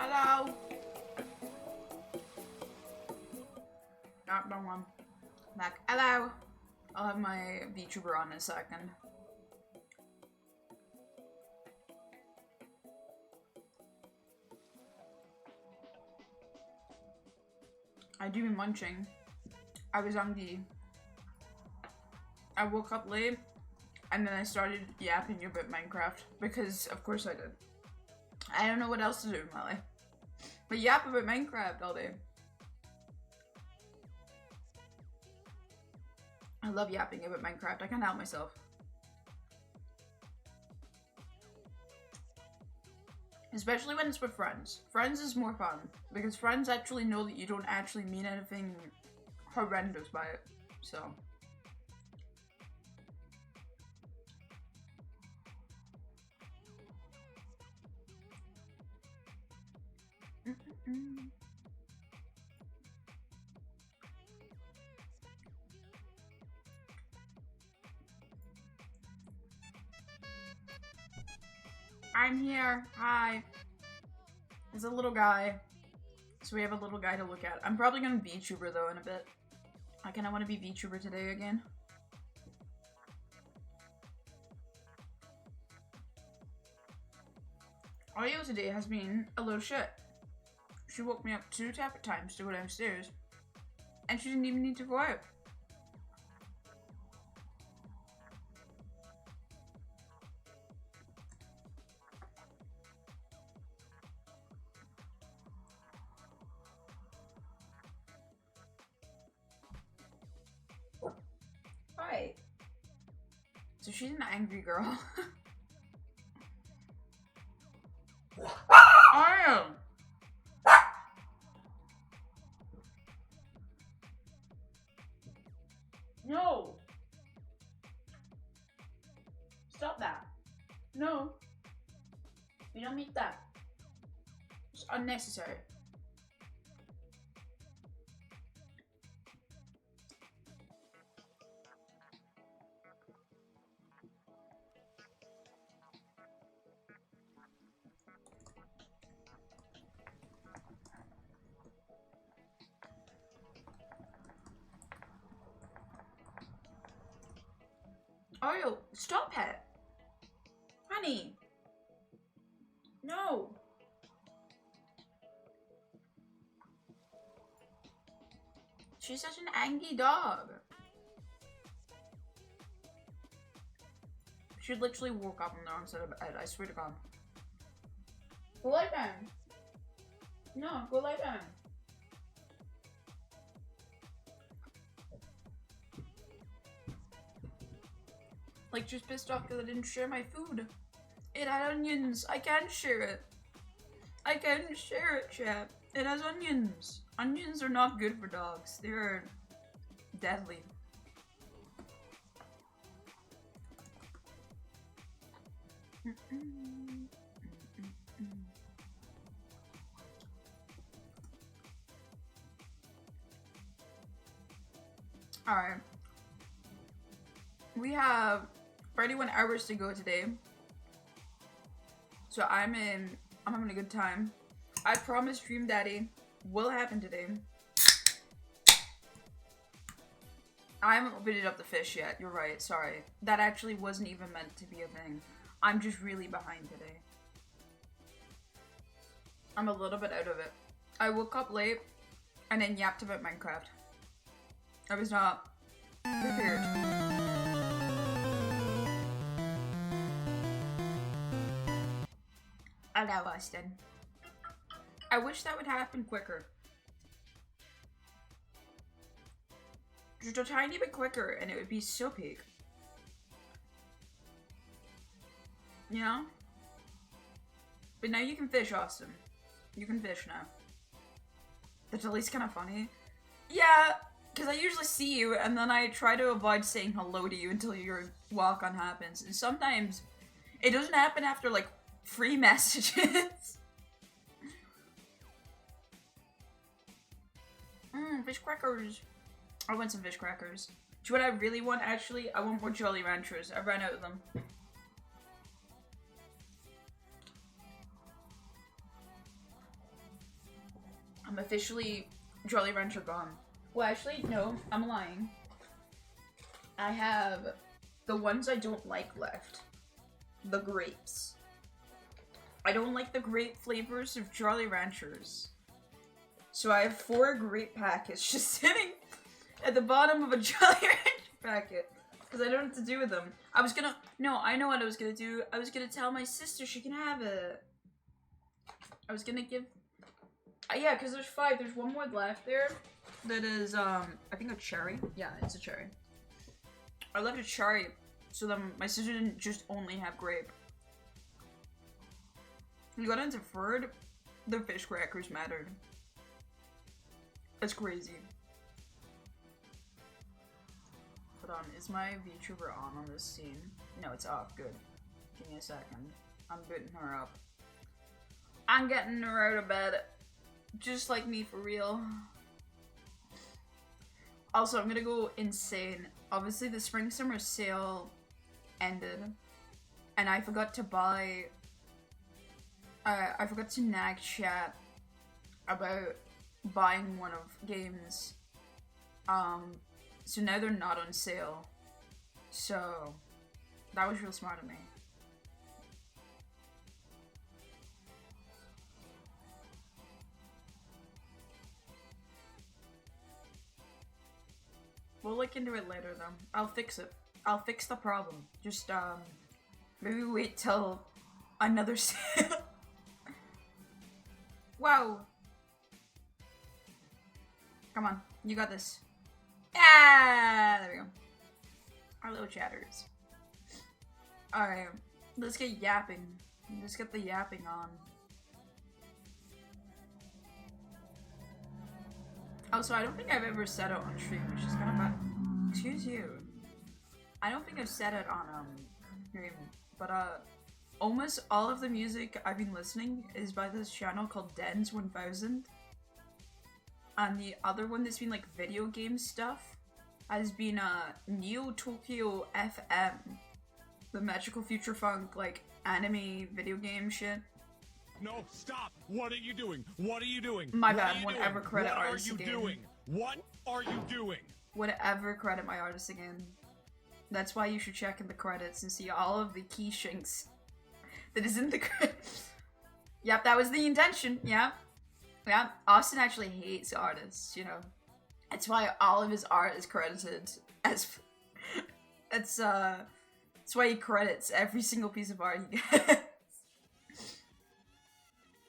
Hello. Not wrong one. Back. Hello. I'll have my VTuber on in a second. I do be munching. I was hungry. I woke up late and then I started yapping about Minecraft because of course I did. I don't know what else to do in my life. But yap about Minecraft all day. I love yapping about Minecraft. I can't help myself. Especially when it's with friends. Friends is more fun because friends actually know that you don't actually mean anything horrendous by it. So. I'm here. Hi. There's a little guy. So we have a little guy to look at. I'm probably gonna VTuber though in a bit. I kinda wanna be VTuber today again. Audio today has been a little shit. She woke me up 2 times to go downstairs. And she didn't even need to go out. Hi. So she's an angry girl. I am. No. Stop that. No. You don't need that. It's unnecessary. Oreo, stop it. Honey. No. She's such an angry dog. She literally woke up on the wrong side of bed, I swear to God. Go lie down. No, go lie down. Like, just pissed off because I didn't share my food. It had onions. I can't share it. I can't share it, chat. It has onions. Onions are not good for dogs. They're deadly. Alright. We have 31 hours to go today. So I'm having a good time. I promise Dream Daddy will happen today. I haven't opened up the fish yet, you're right, sorry. That actually wasn't even meant to be a thing. I'm just really behind today. I'm a little bit out of it. I woke up late and then yapped about Minecraft. I was not prepared. Hello, Austin. I wish that would happen quicker. Just a tiny bit quicker and it would be so peak. You know? But now you can fish, Austin. You can fish now. That's at least kind of funny. Yeah, because I usually see you and then I try to avoid saying hello to you until your walk-on happens. And sometimes it doesn't happen after like 3 messages. Fish crackers. I want some fish crackers. Do you know what I really want actually? I want more Jolly Ranchers. I ran out of them. I'm officially Jolly Rancher gone. Well, actually, no, I'm lying. I have the ones I don't like left. The grapes. I don't like the grape flavors of Jolly Ranchers. So I have 4 grape packets just sitting at the bottom of a Jolly Rancher packet. Because I don't know what to do with them. I was gonna... No, I know what I was gonna do. I was gonna tell my sister she can have it. I was gonna give... yeah, because there's 5. There's one more left there. That is, I think a cherry. Yeah, it's a cherry. I left a cherry. So then my sister didn't just only have grape. We got into third. The fish crackers mattered. That's crazy. Hold on, is my VTuber on this scene? No, it's off. Good. Give me a second. I'm booting her up. I'm getting her out of bed. Just like me, for real. Also, I'm gonna go insane. Obviously, the spring-summer sale ended. And I forgot to buy... I forgot to nag chat about buying one of games. So now they're not on sale. So, that was real smart of me. We'll look into it later though. I'll fix it. I'll fix the problem. Just, maybe wait till another sale. Wow. Come on, you got this. Ah, there we go. Our little chatters. Alright, let's get yapping. Let's get the yapping on. Also, I don't think I've ever said it on stream, which is kind of bad. Excuse you. I don't think I've said it on stream, but almost all of the music I've been listening is by this channel called Dens 1000. And the other one that's been like video game stuff has been Neo Tokyo FM, the Magical Future Funk like anime video game shit. No, stop! What are you doing? What are you doing? My bad, whatever credit artist again. What are you doing? What are you doing? Whatever credit my artist again. That's why you should check in the credits and see all of the key shinks that is in the credits. Yep, that was the intention, yeah. Yeah, Austin actually hates artists, you know. That's why all of his art is credited as... that's why he credits every single piece of art he gets.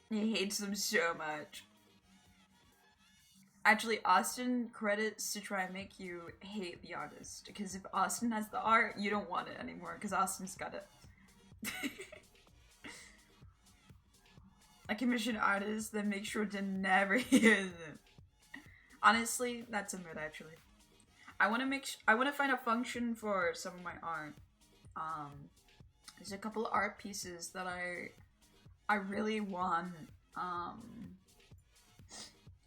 He hates them so much. Actually, Austin credits to try and make you hate the artist. Because if Austin has the art, you don't want it anymore, because Austin's got it. I commission artists, then make sure to never use it. Honestly, that's a mood, actually. I want to find a function for some of my art. There's a couple of art pieces that I really want,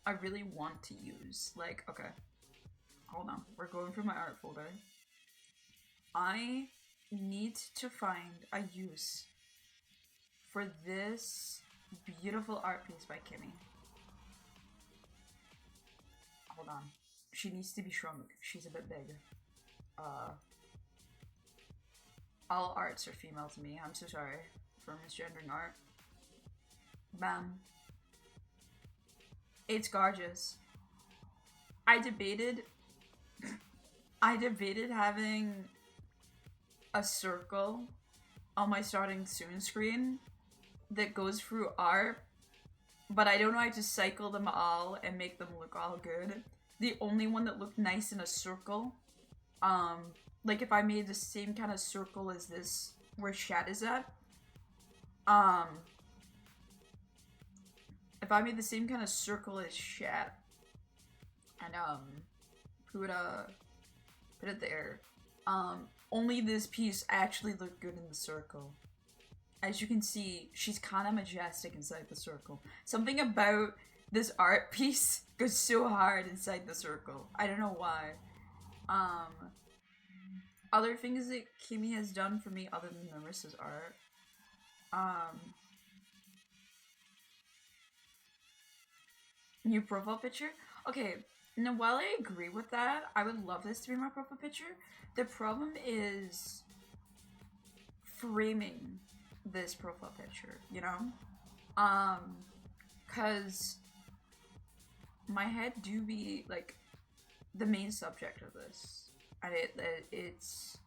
to use. Like, okay. Hold on. We're going through my art folder. I need to find a use for this beautiful art piece by Kimmy. Hold on. She needs to be shrunk. She's a bit big. All arts are female to me. I'm so sorry for misgendering art. Bam. It's gorgeous. I debated having a circle on my starting soon screen that goes through art, but I don't know how to cycle them all and make them look all good. The only one that looked nice in a circle, like if I made the same kind of circle as this, where Shat is at, if I made the same kind of circle as Shat, and put it there, only this piece actually looked good in the circle. As you can see, she's kind of majestic inside the circle. Something about this art piece goes so hard inside the circle. I don't know why. Other things that Kimmy has done for me other than Marissa's art. New profile picture? Okay, now while I agree with that, I would love this to be my profile picture. The problem is framing this profile picture, you know? Cause my head do be like the main subject of this. And it's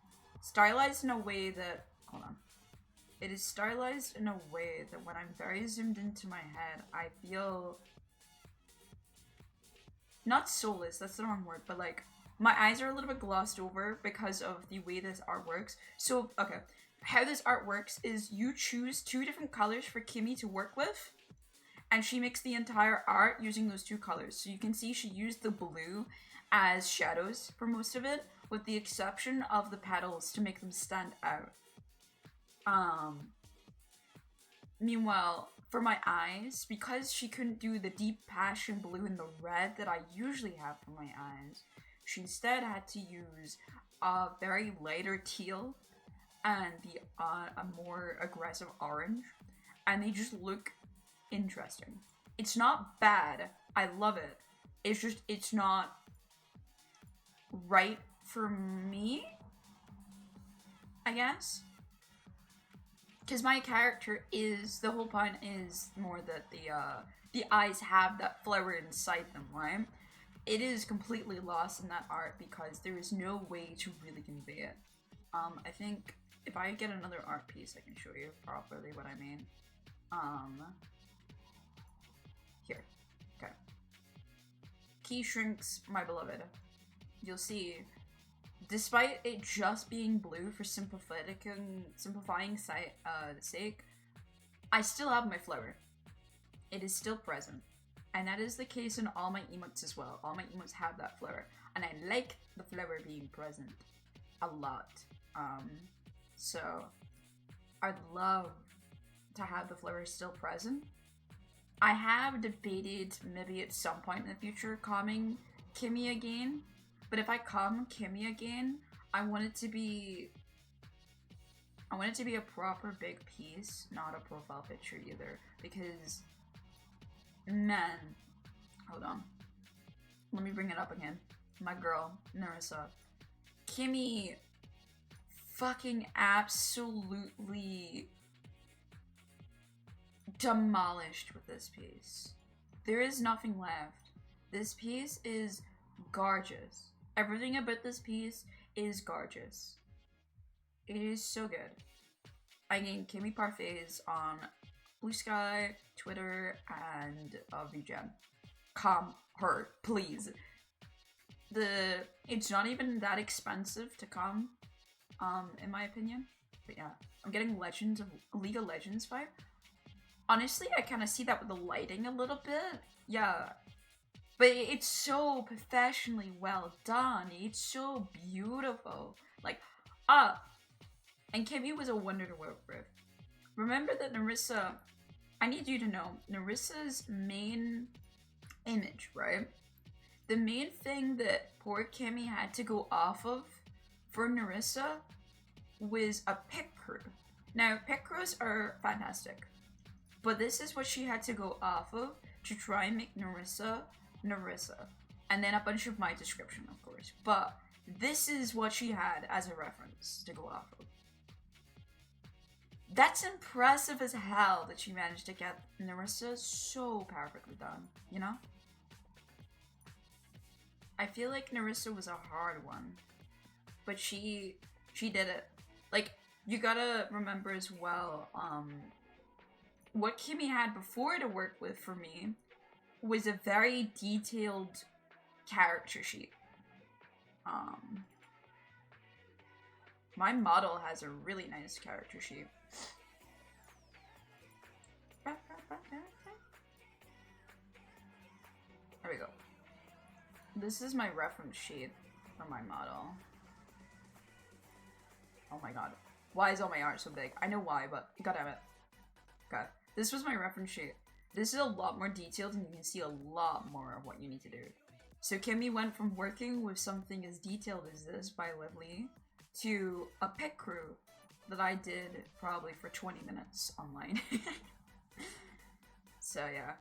stylized in a way that, hold on. It is stylized in a way that when I'm very zoomed into my head, I feel not soulless, that's the wrong word, but like my eyes are a little bit glossed over because of the way this art works. So, okay, how this art works is you choose 2 different colors for Kimmy to work with, and she makes the entire art using those 2 colors. So you can see she used the blue as shadows for most of it, with the exception of the petals to make them stand out. Meanwhile, for my eyes, because she couldn't do the deep passion blue and the red that I usually have for my eyes, she instead had to use a very lighter teal and a more aggressive orange, and they just look interesting. It's not bad. I love it. It's just, it's not right for me, I guess. Because my character is, the whole point is more that the eyes have that flower inside them, right? It is completely lost in that art because there is no way to really convey it. I think if I get another art piece, I can show you properly what I mean. Here. Okay. Key shrinks, my beloved. You'll see, despite it just being blue for simplifying sake, I still have my flower. It is still present. And that is the case in all my emotes as well. All my emotes have that flower. And I like the flower being present a lot. So I'd love to have the flower still present. I have debated maybe at some point in the future calming Kimmy again. But if I calm Kimmy again, I want it to be a proper big piece, not a profile picture either. Because, man, hold on. Let me bring it up again. My girl, Narissa. Kimmy fucking absolutely demolished with this piece. There is nothing left. This piece is gorgeous. Everything about this piece is gorgeous. It is so good. I mean, Kimmy Parfaits on Blue Sky, Twitter, and VGen. Calm her, please. It's not even that expensive to calm, in my opinion. But yeah, I'm getting League of Legends vibe. Honestly, I kind of see that with the lighting a little bit. Yeah. But it's so professionally well done. It's so beautiful. Like, and Kimmy was a wonder to work with. Remember that Narissa, I need you to know, Narissa's main image, right? The main thing that poor Kimmy had to go off of for Narissa was a pick crew. Now, pick crews are fantastic. But this is what she had to go off of to try and make Narissa. And then a bunch of my description, of course. But this is what she had as a reference to go off of. That's impressive as hell that she managed to get Narissa so perfectly done, you know? I feel like Narissa was a hard one. But she did it. Like, you gotta remember as well, what Kimmy had before to work with for me was a very detailed character sheet. My model has a really nice character sheet. There we go. This is my reference sheet for my model. Oh my god. Why is all my art so big? I know why, but goddammit. Okay. This was my reference sheet. This is a lot more detailed and you can see a lot more of what you need to do. So Kimmy went from working with something as detailed as this by Lively to a pick crew that I did probably for 20 minutes online. So yeah.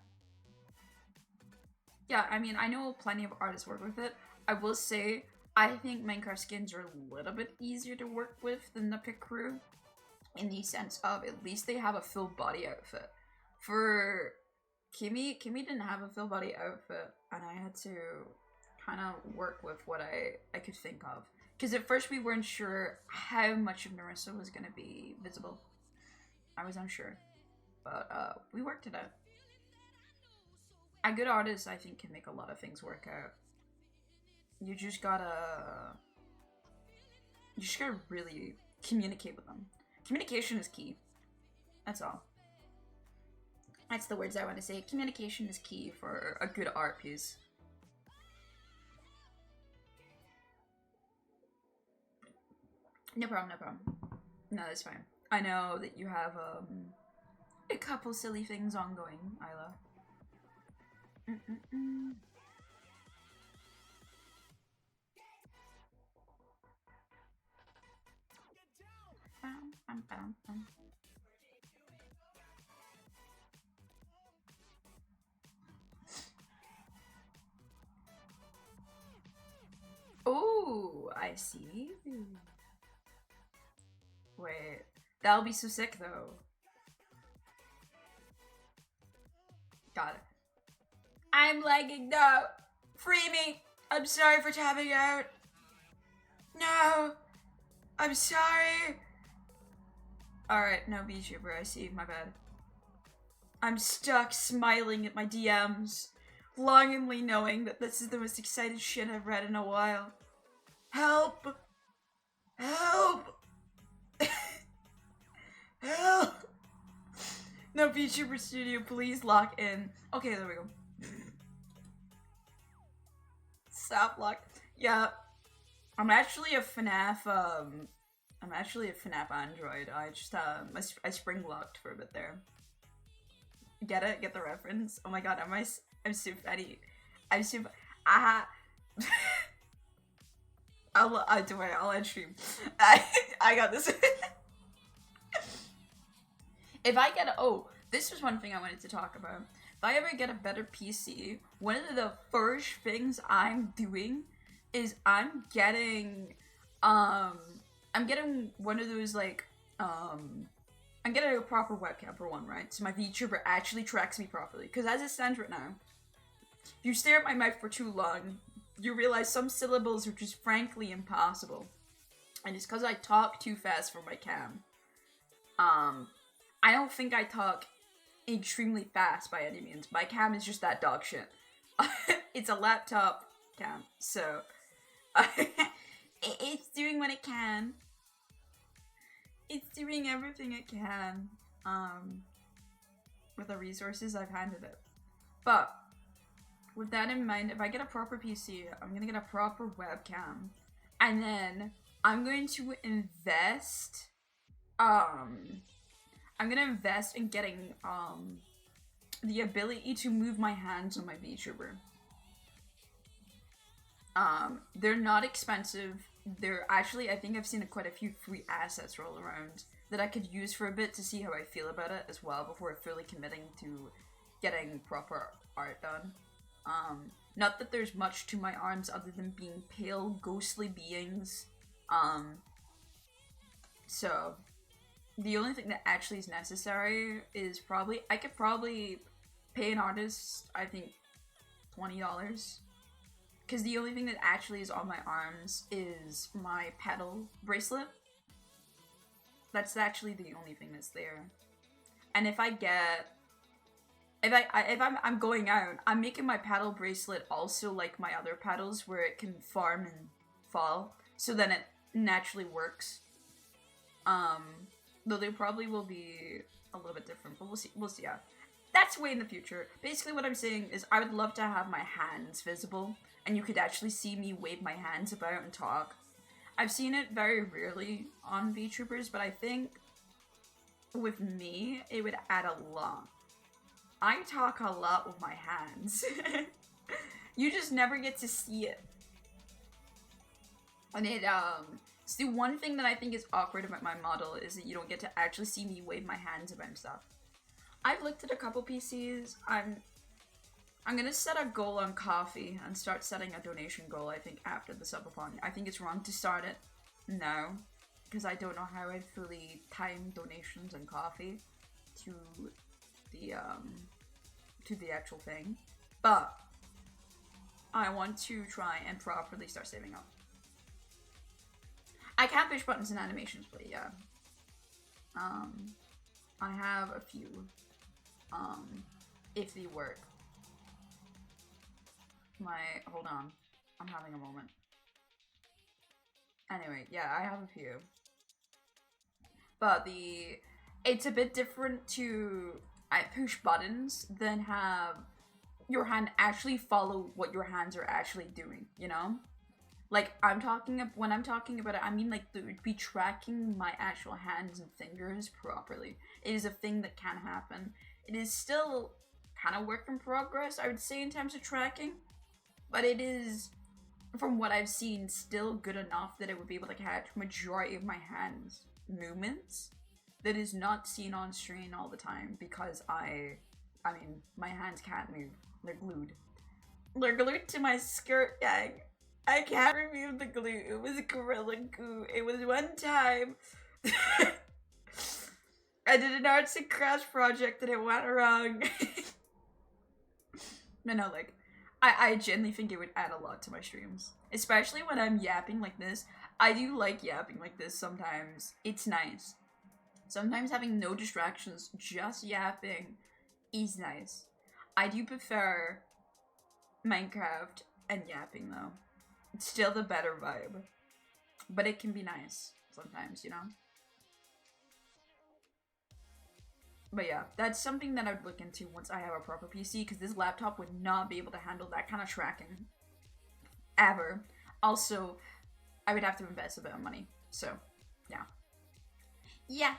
Yeah, I mean, I know plenty of artists work with it. I will say, I think Minecraft skins are a little bit easier to work with than the Pick Crew, in the sense of at least they have a full body outfit. For Kimmy didn't have a full body outfit, and I had to kind of work with what I could think of. Because at first we weren't sure how much of Narissa was going to be visible. I was unsure. But we worked it out. A good artist, I think, can make a lot of things work out. You just gotta really communicate with them. Communication is key. That's all. That's the words I want to say. Communication is key for a good art piece. No problem, no problem. No, that's fine. I know that you have a couple silly things ongoing, Isla. Oh, I see. Wait, that'll be so sick though. Got it. I'm lagging now. Free me. I'm sorry for tapping out. No. I'm sorry. Alright, no VTuber, I see. My bad. I'm stuck smiling at my DMs, longingly knowing that this is the most excited shit I've read in a while. Help! Help! Help! No VTuber Studio, please lock in. Okay, there we go. Stop lock. Yeah. I'm actually a FNAF android. I just I spring locked for a bit there. Get it? Get the reference? Oh my god, I'm so funny. I'm so don't worry, I'll end stream. I got this. If I get this was one thing I wanted to talk about. If I ever get a better PC, one of the first things I'm doing is I'm getting one of those like I'm getting a proper webcam for one, right? So my VTuber actually tracks me properly. Because as it stands right now, if you stare at my mic for too long, you realize some syllables are just frankly impossible. And it's because I talk too fast for my cam. I don't think I talk extremely fast by any means. My cam is just that dog shit. It's a laptop cam, so it's doing what it can. It's doing everything it can with the resources I've handed it. But with that in mind, if I get a proper PC, I'm gonna get a proper webcam, and then I'm going to invest. I'm gonna invest in getting the ability to move my hands on my VTuber. They're not expensive. They're actually, I think I've seen quite a few free assets roll around that I could use for a bit to see how I feel about it as well before fully committing to getting proper art done. Not that there's much to my arms other than being pale, ghostly beings. So the only thing that actually is necessary is I could probably pay an artist, I think, $20. Because the only thing that actually is on my arms is my pedal bracelet. That's actually the only thing that's there. And if I'm going out, I'm making my paddle bracelet also like my other paddles where it can farm and fall. So then it naturally works. Though they probably will be a little bit different, but we'll see, yeah. That's way in the future. Basically what I'm saying is I would love to have my hands visible, and you could actually see me wave my hands about and talk. I've seen it very rarely on VTubers, but I think with me, it would add a lot. I talk a lot with my hands. You just never get to see it. And it's the one thing that I think is awkward about my model is that you don't get to actually see me wave my hands about stuff. I've looked at a couple PCs. I'm gonna set a goal on coffee and start setting a donation goal, I think, after the subathon. I think it's wrong to start it now, because I don't know how I'd fully time donations and coffee to the actual thing. But I want to try and properly start saving up. I can push buttons and animations, but yeah. I have a few, if they work. Hold on, I'm having a moment. Anyway, yeah, I have a few. But it's a bit different to push buttons than have your hand actually follow what your hands are actually doing, you know? Like, when I'm talking about it, I mean, like, be tracking my actual hands and fingers properly. It is a thing that can happen. It is still kind of work in progress, I would say, in terms of tracking. But it is, from what I've seen, still good enough that it would be able to catch majority of my hands' movements. That is not seen on screen all the time because I mean, my hands can't move. They're glued. They're glued to my skirt gag. I can't remove the glue. It was Gorilla Glue. It was one time I did an arts and crafts project and it went wrong. No, like, I genuinely think it would add a lot to my streams. Especially when I'm yapping like this. I do like yapping like this sometimes. It's nice. Sometimes having no distractions, just yapping, is nice. I do prefer Minecraft and yapping though. It's still the better vibe. But it can be nice sometimes, you know? But yeah, that's something that I'd look into once I have a proper PC, because this laptop would not be able to handle that kind of tracking. Ever. Also, I would have to invest a bit of money. So, yeah. Yeah.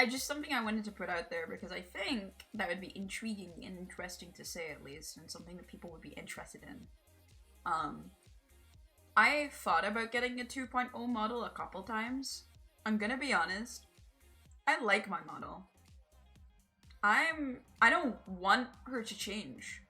Just something I wanted to put out there because I think that would be intriguing and interesting to say at least, and something that people would be interested in. I thought about getting a 2.0 model a couple times. I'm gonna be honest. I like my model. I don't want her to change.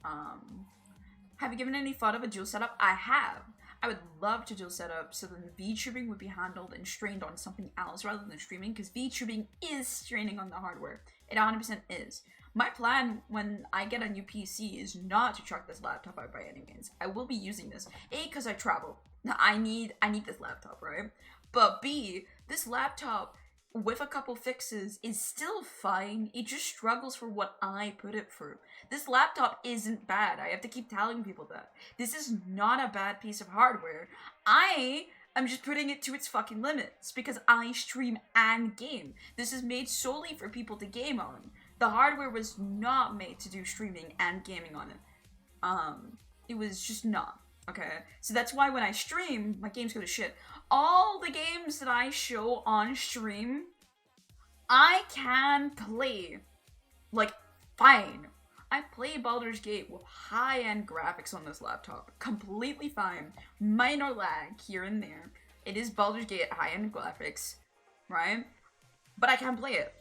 Have you given any thought of a dual setup? I have. I would love to dual setup so then VTubing would be handled and strained on something else rather than streaming, because VTubing is straining on the hardware. It 100% is. My plan when I get a new PC is not to chuck this laptop out by any means. I will be using this. A, because I travel. I need this laptop, right? But B, this laptop with a couple fixes is still fine. It just struggles for what I put it through. This laptop isn't bad. I have to keep telling people that. This is not a bad piece of hardware. I am just putting it to its fucking limits because I stream and game. This is made solely for people to game on. The hardware was not made to do streaming and gaming on it. It was just not. Okay? So that's why when I stream, my games go to shit. All the games that I show on stream, I can play, like, fine. I play Baldur's Gate with high-end graphics on this laptop. Completely fine. Minor lag here and there. It is Baldur's Gate high-end graphics, right? But I can play it.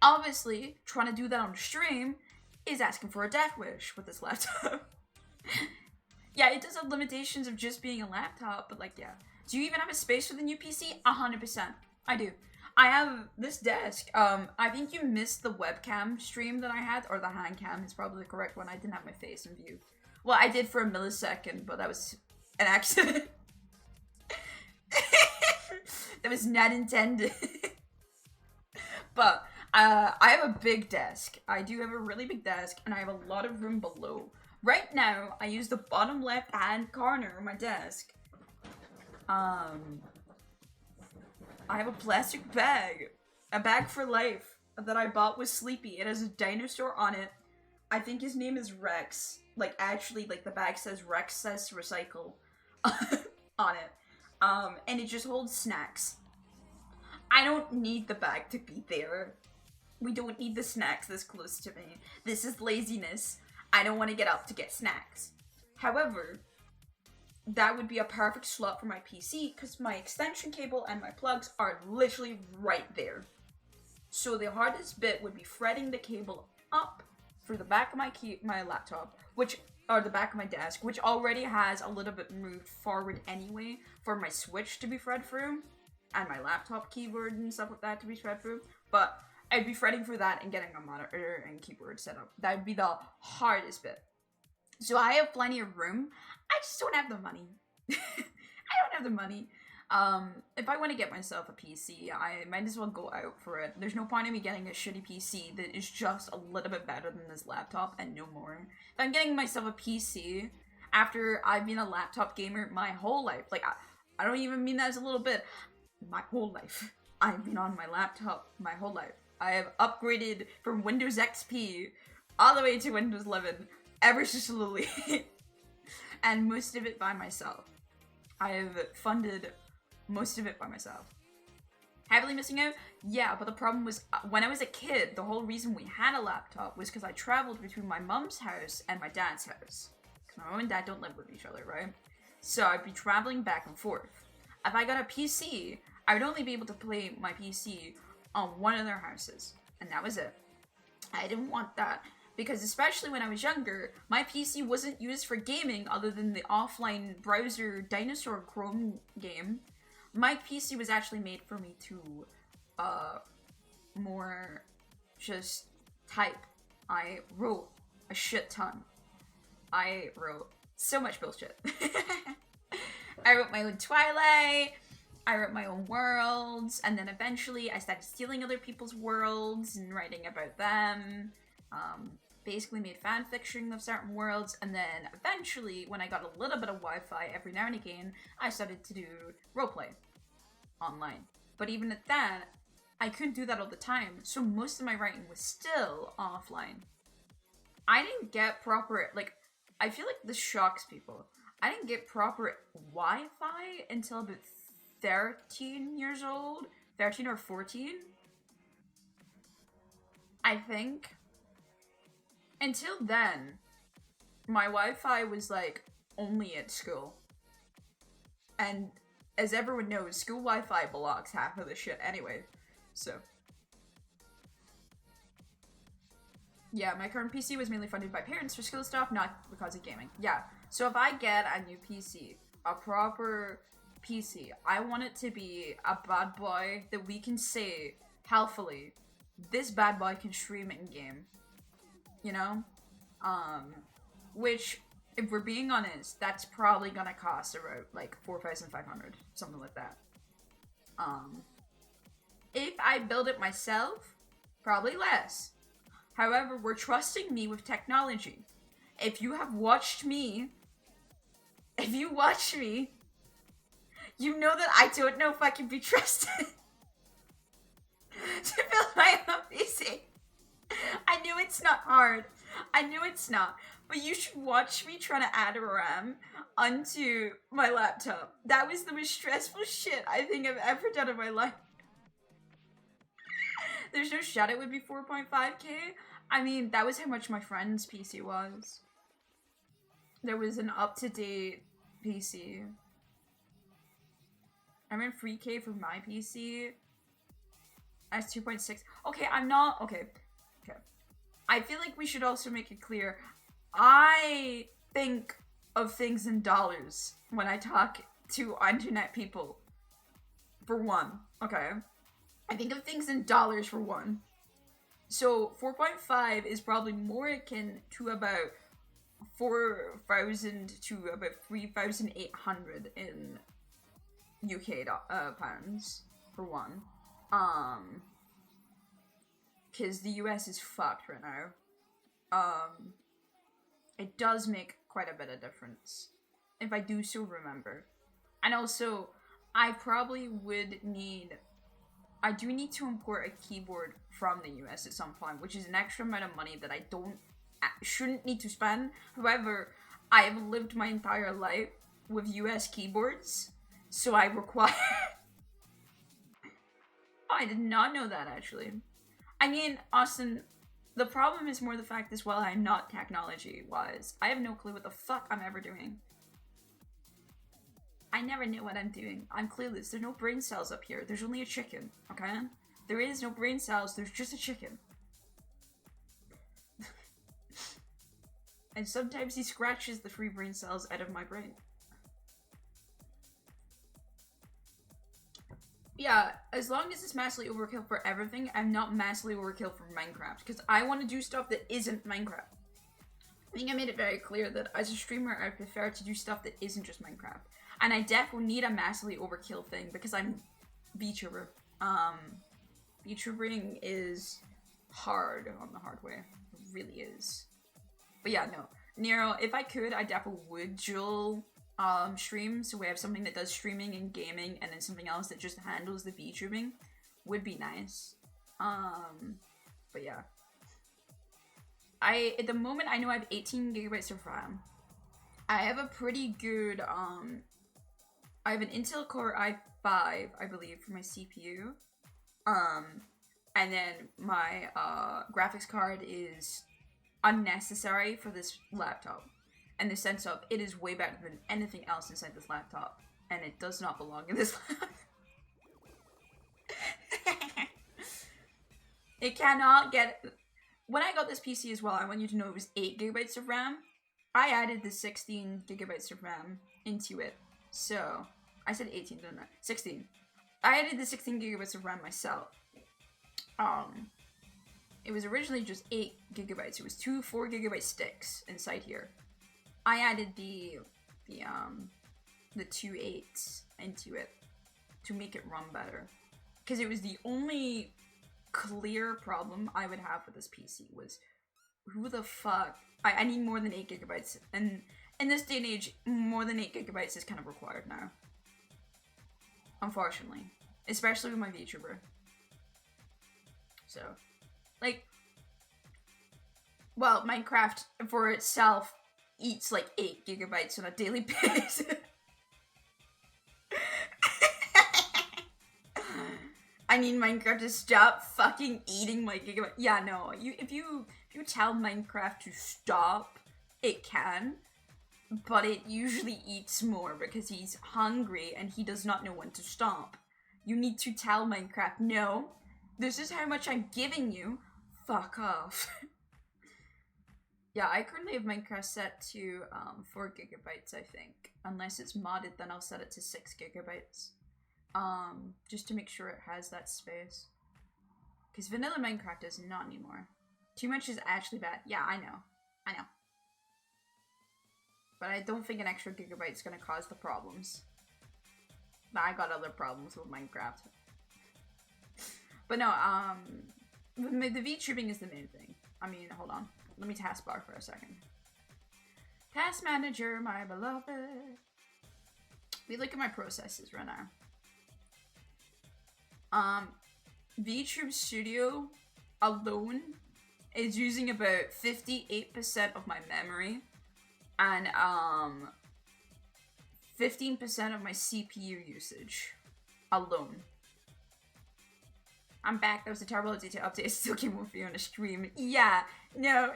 Obviously, trying to do that on stream is asking for a death wish with this laptop. Yeah, it does have limitations of just being a laptop, but like, yeah. Do you even have a space for the new PC? 100%. I do. I have this desk. I think you missed the webcam stream that I had, or the hand cam is probably the correct one. I didn't have my face in view. Well, I did for a millisecond, but that was an accident. That was not intended. But I have a big desk. I do have a really big desk, and I have a lot of room below. Right now, I use the bottom left-hand corner of my desk. I have a plastic bag. A bag for life that I bought with Sleepy. It has a dinosaur on it. I think his name is Rex. Like, actually, like, the bag says Rex says recycle on it. And it just holds snacks. I don't need the bag to be there. We don't need the snacks this close to me. This is laziness. I don't want to get up to get snacks. However, that would be a perfect slot for my PC because my extension cable and my plugs are literally right there. So the hardest bit would be threading the cable up for the back of my laptop, or the back of my desk, which already has a little bit moved forward anyway for my Switch to be thread through, and my laptop keyboard and stuff like that to be thread through. But I'd be threading for that and getting a monitor and keyboard set up. That would be the hardest bit. So I have plenty of room. I just don't have the money. I don't have the money. If I want to get myself a PC, I might as well go out for it. There's no point in me getting a shitty PC that is just a little bit better than this laptop and no more. If I'm getting myself a PC after I've been a laptop gamer my whole life, like, I don't even mean that as a little bit, my whole life. I've been on my laptop my whole life. I have upgraded from Windows XP all the way to Windows 11 ever so slowly. And most of it by myself. I have funded most of it by myself. Heavily missing out? Yeah, but the problem was, when I was a kid, the whole reason we had a laptop was because I traveled between my mom's house and my dad's house. Because my mom and dad don't live with each other, right? So I'd be traveling back and forth. If I got a PC, I would only be able to play my PC on one of their houses. And that was it. I didn't want that. Because especially when I was younger, my PC wasn't used for gaming other than the offline browser Dinosaur Chrome game. My PC was actually made for me to, more just type. I wrote a shit ton. I wrote so much bullshit. I wrote my own Twilight, I wrote my own worlds, and then eventually I started stealing other people's worlds and writing about them. Basically made fanfiction of certain worlds, and then eventually, when I got a little bit of Wi-Fi every now and again, I started to do roleplay online. But even at that, I couldn't do that all the time, so most of my writing was still offline. I didn't get proper, like, I feel like this shocks people. I didn't get proper Wi-Fi until about 13 years old, 13 or 14, I think. Until then, my Wi-Fi was, like, only at school. And as everyone knows, school Wi-Fi blocks half of the shit anyway, so. Yeah, my current PC was mainly funded by parents for school stuff, not because of gaming. Yeah, so if I get a new PC, a proper PC, I want it to be a bad boy that we can say, healthily, this bad boy can stream in-game. You know? Which, if we're being honest, that's probably gonna cost about, like, 4,500, something like that. If I build it myself, probably less. However, we're trusting me with technology. If you have watched me, you know that I don't know if I can be trusted to build my own PC. I knew it's not hard. I knew it's not. But you should watch me trying to add a RAM onto my laptop. That was the most stressful shit I think I've ever done in my life. There's no shot it would be 4.5K. I mean, that was how much my friend's PC was. There was an up-to-date PC. I ran 3K for my PC. That's 2.6. Okay, I'm not... Okay. I feel like we should also make it clear, I think of things in dollars when I talk to internet people, for one, okay? I think of things in dollars for one. So 4.5 is probably more akin to about 4,000 to about 3,800 in UK pounds, for one. Because the US is fucked right now. It does make quite a bit of difference, if I do so remember. And also, I do need to import a keyboard from the US at some point, which is an extra amount of money that I shouldn't need to spend. However, I have lived my entire life with US keyboards, so I require... Oh, I did not know that, actually. I mean, Austin, the problem is more the fact as well I'm not technology-wise. I have no clue what the fuck I'm ever doing. I never know what I'm doing. I'm clueless. There's no brain cells up here. There's only a chicken, okay? There is no brain cells, there's just a chicken. And sometimes he scratches the free brain cells out of my brain. Yeah, as long as it's massively overkill for everything, I'm not massively overkill for Minecraft. Because I want to do stuff that isn't Minecraft. I think I made it very clear that as a streamer, I prefer to do stuff that isn't just Minecraft. And I definitely need a massively overkill thing because I'm VTuber. VTubering is hard on the hard way. It really is. But yeah, no. Nero, if I could, I definitely would dual stream. So we have something that does streaming and gaming and then something else that just handles the VTubing. Would be nice. But yeah. At the moment, I know I have 18 gigabytes of RAM. I have a pretty good, I have an Intel Core i5, I believe, for my CPU. And then my, graphics card is unnecessary for this laptop. In the sense of, it is way better than anything else inside this laptop. And it does not belong in this laptop. It cannot get... When I got this PC as well, I want you to know it was 8 gigabytes of RAM. I added the 16 gigabytes of RAM into it. So, I said 18, didn't I? 16. I added the 16 gigabytes of RAM myself. It was originally just 8 gigabytes. It was 2 4 gigabyte sticks inside here. I added the 2 8s into it to make it run better. Because it was the only clear problem I would have with this PC was, who the fuck? I need more than 8 gigabytes. And in this day and age, more than 8 gigabytes is kind of required now. Unfortunately. Especially with my VTuber. So, like, well, Minecraft for itself eats like 8 gigabytes on a daily basis. I need Minecraft to stop fucking eating my gigabyte. Yeah, no. If you tell Minecraft to stop, it can. But it usually eats more because he's hungry and he does not know when to stop. You need to tell Minecraft, no, this is how much I'm giving you. Fuck off. Yeah, I currently have Minecraft set to 4 gigabytes, I think. Unless it's modded, then I'll set it to 6 gigabytes. Just to make sure it has that space. Because vanilla Minecraft does not anymore. Too much is actually bad. Yeah, I know. But I don't think an extra gigabyte is gonna cause the problems. I got other problems with Minecraft. But no, the VTubing is the main thing. I mean, hold on. Let me taskbar for a second. Task manager, my beloved. We look at my processes right now. VTube Studio alone is using about 58% of my memory and 15% of my CPU usage alone. I'm back. That was a terrible update. I still came over you on a stream. Yeah, no,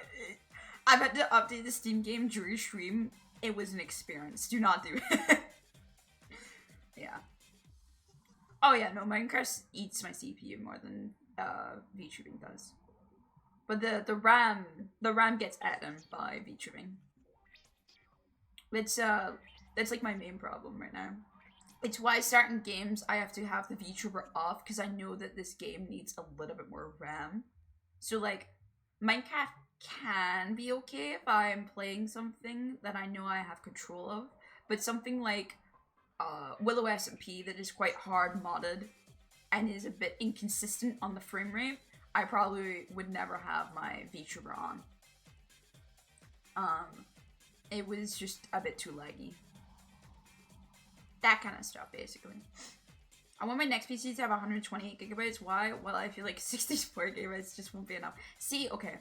I've had to update the Steam game during stream. It was an experience. Do not do it. Yeah. Oh yeah, no, Minecraft eats my CPU more than VTubing does. But the RAM gets eaten by VTubing. That's like my main problem right now. It's why certain games I have to have the VTuber off because I know that this game needs a little bit more RAM. So like, Minecraft can be okay if I'm playing something that I know I have control of, but something like Willow SMP that is quite hard modded and is a bit inconsistent on the frame rate, I probably would never have my VTuber on. It was just a bit too laggy. That kind of stuff, basically. I want my next PC to have 128 gigabytes. Why? Well, I feel like 64 gigabytes just won't be enough. See, okay.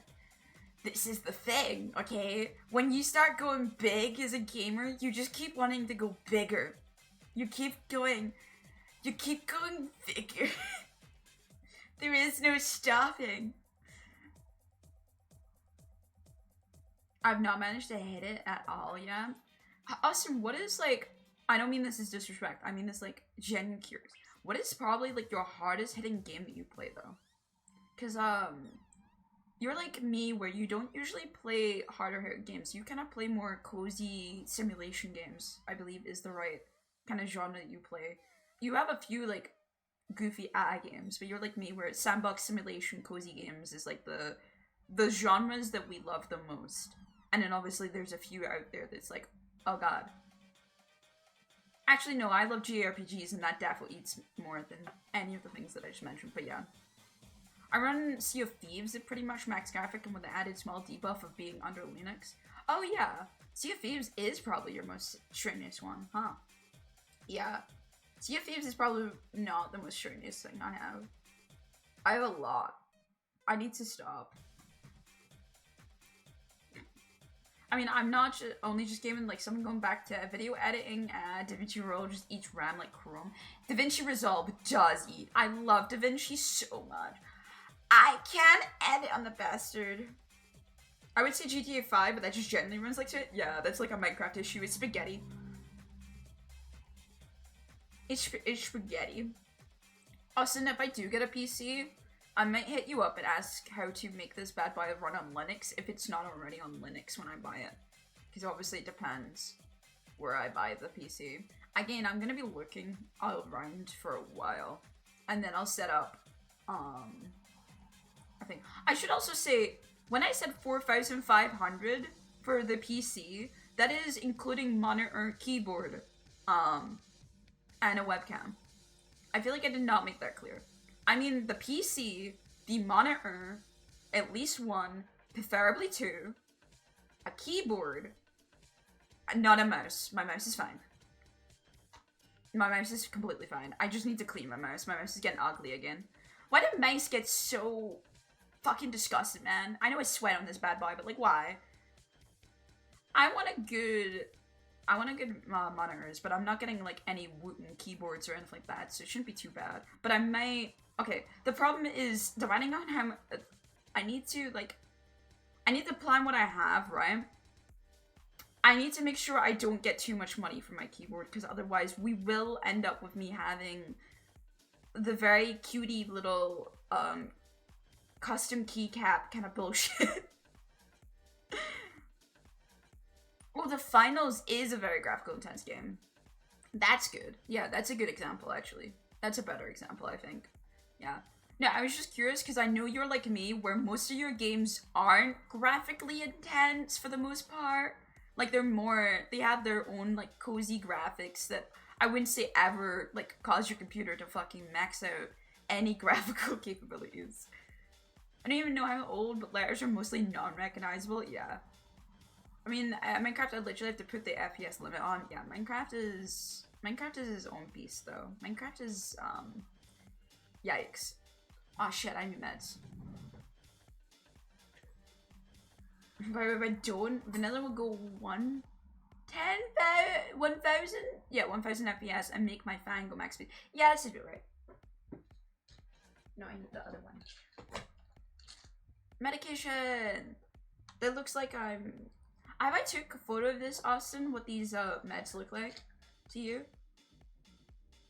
This is the thing, okay? When you start going big as a gamer, you just keep wanting to go bigger. You keep going bigger. There is no stopping. I've not managed to hit it at all yet. Austin, what is like... I don't mean this as disrespect. I mean this like genuine curious. What is probably like your hardest hitting game that you play though? Cause you're like me where you don't usually play harder hit games. You kind of play more cozy simulation games, I believe is the right kind of genre that you play. You have a few like goofy games, but you're like me where sandbox simulation cozy games is like the genres that we love the most. And then obviously there's a few out there that's like, oh god. Actually no, I love JRPGs and that definitely eats more than any of the things that I just mentioned, but yeah. I run Sea of Thieves at pretty much max graphic and with the added small debuff of being under Linux. Oh yeah, Sea of Thieves is probably your most strenuous one, huh? Yeah. Sea of Thieves is probably not the most strenuous thing I have. I have a lot. I need to stop. I mean, I'm not only just gaming, like, someone going back to video editing, DaVinci Resolve just eats RAM like Chrome. DaVinci Resolve does eat. I love DaVinci so much. I can't edit on the bastard. I would say GTA 5, but that just generally runs like shit. Yeah, that's like a Minecraft issue. It's spaghetti. It's spaghetti. Also, if I do get a PC, I might hit you up and ask how to make this bad boy run on Linux if it's not already on Linux when I buy it. Because obviously it depends where I buy the PC. Again, I'm going to be looking around for a while. And then I'll set up, I think. I should also say, when I said 4,500 for the PC, that is including monitor, keyboard, and a webcam. I feel like I did not make that clear. I mean, the PC, the monitor, at least one, preferably two, a keyboard, not a mouse. My mouse is fine. My mouse is completely fine. I just need to clean my mouse. My mouse is getting ugly again. Why did mice get so fucking disgusted, man? I know I sweat on this bad boy, but like, why? I want a good monitors, but I'm not getting like any wooden keyboards or anything like that, so it shouldn't be too bad. But I might. Okay, the problem is depending on how I need to plan what I have, right? I need to make sure I don't get too much money for my keyboard, because otherwise we will end up with me having the very cutie little custom keycap kind of bullshit. Well, the Finals is a very graphical intense game. That's good. Yeah, that's a good example, actually. That's a better example, I think. Yeah. No, I was just curious because I know you're like me, where most of your games aren't graphically intense for the most part. Like, they have their own, like, cozy graphics that I wouldn't say ever, like, cause your computer to fucking max out any graphical capabilities. I don't even know how old, but letters are mostly non-recognizable. Yeah. I mean, Minecraft, I literally have to put the FPS limit on. Yeah, Minecraft is his own beast, though. Minecraft is, yikes. Oh shit, I need meds. If I don't, vanilla will go 1,000? Yeah, 1,000 FPS and make my fan go max speed. Yeah, that's a bit right. No, I need the other one. Medication! That looks like Have I took a photo of this, Austin? What these meds look like to you?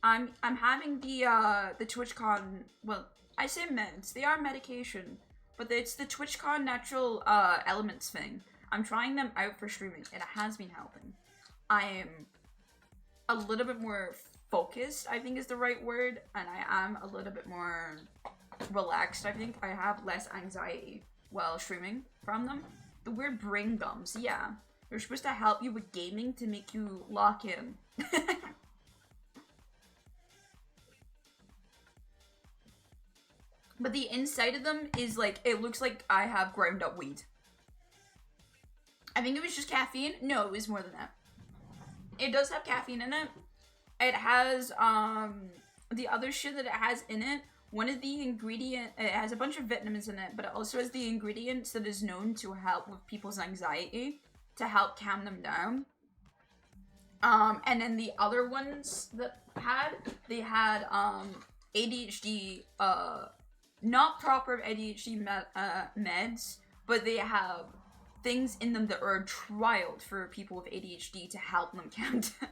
I'm having the TwitchCon. Well, I say meds. They are medication, but it's the TwitchCon natural elements thing. I'm trying them out for streaming, and it has been helping. I am a little bit more focused, I think is the right word, and I am a little bit more relaxed. I think I have less anxiety while streaming from them. The weird brain gums, yeah. They're supposed to help you with gaming to make you lock in. But the inside of them is like, it looks like I have ground up weed. I think it was just caffeine. No, it was more than that. It does have caffeine in it. It has, the other shit that it has in it, one of the ingredients, it has a bunch of vitamins in it, but it also has the ingredients that is known to help with people's anxiety, to help calm them down. And then the other ones that they had, ADHD, not proper ADHD meds, but they have things in them that are trialed for people with ADHD to help them calm down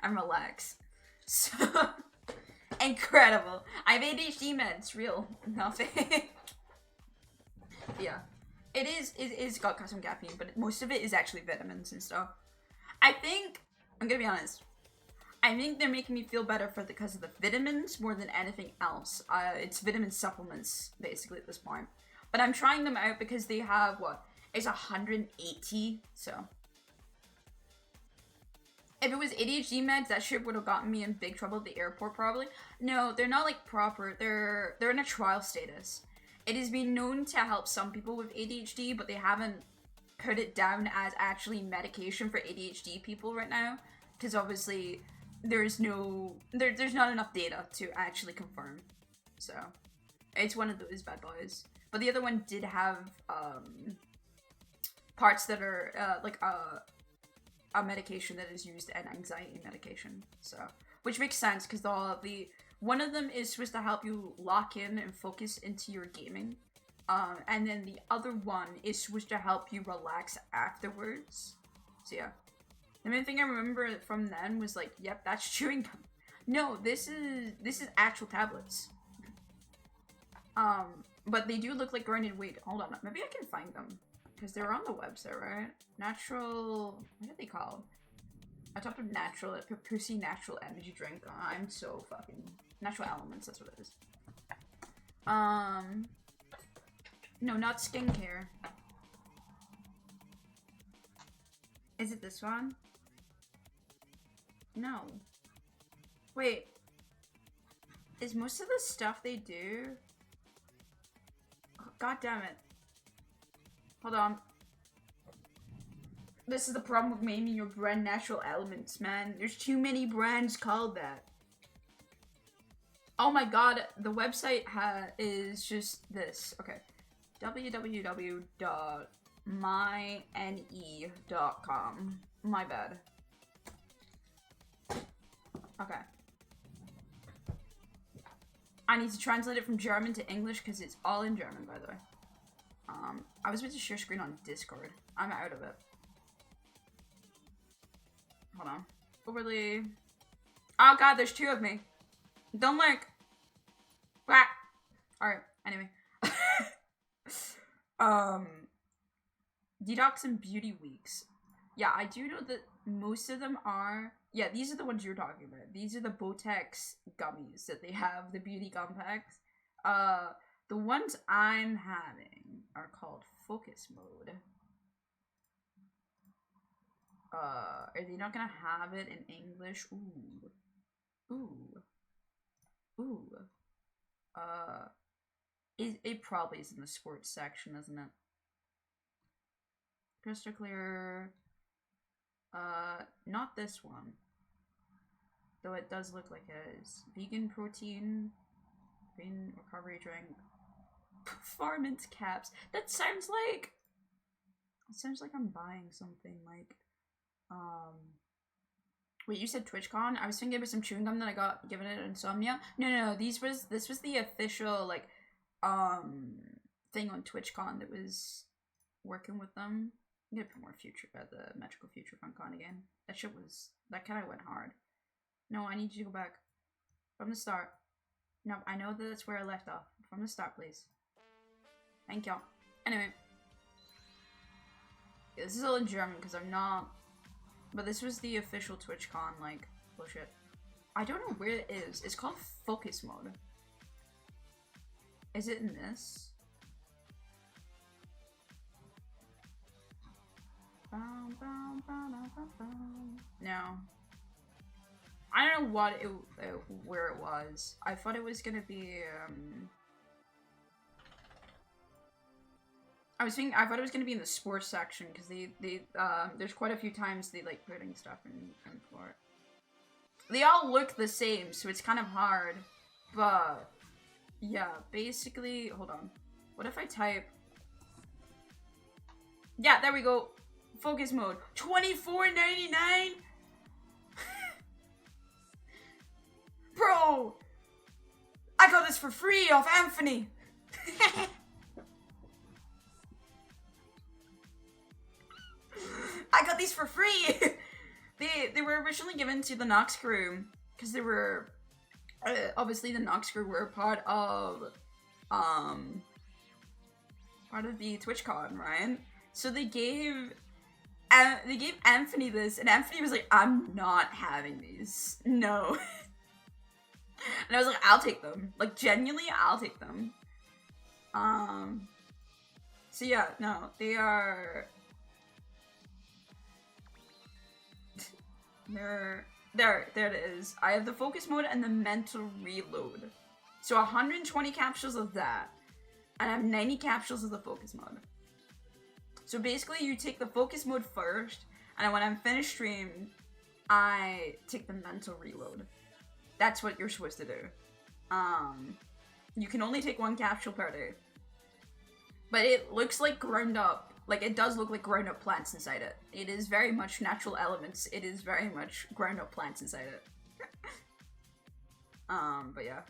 and relax. So, Incredible. I have ADHD meds, real, nothing. Yeah, it is got some caffeine, but most of it is actually vitamins and stuff. I think, I'm gonna be honest, I think they're making me feel better because of the vitamins more than anything else. It's vitamin supplements, basically, at this point. But I'm trying them out because they have, what, it's 180, so. If it was ADHD meds, that shit would have gotten me in big trouble at the airport, probably. No, they're not, like, proper. They're in a trial status. It has been known to help some people with ADHD, but they haven't put it down as actually medication for ADHD people right now. Because, obviously, there's not enough data to actually confirm. So, it's one of those bad boys. But the other one did have, parts that are, like, a medication that is used in anxiety medication, so, which makes sense because one of them is supposed to help you lock in and focus into your gaming, and then the other one is supposed to help you relax afterwards. So yeah, the main thing I remember from then was like, yep, that's chewing gum. No, this is actual tablets. But they do look like grinded weight. Hold on, maybe I can find them. Because they're on the website, right? Natural... What are they called? I talked of natural... Pussy natural energy drink. Oh, I'm so fucking... Natural elements, that's what it is. No, not skincare. Is it this one? No. Wait. Is most of the stuff they do... Oh, God damn it. Hold on. This is the problem with naming your brand Natural Elements, man. There's too many brands called that. Oh my god, the website is just this. Okay. www.myne.com. My bad. Okay. I need to translate it from German to English because it's all in German, by the way. I was meant to share screen on Discord. I'm out of it. Hold on. Overly. Oh god, there's two of me. Don't look. Ah. Alright, anyway. Detox and beauty weeks. Yeah, I do know that most of them are... Yeah, these are the ones you're talking about. These are the Botex gummies that they have, the beauty gum packs. The ones I'm having are called Focus Mode. Are they not gonna have it in English? Ooh. Ooh. Ooh. It probably is in the sports section, isn't it? Crystal clear. Not this one. Though it does look like it is. Vegan protein. Vegan recovery drink. Performance caps. That sounds like... It sounds like I'm buying something like... Wait, you said TwitchCon? I was thinking about some chewing gum that I got given it at Insomnia. No, this was the official, like, thing on TwitchCon that was working with them. I'm gonna put more future at the Metrical Future FunCon again. That kind of went hard. No, I need you to go back. From the start. No, I know that that's where I left off. From the start, please. Thank y'all. Anyway. Yeah, this is all in German because I'm not... But this was the official TwitchCon, like, bullshit. I don't know where it is. It's called Focus Mode. Is it in this? No. I don't know what where it was. I thought it was gonna be, I thought it was gonna be in the sports section because there's quite a few times they like putting stuff in for it. They all look the same, so it's kind of hard. But yeah, basically, hold on. What if I type? Yeah, there we go. Focus mode. $24.99. Bro, I got this for free off Anthony. I got these for free. They were originally given to the Nox crew because they were obviously the Nox crew were part of the TwitchCon, right? So they gave Anthony this, and Anthony was like, "I'm not having these. No." And I was like, "I'll take them. Like, genuinely, I'll take them." So yeah, no, they are. There it is. I have the focus mode and the mental reload. So 120 capsules of that, and I have 90 capsules of the focus mode. So basically, you take the focus mode first, and when I'm finished stream, I take the mental reload. That's what you're supposed to do. You can only take 1 capsule per day. But it looks like ground up. Like, it does look like ground up plants inside it. It is very much natural elements. It is very much ground up plants inside it. But yeah.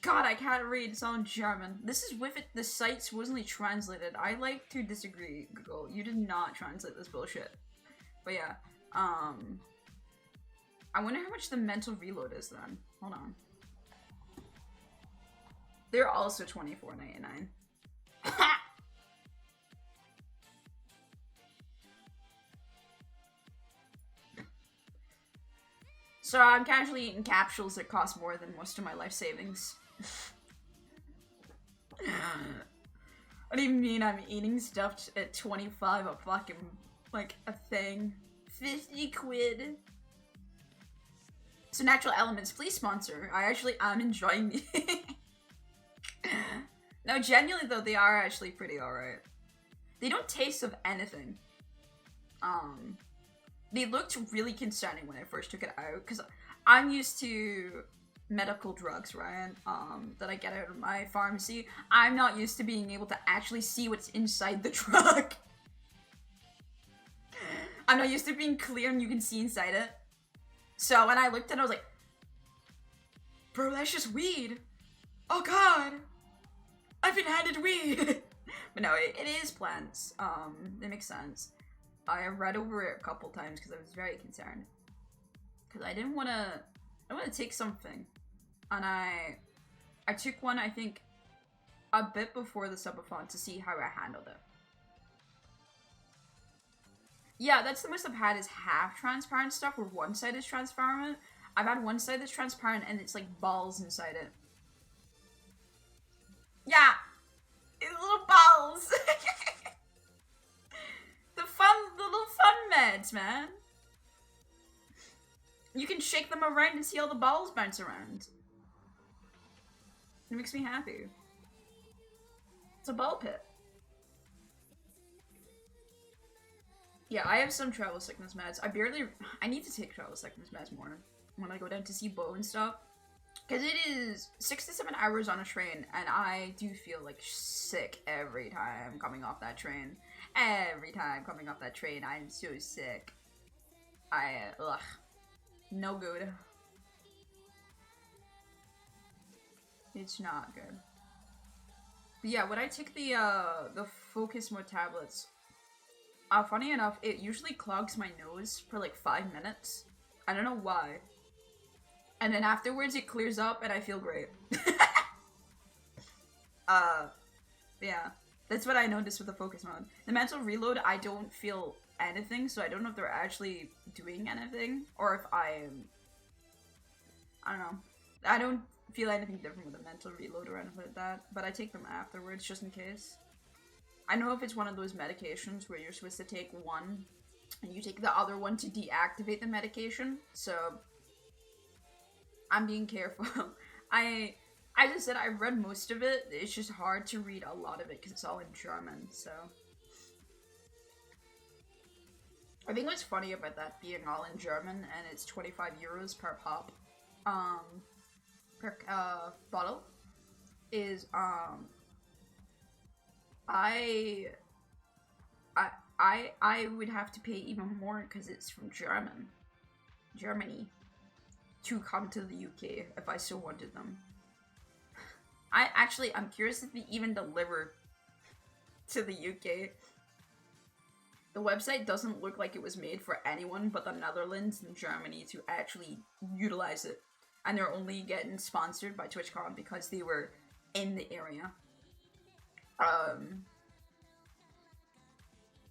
God, I can't read. It's all in German. This is with it. The site supposedly translated. I like to disagree, Google. You did not translate this bullshit. But yeah. I wonder how much the mental reload is then. Hold on. They're also $24.99. So I'm casually eating capsules that cost more than most of my life savings. What do you mean I'm eating stuff at 25 a fucking, like, a thing? 50 quid. So Natural Elements, please sponsor. I'm enjoying these. No, genuinely though, they are actually pretty alright. They don't taste of anything. They looked really concerning when I first took it out, because I'm used to medical drugs, right? That I get out of my pharmacy. I'm not used to being able to actually see what's inside the drug. I'm not used to being clear and you can see inside it. So when I looked at it, I was like, bro, that's just weed. Oh god. I've been handed weed. But no, it is plants. It makes sense. I read over it a couple times because I was very concerned. Because I want to take something. And I took one, I think, a bit before the subathon to see how I handled it. Yeah, that's the most I've had is half transparent stuff where one side is transparent. I've had one side that's transparent and it's like balls inside it. Yeah! It's little balls! The little fun meds, man. You can shake them around and see all the balls bounce around. It makes me happy. It's a ball pit. Yeah, I have some travel sickness meds. I need to take travel sickness meds more when I go down to see Bo and stuff. Because it is 6 to 7 hours on a train, and I do feel like sick every time coming off that train. Every time coming off that train, I'm so sick. Ugh. No good. It's not good. But yeah, when I take the focus mode tablets, funny enough, it usually clogs my nose for like 5 minutes. I don't know why. And then afterwards it clears up and I feel great. Yeah. That's what I noticed with the focus mode. The mental reload, I don't feel anything, so I don't know if they're actually doing anything, or if I don't know. I don't feel anything different with the mental reload or anything like that, but I take them afterwards just in case. I know if it's one of those medications where you're supposed to take one, and you take the other one to deactivate the medication, so I'm being careful. As I said, I've read most of it. It's just hard to read a lot of it because it's all in German, so. I think what's funny about that being all in German and it's 25 euros per pop, per bottle, is, I would have to pay even more because it's from Germany, to come to the UK if I still wanted them. I'm curious if they even deliver to the UK. The website doesn't look like it was made for anyone but the Netherlands and Germany to actually utilize it and they're only getting sponsored by TwitchCon because they were in the area.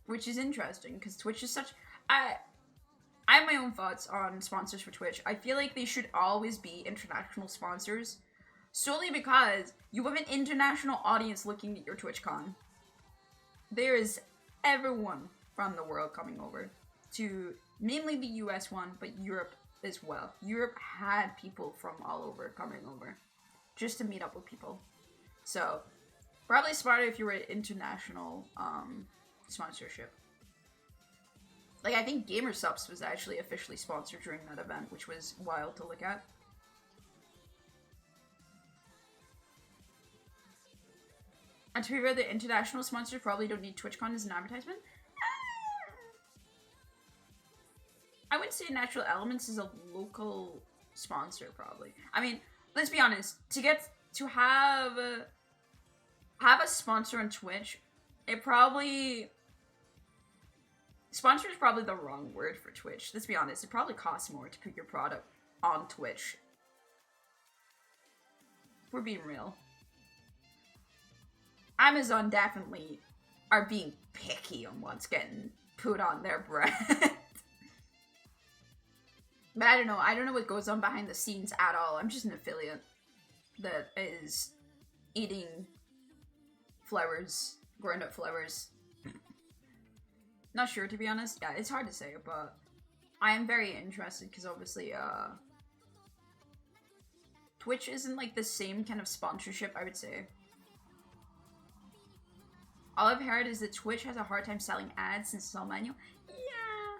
Which is interesting, because Twitch is such... I have my own thoughts on sponsors for Twitch. I feel like they should always be international sponsors, solely because you have an international audience looking at your TwitchCon. There is everyone from the world coming over to mainly the US one, but Europe as well. Europe had people from all over coming over just to meet up with people. So, probably smarter if you were international sponsorship. Like, I think GamerSupps was actually officially sponsored during that event, which was wild to look at. And to be fair, the international sponsors probably don't need TwitchCon as an advertisement. I would say Natural Elements is a local sponsor, probably. I mean, let's be honest. To have a sponsor on Twitch, it probably... Sponsor is probably the wrong word for Twitch. Let's be honest. It probably costs more to put your product on Twitch. If we're being real. Amazon definitely are being picky on what's getting put on their brand. But I don't know. I don't know what goes on behind the scenes at all. I'm just an affiliate that is eating flowers, growing up flowers. Not sure, to be honest. Yeah, it's hard to say, but I am very interested because obviously, Twitch isn't like the same kind of sponsorship, I would say. All I've heard is that Twitch has a hard time selling ads since it's all manual. Yeah.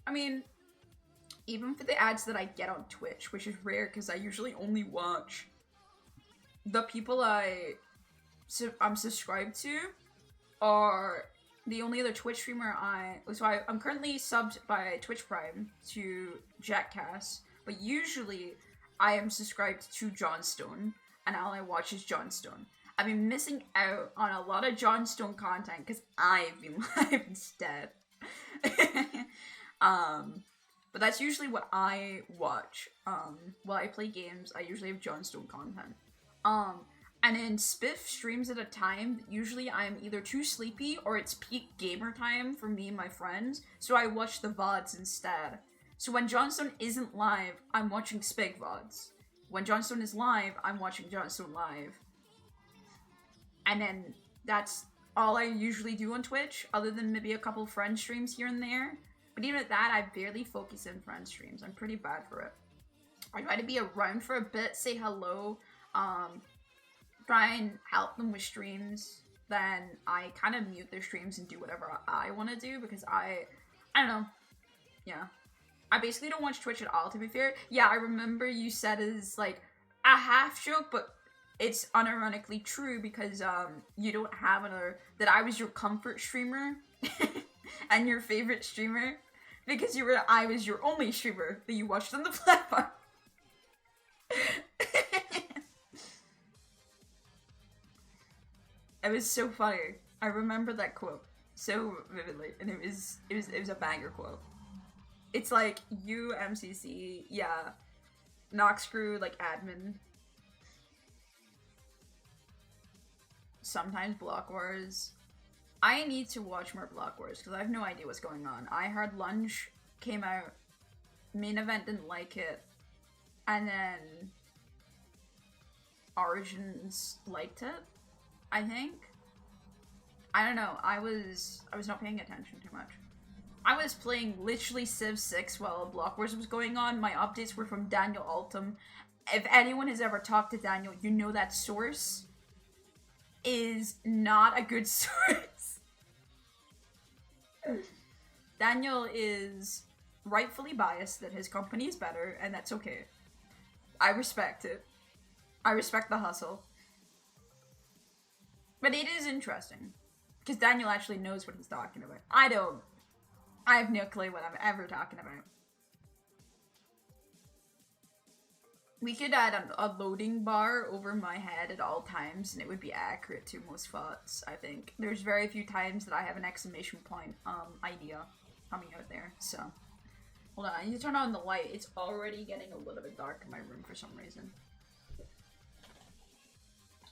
I mean, even for the ads that I get on Twitch, which is rare because I usually only watch the people I'm subscribed to, are the only other Twitch streamer I'm currently subbed by Twitch Prime to Jackcast, but usually I am subscribed to Johnstone, and all I watch is Johnstone. I've been missing out on a lot of Johnstone content because I've been live instead. But that's usually what I watch. While I play games, I usually have Johnstone content. And then Spiff streams at a time, usually I'm either too sleepy or it's peak gamer time for me and my friends, so I watch the VODs instead. So when Johnstone isn't live, I'm watching Spig VODs. When Johnstone is live, I'm watching Johnstone live. And then that's all I usually do on Twitch, other than maybe a couple friend streams here and there. But even at that, I barely focus in friend streams. I'm pretty bad for it. I try to be around for a bit, say hello, try and help them with streams, then I kind of mute their streams and do whatever I want to do, because I don't know, yeah. I basically don't watch Twitch at all, to be fair. Yeah, I remember you said it's like a half joke, but it's unironically true, because you don't have another, that I was your comfort streamer, and your favorite streamer, because I was your only streamer that you watched on the platform. It was so funny. I remember that quote so vividly, and it was a banger quote. It's like you, MCC, yeah, Noxcrew, like admin. Sometimes Block Wars. I need to watch more Block Wars because I have no idea what's going on. I heard Lunge came out, main event didn't like it, and then Origins liked it, I think. I don't know. I was not paying attention too much. I was playing literally Civ 6 while Block Wars was going on. My updates were from Daniel Altum. If anyone has ever talked to Daniel, you know that source is not a good source. Daniel is rightfully biased that his company is better, and that's okay. I respect it. I respect the hustle. But it is interesting, because Daniel actually knows what he's talking about. I don't. I have no clue what I'm ever talking about. We could add a loading bar over my head at all times, and it would be accurate to most thoughts, I think. There's very few times that I have an exclamation point idea coming out there, so. Hold on, I need to turn on the light. It's already getting a little bit dark in my room for some reason.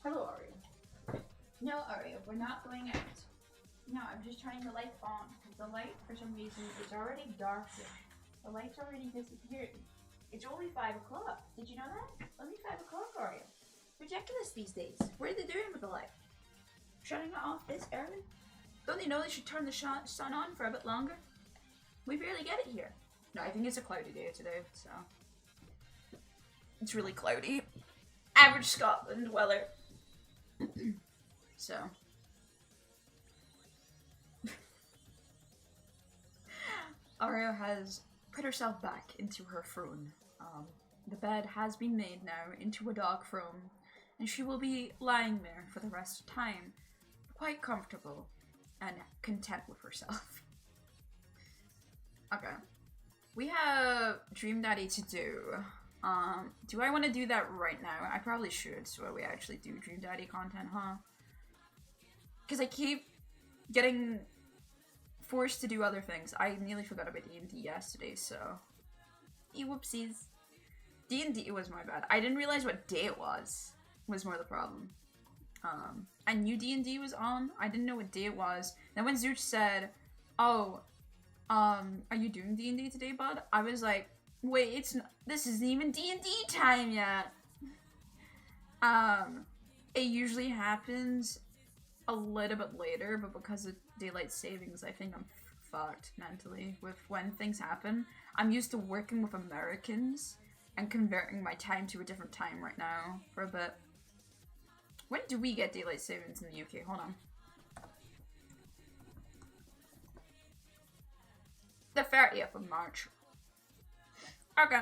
Hello, Oreo. No, Oreo, we're not going out. No, I'm just turning the light on. Because the light, for some reason, is already dark. The light's already disappeared. It's only 5 o'clock. Did you know that? Only 5 o'clock, Oreo. Ridiculous these days. What are they doing with the light? Shutting it off this early? Don't they know they should turn the sun on for a bit longer? We barely get it here. No, I think it's a cloudy day today, so. It's really cloudy. Average Scotland weather. So. Oreo has put herself back into her throne. The bed has been made now into a dog throne, and she will be lying there for the rest of time, quite comfortable and content with herself. Okay. We have Dream Daddy to do. Do I want to do that right now? I probably should, so we actually do Dream Daddy content, huh? Because I keep getting forced to do other things. I nearly forgot about D&D yesterday, so... Whoopsies. D&D was my bad. I didn't realize what day it was more the problem. I knew D&D was on. I didn't know what day it was. Then when Zeus said, oh, are you doing D&D today, bud? I was like, wait, this isn't even D&D time yet. It usually happens a little bit later, but because of daylight savings, I think I'm fucked mentally with when things happen. I'm used to working with Americans and converting my time to a different time right now for a bit. When do we get daylight savings in the UK? Hold on. The 30th of March. Okay.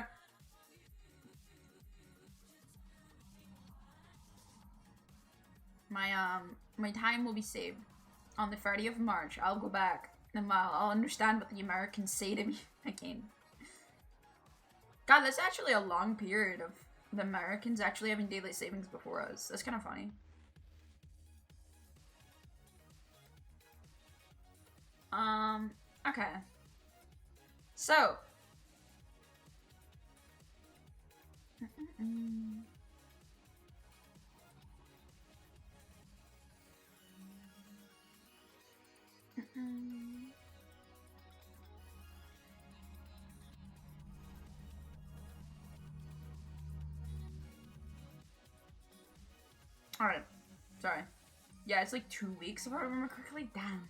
My time will be saved on the 30th of March. I'll go back and I'll understand what the Americans say to me again. God, that's actually a long period of the Americans actually having daylight savings before us. That's kind of funny. Okay. So. Alright. Sorry. Yeah, it's like 2 weeks if I remember correctly. Damn.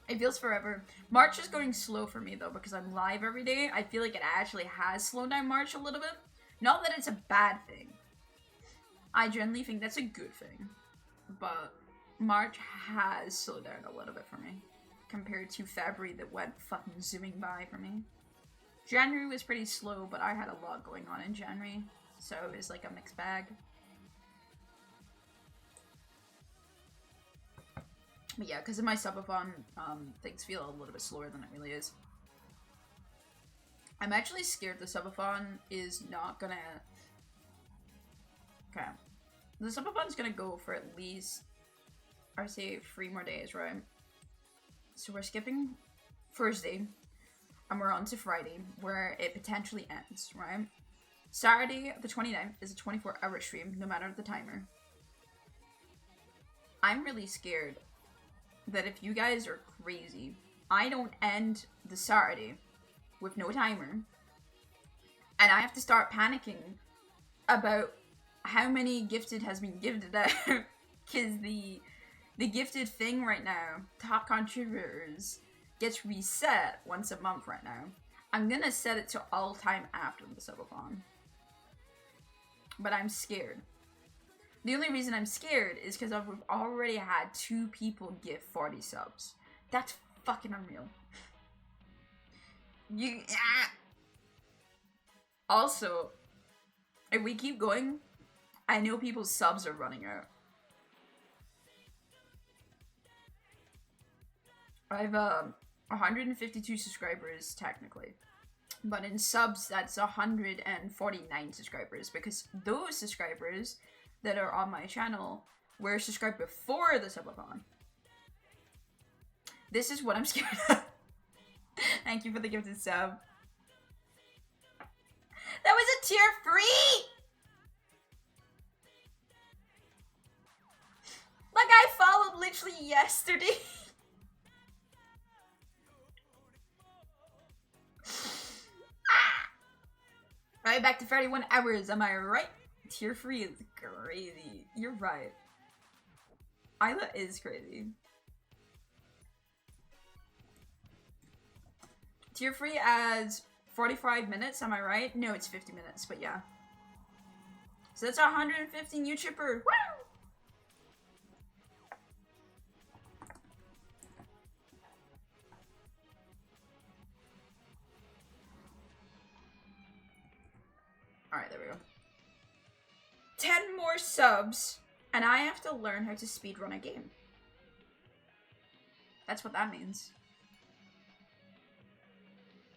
It feels forever. March is going slow for me though because I'm live every day. I feel like it actually has slowed down March a little bit. Not that it's a bad thing. I generally think that's a good thing. But March has slowed down a little bit for me. Compared to February that went fucking zooming by for me. January was pretty slow, but I had a lot going on in January. So it was like a mixed bag. But yeah, because of my subathon, things feel a little bit slower than it really is. I'm actually scared the subathon is not gonna... Okay. The subathon's gonna go for at least, I say 3 more days, right? So we're skipping Thursday, and we're on to Friday, where it potentially ends, right? Saturday, the 29th, is a 24-hour stream, no matter the timer. I'm really scared that if you guys are crazy, I don't end the Saturday with no timer, and I have to start panicking about how many gifted has been gifted out, because the gifted thing right now, top contributors, gets reset once a month right now. I'm gonna set it to all time after the subathon. But I'm scared. The only reason I'm scared is because I've already had 2 people give 40 subs. That's fucking unreal. Also, if we keep going, I know people's subs are running out. I have 152 subscribers technically, but in subs that's 149 subscribers because those subscribers that are on my channel were subscribed before the subathon. This is what I'm scared of. Thank you for the gifted sub. That was a tier 3! Like I followed literally yesterday. Right back to 31 hours, am I right? Tier 3 is crazy. You're right. Isla is crazy. Tier 3 adds 45 minutes, am I right? No, it's 50 minutes, but yeah. So that's 150 new chipper. Woo! Alright, there we go. 10 more subs, and I have to learn how to speedrun a game. That's what that means.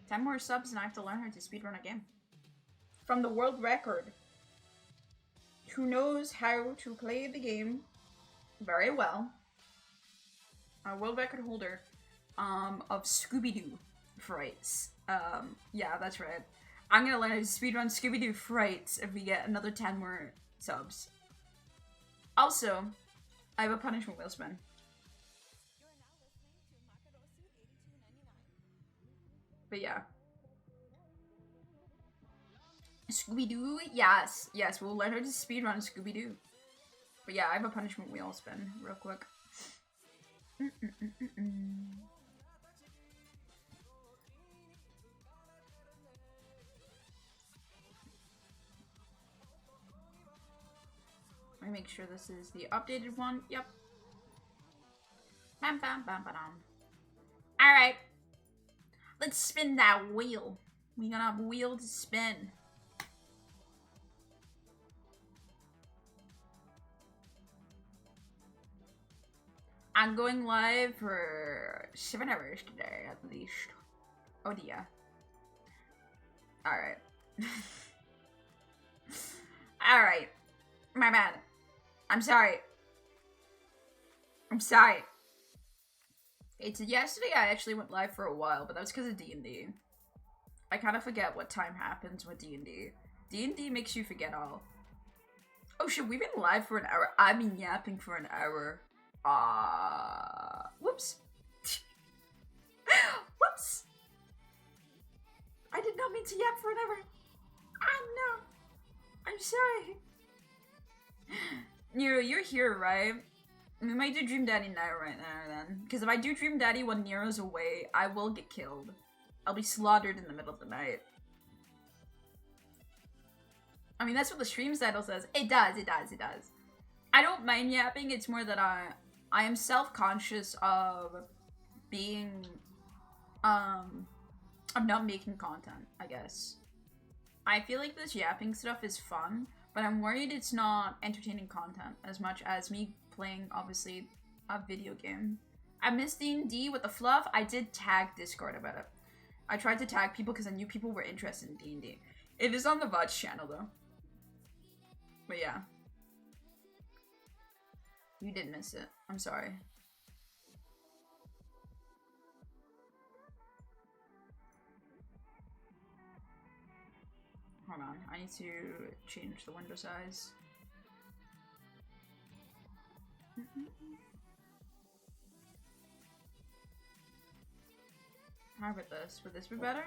10 more subs, and I have to learn how to speedrun a game. From the world record. Who knows how to play the game very well. A world record holder of Scooby-Doo frights. Yeah, that's right. I'm gonna learn how to speedrun Scooby-Doo frights if we get another 10 more subs. Also, I have a punishment wheel spin. But yeah. Scooby-Doo? Yes. Yes, we'll learn how to speedrun Scooby-Doo. But yeah, I have a punishment wheel spin real quick. Let me make sure this is the updated one. Yep. Bam, bam, bam, bam. Alright. Let's spin that wheel. We got a wheel to spin. I'm going live for 7 hours today, at least. Oh dear. Alright. Alright. My bad. I'm sorry. I'm sorry. It's yesterday I actually went live for a while, but that was because of D&D. I kind of forget what time happens with D&D. D&D makes you forget all. Oh shit, we've been live for an hour. I've been yapping for an hour. Whoops. Whoops. I did not mean to yap for an hour. No. I'm sorry. Nero, you're here, right? We might do Dream Daddy now right now then. Because if I do Dream Daddy when Nero's away, I will get killed. I'll be slaughtered in the middle of the night. I mean, that's what the stream title says. It does, it does, it does. I don't mind yapping, it's more that I am self-conscious of being, of not making content, I guess. I feel like this yapping stuff is fun, but I'm worried it's not entertaining content as much as me playing, obviously, a video game. I miss D&D with the fluff. I did tag Discord about it. I tried to tag people because I knew people were interested in D&D. It is on the VODs channel, though. But yeah. You did miss it. I'm sorry. Hold on. I need to change the window size. How about this? Would this be better?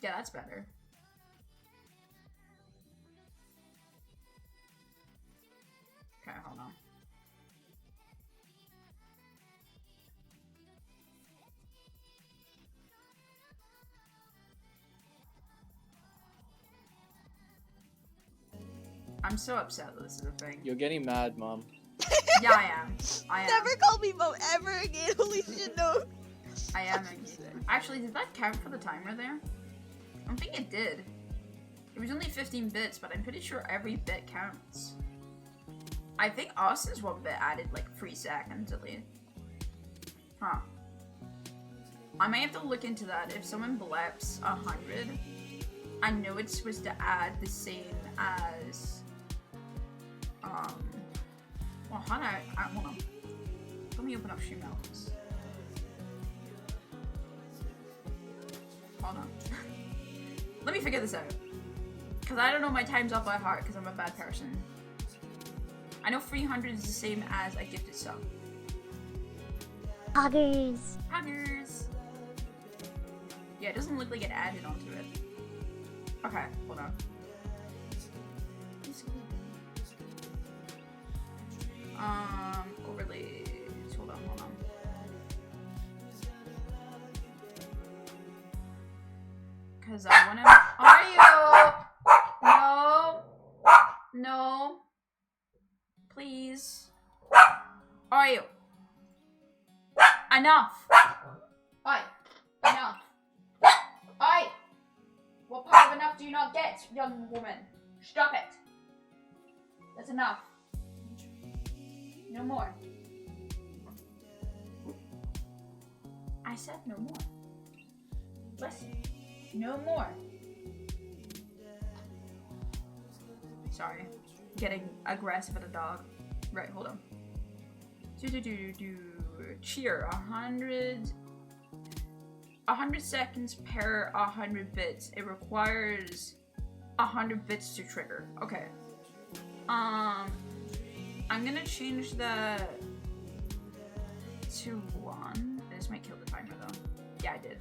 Yeah, that's better. Okay, hold on. I'm so upset that this is a thing. You're getting mad, Mom. Yeah, I am. I am. Never call me Mom ever again. Holy shit, no. I am angry. Actually, did that count for the timer there? I don't think it did. It was only 15 bits, but I'm pretty sure every bit counts. I think Austin's one bit added like 3 seconds at least. Huh. I might have to look into that. If someone bleps 100, I know it's supposed to add the same as well, hold on. Let me open up Stream Elements. hold on. Let me figure this out. Because I don't know my times off by heart because I'm a bad person. I know 300 is the same as a gifted sub. Huggers. Huggers. Yeah, it doesn't look like it added onto it. Okay, hold on. Overlays. Hold on. Cause I wanna. Are you? No. Please. Are you? Enough. Oi. Enough. Oi. What part of enough do you not get, young woman? Stop it. That's enough. No more. I said no more. Listen. No more. Sorry. Getting aggressive at a dog. Right, hold on. Cheer. 100 seconds per 100 bits. It requires 100 bits to trigger. Okay. I'm gonna change that to 1. This might kill the timer though. Yeah, I did.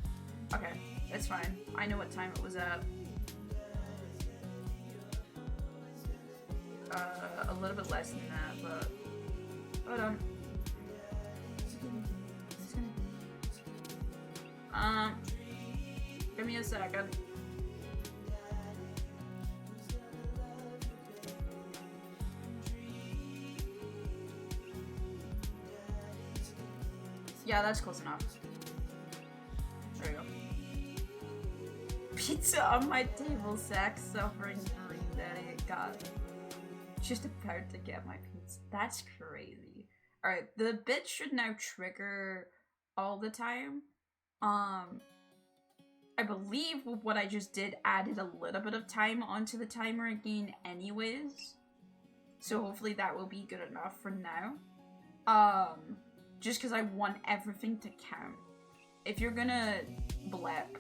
Okay, that's fine. I know what time it was at. A little bit less than that, but hold on. Give me a second. Yeah, that's close enough. There we go. Pizza on my table, Zach, suffering dream daddy. God. Just about to get my pizza. That's crazy. Alright, the bit should now trigger all the time. I believe what I just did added a little bit of time onto the timer again anyways. So hopefully that will be good enough for now. Just because I want everything to count. If you're gonna blep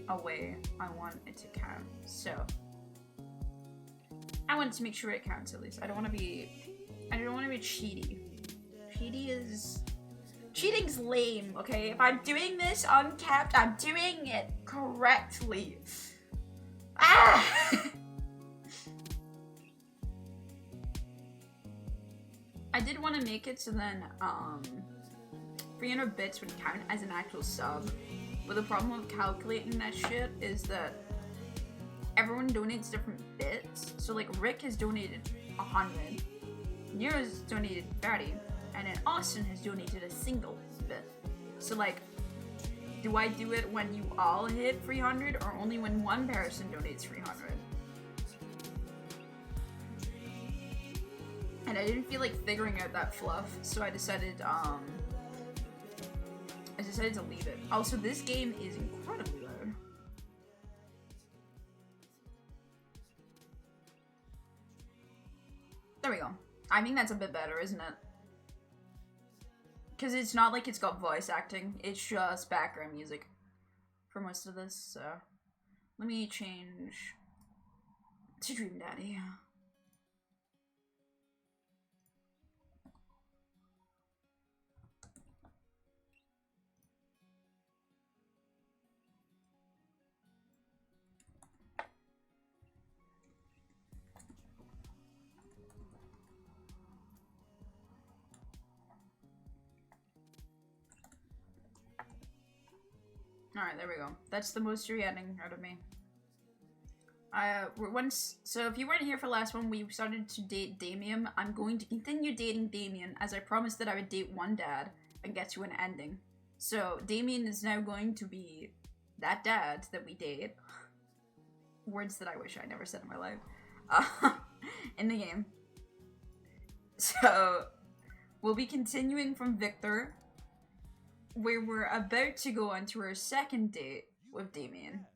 away, I want it to count. So I want to make sure it counts at least. I don't want to be cheaty. Cheating's lame, okay? If I'm doing this uncapped, I'm doing it correctly. Ah! I did want to make it so then 300 bits would count as an actual sub. But the problem with calculating that shit is that everyone donates different bits. So like Rick has donated 100, Nero's donated 30, and then Austin has donated a single bit. So like, do I do it when you all hit 300 or only when one person donates 300? And I didn't feel like figuring out that fluff, so I decided to leave it. Also, this game is incredibly loud. There we go. I think that's a bit better, isn't it? Because it's not like it's got voice acting, it's just background music for most of this, so let me change to Dream Daddy. Alright, there we go. That's the most you're getting out of me. So if you weren't here for the last one, we started to date Damien. I'm going to continue dating Damien, as I promised that I would date one dad and get to an ending. So Damien is now going to be that dad that we date. Words that I wish I never said in my life. In the game. So we'll be continuing from Victor, where we're about to go on to our second date with Damien.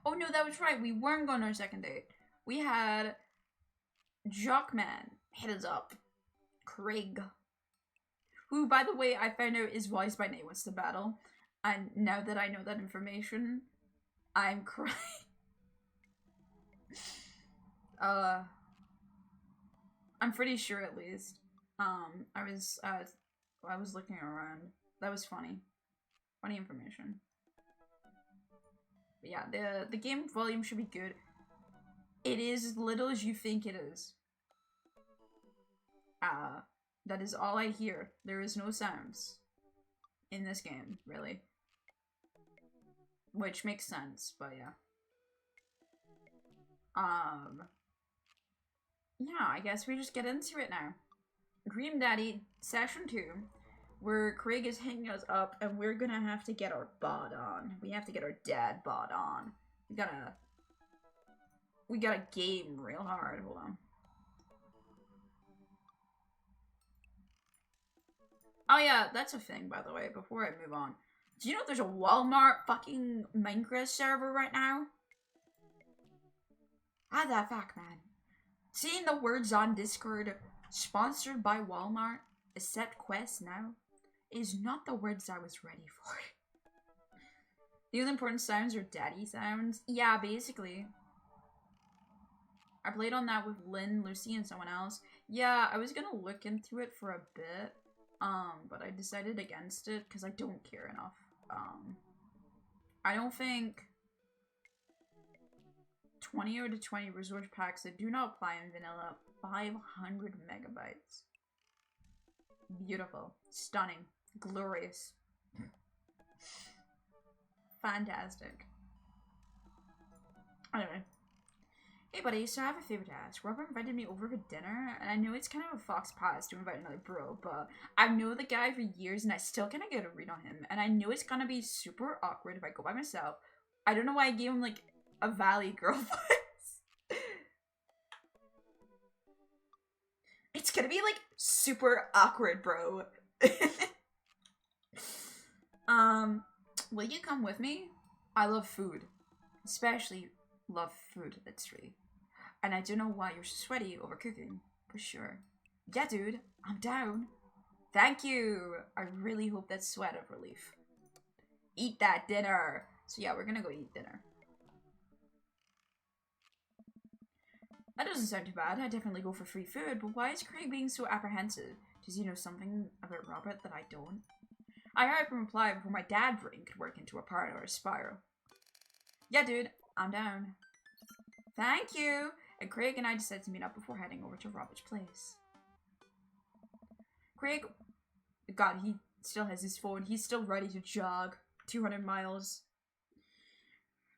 Oh no, that was right. We weren't going on our second date. We had Jockman hit us up. Craig. Who, by the way, I found out is voiced by Nate Wants to Battle. And now that I know that information, I'm crying. I'm pretty sure at least. I was looking around. That was funny. Funny information. But yeah, the game volume should be good. It is as little as you think it is. That is all I hear. There is no sounds in this game, really. Which makes sense, but yeah. Yeah, I guess we just get into it now. Dream Daddy, Session 2, where Craig is hanging us up and we're gonna have to get our bod on. We have to get our dad bod on. We gotta game real hard. Hold on. Oh yeah, that's a thing, by the way, before I move on. Do you know there's a Walmart fucking Minecraft server right now? How'd that fuck, man? Seeing the words on Discord, sponsored by Walmart, accept quests now, is not the words I was ready for. The only important sounds are daddy sounds. Yeah, basically. I played on that with Lynn, Lucy, and someone else. Yeah, I was gonna look into it for a bit, but I decided against it because I don't care enough. I don't think 20 out of 20 resource packs that do not apply in vanilla, 500 megabytes. Beautiful. Stunning. Glorious. Fantastic. Anyway. Hey buddy, so I have a favor to ask. Robert invited me over for dinner, and I know it's kind of a fox pass to invite another bro, but I've known the guy for years and I still kind of get a read on him, and I know it's gonna be super awkward if I go by myself. I don't know why I gave him like a Valley girl voice. It's gonna be like super awkward, bro. Will you come with me? I love food. Especially love food that's free. And I don't know why you're sweaty over cooking, for sure. Yeah, dude, I'm down. Thank you. I really hope that's sweat of relief. Eat that dinner. So yeah, we're gonna go eat dinner. That doesn't sound too bad. I'd definitely go for free food, but why is Craig being so apprehensive? Does he know something about Robert that I don't? I heard from reply before my dad brain could work into a part or a spiral. Yeah, dude, I'm down. Thank you! And Craig and I decided to meet up before heading over to Robert's place. Craig, God, he still has his phone. He's still ready to jog 200 miles.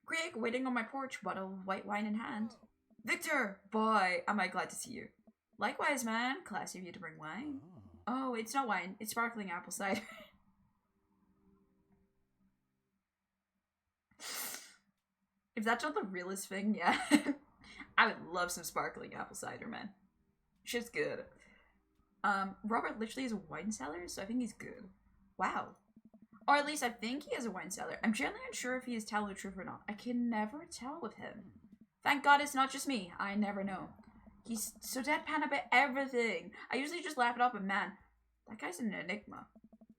Craig, waiting on my porch, bottle of white wine in hand. Victor! Boy, am I glad to see you. Likewise, man. Classy of you to bring wine. Oh, it's not wine. It's sparkling apple cider. If that's not the realest thing, yeah. I would love some sparkling apple cider, man. Shit's good. Robert literally is a wine cellar, so I think he's good. Wow. Or at least I think he has a wine cellar. I'm generally unsure if he is telling the truth or not. I can never tell with him. Thank God it's not just me. I never know. He's so deadpan about everything. I usually just laugh it off, but man, that guy's an enigma.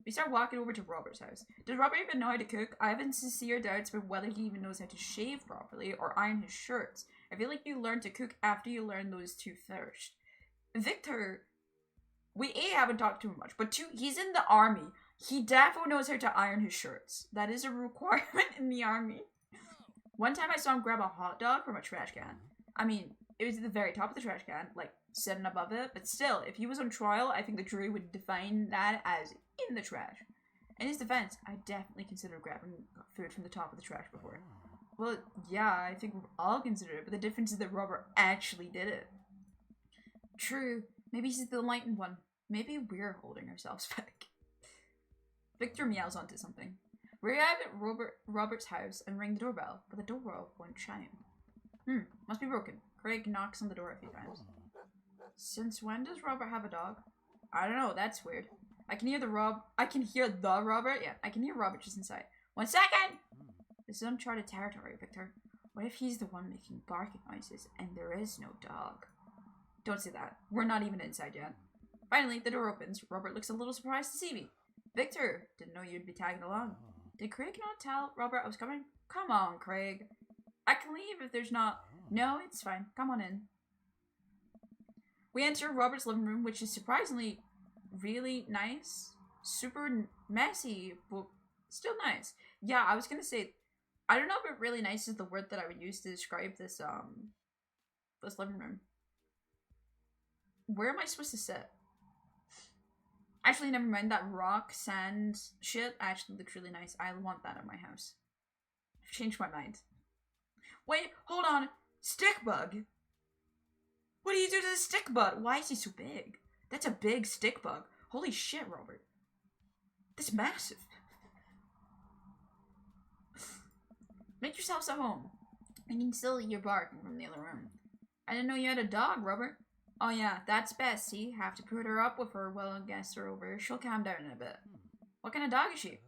We start walking over to Robert's house. Does Robert even know how to cook? I have sincere doubts about whether he even knows how to shave properly or iron his shirts. I feel like you learn to cook after you learn those two first. Victor, we haven't talked to him much, but two, he's in the army. He definitely knows how to iron his shirts. That is a requirement in the army. One time I saw him grab a hot dog from a trash can. I mean, it was at the very top of the trash can, like sitting above it, but still, if he was on trial, I think the jury would define that as in the trash. In his defense, I definitely considered grabbing food from the top of the trash before. Well, yeah, I think we've all considered it, but the difference is that Robert actually did it. True. Maybe he's the enlightened one. Maybe we're holding ourselves back. Victor meows onto something. We arrive at Robert's house and ring the doorbell, but the doorbell won't chime. Must be broken. Craig knocks on the door a few times. Since when does Robert have a dog? I don't know, that's weird. I can hear the Robert. Yeah, I can hear Robert just inside. 1 second! This is uncharted territory, Victor. What if he's the one making barking noises and there is no dog? Don't say that. We're not even inside yet. Finally, the door opens. Robert looks a little surprised to see me. Victor, didn't know you'd be tagging along. Did Craig not tell Robert I was coming? Come on, Craig. I can leave if there's not... No, it's fine. Come on in. We enter Robert's living room, which is surprisingly really nice. Super messy, but still nice. Yeah, I was gonna say... I don't know if really nice is the word that I would use to describe this, this living room. Where am I supposed to sit? Actually, never mind. That rock, sand shit actually looks really nice. I want that in my house. I've changed my mind. Wait, hold on. Stick bug? What do you do to the stick bug? Why is he so big? That's a big stick bug. Holy shit, Robert. That's massive. Make yourselves at home. I can still hear barking from the other room. I didn't know you had a dog, Robert. Oh yeah, that's Bessie. Have to put her up with her while guests are over. She'll calm down in a bit. What kind of dog is she?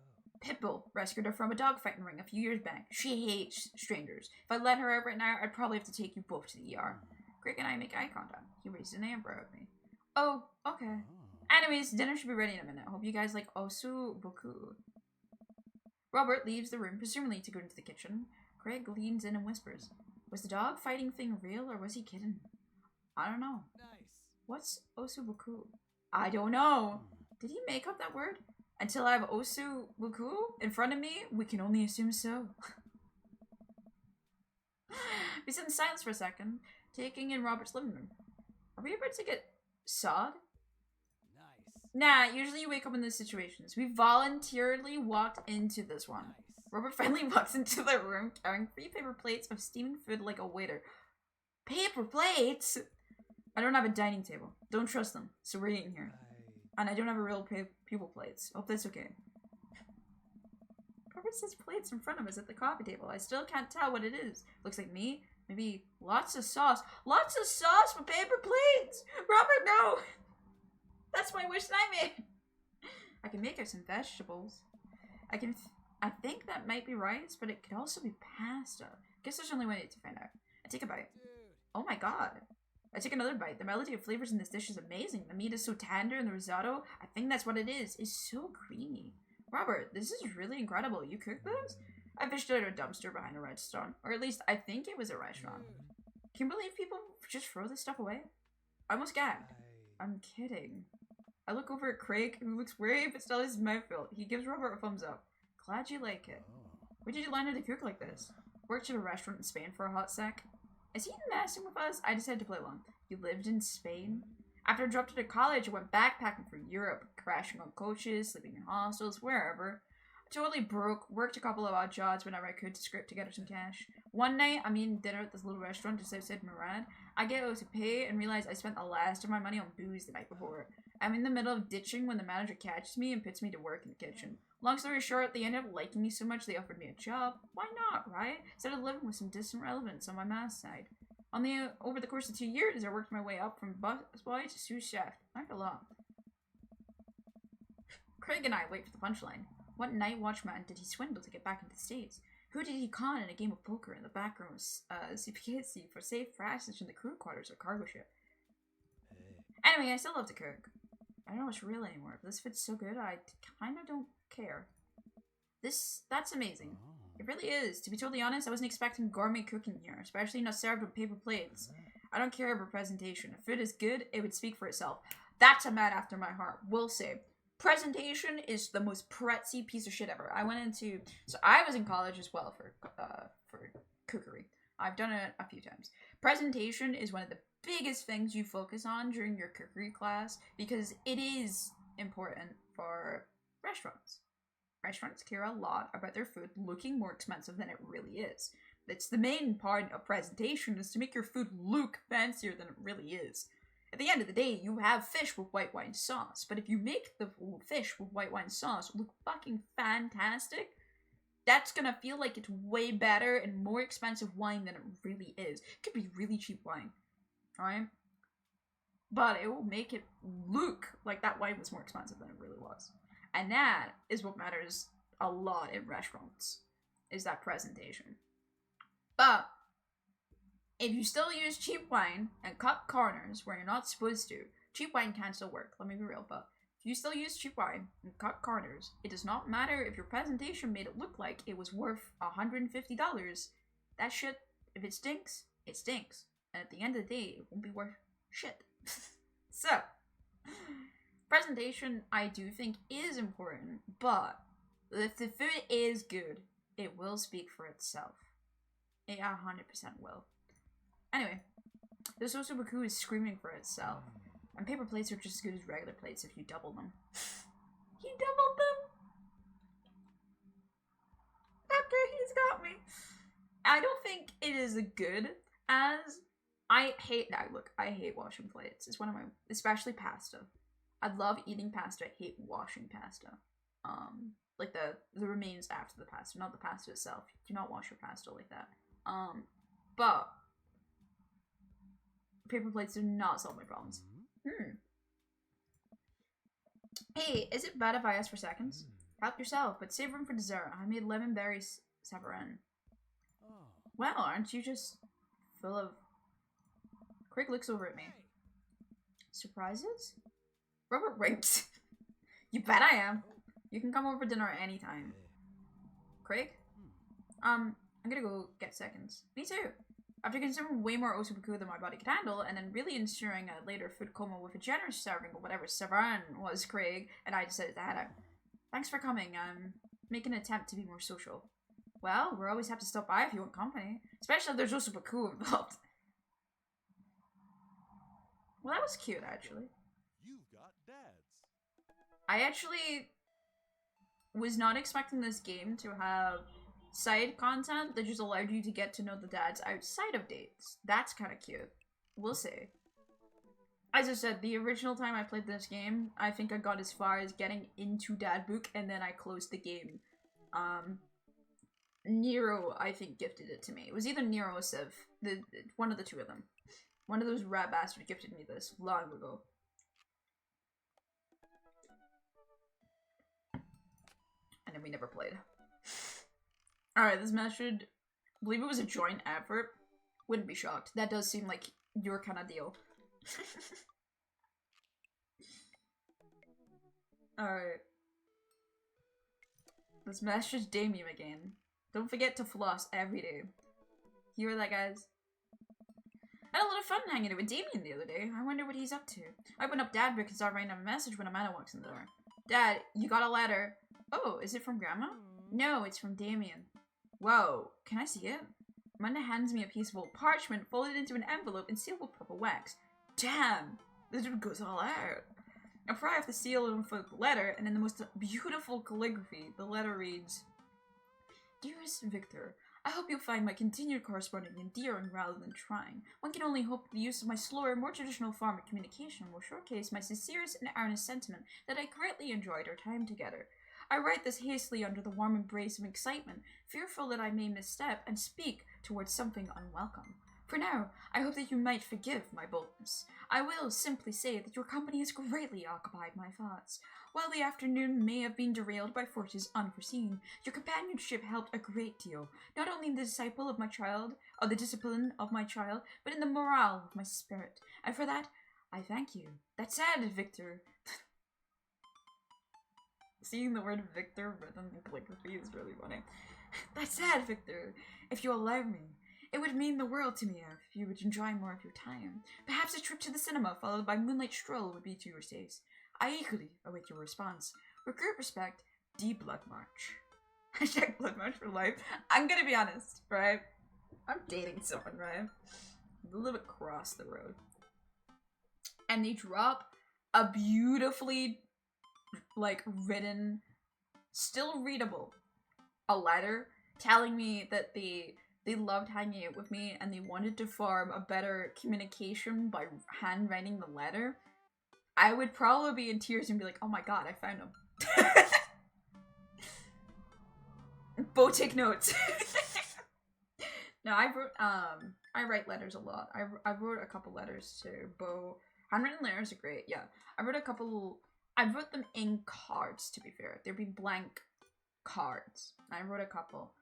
Pitbull. Rescued her from a dog fighting ring a few years back. She hates strangers. If I let her out right now, I'd probably have to take you both to the ER. Greg and I make eye contact. He raises an eyebrow at me. Oh, okay. Anyways, dinner should be ready in a minute. Hope you guys like osu boku. Robert leaves the room, presumably to go into the kitchen. Craig leans in and whispers, was the dog fighting thing real or was he kidding? I don't know. Nice. What's osubuku? I don't know. Did he make up that word? Until I have osubuku in front of me, we can only assume so. We sit in silence for a second, taking in Robert's living room. Are we about to get sawed? Nah, usually you wake up in these situations. We voluntarily walked into this one. Nice. Robert finally walks into the room carrying 3 paper plates of steaming food like a waiter. Paper plates? I don't have a dining table. Don't trust them. So we're eating here. And I don't have a real people plates. Hope that's okay. Robert says plates in front of us at the coffee table. I still can't tell what it is. Looks like meat. Maybe lots of sauce. Lots of sauce for paper plates! Robert, no! That's my wish nightmare! I can make us some vegetables. I think that might be rice, but it could also be pasta. Guess there's only one way to find out. I take a bite. Oh my god. I take another bite. The melody of flavors in this dish is amazing. The meat is so tender and the risotto, I think that's what it is so creamy. Robert, this is really incredible. You cooked this? I fished out a dumpster behind a restaurant. Or at least I think it was a restaurant. Can you believe people just throw this stuff away? I almost gagged. I'm kidding. I look over at Craig, who looks worried but still has his mouth filled. He gives Robert a thumbs up. Glad you like it. Where did you learn how to cook like this? Worked at a restaurant in Spain for a hot sec. Is he messing with us? I decided to play along. You lived in Spain? After I dropped out of college, I went backpacking for Europe, crashing on coaches, sleeping in hostels, wherever. I totally broke, worked a couple of odd jobs whenever I could to scrape together some cash. One night, I'm eating dinner at this little restaurant just outside Murad. I get out to pay and realize I spent the last of my money on booze the night before. I'm in the middle of ditching when the manager catches me and puts me to work in the kitchen. Long story short, they ended up liking me so much they offered me a job. Why not, right? Instead of living with some distant relevance on my math side. Over the course of 2 years, I worked my way up from busboy to sous chef. Not a lot. Craig and I wait for the punchline. What night watchman did he swindle to get back into the States? Who did he con in a game of poker in the back room of CPKC for safe passage in the crew quarters or cargo ship? Anyway, I still love to cook. I don't know what's real anymore, but this food's so good I kind of don't care. That's amazing. It really is. To be totally honest, I wasn't expecting gourmet cooking here, especially not served with paper plates. I don't care about presentation. If food is good, it would speak for itself. That's a man after my heart, will say. Presentation is the most pretzy piece of shit ever. So I was in college as well for cookery. I've done it a few times. Presentation is one of the biggest things you focus on during your cookery class because it is important for restaurants. Restaurants care a lot about their food looking more expensive than it really is. That's the main part of presentation, is to make your food look fancier than it really is. At the end of the day, you have fish with white wine sauce, but if you make the fish with white wine sauce look fucking fantastic, that's gonna feel like it's way better and more expensive wine than it really is. It could be really cheap wine, alright? But it will make it look like that wine was more expensive than it really was. And that is what matters a lot in restaurants, is that presentation. But if you still use cheap wine and cut corners where you're not supposed to, cheap wine can still work, let me be real, but If you still use cheap wine and cut corners, it does not matter if your presentation made it look like it was worth $150. That shit, if it stinks, it stinks. And at the end of the day, it won't be worth shit. So, presentation, I do think, is important, but if the food is good, it will speak for itself. It 100% will. Anyway, this osobuku is screaming for itself. And paper plates are just as good as regular plates if you double them. He doubled them? Okay, he's got me. I don't think it is as good as... I hate washing plates. It's one of my... Especially pasta. I love eating pasta. I hate washing pasta. Like the remains after the pasta, not the pasta itself. Do not wash your pasta like that. But... paper plates do not solve my problems. Hey, is it bad if I ask for seconds? Help yourself, but save room for dessert. I made lemon berry savarin. Well, aren't you just full of... Craig looks over at me. Surprises? Robert winks. You bet I am. You can come over for dinner anytime. Craig? I'm gonna go get seconds. Me too. After consuming way more osobuku than my body could handle, and then really ensuring a later food coma with a generous serving of whatever savarin was, Craig and I decided to head out. Thanks for coming. Make an attempt to be more social. Well, we're always happy to stop by if you want company, especially if there's osobuku involved. Well, that was cute, actually. You've got dads. I actually was not expecting this game to have side content that just allowed you to get to know the dads outside of dates. That's kind of cute. We'll see. As I said, the original time I played this game, I think I got as far as getting into Dad Book, and then I closed the game. Nero, I think, gifted it to me. It was either Nero or Civ. One of the two of them. One of those rat bastards gifted me this long ago. And then we never played. Alright, this match should... I believe it was a joint effort. Wouldn't be shocked. That does seem like your kind of deal. Alright. This match is Damien again. Don't forget to floss every day. You hear that, guys? I had a lot of fun hanging out with Damien the other day. I wonder what he's up to. I opened up Dad Book and started writing a message when Amanda walks in the door. Dad, you got a letter. Oh, is it from Grandma? No, it's from Damien. Whoa, can I see it? Amanda hands me a piece of old parchment folded into an envelope and sealed with purple wax. Damn, this dude goes all out. I pry off the seal and unfold the letter, and in the most beautiful calligraphy, the letter reads, Dearest Victor, I hope you'll find my continued corresponding endearing rather than trying. One can only hope the use of my slower, more traditional form of communication will showcase my sincerest and earnest sentiment that I greatly enjoyed our time together. I write this hastily under the warm embrace of excitement, fearful that I may misstep and speak towards something unwelcome. For now, I hope that you might forgive my boldness. I will simply say that your company has greatly occupied my thoughts. While the afternoon may have been derailed by forces unforeseen, your companionship helped a great deal, not only in the disciple of my child, or the discipline of my child, but in the morale of my spirit. And for that, I thank you. That said, Victor... Seeing the word Victor written in calligraphy is really funny. That said, Victor, if you allow me, it would mean the world to me if you would enjoy more of your time. Perhaps a trip to the cinema followed by moonlight stroll would be to your taste. I eagerly await your response. With great respect, D. Blood March. Hashtag Blood March for life. I'm gonna be honest, right? I'm dating someone, right? They live across the road. And they drop a beautifully, like, written, still readable, a letter telling me that they loved hanging out with me and they wanted to form a better communication by handwriting the letter. I would probably be in tears and be like, oh my god, I found him. Bo, take notes. No, I write letters a lot. I wrote a couple letters to Bo. Handwritten letters are great, yeah. I wrote them in cards, to be fair. There'd be blank cards. I wrote a couple.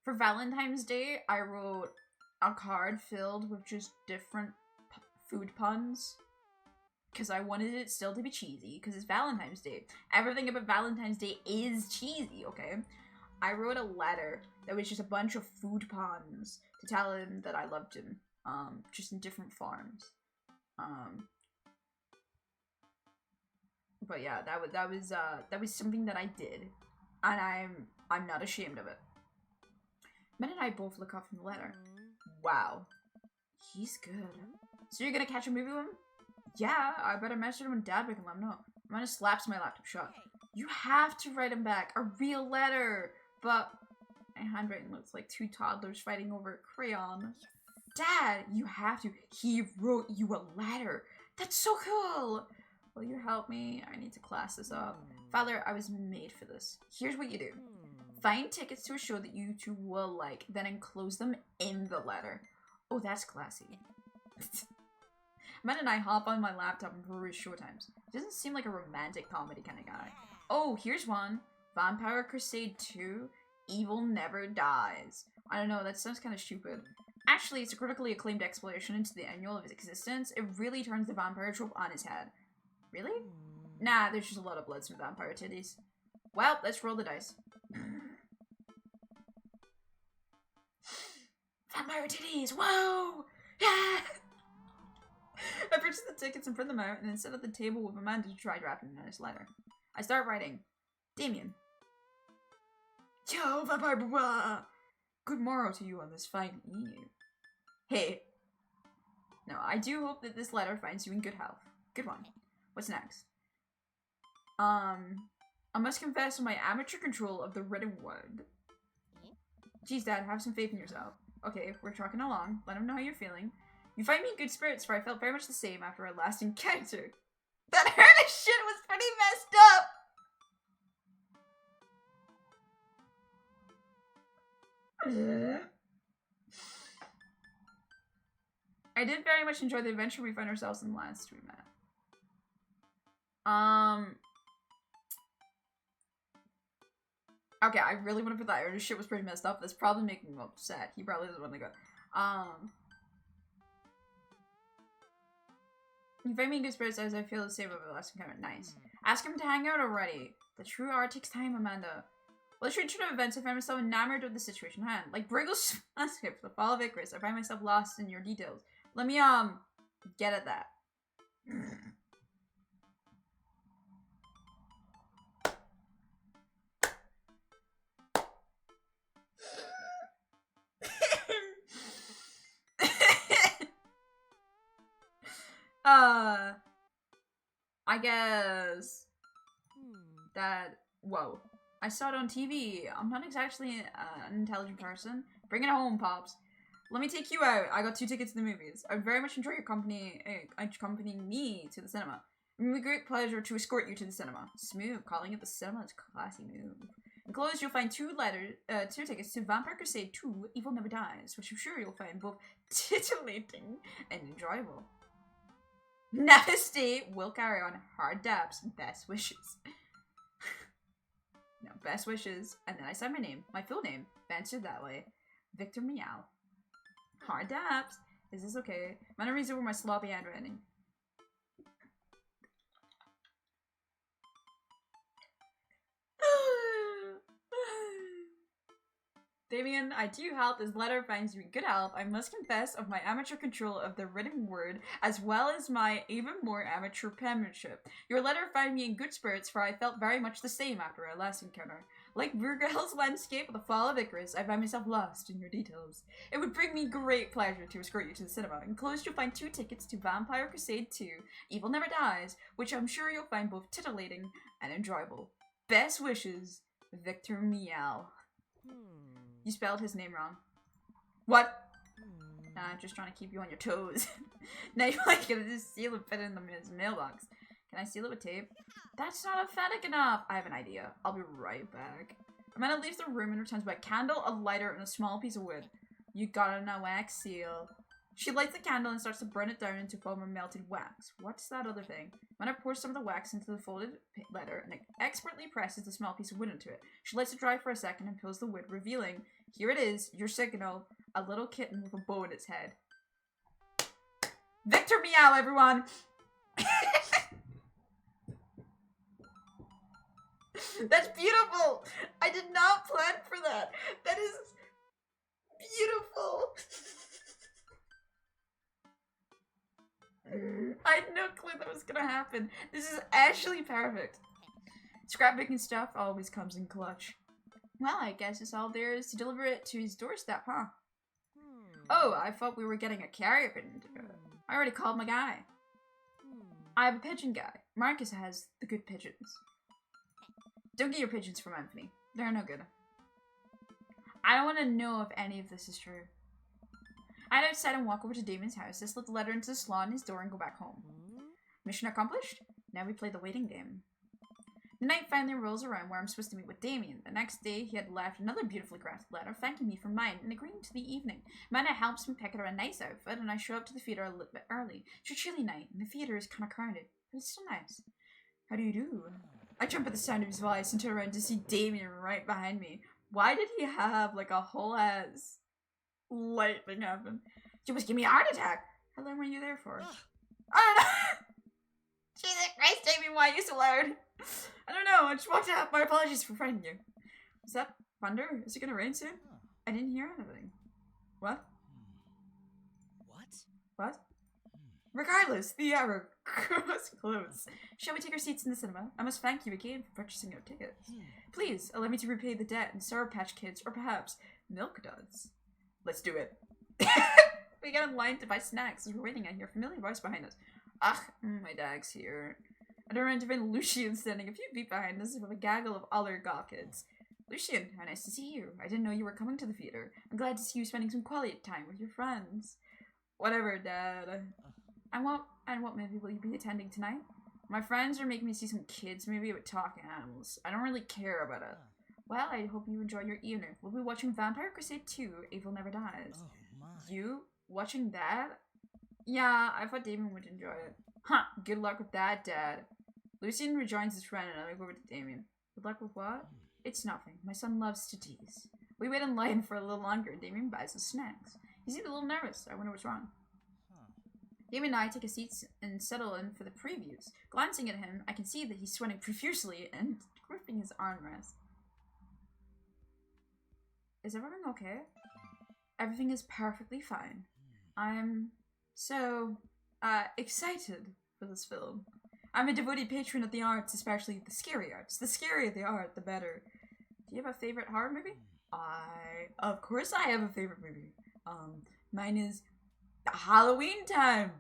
For Valentine's Day, I wrote a card filled with just different food puns. because I wanted it still to be cheesy, because it's Valentine's Day. Everything about Valentine's Day is cheesy, okay? I wrote a letter that was just a bunch of food puns to tell him that I loved him, just in different forms. But yeah, that was something that I did, and I'm not ashamed of it. Men and I both look up from the letter. Wow, he's good. So you're gonna catch a movie with him? Yeah, I better message him when Dad can let him know. Amanda slaps my laptop shut. You have to write him back a real letter, but my handwriting looks like two toddlers fighting over a crayon. Dad, you have to. He wrote you a letter. That's so cool. Will you help me? I need to class this up. Father, I was made for this. Here's what you do. Find tickets to a show that you two will like, then enclose them in the letter. Oh, that's classy. Matt and I hop on my laptop and peruse showtimes. He doesn't seem like a romantic comedy kind of guy. Oh, here's one. Vampire Crusade 2, Evil Never Dies. I don't know, that sounds kind of stupid. Actually, it's a critically acclaimed exploration into the annual of his existence. It really turns the vampire trope on his head. Really? Nah, there's just a lot of blood from vampire titties. Well, let's roll the dice. Vampire titties! Whoa! Yeah! I purchased the tickets and print them out, and then sit at the table with Amanda to try drafting a nice letter. I start writing. Damien. Yo, vampire blah! Good morrow to you on this fine eve. Hey. No, I do hope that this letter finds you in good health. Good one. What's next? I must confess on my amateur control of the written word. Geez, Dad, have some faith in yourself. Okay, we're trucking along. Let him know how you're feeling. You find me in good spirits, for I felt very much the same after our last encounter. That hurt as shit was pretty messed up! I did very much enjoy the adventure we found ourselves in last we met. Okay, I really want to put that Irish shit was pretty messed up. That's probably making him upset. He probably doesn't want to go. You find me in good spirits as I feel the same over the last encounter. Nice. Ask him to hang out already. The true art takes time, Amanda. Well, the true turn of events, I find myself enamored of the situation at hand. Like Briggle's manuscript, the fall of Icarus, I find myself lost in your details. Let me, get at that. I guess that, whoa. I saw it on TV. I'm not exactly an intelligent person. Bring it home, Pops. Let me take you out. I got 2 tickets to the movies. I would very much enjoy your company, accompanying me to the cinema. It would be a great pleasure to escort you to the cinema. Smooth. Calling it the cinema is a classy move. Enclosed, you'll find 2 tickets to Vampire Crusade 2, Evil Never Dies, which I'm sure you'll find both titillating and enjoyable. Namaste. We'll carry on. Hard dabs. Best wishes. No, best wishes. And then I said my name. My full name. Answered that way. Victor Meow. Hard dabs. Is this okay? I'm gonna read over my sloppy handwriting. Damien, I do hope this letter finds you in good health. I must confess of my amateur control of the written word, as well as my even more amateur penmanship. Your letter found me in good spirits, for I felt very much the same after our last encounter. Like Bruegel's landscape of the fall of Icarus, I find myself lost in your details. It would bring me great pleasure to escort you to the cinema. Enclosed, you'll find 2 tickets to Vampire Crusade 2, Evil Never Dies, which I'm sure you'll find both titillating and enjoyable. Best wishes, Victor Meow. You spelled his name wrong. What? Nah, I'm just trying to keep you on your toes. Now you're like gonna just seal it, fit it in his mailbox. Can I seal it with tape? That's not authentic enough. I have an idea. I'll be right back. Amanda leaves the room and returns with a candle, a lighter, and a small piece of wood. You got a wax seal. She lights the candle and starts to burn it down into foam of melted wax. What's that other thing? Amanda pours some of the wax into the folded letter and expertly presses the small piece of wood into it. She lets it dry for a second and peels the wood, revealing, here it is, your signal, a little kitten with a bow in its head. Victor Meow, everyone! That's beautiful! I did not plan for that. That is beautiful. I had no clue that was gonna happen. This is actually perfect. Scrapbooking stuff always comes in clutch. Well, I guess it's all there is to deliver it to his doorstep, huh? Oh, I thought we were getting a carrier pigeon. I already called my guy. I have a pigeon guy. Marcus has the good pigeons. Don't get your pigeons from Anthony. They're no good. I don't want to know if any of this is true. I'd outside and walk over to Damon's house, to slip the letter into the slot in his door and go back home. Mission accomplished? Now we play the waiting game. The night finally rolls around where I'm supposed to meet with Damien. The next day, he had left another beautifully crafted letter thanking me for mine and agreeing to the evening. Amanda helps me pick out a nice outfit, and I show up to the theater a little bit early. It's a chilly night, and the theater is kind of crowded, but it's still nice. How do you do? I jump at the sound of his voice and turn around to see Damien right behind me. Why did he have, like, a whole ass light thing happen? You must give me a heart attack! How long were you there for? I don't know! Jesus Christ, Damien, why are you so loud? I don't know, I just walked out. My apologies for frightening you. Is that thunder? Is it gonna rain soon? I didn't hear anything. What? What? Regardless, the hour was close. Shall we take our seats in the cinema? I must thank you again for purchasing our tickets. Please, allow me to repay the debt and Sour Patch Kids, or perhaps Milk Duds. Let's do it. We got in line to buy snacks as we're waiting. I hear a familiar voice behind us. My dag's here. I turn around to find Lucian standing a few feet behind us with a gaggle of other goth kids. Lucian, how nice to see you. I didn't know you were coming to the theater. I'm glad to see you spending some quality time with your friends. Whatever, Dad. And what movie will you be attending tonight? My friends are making me see some kids movie with talking animals. I don't really care about it. Well, I hope you enjoy your evening. We'll be watching Vampire Crusade 2, Evil Never Dies. You? Watching that? Yeah, I thought Damien would enjoy it. Huh, good luck with that, Dad. Lucian rejoins his friend and I look over to Damien. Good luck with what? It's nothing. My son loves to tease. We wait in line for a little longer and Damien buys us snacks. He seemed a little nervous. I wonder what's wrong. Damien and I take a seat and settle in for the previews. Glancing at him, I can see that he's sweating profusely and gripping his armrest. Is everything okay? Everything is perfectly fine. I'm so, excited for this film. I'm a devoted patron of the arts, especially the scary arts. The scarier the art, the better. Do you have a favorite horror movie? Of course I have a favorite movie. Mine is Halloween Time.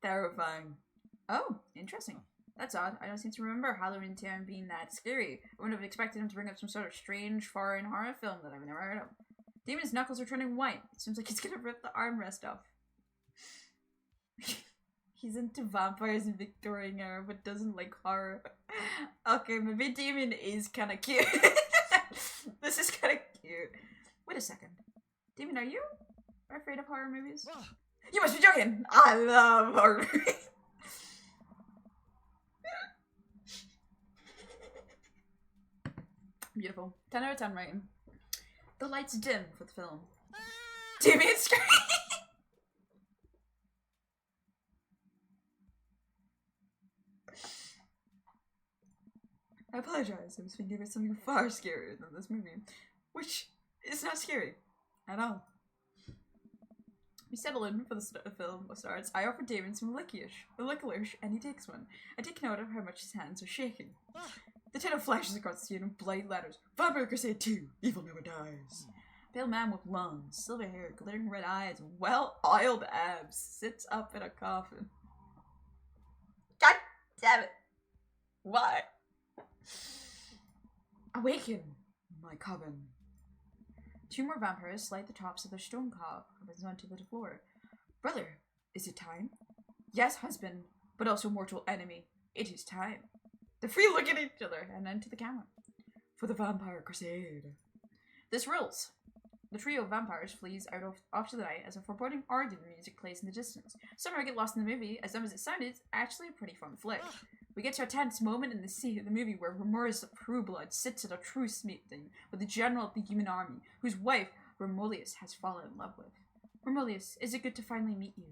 Terrifying. Oh, interesting. That's odd. I don't seem to remember Halloween Time being that scary. I wouldn't have expected him to bring up some sort of strange foreign horror film that I've never heard of. Damon's knuckles are turning white. It seems like he's gonna rip the armrest off. He's into vampires in Victorian era, but doesn't like horror. Okay, maybe Damon is kind of cute. This is kind of cute. Wait a second. Damon, are you afraid of horror movies? You must be joking! I love horror movies. Beautiful. 10 out of 10 rating. The lights dim for the film. Damien scream! I apologize. I was thinking about something far scarier than this movie, which is not scary at all. We settle in for the film starts. I offer Damon some licorice, and he takes one. I take note of how much his hands are shaking. The title flashes across the screen in bright letters. Vampire Crusade 2, Evil Never Dies. A pale man with long, silver hair, glittering red eyes, and well-oiled abs sits up in a coffin. God damn it. Why? Awaken, my coven. Two more vampires slide the tops of their stone coffins onto the floor. Brother, is it time? Yes, husband, but also mortal enemy. It is time. The three look at each other and then to the camera. For the Vampire Crusade. This rules. The trio of vampires flees off to the night as a foreboding organ music plays in the distance. Somehow get lost in the movie, as dumb as it sounded, it's actually a pretty fun flick. We get to a tense moment in the movie where Remorse Trueblood sits at a truce meeting with the general of the human army, whose wife Romulus has fallen in love with. Romulus, is it good to finally meet you?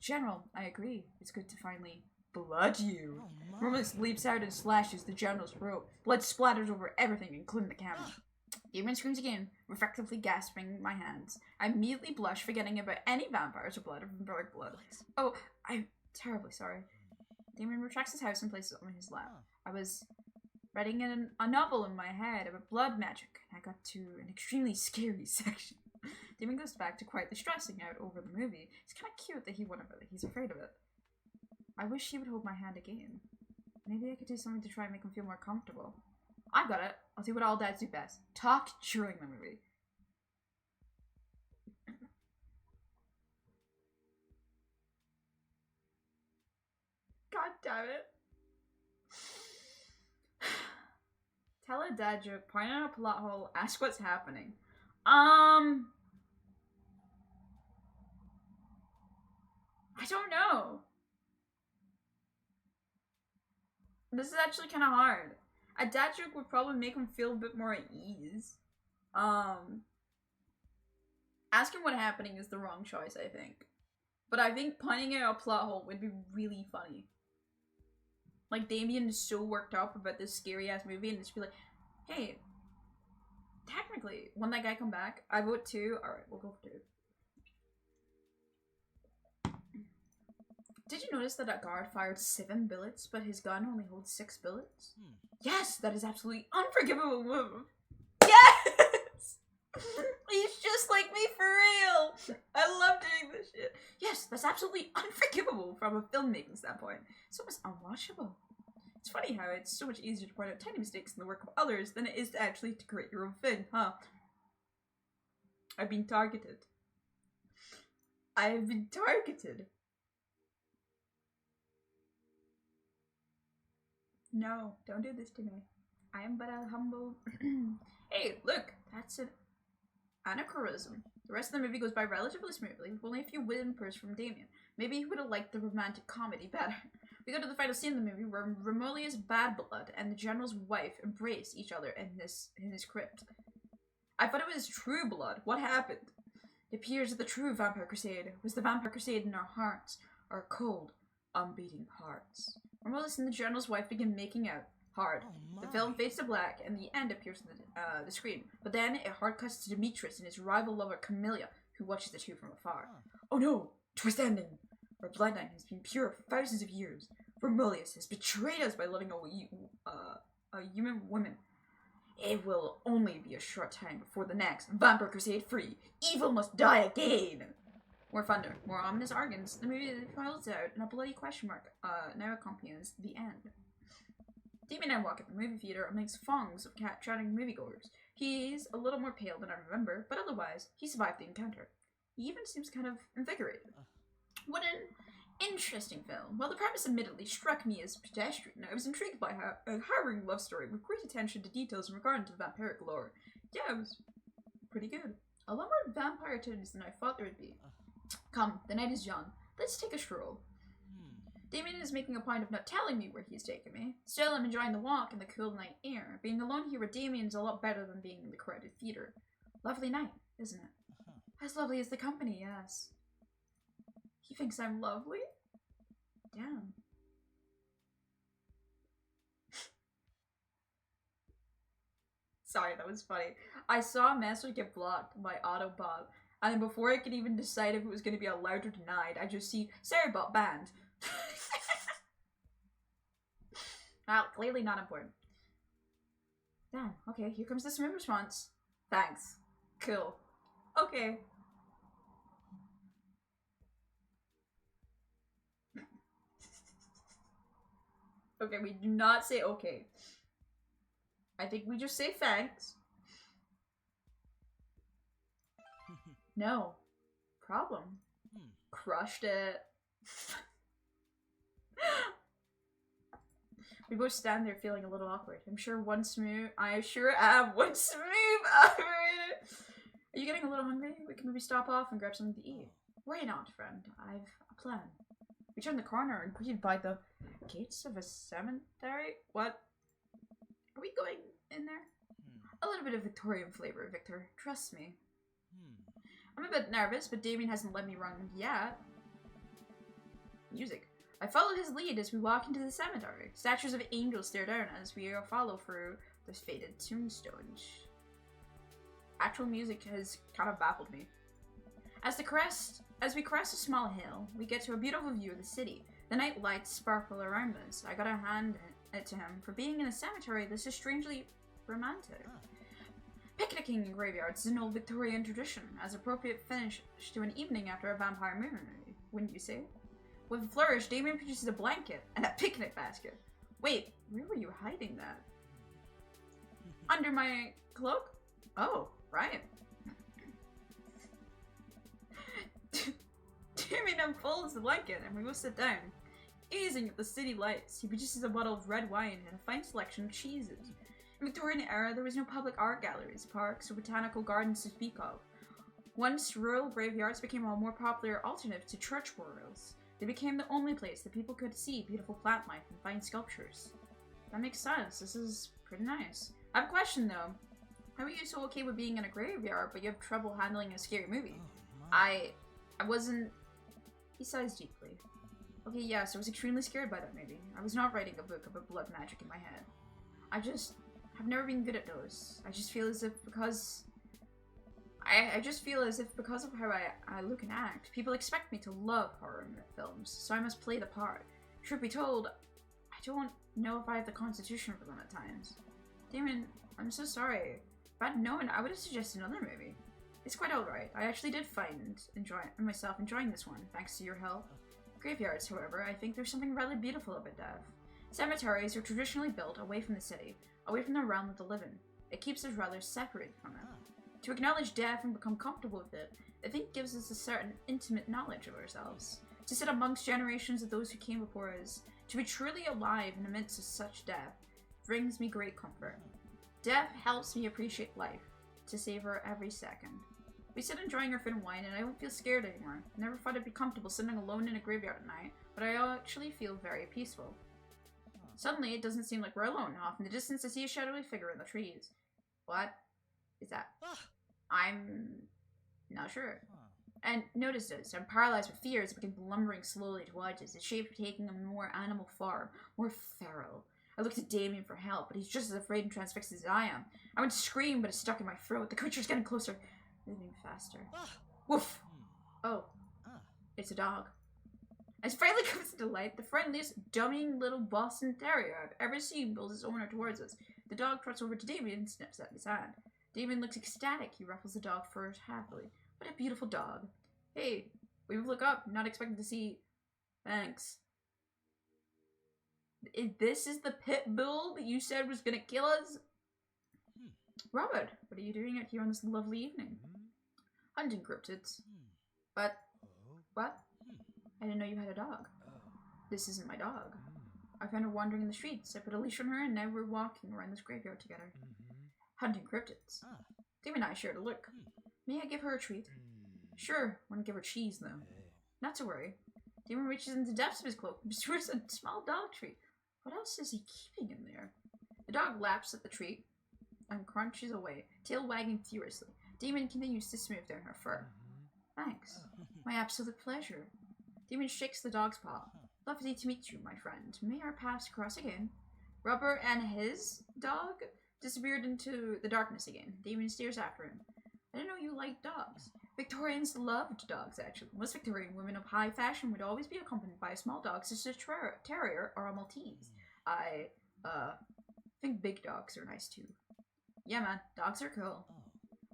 General, I agree. It's good to finally Blood you. Oh, Romulus leaps out and slashes the general's throat. Blood splatters over everything, including the camera. Demon screams again, reflectively gasping my hands. I immediately blush, forgetting about any vampires or blood or vampiric blood. Oh, I'm terribly sorry. Damon retracts his house and places it on his lap. I was writing a novel in my head about blood magic, and I got to an extremely scary section. Damon goes back to quietly stressing out over the movie. It's kind of cute that he's afraid of it. I wish he would hold my hand again. Maybe I could do something to try and make him feel more comfortable. I got it. I'll do what all dads do best. Talk during the movie. God damn it. Tell a dad joke, point out a plot hole, ask what's happening. I don't know. This is actually kind of hard. A dad joke would probably make him feel a bit more at ease. Asking what happening is the wrong choice, I think. But I think pointing out a plot hole would be really funny. Like, Damien is so worked up about this scary-ass movie and just be like, hey, technically, when that guy come back, I vote 2. Alright, we'll go for 2. Did you notice that guard fired 7 bullets, but his gun only holds 6 bullets? Yes, that is absolutely unforgivable move. Yes! He's just like me for real. I love doing this shit. Yes, that's absolutely unforgivable from a filmmaking standpoint. It's almost unwatchable. It's funny how it's so much easier to point out tiny mistakes in the work of others than it is to actually to create your own thing, huh? I've been targeted. I have been targeted. No, don't do this to me. I am but a humble... Hey, look, that's an anachronism. The rest of the movie goes by relatively smoothly, with only a few whimpers from Damien. Maybe he would have liked the romantic comedy better. We go to the final scene of the movie where Romolia's bad blood and the general's wife embrace each other in his crypt. I thought it was true blood. What happened? It appears that the true Vampire Crusade was the Vampire Crusade in our hearts, our cold, unbeating hearts. Romulus and the general's wife begin making out hard. The film fades to black, and the end appears on the screen. But then it hard cuts to Demetrius and his rival lover Camilla, who watches the two from afar. Oh no! Twist ending! Our bloodline has been pure for thousands of years. Romulus has betrayed us by loving a human woman. It will only be a short time before the next Vampire Crusade free. Evil must die again! More thunder, more ominous organs. The movie files out, and a bloody question mark now accompanies the end. Damien and I walk at the movie theater amongst throngs of chatting moviegoers. He's a little more pale than I remember, but otherwise, he survived the encounter. He even seems kind of invigorated. What an interesting film. While the premise admittedly struck me as pedestrian, I was intrigued by a harrowing love story with great attention to details in regard to the vampiric lore. Yeah, it was pretty good. A lot more vampire activities than I thought there would be. Come, the night is young. Let's take a stroll. Damien is making a point of not telling me where he is taking me. Still, I'm enjoying the walk and the cool night air. Being alone here with Damien is a lot better than being in the crowded theater. Lovely night, isn't it? As lovely as the company, yes. He thinks I'm lovely? Damn. Sorry, that was funny. I saw a message get blocked by Autobot, and then before I could even decide if it was going to be allowed or denied, I just see, sorry bot banned. Well, clearly not important. Damn, okay, here comes the smooth response. Thanks. Cool. Okay. Okay, we do not say okay. I think we just say thanks. No. Problem. Crushed it. We both stand there feeling a little awkward. I sure am one smooth operator. Are you getting a little hungry? We can maybe stop off and grab something to eat. Worry not, friend. I've a plan. We turn the corner and greeted by the gates of a cemetery? What? Are we going in there? A little bit of Victorian flavor, Victor. Trust me. I'm a bit nervous, but Damien hasn't led me wrong yet. Music. I follow his lead as we walk into the cemetery. Statues of angels stare down as we follow through those faded tombstones. Actual music has kind of baffled me. As we crest a small hill, we get to a beautiful view of the city. The night lights sparkle around us. I gotta hand it to him. For being in a cemetery, this is strangely romantic. Picnicking in graveyards is an old Victorian tradition, as appropriate finish to an evening after a vampire moon, wouldn't you say? With a flourish, Damien produces a blanket and a picnic basket. Wait, where were you hiding that? Under my cloak? Oh, right. Damien unfolds the blanket and we will sit down. Gazing at the city lights, he produces a bottle of red wine and a fine selection of cheeses. In the Victorian era, there was no public art galleries, parks, or botanical gardens to speak of. Once rural graveyards became a more popular alternative to church burials, they became the only place that people could see beautiful plant life and fine sculptures. That makes sense. This is pretty nice. I have a question though. How are you so okay with being in a graveyard, but you have trouble handling a scary movie? I wasn't... He sighs deeply. Okay, yes, I was extremely scared by that movie. I was not writing a book about blood magic in my head. I've never been good at those. I just feel as if because... I just feel as if because of how I look and act, people expect me to love horror films, so I must play the part. Truth be told, I don't know if I have the constitution for them at times. Damon, I'm so sorry. If I'd known, I would have suggested another movie. It's quite alright. I actually did find myself enjoying this one, thanks to your help. Graveyards, however, I think there's something rather beautiful about death. Cemeteries are traditionally built away from the city, away from the realm of the living. It keeps us rather separated from it. To acknowledge death and become comfortable with it, I think gives us a certain intimate knowledge of ourselves. To sit amongst generations of those who came before us, to be truly alive in the midst of such death, brings me great comfort. Death helps me appreciate life, to savor every second. We sit enjoying our food and wine, and I don't feel scared anymore. I never thought I'd be comfortable sitting alone in a graveyard at night, but I actually feel very peaceful. Suddenly, it doesn't seem like we're alone. Off in the distance, I see a shadowy figure in the trees. What is that? I'm not sure. And notice this, I'm paralyzed with fear as it begins lumbering slowly towards us, its shape taking a more animal form, more feral. I look to Damien for help, but he's just as afraid and transfixed as I am. I want to scream, but it's stuck in my throat. The creature's getting closer, moving faster. Woof! Oh, it's a dog. As it finally comes into light, the friendliest, dumming little Boston Terrier I've ever seen pulls his owner towards us. The dog trots over to Damien and sniffs at his hand. Damien looks ecstatic. He ruffles the dog fur happily. What a beautiful dog. Hey, we look up, not expecting to see... Thanks. This is the pit bull that you said was gonna kill us? Robert, what are you doing out here on this lovely evening? Hunting cryptids. But... What? I didn't know you had a dog. This isn't my dog. I found her wandering in the streets. I put a leash on her and now we're walking around this graveyard together. Hunting cryptids. Damien and I shared a look. May I give her a treat? Sure, want to give her cheese though. Not to worry. Damien reaches into the depths of his cloak and bestows a small dog treat. What else is he keeping in there? The dog laps at the treat and crunches away, tail wagging furiously. Damien continues to smooth down her fur. Thanks. My absolute pleasure. Damien shakes the dog's paw. Lovely to meet you, my friend. May our paths cross again. Robert and his dog disappeared into the darkness again. Damien stares after him. I didn't know you liked dogs. Victorians loved dogs, actually. Most Victorian women of high fashion would always be accompanied by a small dog, such as a terrier or a Maltese. I think big dogs are nice too. Yeah, man, dogs are cool.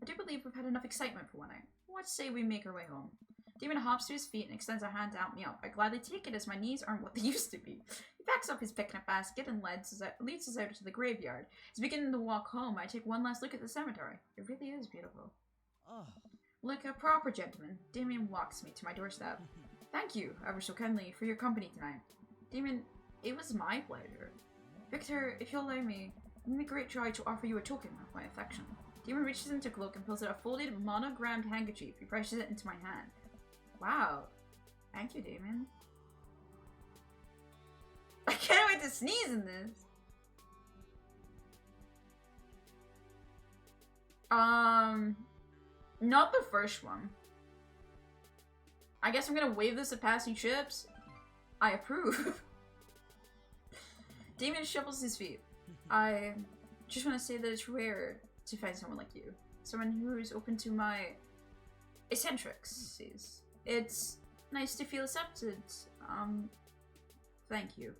I do believe we've had enough excitement for one night. Let's say we make our way home. Damien hops to his feet and extends a hand to help me up. I gladly take it as my knees aren't what they used to be. He packs up his picnic basket and leads us out to the graveyard. As we begin to walk home, I take one last look at the cemetery. It really is beautiful. Like a proper gentleman, Damien walks me to my doorstep. Thank you, ever so kindly, for your company tonight. Damien, it was my pleasure. Victor, if you'll allow me, it would be a great joy to offer you a token of my affection. Damien reaches into a cloak and pulls out a folded, monogrammed handkerchief. He presses it into my hand. Wow. Thank you, Damien. I can't wait to sneeze in this. Not the first one. I guess I'm gonna wave this at passing ships. I approve. Damien shuffles his feet. I just want to say that it's rare to find someone like you. Someone who is open to my eccentricities. It's nice to feel accepted. Thank you.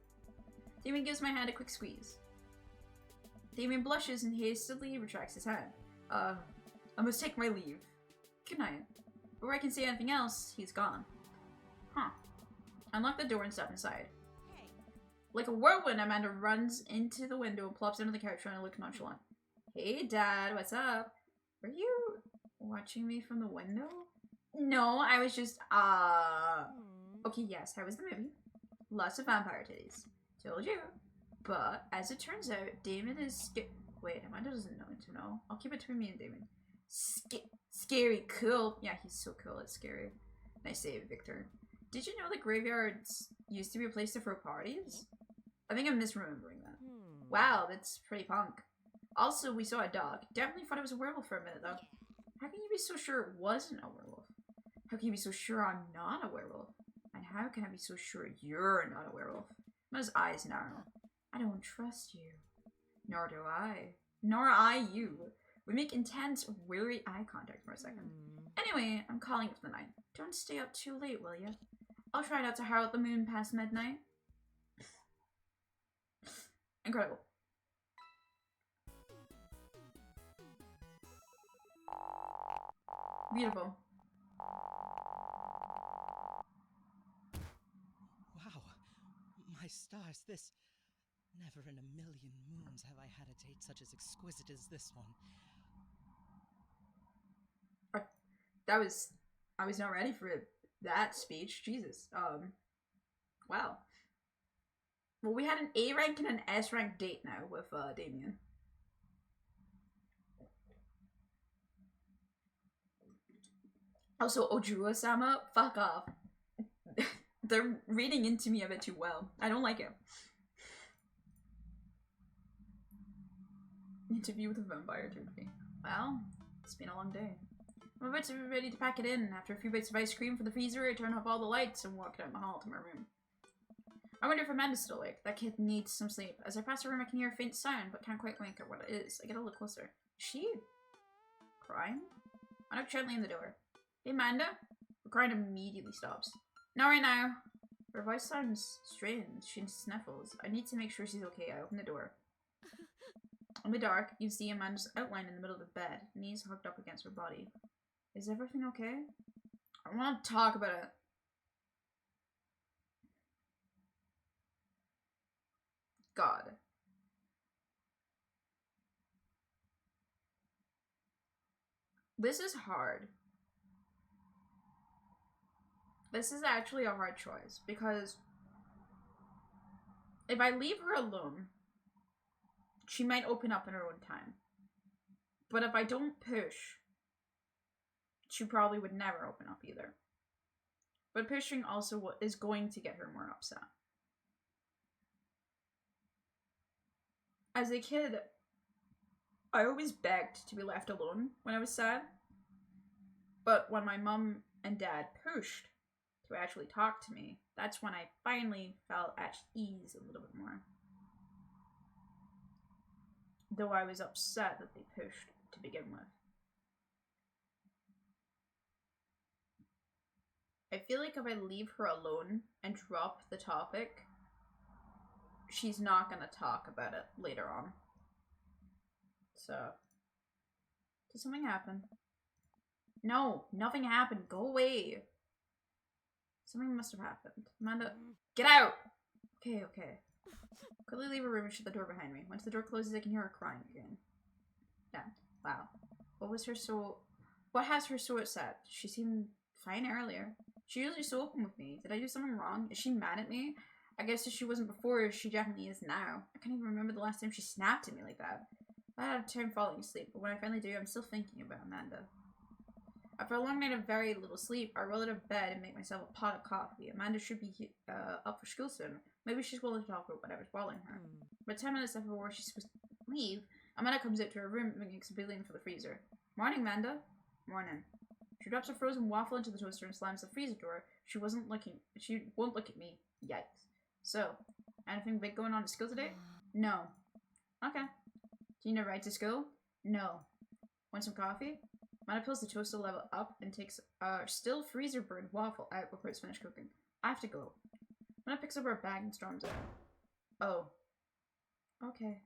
Damien gives my hand a quick squeeze. Damien blushes and hastily retracts his hand. I must take my leave. Good night. Before I can say anything else, he's gone. Huh. Unlock the door and step inside. Hey. Like a whirlwind, Amanda runs into the window and plops under the couch trying to look nonchalant. Hey, Dad, what's up? Are you watching me from the window? No, I was just, Okay, yes, how was the movie? Lots of vampire titties. Told you. But, as it turns out, Damon is Wait, Amanda doesn't know to know. I'll keep it between me and Damon. Scary, cool. Yeah, he's so cool, it's scary. Nice save, Victor. Did you know that graveyards used to be a place to throw parties? I think I'm misremembering that. Wow, that's pretty punk. Also, we saw a dog. Definitely thought it was a werewolf for a minute, though. How can you be so sure it wasn't a werewolf? How can you be so sure I'm not a werewolf? And how can I be so sure you're not a werewolf? His eyes narrow. I don't trust you. Nor do I. Nor I you. We make intense, weary eye contact for a second. Anyway, I'm calling it for the night. Don't stay up too late, will you? I'll try not to howl at the moon past midnight. Incredible. Beautiful. Wow. My stars, this... Never in a million moons have I had a date such as exquisite as this one. I was not ready for that speech. Jesus. Wow. Well, we had an A rank and an S rank date now with Damien. Also, Ojua-sama, fuck off. They're reading into me a bit too well. I don't like it. Interview with a vampire turkey. Well, it's been a long day. I'm about to be ready to pack it in. After a few bites of ice cream for the freezer, I turn off all the lights and walk down the hall to my room. I wonder if Amanda's still awake. That kid needs some sleep. As I pass her room, I can hear a faint sound, but can't quite make out what it is. I get a little closer. Is she crying? I knock gently on the door. Hey, Amanda? The crying immediately stops. Not right now. Her voice sounds strange. She sniffles. I need to make sure she's okay. I open the door. In the dark, you see Amanda's outline in the middle of the bed, knees hooked up against her body. Is everything okay? I want to talk about it. God. This is hard. This is actually a hard choice, because if I leave her alone, she might open up in her own time. But if I don't push, she probably would never open up either. But pushing also is going to get her more upset. As a kid, I always begged to be left alone when I was sad. But when my mom and dad pushed to actually talk to me, that's when I finally felt at ease a little bit more. Though I was upset that they pushed to begin with. I feel like if I leave her alone and drop the topic, she's not gonna talk about it later on. So, did something happen? No, nothing happened. Go away. Something must have happened. Amanda, get out! Okay, okay. Quickly leave her room and shut the door behind me. Once the door closes, I can hear her crying again. Yeah, wow. What has her so upset? She seemed fine earlier. She usually so open with me. Did I do something wrong? Is she mad at me? I guess if she wasn't before, she definitely is now. I can't even remember the last time she snapped at me like that. I had time falling asleep, but when I finally do, I'm still thinking about Amanda. After a long night of very little sleep, I roll out of bed and make myself a pot of coffee. Amanda should be up for school soon. Maybe she's willing to talk about whatever's bothering her. But 10 minutes before she's supposed to leave, Amanda comes out to her room, bringing some billion for the freezer. Morning, Amanda. Morning. She drops a frozen waffle into the toaster and slams the freezer door. She won't look at me. Yikes. So, anything big going on at school today? No. Okay. Do you know right to school? No. Want some coffee? Mana pulls the toaster level up and takes a still freezer burned waffle out before it's finished cooking. I have to go. Mana picks up her bag and storms out. Oh. Okay.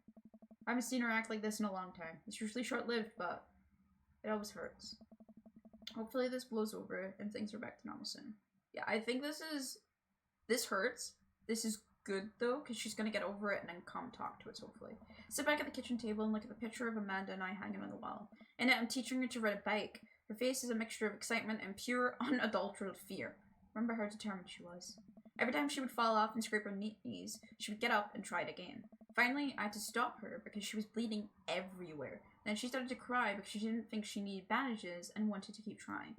I haven't seen her act like this in a long time. It's usually short-lived, but it always hurts. Hopefully this blows over and things are back to normal soon. Yeah, I think this hurts. This is good though, because she's gonna get over it and then come talk to us, hopefully. Sit back at the kitchen table and look at the picture of Amanda and I hanging on the wall. In it, I'm teaching her to ride a bike. Her face is a mixture of excitement and pure, unadulterated fear. Remember how determined she was. Every time she would fall off and scrape her knees, she would get up and try it again. Finally, I had to stop her because she was bleeding everywhere. Then she started to cry because she didn't think she needed bandages and wanted to keep trying.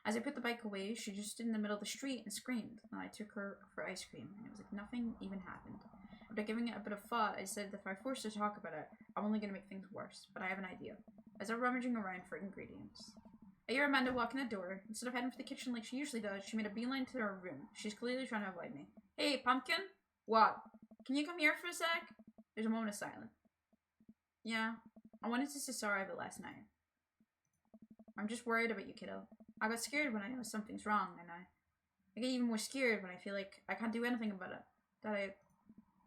As I put the bike away, she just stood in the middle of the street and screamed. And I took her for ice cream, and it was like nothing even happened. After giving it a bit of thought, I said that if I forced her to talk about it, I'm only going to make things worse. But I have an idea. As I'm rummaging around for ingredients, I hear Amanda walk in the door. Instead of heading for the kitchen like she usually does, she made a beeline to her room. She's clearly trying to avoid me. Hey, Pumpkin? What? Can you come here for a sec? There's a moment of silence. Yeah, I wanted to say sorry about last night. I'm just worried about you, kiddo. I got scared when I know something's wrong, and I get even more scared when I feel like I can't do anything about it.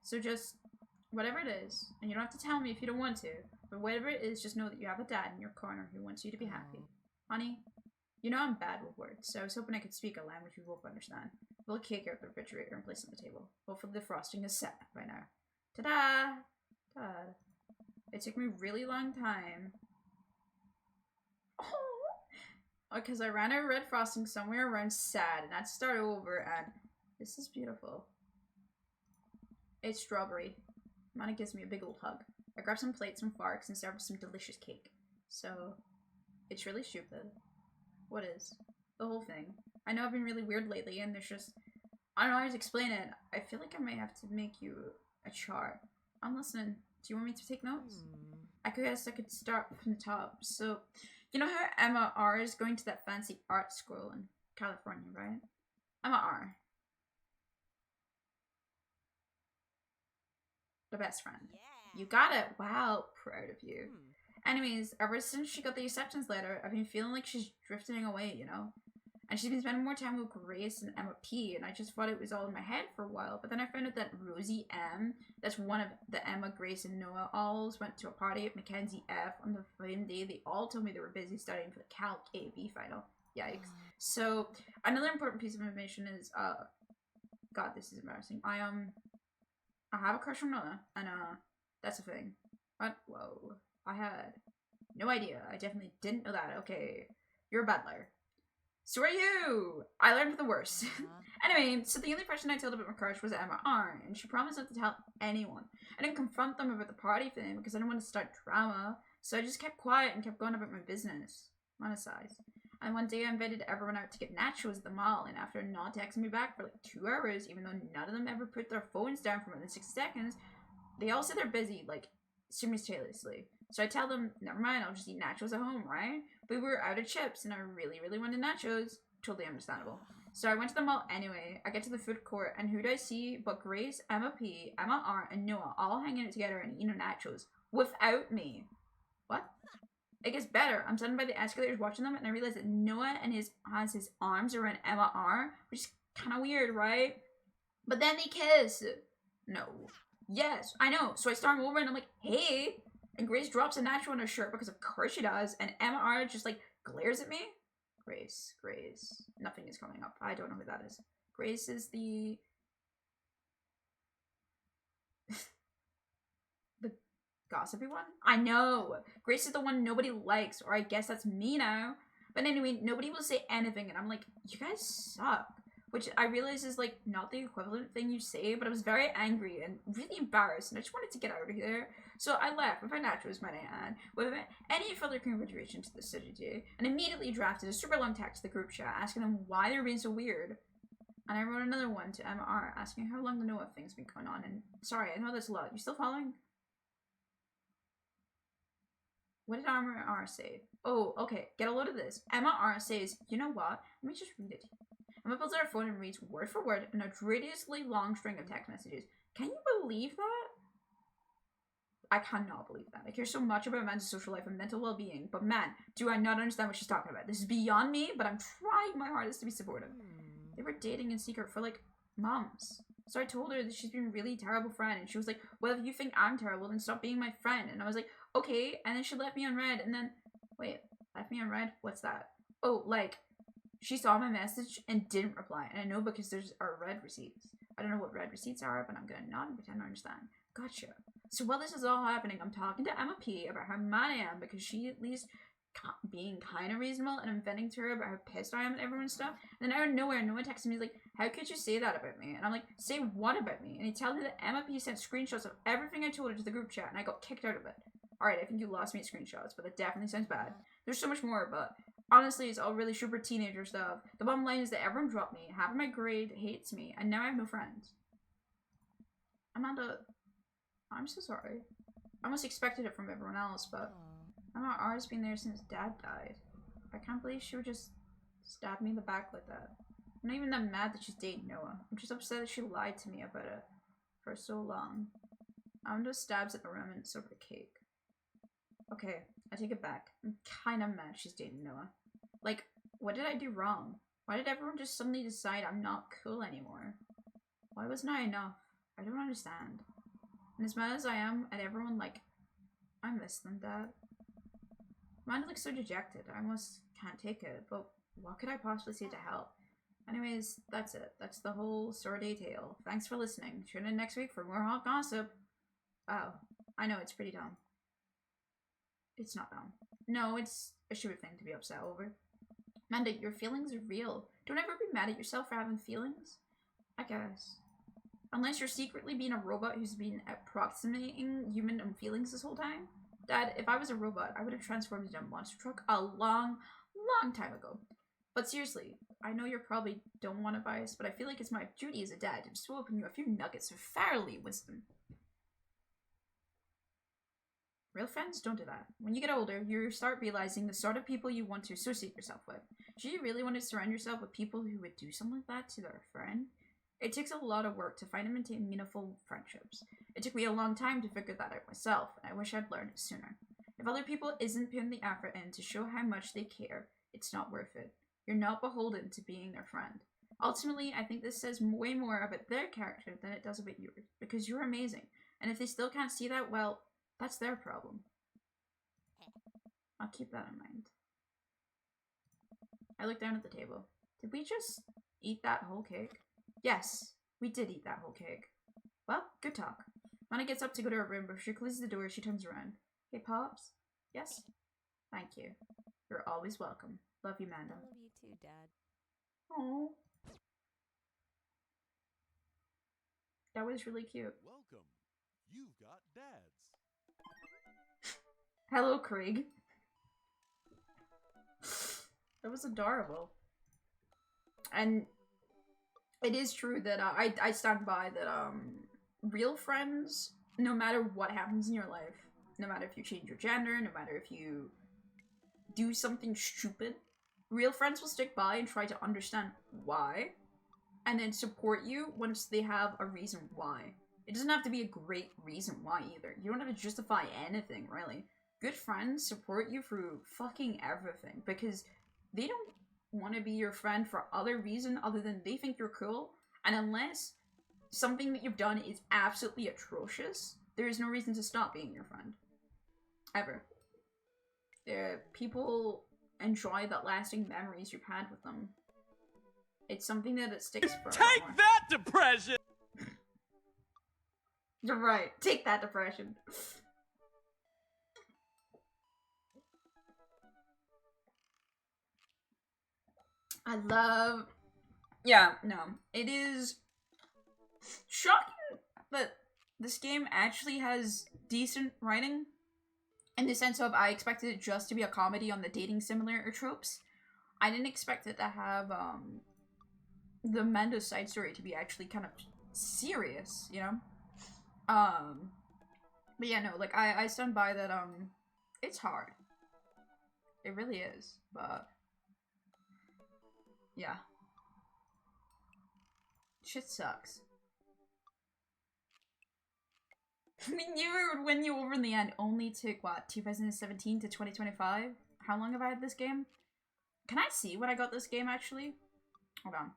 So just, whatever it is, and you don't have to tell me if you don't want to, but whatever it is, just know that you have a dad in your corner who wants you to be happy. Honey, you know I'm bad with words, so I was hoping I could speak a language you both understand. Pull a cake out of the refrigerator and place it on the table. Hopefully the frosting is set by now. Ta-da! Ta-da. It took me a really long time. Oh! Because I ran out of red frosting somewhere around sad, and I had to start over, and this is beautiful. It's strawberry. Mana gives me a big old hug. I grab some plates and forks and serve some delicious cake. So, it's really stupid. What is? The whole thing. I know I've been really weird lately, and there's just... I don't know how to explain it. I feel like I might have to make you a chart. I'm listening. Do you want me to take notes? I guess I could start from the top. So, you know how Emma R is going to that fancy art school in California, right? Emma R. The best friend. You got it. Wow, proud of you. Anyways, ever since she got the acceptance letter, I've been feeling like she's drifting away, you know? And she's been spending more time with Grace and Emma P, and I just thought it was all in my head for a while, but then I found out that Rosie M, that's one of the Emma, Grace, and Noah alls, went to a party at Mackenzie F on the same day. They all told me they were busy studying for the Calc AB final. Yikes. So, another important piece of information is, God, this is embarrassing. I have a crush on Noah, and, that's a thing. What? Whoa. I had no idea. I definitely didn't know that. Okay. You're a bad liar. So are you! I learned for the worst. Anyway, so the only person I told about my crush was Emma R, and she promised not to tell anyone. I didn't confront them about the party thing because I didn't want to start drama, so I just kept quiet and kept going about my business. On a side. And one day I invited everyone out to get nachos at the mall, and after not texting me back for like 2 hours, even though none of them ever put their phones down for more than 6 seconds, they all said they're busy, like, simultaneously. So I tell them, never mind, I'll just eat nachos at home, right? But we were out of chips, and I really, really wanted nachos. Totally understandable. So I went to the mall anyway. I get to the food court, and who do I see but Grace, Emma P, Emma R, and Noah all hanging out together and eating nachos. Without me. What? It gets better. I'm standing by the escalators watching them, and I realize that Noah has his arms around Emma R, which is kind of weird, right? But then they kiss. No. Yes, I know. So I storm over, and I'm like, hey. And Grace drops a nacho on her shirt because of course she does. And Emma R just like glares at me. Grace. Nothing is coming up. I don't know who that is. Grace is the gossipy one? I know. Grace is the one nobody likes, or I guess that's me now. But anyway, nobody will say anything, and I'm like, you guys suck. Which I realize is like not the equivalent thing you say, but I was very angry and really embarrassed, and I just wanted to get out of here. So I left with my nachos, might I add, without any further congratulations to the city day, and immediately drafted a super long text to the group chat asking them why they were being so weird. And I wrote another one to Emma R asking how long the Noah thing's been going on, and sorry, I know that's a lot. You still following? What did Emma R say? Oh, okay. Get a load of this. Emma R says, you know what? Let me just read it. Emma pulls out her phone and reads word for word an outrageously long string of text messages. Can you believe that? I cannot believe that. I care so much about men's social life and mental well-being, but man, do I not understand what she's talking about. This is beyond me, but I'm trying my hardest to be supportive. They were dating in secret for like months. So I told her that she's been a really terrible friend, and she was like, well, if you think I'm terrible, then stop being my friend. And I was like, okay, and then she left me on red, and then, wait, left me on red? What's that? Oh, like, she saw my message and didn't reply, and I know because there's our red receipts. I don't know what red receipts are, but I'm gonna nod and pretend I understand. Gotcha. So while this is all happening, I'm talking to Emma P about how mad I am because she at least being kind of reasonable, and I'm venting to her about how pissed I am at everyone's stuff. And then out of nowhere, no one texts me like, how could you say that about me? And I'm like, say what about me? And he tells me that Emma P sent screenshots of everything I told her to the group chat, and I got kicked out of it. Alright, I think you lost me at screenshots, but that definitely sounds bad. There's so much more, but honestly, it's all really super teenager stuff. The bottom line is that everyone dropped me, half of my grade hates me, and now I have no friends. Amanda, I'm so sorry. I almost expected it from everyone else, but Emma R's been there since Dad died. I can't believe she would just stab me in the back like that. I'm not even that mad that she's dating Noah. I'm just upset that she lied to me about it for so long. Amanda stabs at the remnants of her cake. Okay, I take it back. I'm kinda mad she's dating Noah. Like, what did I do wrong? Why did everyone just suddenly decide I'm not cool anymore? Why wasn't I enough? I don't understand. And as mad as I am at everyone, like, I miss them, Dad. Amanda looks so dejected. I almost can't take it, but what could I possibly say to help? Anyways, that's it. That's the whole Sorday tale. Thanks for listening. Tune in next week for more hot gossip. Oh, I know, it's pretty dumb. It's not dumb. No, it's a stupid thing to be upset over. Amanda, your feelings are real. Don't ever be mad at yourself for having feelings. I guess. Unless you're secretly being a robot who's been approximating human feelings this whole time. Dad, if I was a robot, I would have transformed into a monster truck a long time ago. But seriously, I know you probably don't want to bias, but I feel like it's my duty as a dad to just open you a few nuggets of fairly wisdom. Real friends don't do that. When you get older, you start realizing the sort of people you want to associate yourself with. Should you really want to surround yourself with people who would do something like that to their friend? It takes a lot of work to find and maintain meaningful friendships. It took me a long time to figure that out myself, and I wish I'd learned it sooner. If other people isn't putting the effort in to show how much they care, it's not worth it. You're not beholden to being their friend. Ultimately, I think this says way more about their character than it does about yours, because you're amazing. And if they still can't see that, well, that's their problem. I'll keep that in mind. I look down at the table. Did we just eat that whole cake? Yes, we did eat that whole cake. Well, good talk. Mana gets up to go to her room, but she closes the door, she turns around. Hey, Pops? Yes? Thank you. You're always welcome. Love you, Manda. I love you too, Dad. Aww. That was really cute. Welcome. You've got dads. Hello, Craig. That was adorable. And it is true that I stand by that real friends, no matter what happens in your life, no matter if you change your gender, no matter if you do something stupid, real friends will stick by and try to understand why, and then support you once they have a reason why. It doesn't have to be a great reason why either. You don't have to justify anything, really. Good friends support you through fucking everything, because they don't want to be your friend for other reason other than they think you're cool, and unless something that you've done is absolutely atrocious, there is no reason to stop being your friend. Ever. People enjoy the lasting memories you've had with them. It's something that it sticks for. Take that, depression! You're right. Take that, depression. I love... Yeah, no. It is shocking that this game actually has decent writing. In the sense of, I expected it just to be a comedy on the dating simulator tropes. I didn't expect it to have, the Manda side story to be actually kind of serious, you know? But yeah, no, like, I stand by that, it's hard. It really is, but yeah. Shit sucks. We knew it would win you over in the end. Only took, what, 2017 to 2025? How long have I had this game? Can I see when I got this game, actually? Hold on.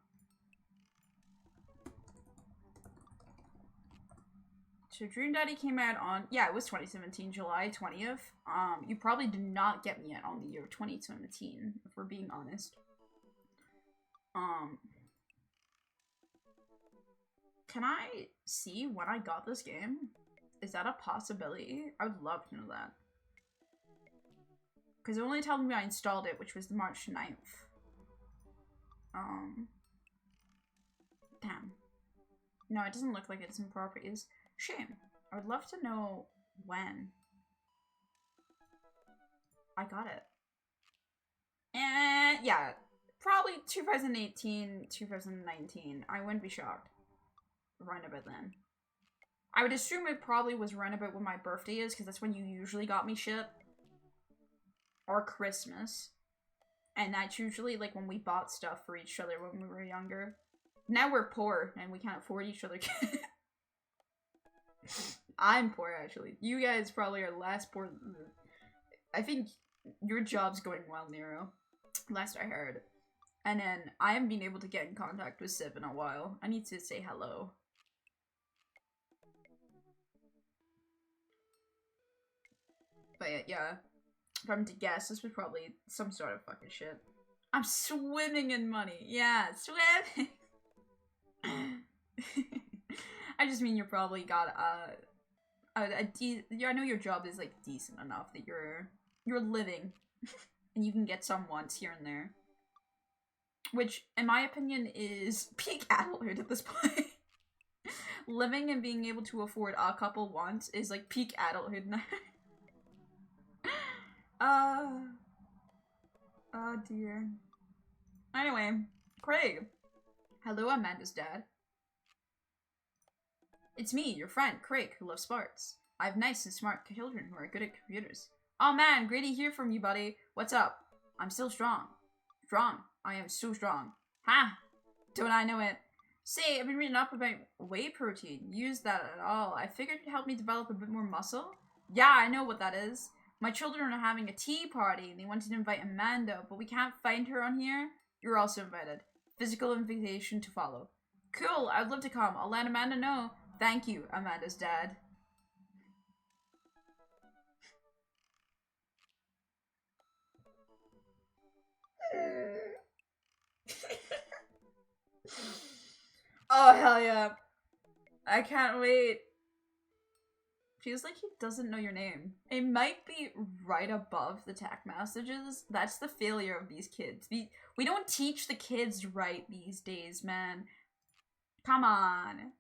So Dream Daddy came out on, yeah, it was 2017, July 20th. You probably did not get me on the year 2017, if we're being honest. Can I see when I got this game? Is that a possibility? I would love to know that. Because it only tells me I installed it, which was March 9th. Damn. No, it doesn't look like it's in properties. Shame. I would love to know when I got it. And yeah, probably 2018, 2019. I wouldn't be shocked. Right about then. I would assume it probably was right about when my birthday is, because that's when you usually got me shit. Or Christmas. And that's usually like when we bought stuff for each other when we were younger. Now we're poor and we can't afford each other. I'm poor, actually. You guys probably are less poor. I think your job's going well, Nero. Last I heard. And then I haven't been able to get in contact with Civ in a while. I need to say hello. But yeah, if I'm to guess, this was probably some sort of fucking shit. I'm swimming in money. Yeah, swimming. I just mean you probably got I know your job is like decent enough that you're living and you can get some wants here and there. Which, in my opinion, is peak adulthood at this point. Living and being able to afford a couple wants is like peak adulthood now. Oh dear. Anyway, Craig. Hello, Amanda's dad. It's me, your friend, Craig, who loves sports. I have nice and smart children who are good at computers. Oh man, great to hear from you, buddy. What's up? I'm still strong. Strong. I am so strong. Ha! Don't I know it? Say, I've been reading up about whey protein. Use that at all. I figured it'd help me develop a bit more muscle. Yeah, I know what that is. My children are having a tea party and they wanted to invite Amanda, but we can't find her on here. You're also invited. Physical invitation to follow. Cool, I'd love to come. I'll let Amanda know. Thank you, Amanda's dad. Oh, hell yeah. I can't wait. Feels like he doesn't know your name. It might be right above the text messages. That's the failure of these kids. We don't teach the kids right these days, man. Come on.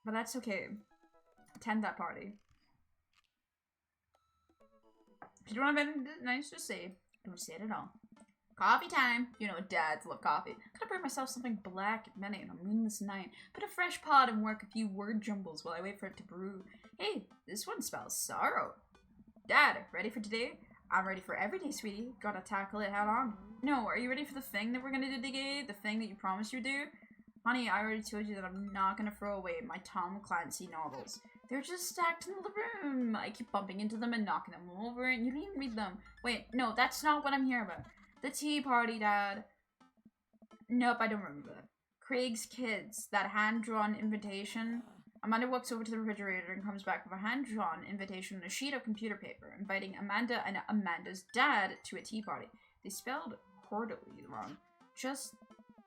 But that's okay. Attend that party. If you don't have anything nice to say, don't say it at all. Coffee time. You know, dads love coffee. Gotta bring myself something black at midnight on a moonless night. Put a fresh pot and work a few word jumbles while I wait for it to brew. Hey, this one spells sorrow. Dad, ready for today? I'm ready for every day, sweetie. Gotta tackle it head on. No, are you ready for the thing that we're gonna do today? The thing that you promised you'd do? Honey, I already told you that I'm not gonna throw away my Tom Clancy novels. They're just stacked in the room. I keep bumping into them and knocking them over, and you don't even read them. Wait, no, that's not what I'm here about. The tea party, Dad. Nope, I don't remember that. Craig's kids. That hand-drawn invitation. Amanda walks over to the refrigerator and comes back with a hand-drawn invitation on a sheet of computer paper, inviting Amanda and Amanda's dad to a tea party. They spelled quarterly wrong. Just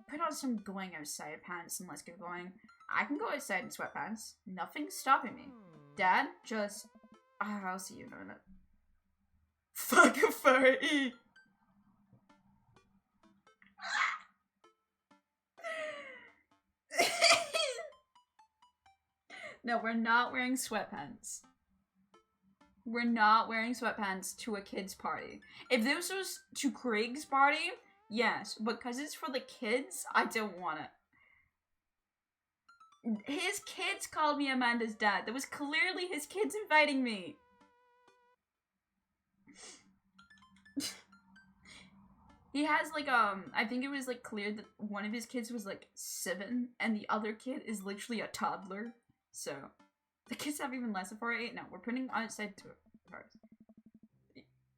put on some going outside pants and let's get going. I can go outside in sweatpants. Nothing's stopping me. Dad, just... I'll see you in a minute. Fuck a furry! No, we're not wearing sweatpants. We're not wearing sweatpants to a kid's party. If this was to Craig's party, yes. But because it's for the kids, I don't want it. His kids called me Amanda's dad. That was clearly his kids inviting me. He has like I think it was like clear that one of his kids was like 7 and the other kid is literally a toddler. So the kids have even less before 8. No, we're putting outside tours.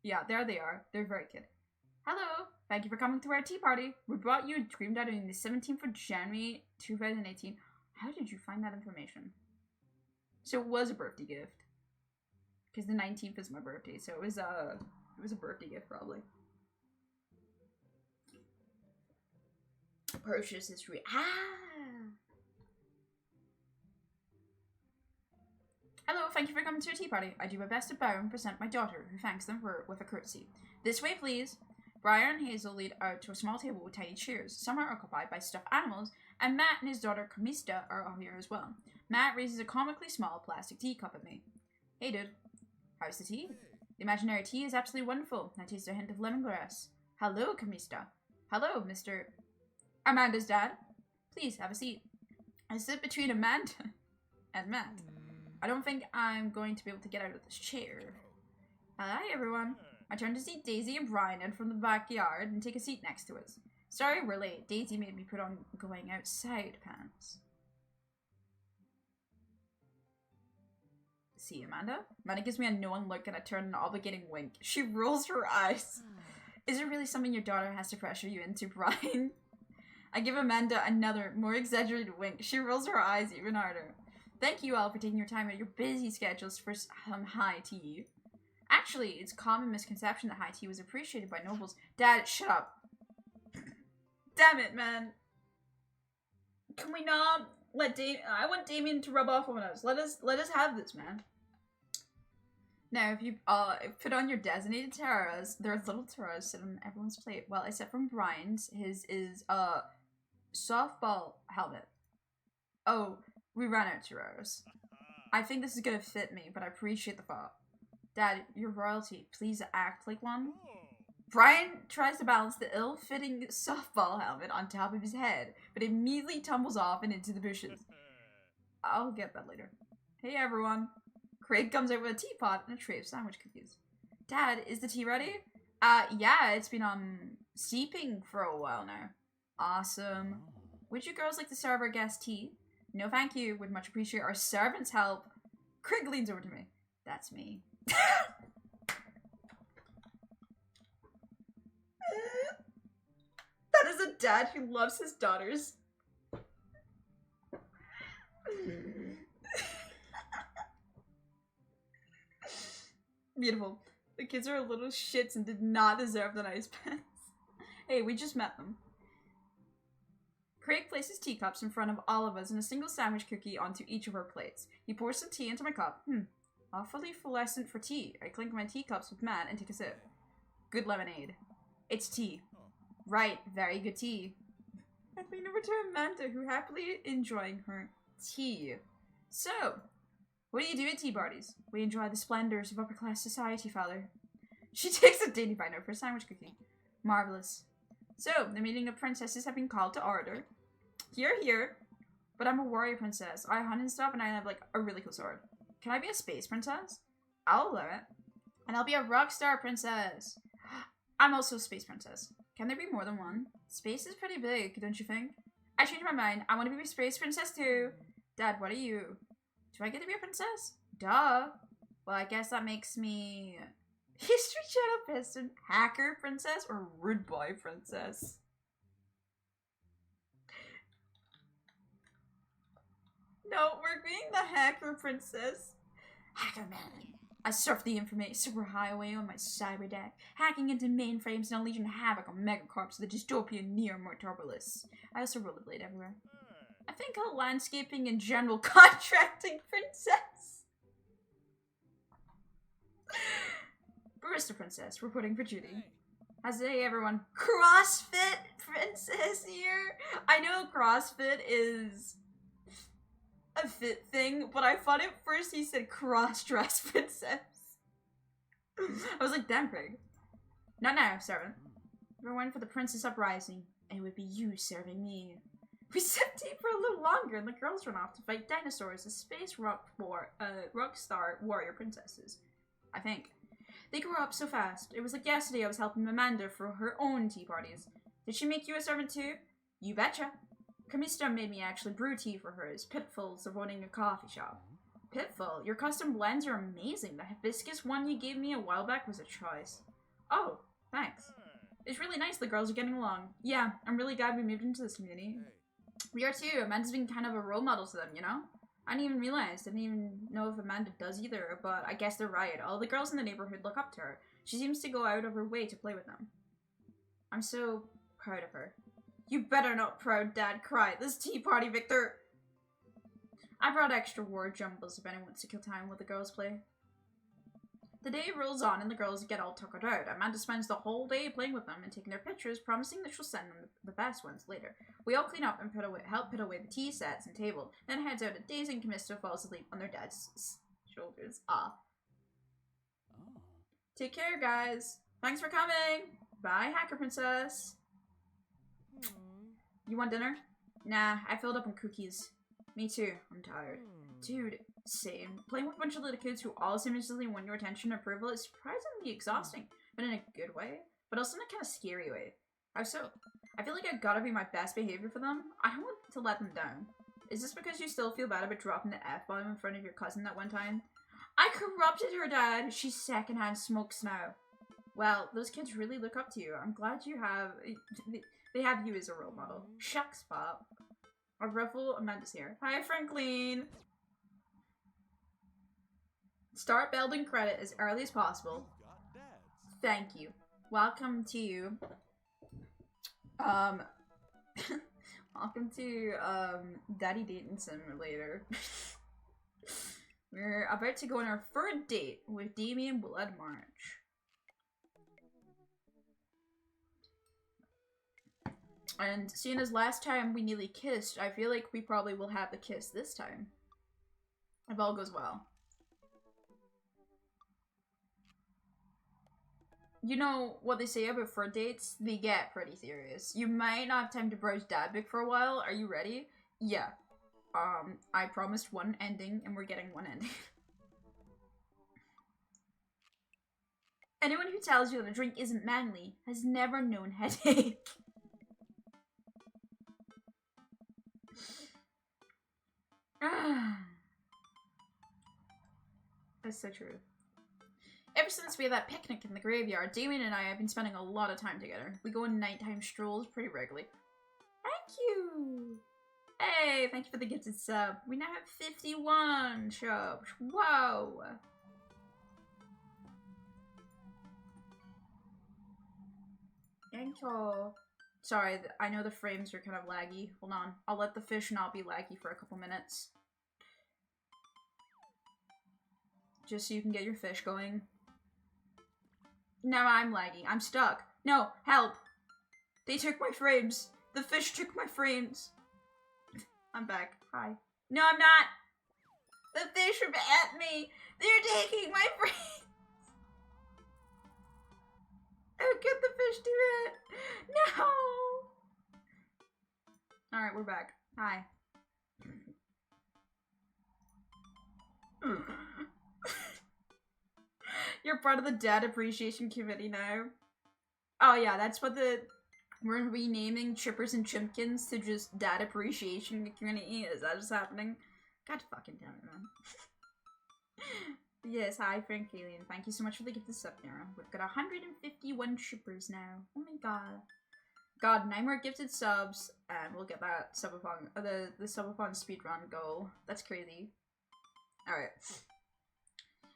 Yeah, there they are. They're very cute. Hello, thank you for coming to our tea party. We brought you a Dream Dad on the 17th of January 2018. How did you find that information? So it was a birthday gift. Because the 19th is my birthday, so it was a birthday gift probably. Purchase history. Hello, thank you for coming to a tea party. I do my best to bow and present my daughter, who thanks them with a courtesy. This way, please. Briar and Hazel lead out to a small table with tiny chairs. Some are occupied by stuffed animals, and Matt and his daughter Kamista are all here as well. Matt raises a comically small plastic teacup at me. Hey, dude. How's the tea? The imaginary tea is absolutely wonderful. I taste a hint of lemongrass. Hello, Kamista. Hello, Mr. Amanda's dad. Please, have a seat. I sit between Amanda and Matt. I don't think I'm going to be able to get out of this chair. Hi, everyone. I turn to see Daisy and Brian in from the backyard and take a seat next to us. Sorry we're late. Daisy made me put on going outside pants. See, Amanda? Amanda gives me a knowing look and I turn an obligating wink. She rolls her eyes. Is it really something your daughter has to pressure you into, Brian? I give Amanda another, more exaggerated wink. She rolls her eyes even harder. Thank you all for taking your time out of your busy schedules for some high tea. Actually, it's a common misconception that high tea was appreciated by nobles. Dad, shut up. Damn it, man. Can we not let I want Damien to rub off on us. Let us have this, man. Now, if you put on your designated tiaras, there are little tiaras sit on everyone's plate. Well, except from Brian's, his is a softball helmet. Oh, we ran out of tiaras. I think this is gonna fit me, but I appreciate the thought. Dad, you're royalty. Please act like one. Brian tries to balance the ill-fitting softball helmet on top of his head, but immediately tumbles off and into the bushes. I'll get that later. Hey, everyone. Craig comes out with a teapot and a tray of sandwich cookies. Dad, is the tea ready? Yeah, it's been, steeping for a while now. Awesome. Would you girls like to serve our guest tea? No, thank you. Would much appreciate our servant's help. Craig leans over to me. That's me. That is a dad who loves his daughters. Beautiful. The kids are little shits and did not deserve the nice pants. Hey, we just met them. Craig places teacups in front of all of us and a single sandwich cookie onto each of our plates. He pours some tea into my cup. Awfully fluorescent for tea. I clink my teacups with Matt and take a sip. Good lemonade. It's tea. Right, very good tea. I lean over to Amanda, who happily enjoying her tea. So, what do you do at tea parties? We enjoy the splendors of upper-class society, father. She takes a dainty bite out of her sandwich cookie. Marvelous. So, the meeting of princesses have been called to order. Here. But I'm a warrior princess. I hunt and stuff, and I have, like, a really cool sword. Can I be a space princess? I'll allow it. And I'll be a rock star princess. I'm also a space princess. Can there be more than one? Space is pretty big, don't you think? I changed my mind. I want to be a space princess too. Dad, what are you? Do I get to be a princess? Duh. Well, I guess that makes me History Channel Piston, Hacker Princess, or Rude Boy Princess. No, we're being the Hacker Princess. Hacker Man. I surf the information superhighway on my cyber deck, hacking into mainframes and unleashing havoc on megacorps of the dystopian near Mortopolis. I also rollerblade everywhere. I think a landscaping and general contracting princess. Barista Princess, reporting for duty. How's the day, everyone? CrossFit Princess here. I know CrossFit is a fit thing, but I thought at first he said cross-dress princess. I was like, damn, Craig. Not now, servant. We're waiting for the princess uprising, and it would be you serving me. We sat tea for a little longer, and the girls run off to fight dinosaurs as space rock star warrior princesses. I think. They grow up so fast. It was like yesterday I was helping Amanda for her own tea parties. Did she make you a servant too? You betcha. Kamista made me actually brew tea for her as pitfalls of owning a coffee shop. Pitfall, your custom blends are amazing. The hibiscus one you gave me a while back was a choice. Oh, thanks. It's really nice the girls are getting along. Yeah, I'm really glad we moved into this community. We are too. Amanda's been kind of a role model to them, you know? I didn't even realize. Didn't even know if Amanda does either, but I guess they're right. All the girls in the neighborhood look up to her. She seems to go out of her way to play with them. I'm so proud of her. You better not proud dad cry. This tea party, Victor! I brought extra word jumbles if anyone wants to kill time with the girls play. The day rolls on and the girls get all tuckered out. Amanda spends the whole day playing with them and taking their pictures, promising that she'll send them the best ones later. We all clean up and help put away the tea sets and table, then heads out at Daisy and Camista falls asleep on their dad's shoulders. Ah. Oh. Take care, guys. Thanks for coming. Bye, Hacker Princess. You want dinner? Nah, I filled up on cookies. Me too. I'm tired. Dude, same. Playing with a bunch of little kids who all simultaneously want your attention and approval is surprisingly exhausting, but in a good way, but also in a kind of scary way. I feel like I gotta be my best behavior for them. I don't want to let them down. Is this because you still feel bad about dropping the F-bomb in front of your cousin that one time? I corrupted her, Dad! She's secondhand smokes now. Well, those kids really look up to you. I'm glad you have... They have you as a role model. Shucks, Pop. A ruffle, Amanda's here. Hi, Franklin! Start building credit as early as possible. Thank you. Welcome to... welcome to, Daddy Dating Simulator. We're about to go on our third date with Damien Bloodmarch. And seeing as last time we nearly kissed, I feel like we probably will have the kiss this time. If all goes well. You know what they say about third dates? They get pretty serious. You might not have time to browse Dadbook for a while. Are you ready? Yeah. I promised one ending, and we're getting one ending. Anyone who tells you that a drink isn't manly has never known headache. That's so true. Ever since we had that picnic in the graveyard, Damien and I have been spending a lot of time together. We go on nighttime strolls pretty regularly. Thank you! Hey, thank you for the gifted sub. We now have 51 subs. Whoa! Thank you. Sorry, I know the frames are kind of laggy. Hold on. I'll let the fish not be laggy for a couple minutes. Just so you can get your fish going. Now I'm laggy. I'm stuck. No, help! They took my frames. The fish took my frames. I'm back. Hi. No, I'm not! The fish are at me! They're taking my frames! How could the fish do it? No! Alright, we're back. Hi. You're part of the Dad Appreciation Committee now. Oh yeah, that's what we're renaming Chippers and Chimpkins to just Dad Appreciation Committee. Is that just happening? God fucking damn it, man. Yes, hi Frank Alien. Thank you so much for the gift of sub, Nara. We've got 151 shippers now. Oh my god. God, 9 more gifted subs, and we'll get that subathon, the subathon speedrun goal. That's crazy. Alright.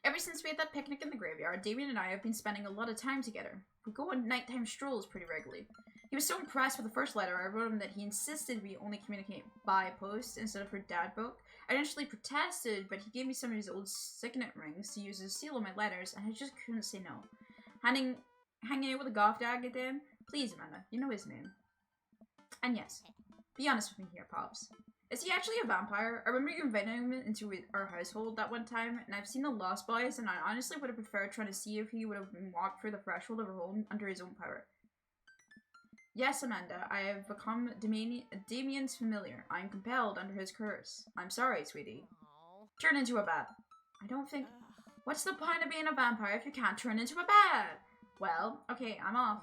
Ever since we had that picnic in the graveyard, Damien and I have been spending a lot of time together. We go on nighttime strolls pretty regularly. He was so impressed with the first letter I wrote him that he insisted we only communicate by post instead of her dad book. I initially protested, but he gave me some of his old signet rings to use as a seal on my letters, and I just couldn't say no. Hanging out with a golf dad again? Please, Amanda, you know his name. And yes, be honest with me here, Pops. Is he actually a vampire? I remember you inviting him into our household that one time, and I've seen The Lost Boys, and I honestly would have preferred trying to see if he would have been walked through the threshold of her home under his own power. Yes, Amanda, I have become Damien's familiar. I am compelled under his curse. I'm sorry, sweetie. Turn into a bat. I don't think What's the point of being a vampire if you can't turn into a bat? Well, okay, I'm off.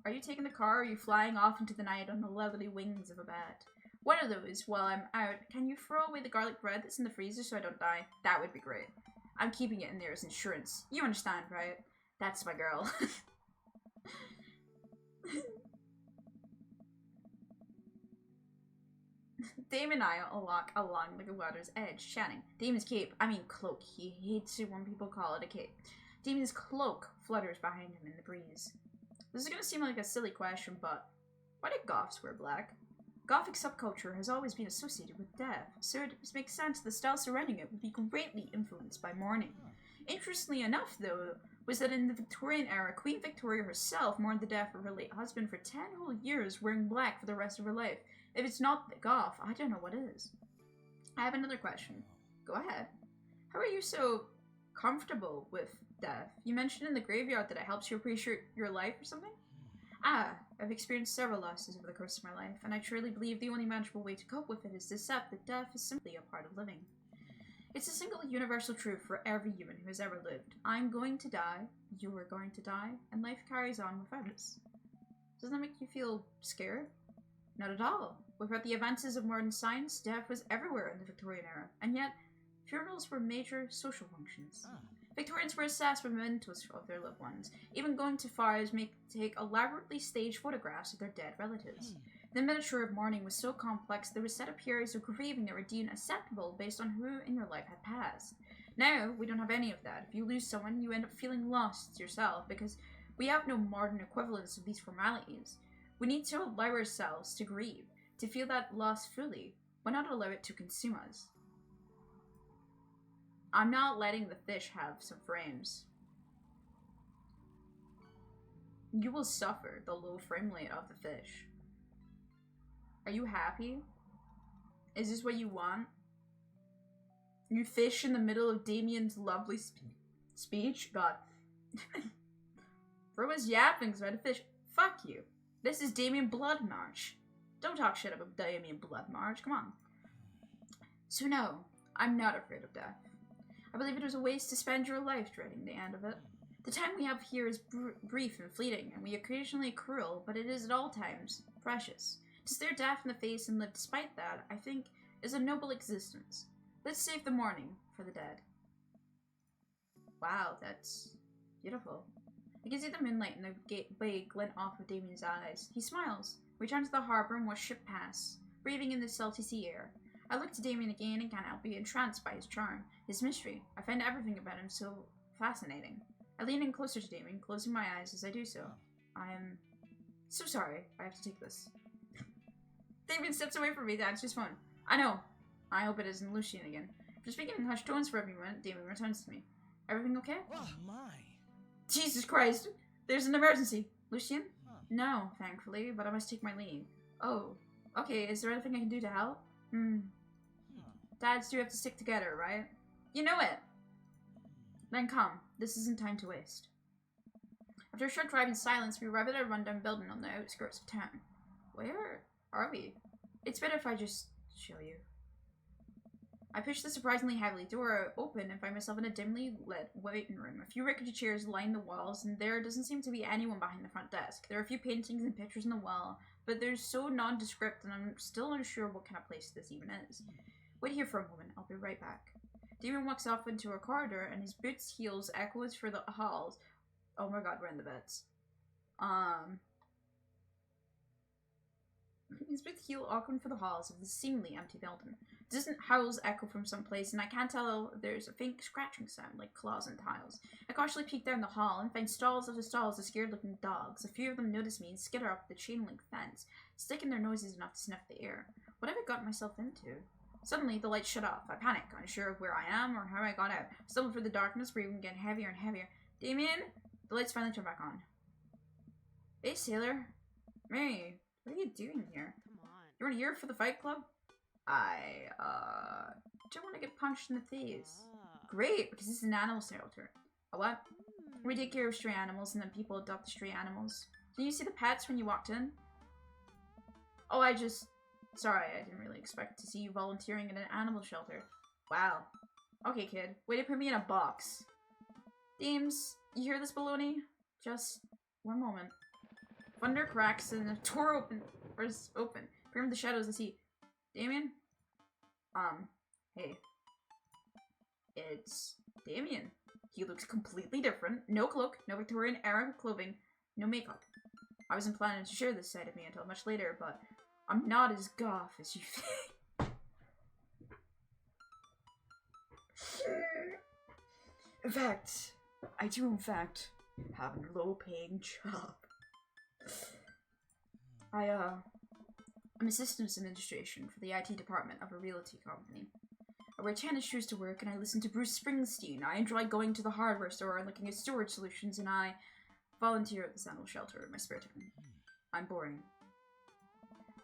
Are you taking the car or are you flying off into the night on the leathery wings of a bat? One of those, while I'm out, can you throw away the garlic bread that's in the freezer so I don't die? That would be great. I'm keeping it in there as insurance. You understand, right? That's my girl. Damon and I walk along like a water's edge, chatting. Damon's cloak. He hates it when people call it a cape. Damon's cloak flutters behind him in the breeze. This is gonna seem like a silly question, but why do goths wear black? Gothic subculture has always been associated with death, so it makes sense the style surrounding it would be greatly influenced by mourning. Interestingly enough, though, was that in the Victorian era, Queen Victoria herself mourned the death of her late husband for 10 whole years, wearing black for the rest of her life. If it's not the goth, I don't know what is. I have another question. Go ahead. How are you so comfortable with death? You mentioned in the graveyard that it helps you appreciate your life or something? I've experienced several losses over the course of my life, and I truly believe the only manageable way to cope with it is to accept that death is simply a part of living. It's a single universal truth for every human who has ever lived. I'm going to die, you are going to die, and life carries on without us. Doesn't that make you feel scared? Not at all. Without the advances of modern science, death was everywhere in the Victorian era, and yet funerals were major social functions. Victorians were obsessed with mementos of their loved ones, even going to far as take elaborately staged photographs of their dead relatives. The miniature of mourning was so complex there were set up periods of grieving that were deemed acceptable based on who in your life had passed. Now, we don't have any of that. If you lose someone, you end up feeling lost yourself, because we have no modern equivalents of these formalities. We need to allow ourselves to grieve, to feel that loss fully. Why not allow it to consume us? I'm not letting the fish have some frames. You will suffer the low frame rate of the fish. Are you happy? Is this what you want? You fish in the middle of Damien's lovely speech? God. Bro was yapping because I had to fish. Fuck you. This is Damien Bloodmarch. Don't talk shit about Damien Bloodmarch. Come on. So no, I'm not afraid of death. I believe it is a waste to spend your life dreading the end of it. The time we have here is brief and fleeting, and we occasionally cruel, but it is at all times precious. To stare death in the face and live despite that, I think, is a noble existence. Let's save the mourning for the dead. Wow, that's beautiful. I can see the moonlight in the bay glint off of Damien's eyes. He smiles. We turn to the harbor and watch ship pass, breathing in the salty sea air. I look to Damien again and can't help be entranced by his charm, his mystery. I find everything about him so fascinating. I lean in closer to Damien, closing my eyes as I do so. I am so sorry. I have to take this. Damien steps away from me to answer his phone. I know. I hope it isn't Lucian again. After speaking in hushed tones for a moment, Damien returns to me. Everything okay? Oh my. Jesus Christ! There's an emergency. Lucian? No, thankfully, but I must take my leave. Oh, okay. Is there anything I can do to help? Dads do have to stick together, right? You know it! Then come. This isn't time to waste. After a short drive in silence, we arrive at a rundown building on the outskirts of town. Where are we? It's better if I just show you. I push the surprisingly heavy door open and find myself in a dimly lit waiting room. A few rickety chairs line the walls, and there doesn't seem to be anyone behind the front desk. There are a few paintings and pictures on the wall, but they're so nondescript and I'm still unsure what kind of place this even is. Wait here for a moment, I'll be right back. Damien walks off into a corridor and his boots' heels echoes through the halls. Oh my god, we're in the beds. His boots heel awkward for the halls of the seemingly empty building. Distant howls echo from someplace, and I can't tell if there's a faint scratching sound, like claws on tiles. I cautiously peek down the hall and find stalls after stalls of scared-looking dogs. A few of them notice me and skitter up the chain-link fence, sticking their noses enough to sniff the air. What have I gotten myself into? Suddenly, the lights shut off. I panic, unsure of where I am or how I got out. I stumble through the darkness, breathing getting heavier and heavier. Damien? The lights finally turn back on. Hey, sailor. Mary, what are you doing here? Come on. You weren't here for the fight club? I don't want to get punched in the face. Great, because this is an animal shelter. A what? We take care of stray animals and then people adopt the stray animals. Did you see the pets when you walked in? Oh, sorry, I didn't really expect to see you volunteering in an animal shelter. Wow. Okay, kid. Way to put me in a box. Dames, you hear this baloney? Just one moment. Thunder cracks and the door is open. From the shadows, I see Damien. Hey. It's Damien. He looks completely different. No cloak, no Victorian era clothing, no makeup. I wasn't planning to share this side of me until much later, but I'm not as goth as you think. In fact, I do in fact have a low-paying job. I'm a systems administration for the IT department of a realty company. I wear tennis shoes to work and I listen to Bruce Springsteen. I enjoy going to the hardware store and looking at storage solutions, and I volunteer at the Sandal Shelter in my spare time. I'm boring.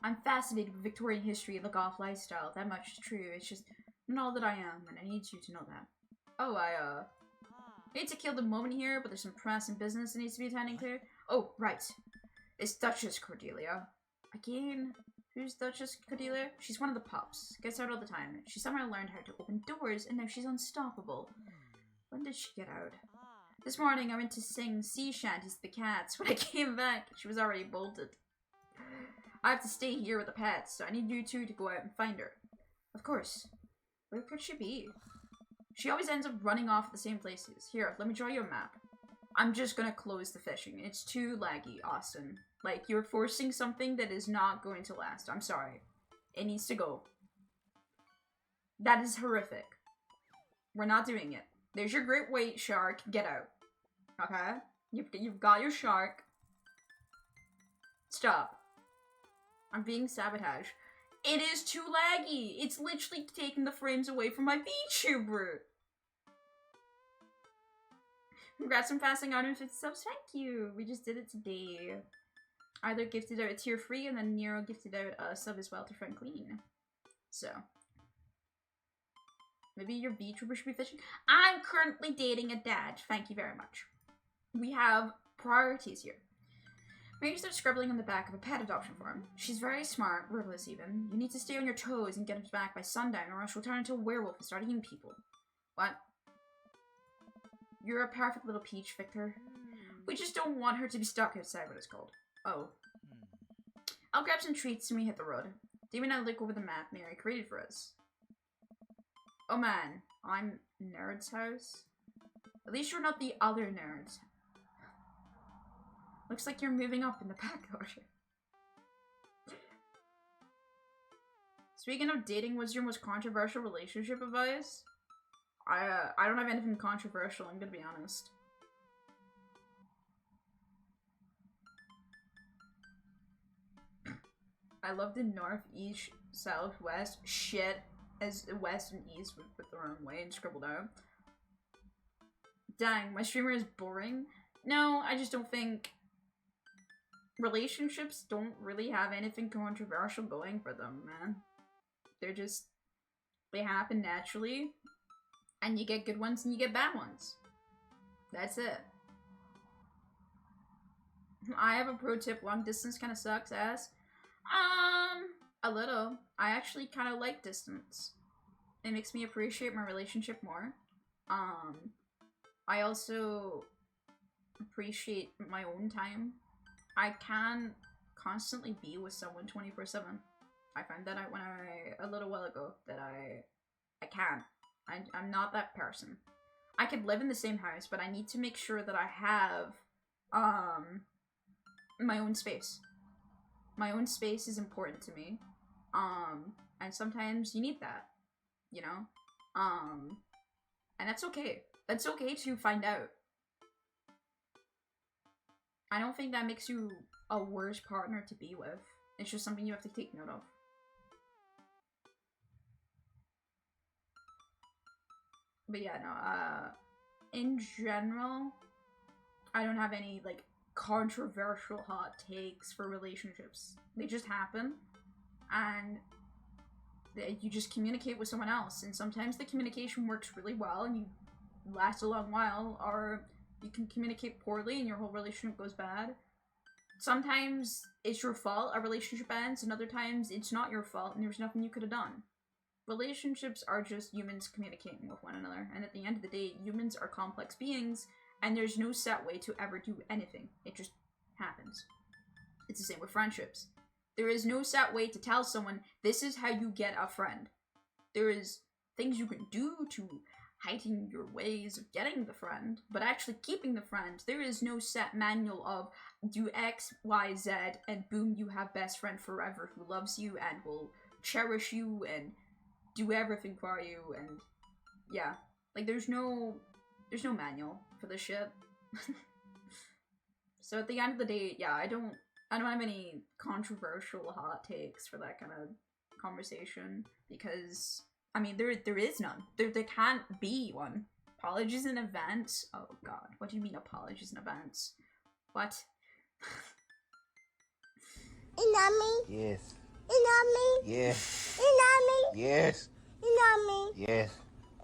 I'm fascinated with Victorian history and the goth lifestyle. That much is true. It's just not all that I am, and I need you to know that. Oh, I hate to kill the moment here, but there's some pressing business that needs to be attending to. Oh, right. It's Duchess Cordelia. Again? Who's Duchess Cordelia? She's one of the pups. Gets out all the time. She somehow learned how to open doors, and now she's unstoppable. When did she get out? This morning I went to sing sea shanties to the cats. When I came back, she was already bolted. I have to stay here with the pets, so I need you two to go out and find her. Of course. Where could she be? She always ends up running off at the same places. Here, let me draw you a map. I'm just gonna close the fishing. It's too laggy, Austin. Like, you're forcing something that is not going to last. I'm sorry. It needs to go. That is horrific. We're not doing it. There's your great white shark. Get out. Okay? You've got your shark. Stop. I'm being sabotaged. It is too laggy. It's literally taking the frames away from my VTuber. Congrats on passing 150 subs. Thank you. We just did it today. Either gifted out a tier 3 and then Nero gifted out a sub as well to Friend Clean. So. Maybe your VTuber should be fishing. I'm currently dating a dad. Thank you very much. We have priorities here. Maybe start scribbling on the back of a pet adoption form. She's very smart, ruthless even. You need to stay on your toes and get him back by sundown, or else she'll turn into a werewolf and start eating people. What? You're a perfect little peach, Victor. We just don't want her to be stuck outside what it's called. Oh. I'll grab some treats when we hit the road. Damien and I look over the map Mary created for us. Oh man, I'm Nerd's house? At least you're not the other nerds. Looks like you're moving up in the pack order. Speaking of dating, what's your most controversial relationship advice? I don't have anything controversial, I'm gonna be honest. I love the north, east, south, west, shit, as west and east would put the wrong way and scribbled out. Dang, my streamer is boring. No, I just don't think relationships don't really have anything controversial going for them, man. They're just, they happen naturally, and you get good ones and you get bad ones. That's it. I have a pro tip, long distance kind of sucks ass. A little. I actually kind of like distance. It makes me appreciate my relationship more. I also appreciate my own time. I can constantly be with someone 24/7. I found that out when a little while ago that I can't. I'm not that person. I could live in the same house, but I need to make sure that I have my own space. My own space is important to me. And sometimes you need that, you know? And that's okay. That's okay to find out. I don't think that makes you a worse partner to be with. It's just something you have to take note of. But yeah, no, in general, I don't have any, like, controversial hot takes for relationships. They just happen, and you just communicate with someone else, and sometimes the communication works really well and you last a long while, or you can communicate poorly and your whole relationship goes bad. Sometimes it's your fault a relationship ends, and other times it's not your fault and there's nothing you could have done. Relationships are just humans communicating with one another, and at the end of the day, humans are complex beings, And there's no set way to ever do anything. It just happens. It's the same with friendships. There is no set way to tell someone, this is how you get a friend. There is things you can do to heighten your ways of getting the friend, but actually keeping the friend, there is no set manual of do X, Y, Z, and boom, you have best friend forever who loves you and will cherish you and do everything for you, and yeah. Like, there's no manual for this shit. So at the end of the day, yeah, I don't have any controversial hot takes for that kind of conversation, because I mean there is none. There can't be one. Apologies in advance. Oh god, what do you mean apologies in advance? What? Inami? Yes. Inami? Yes. Inami? Yes. Inami? Yes.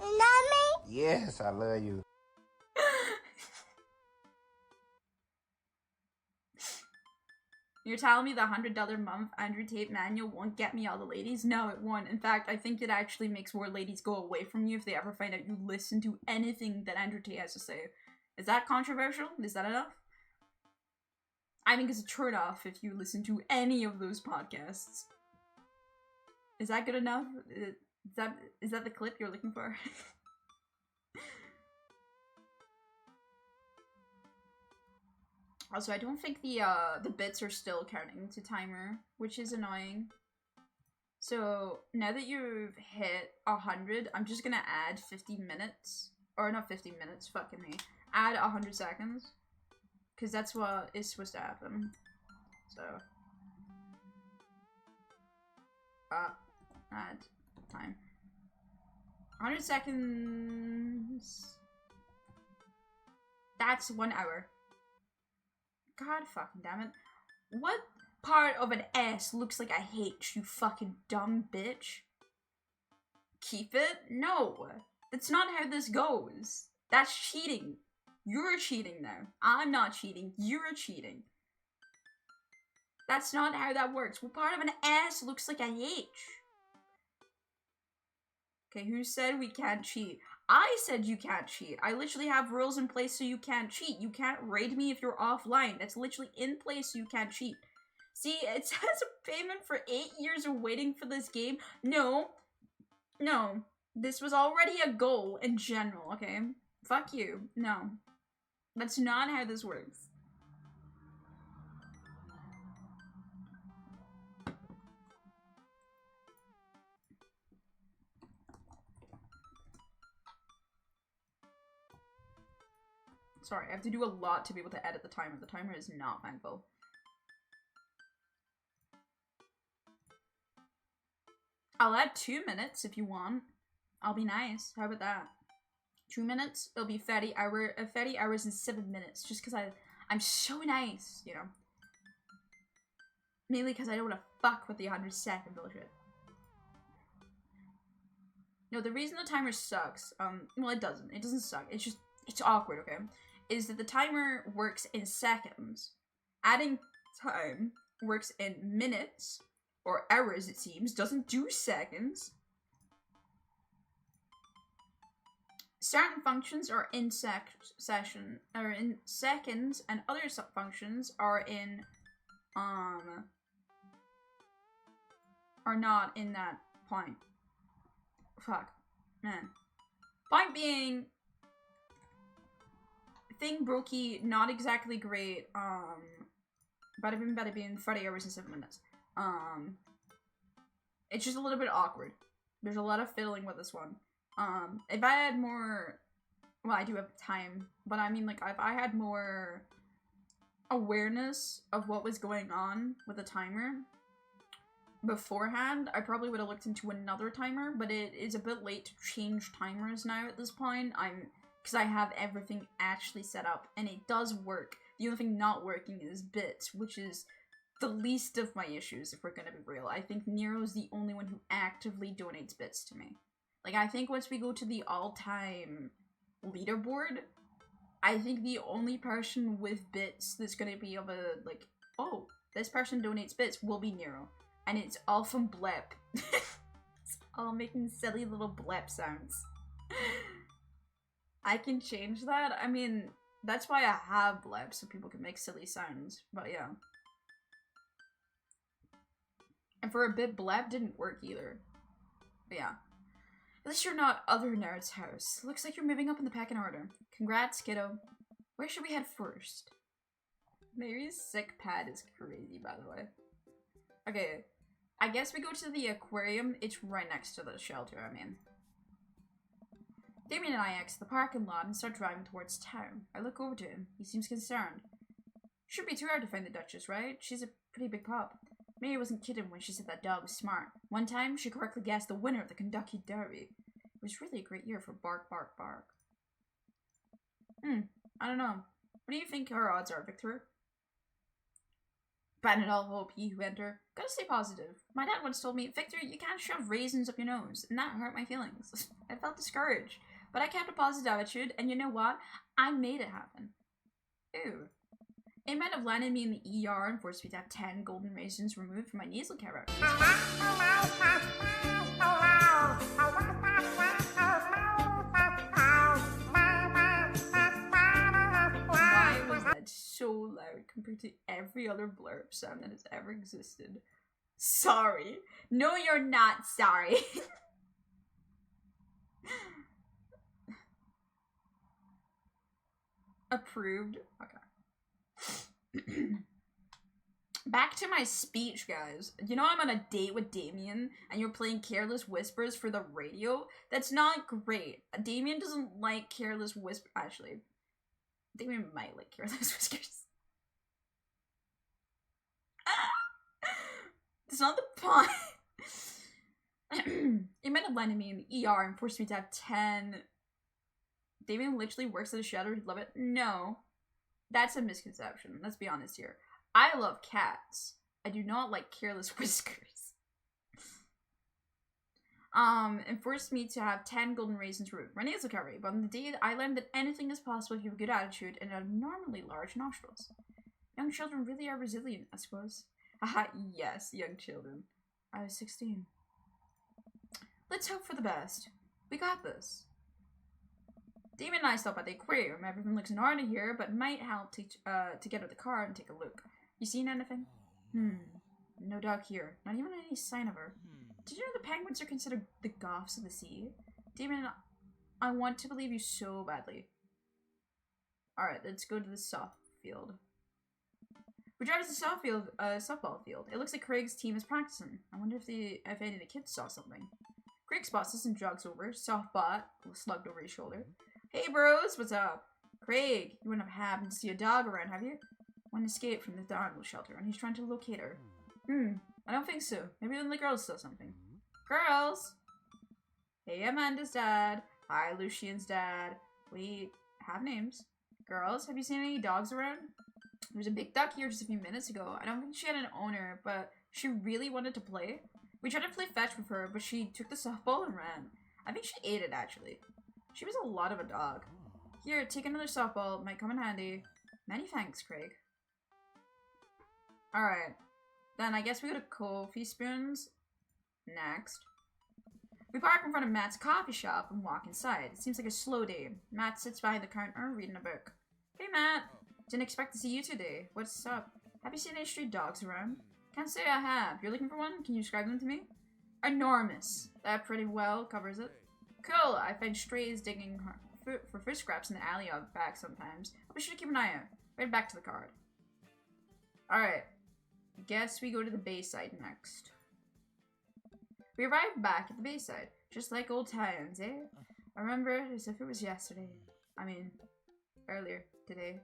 Inami? Yes, I love you. You're telling me the $100 month Andrew Tate manual won't get me all the ladies? No, it won't. In fact, I think it actually makes more ladies go away from you if they ever find out you listen to anything that Andrew Tate has to say. Is that controversial? Is that enough? I think it's a turn-off if you listen to any of those podcasts. Is that good enough? Is that the clip you're looking for? Also, I don't think the bits are still counting to timer, which is annoying. So now that you've hit 100, I'm just gonna add 50 minutes, or not 50 minutes, fucking me. Add 100 seconds, because that's what is supposed to happen. So add time. 100 seconds. That's 1 hour. God fucking damn it. What part of an S looks like a H, you fucking dumb bitch? Keep it? No. That's not how this goes. That's cheating. You're cheating now. I'm not cheating. You're cheating. That's not how that works. What part of an S looks like a H? Okay, who said we can't cheat? I said you can't cheat. I literally have rules in place so you can't cheat. You can't raid me if you're offline. That's literally in place so you can't cheat. See, it says a payment for 8 years of waiting for this game. No. No. This was already a goal in general, okay? Fuck you. No. That's not how this works. Sorry, I have to do a lot to be able to edit the timer. The timer is not thankful. I'll add 2 minutes if you want. I'll be nice. How about that? 2 minutes? It'll be 30 hours and 7 minutes. Just because I'm so nice, you know. Mainly because I don't want to fuck with the 100-second bullshit. No, the reason the timer sucks, well, it doesn't. It doesn't suck. It's just, it's awkward, okay? Is that the timer works in seconds. Adding time works in minutes, or hours it seems, doesn't do seconds. Certain functions are in in seconds, and other functions are in, are not in that point. Fuck. Man. Point being, thing brokey, not exactly great, bada bing, 40 hours and 7 minutes. It's just a little bit awkward. There's a lot of fiddling with this one. If I had more, well, I do have time, but I mean, like, if I had more awareness of what was going on with the timer beforehand, I probably would have looked into another timer, but it is a bit late to change timers now at this point. Because I have everything actually set up, and it does work. The only thing not working is bits, which is the least of my issues, if we're gonna be real. I think Nero's the only one who actively donates bits to me. Like, I think once we go to the all-time leaderboard, I think the only person with bits that's gonna be able to, like, oh, this person donates bits will be Nero. And it's all from blep. It's all making silly little blep sounds. I can change that. I mean, That's why I have bleps, so people can make silly sounds. But yeah. And for a bit, blep didn't work either. But yeah. At least you're not other nerd's house. Looks like you're moving up in the pecking order. Congrats, kiddo. Where should we head first? Mary's sick pad is crazy, by the way. Okay. I guess we go to the aquarium. It's right next to the shelter, I mean. Damien and I exit the parking lot and start driving towards town. I look over to him. He seems concerned. Shouldn't be too hard to find the Duchess, right? She's a pretty big pup. Mary wasn't kidding when she said that dog was smart. One time, she correctly guessed the winner of the Kentucky Derby. It was really a great year for Bark, Bark, Bark. I don't know. What do you think our odds are, Victor? Abandon all hope, ye who enter. Gotta stay positive. My dad once told me, Victor, you can't shove raisins up your nose, and that hurt my feelings. I felt discouraged. But I kept a positive attitude, and you know what? I made it happen. Ew. It might have landed me in the ER and forced me to have 10 golden raisins removed from my nasal cavity. Why was that so loud compared to every other blurb sound that has ever existed? Sorry. No, you're not sorry. Approved. Okay. Back to my speech, guys. You know I'm on a date with Damien and you're playing Careless Whispers for the radio? That's not great. Damien doesn't like Careless Whispers. Actually, Damien might like Careless Whispers. That's not the point. It might have landed me in the ER and forced me to have 10. Damien literally works at a shelter. He'd love it. No. That's a misconception. Let's be honest here. I love cats. I do not like Careless Whiskers. And forced me to have 10 golden raisins removed. My nasal cavity. But on the day I learned that anything is possible if you have a good attitude and abnormally large nostrils. Young children really are resilient, I suppose. Haha, yes, young children. I was 16. Let's hope for the best. We got this. Damien and I stop at the aquarium. Everything looks in order here, but might help to get out of the car and take a look. You seen anything? No dog here. Not even any sign of her. Did you know the penguins are considered the goths of the sea? Damien, I want to believe you so badly. Alright, let's go to the soft field. We drive to the softball field. It looks like Craig's team is practicing. I wonder if any of the kids saw something. Craig spots us and jogs over. Softbot slugged over his shoulder. Hey bros, what's up? Craig, you wouldn't have happened to see a dog around, have you? One escaped from the animal shelter and he's trying to locate her. I don't think so. Maybe one of the girls saw something. Girls! Hey, Amanda's dad. Hi, Lucian's dad. We have names. Girls, have you seen any dogs around? There was a big duck here just a few minutes ago. I don't think she had an owner, but she really wanted to play. We tried to play fetch with her, but she took the softball and ran. I think she ate it, actually. She was a lot of a dog. Here, take another softball. It might come in handy. Many thanks, Craig. Alright. Then I guess we go to Coffee Spoons next. We park in front of Matt's coffee shop and walk inside. It seems like a slow day. Matt sits behind the counter reading a book. Hey, Matt. Didn't expect to see you today. What's up? Have you seen any street dogs around? Can't say I have. You're looking for one? Can you describe them to me? Enormous. That pretty well covers it. Cool. I find strays digging for fish scraps in the alley out back sometimes. We should keep an eye out. Right back to the card. Alright. Guess we go to the Bayside next. We arrive back at the Bayside. Just like old times, eh? I remember it as if it was yesterday. I mean, earlier today.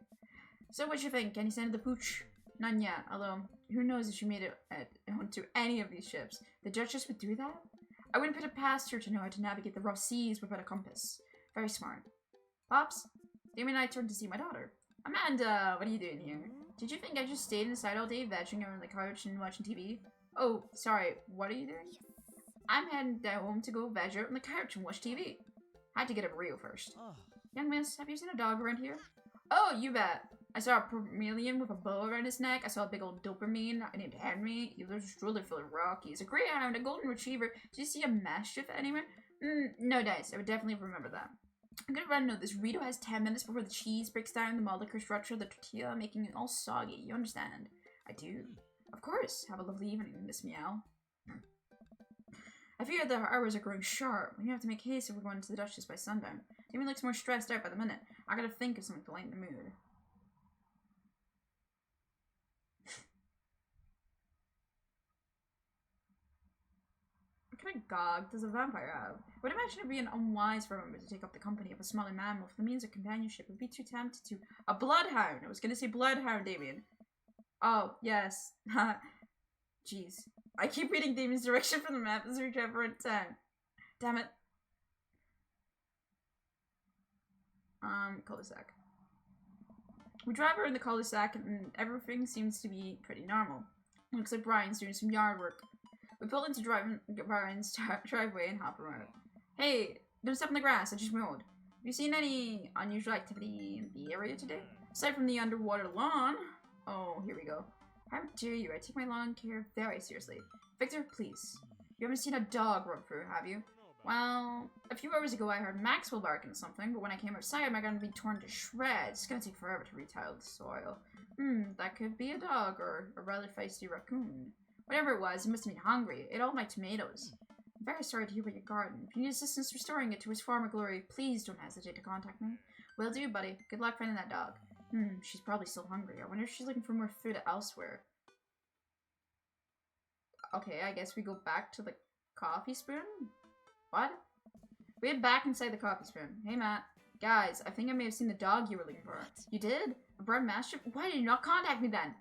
So what you think? Any sign of the pooch? None yet, although who knows if she made it onto any of these ships. The Duchess would do that? I wouldn't put it past her to know how to navigate the rough seas without a compass. Very smart. Pops? Damien and I turned to see my daughter. Amanda, what are you doing here? Did you think I just stayed inside all day vegging on the couch and watching TV? Oh, sorry, what are you doing? I'm heading home to go veg out on the couch and watch TV. I had to get a burrito first. Young miss, have you seen a dog around here? Oh, you bet. I saw a Permelian with a bow around his neck. I saw a big old dopamine named Henry. He was really full of Rockies. A greyhound, a golden retriever. Did you see a mastiff anywhere? No dice. I would definitely remember that. I'm gonna run note. This burrito has 10 minutes before the cheese breaks down the molecular structure of the tortilla, making it all soggy. You understand? I do. Of course. Have a lovely evening, Miss Meow. I fear the hours are growing sharp. We have to make haste if we're going to the Duchess by sundown. Damien looks more stressed out by the minute. I gotta think of something to lighten the mood. What kind of gog does a vampire have? I would imagine it would be an unwise for a member to take up the company of a smaller mammal for the means of companionship. It would be too tempted to... A bloodhound! I was gonna say bloodhound, Damien. Oh, yes. Jeez. I keep reading Damien's direction from the map as we drive around town. Damn it. Cul-de-sac. We drive around the cul-de-sac and everything seems to be pretty normal. It looks like Brian's doing some yard work. We pull into Brian's driveway and hop around. Hey, don't step on the grass, I just mowed. Have you seen any unusual activity in the area today? Aside from the underwater lawn? Oh, here we go. How dare you? I take my lawn care very seriously. Victor, please. You haven't seen a dog run through, have you? Well, a few hours ago I heard Maxwell barking at something, but when I came outside my garden would be torn to shreds. It's gonna take forever to retile the soil. That could be a dog or a rather feisty raccoon. Whatever it was, he must have been hungry. Ate all my tomatoes. I'm very sorry to hear about your garden. If you need assistance restoring it to its former glory, please don't hesitate to contact me. Will do, buddy. Good luck finding that dog. She's probably still hungry. I wonder if she's looking for more food elsewhere. Okay, I guess we go back to the coffee spoon? What? We head back inside the coffee spoon. Hey, Matt. Guys, I think I may have seen the dog you were looking for. You did? A brown mastiff? Why did you not contact me then?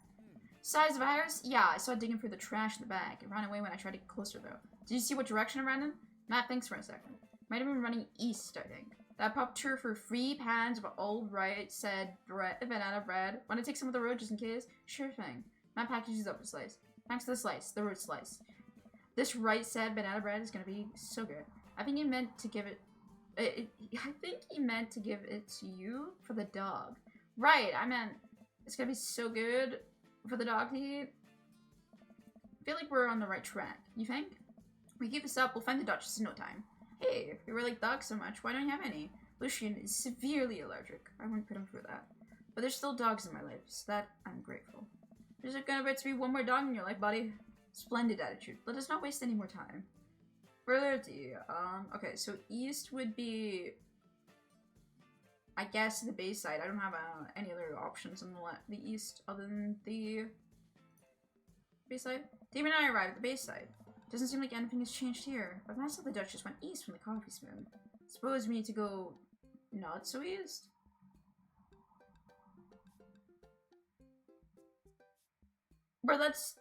Size of ours? Yeah, I saw it digging through the trash in the back. It ran away when I tried to get closer, though. Did you see what direction it ran in? Matt, thanks for a second. Might have been running east, I think. That popped her for 3 pans of old right said banana bread. Want to take some of the road just in case? Sure thing. Matt packages up a slice. Thanks to the slice, the road slice. This right said banana bread is gonna be so good. I think he meant to give it. I think he meant to give it to you for the dog. Right, I meant it's gonna be so good for the dog to eat. I feel like we're on the right track. You think? If we keep this up, we'll find the Duchess in no time. Hey, if you really like dogs so much, why don't you have any? Lucian is severely allergic. I wouldn't put him through that. But there's still dogs in my life, so that I'm grateful. There's gonna be one more dog in your life, buddy. Splendid attitude. Let us not waste any more time. Further D. Okay, so east would be, I guess, the Bayside. I don't have any other options on the east other than the Bayside. Damien and I arrived at the Bayside. Doesn't seem like anything has changed here. But last time the Duchess went east from the coffee spoon. Suppose we need to go not so east? But let's,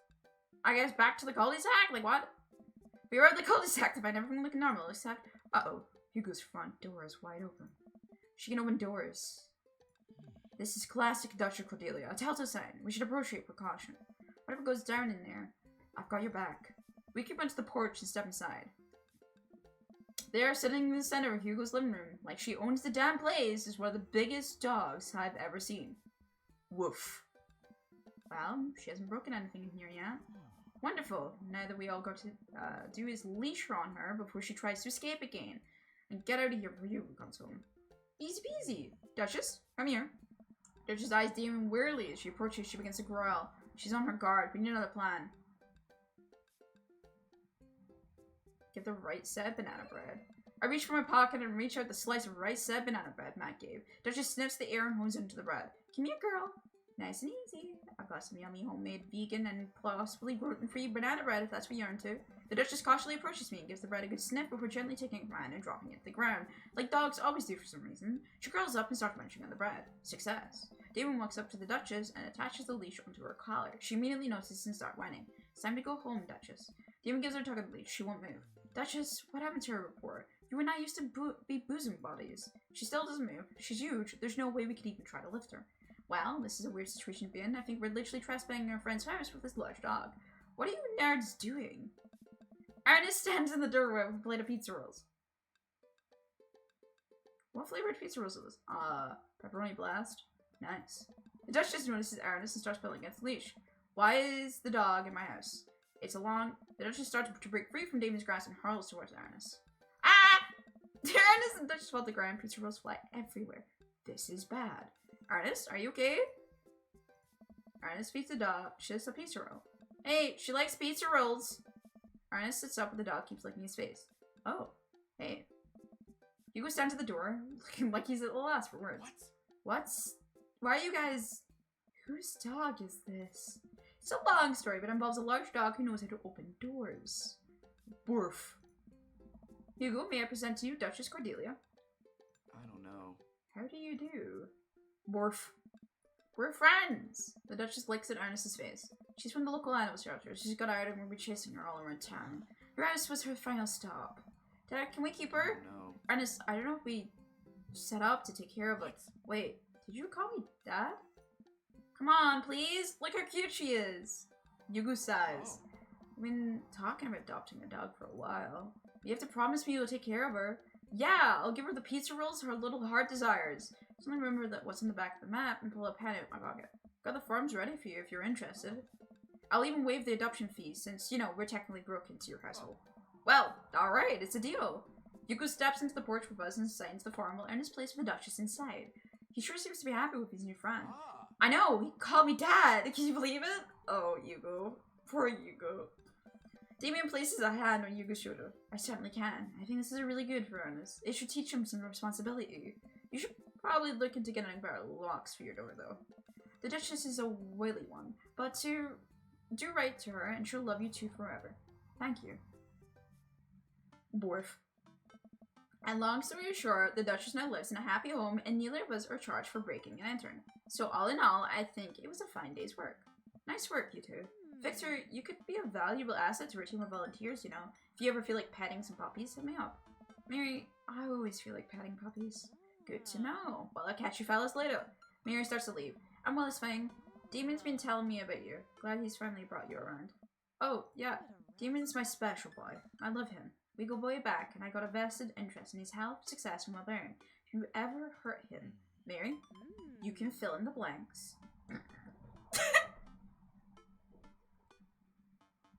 I guess, back to the cul-de-sac? Like, what? We were at the cul-de-sac to find everything looking normal, except... Uh-oh. Hugo's front door is wide open. She can open doors. This is classic Dutcher Cordelia. A telltale sign. We should approach it with precaution. Whatever goes down in there, I've got your back. We keep onto the porch and step inside. They are sitting in the center of Hugo's living room. Like she owns the damn place is one of the biggest dogs I've ever seen. Woof. Well, she hasn't broken anything in here yet. Wonderful. Now that we all got to do is leash her on her before she tries to escape again. And get out of here before Hugo comes home. Easy peasy. Duchess, come here. Duchess eyes Damon wearily as she approaches. She begins to growl. She's on her guard. We need another plan. Get the right set banana bread. I reach for my pocket and reach out the slice of right set banana bread Matt gave. Duchess sniffs the air and hones into the bread. Come here, girl. Nice and easy. I've got some yummy homemade vegan and possibly gluten-free banana bread if that's what you're into. The Duchess cautiously approaches me and gives the bread a good sniff before gently taking it from my hand and dropping it to the ground. Like dogs always do for some reason. She curls up and starts munching on the bread. Success. Damon walks up to the Duchess and attaches the leash onto her collar. She immediately notices and starts whining. It's time to go home, Duchess. Damon gives her a tug of the leash. She won't move. Duchess, what happened to her report? You and I used to be bosom buddies. She still doesn't move. She's huge. There's no way we could even try to lift her. Well, this is a weird situation to be in. I think we're literally trespassing our friend's house with this large dog. What are you nerds doing? Ernest stands in the doorway with a plate of pizza rolls. What flavored pizza rolls are those? Pepperoni blast. Nice. The Duchess notices Ernest and starts pulling against the leash. Why is the dog in my house? It's a long... The Duchess starts to break free from Damon's grasp and hurls towards Ernest. Ah! Ernest and Duchess felt the ground, pizza rolls fly everywhere. This is bad. Ernest, are you okay? Ernest feeds the dog. She likes a pizza roll. Hey, she likes pizza rolls. Ernest sits up and the dog keeps licking his face. Oh, hey. He goes down to the door, looking like he's at a loss for words. What's... Why are you guys... Whose dog is this? It's a long story, but it involves a large dog who knows how to open doors. Borf. Hugo, may I present to you Duchess Cordelia? I don't know. How do you do? Borf. We're friends! The Duchess licks at Ernest's face. She's from the local animal shelter. She's got out and we'll be chasing her all around town. Ernest was her final stop. Dad, can we keep her? No. Ernest, I don't know if we set up to take care of it. Wait, did you call me Dad? Come on, please! Look how cute she is! Yugu sighs. I've been talking about adopting a dog for a while. You have to promise me you'll take care of her. Yeah, I'll give her the pizza rolls her little heart desires. Just only remember that what's in the back of the map and pull a pen out of my pocket. Got the forms ready for you if you're interested. I'll even waive the adoption fee since, you know, we're technically broke into your household. Well, alright, it's a deal. Yuko steps into the porch with Buzz and signs the form while Ernest plays with the Duchess inside. He sure seems to be happy with his new friend. I know, he called me Dad! Can you believe it? Oh, Yugo. Poor Yugo. Damien places a hand on Yugo's shoulder. I certainly can. I think this is really good for Ernest. It should teach him some responsibility. You should probably look into getting a pair of locks for your door, though. The Duchess is a wily one, but to do right to her, and she'll love you too forever. Thank you. Borf. And long story short, the Duchess now lives in a happy home, and neither of us are charged for breaking and entering. So all in all, I think it was a fine day's work. Nice work, you two. Victor, you could be a valuable asset to our team of volunteers, you know. If you ever feel like petting some puppies, hit me up. Mary, I always feel like petting puppies. Good to know. Well, I'll catch you fellas later. Mary starts to leave. I'm well as fine. Demon's been telling me about you. Glad he's finally brought you around. Oh, yeah. Demon's my special boy. I love him. We go way back, and I got a vested interest in his health, success, and well-being. If you ever hurt him, Mary, you can fill in the blanks.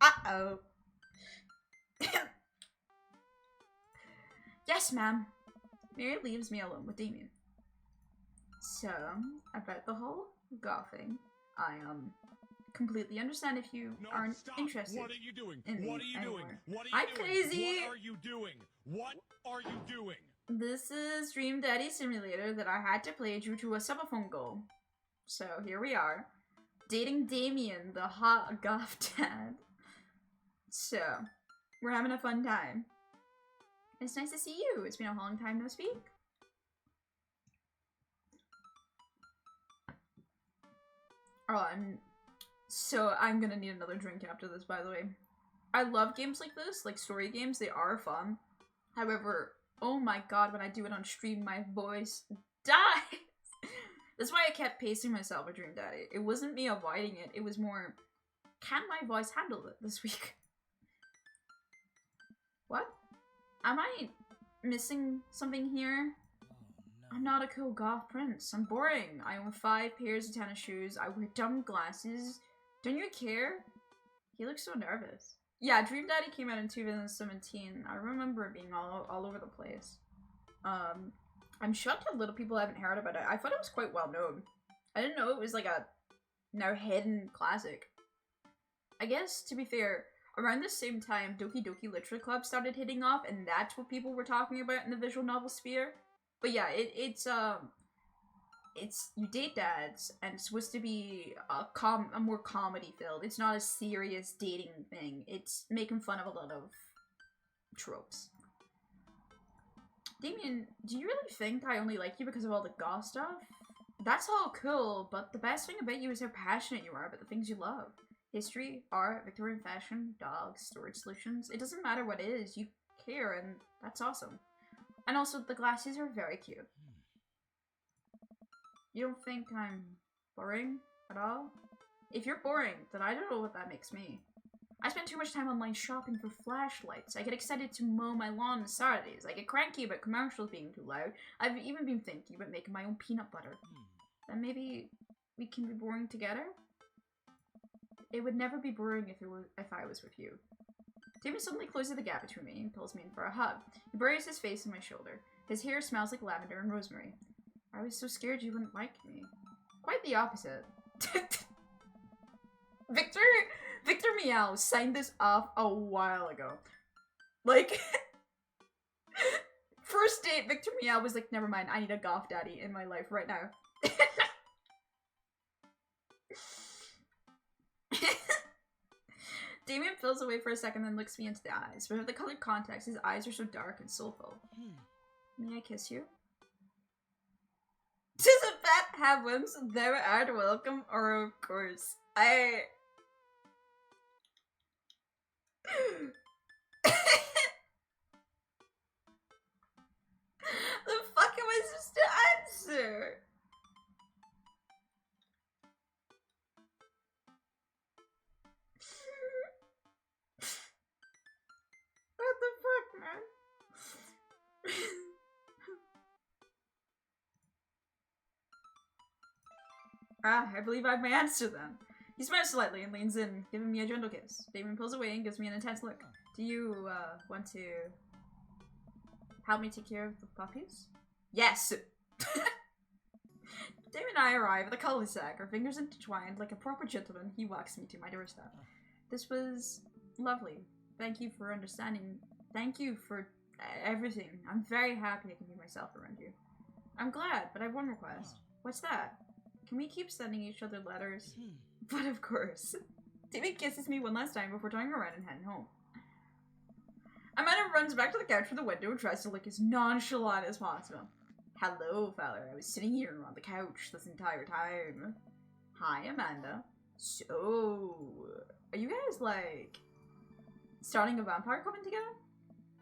Uh-oh. Yes, ma'am. Mary leaves me alone with Damien. So, about the whole golfing, I, completely understand if you aren't interested. What are you doing? In What are you doing? anymore. What are you I'm doing? crazy. What are you doing? What are you doing? This is Dream Daddy Simulator that I had to play due to a subaphone goal. So, here we are. Dating Damien, the hot golf dad. So, we're having a fun time. It's nice to see you. It's been a long time no speak. Oh, I'm gonna need another drink after this, by the way. I love games like this, like story games. They are fun. However, oh my god, when I do it on stream, my voice dies. That's why I kept pacing myself with Dream Daddy. It wasn't me avoiding it. It was more, can my voice handle it this week? What? Am I missing something here? I'm not a cool goth prince. I'm boring. I own 5 pairs of tennis shoes. I wear dumb glasses. Don't you care? He looks so nervous. Yeah, Dream Daddy came out in 2017. I remember it being all over the place. I'm shocked how little people haven't heard about it. I thought it was quite well known. I didn't know it was like a now hidden classic. I guess, to be fair, around the same time, Doki Doki Literature Club started hitting off, and that's what people were talking about in the visual novel sphere. But yeah, it's you date dads, and it's supposed to be a more comedy filled. It's not a serious dating thing. It's making fun of a lot of tropes. Damien, do you really think I only like you because of all the goth stuff? That's all cool, but the best thing about you is how passionate you are about the things you love. History, art, Victorian fashion, dogs, storage solutions. It doesn't matter what it is, you care, and that's awesome. And also, the glasses are very cute. You don't think I'm boring at all? If you're boring, then I don't know what that makes me. I spend too much time online shopping for flashlights. I get excited to mow my lawn on Saturdays. I get cranky about commercials being too loud. I've even been thinking about making my own peanut butter. Then maybe we can be boring together? It would never be boring if I was with you. Damon suddenly closes the gap between me and pulls me in for a hug. He buries his face in my shoulder. His hair smells like lavender and rosemary. I was so scared you wouldn't like me. Quite the opposite. Victor Meow signed this off a while ago. Like, first date, Victor Meow was like, never mind, I need a goth daddy in my life right now. Damien fills away for a second, then looks me into the eyes. Without the colored contacts, his eyes are so dark and soulful. May I kiss you? Does a pet have whims? They aren't welcome, or of course. The fuck am I supposed to answer? What the fuck, man? I believe I have my answer then. He smiles slightly and leans in, giving me a gentle kiss. Damon pulls away and gives me an intense look. Do you, want to help me take care of the puppies? Yes! Damon and I arrive at the cul-de-sac, our fingers intertwined. Like a proper gentleman, he walks me to my doorstep. This was lovely. Thank you for understanding. Thank you for everything. I'm very happy I can be myself around you. I'm glad, but I have one request. What's that? Can we keep sending each other letters? But of course. David kisses me one last time before turning around and heading home. Amanda runs back to the couch from the window and tries to look as nonchalant as possible. Hello, fella. I was sitting here on the couch this entire time. Hi, Amanda. So, are you guys, like, starting a vampire coming together?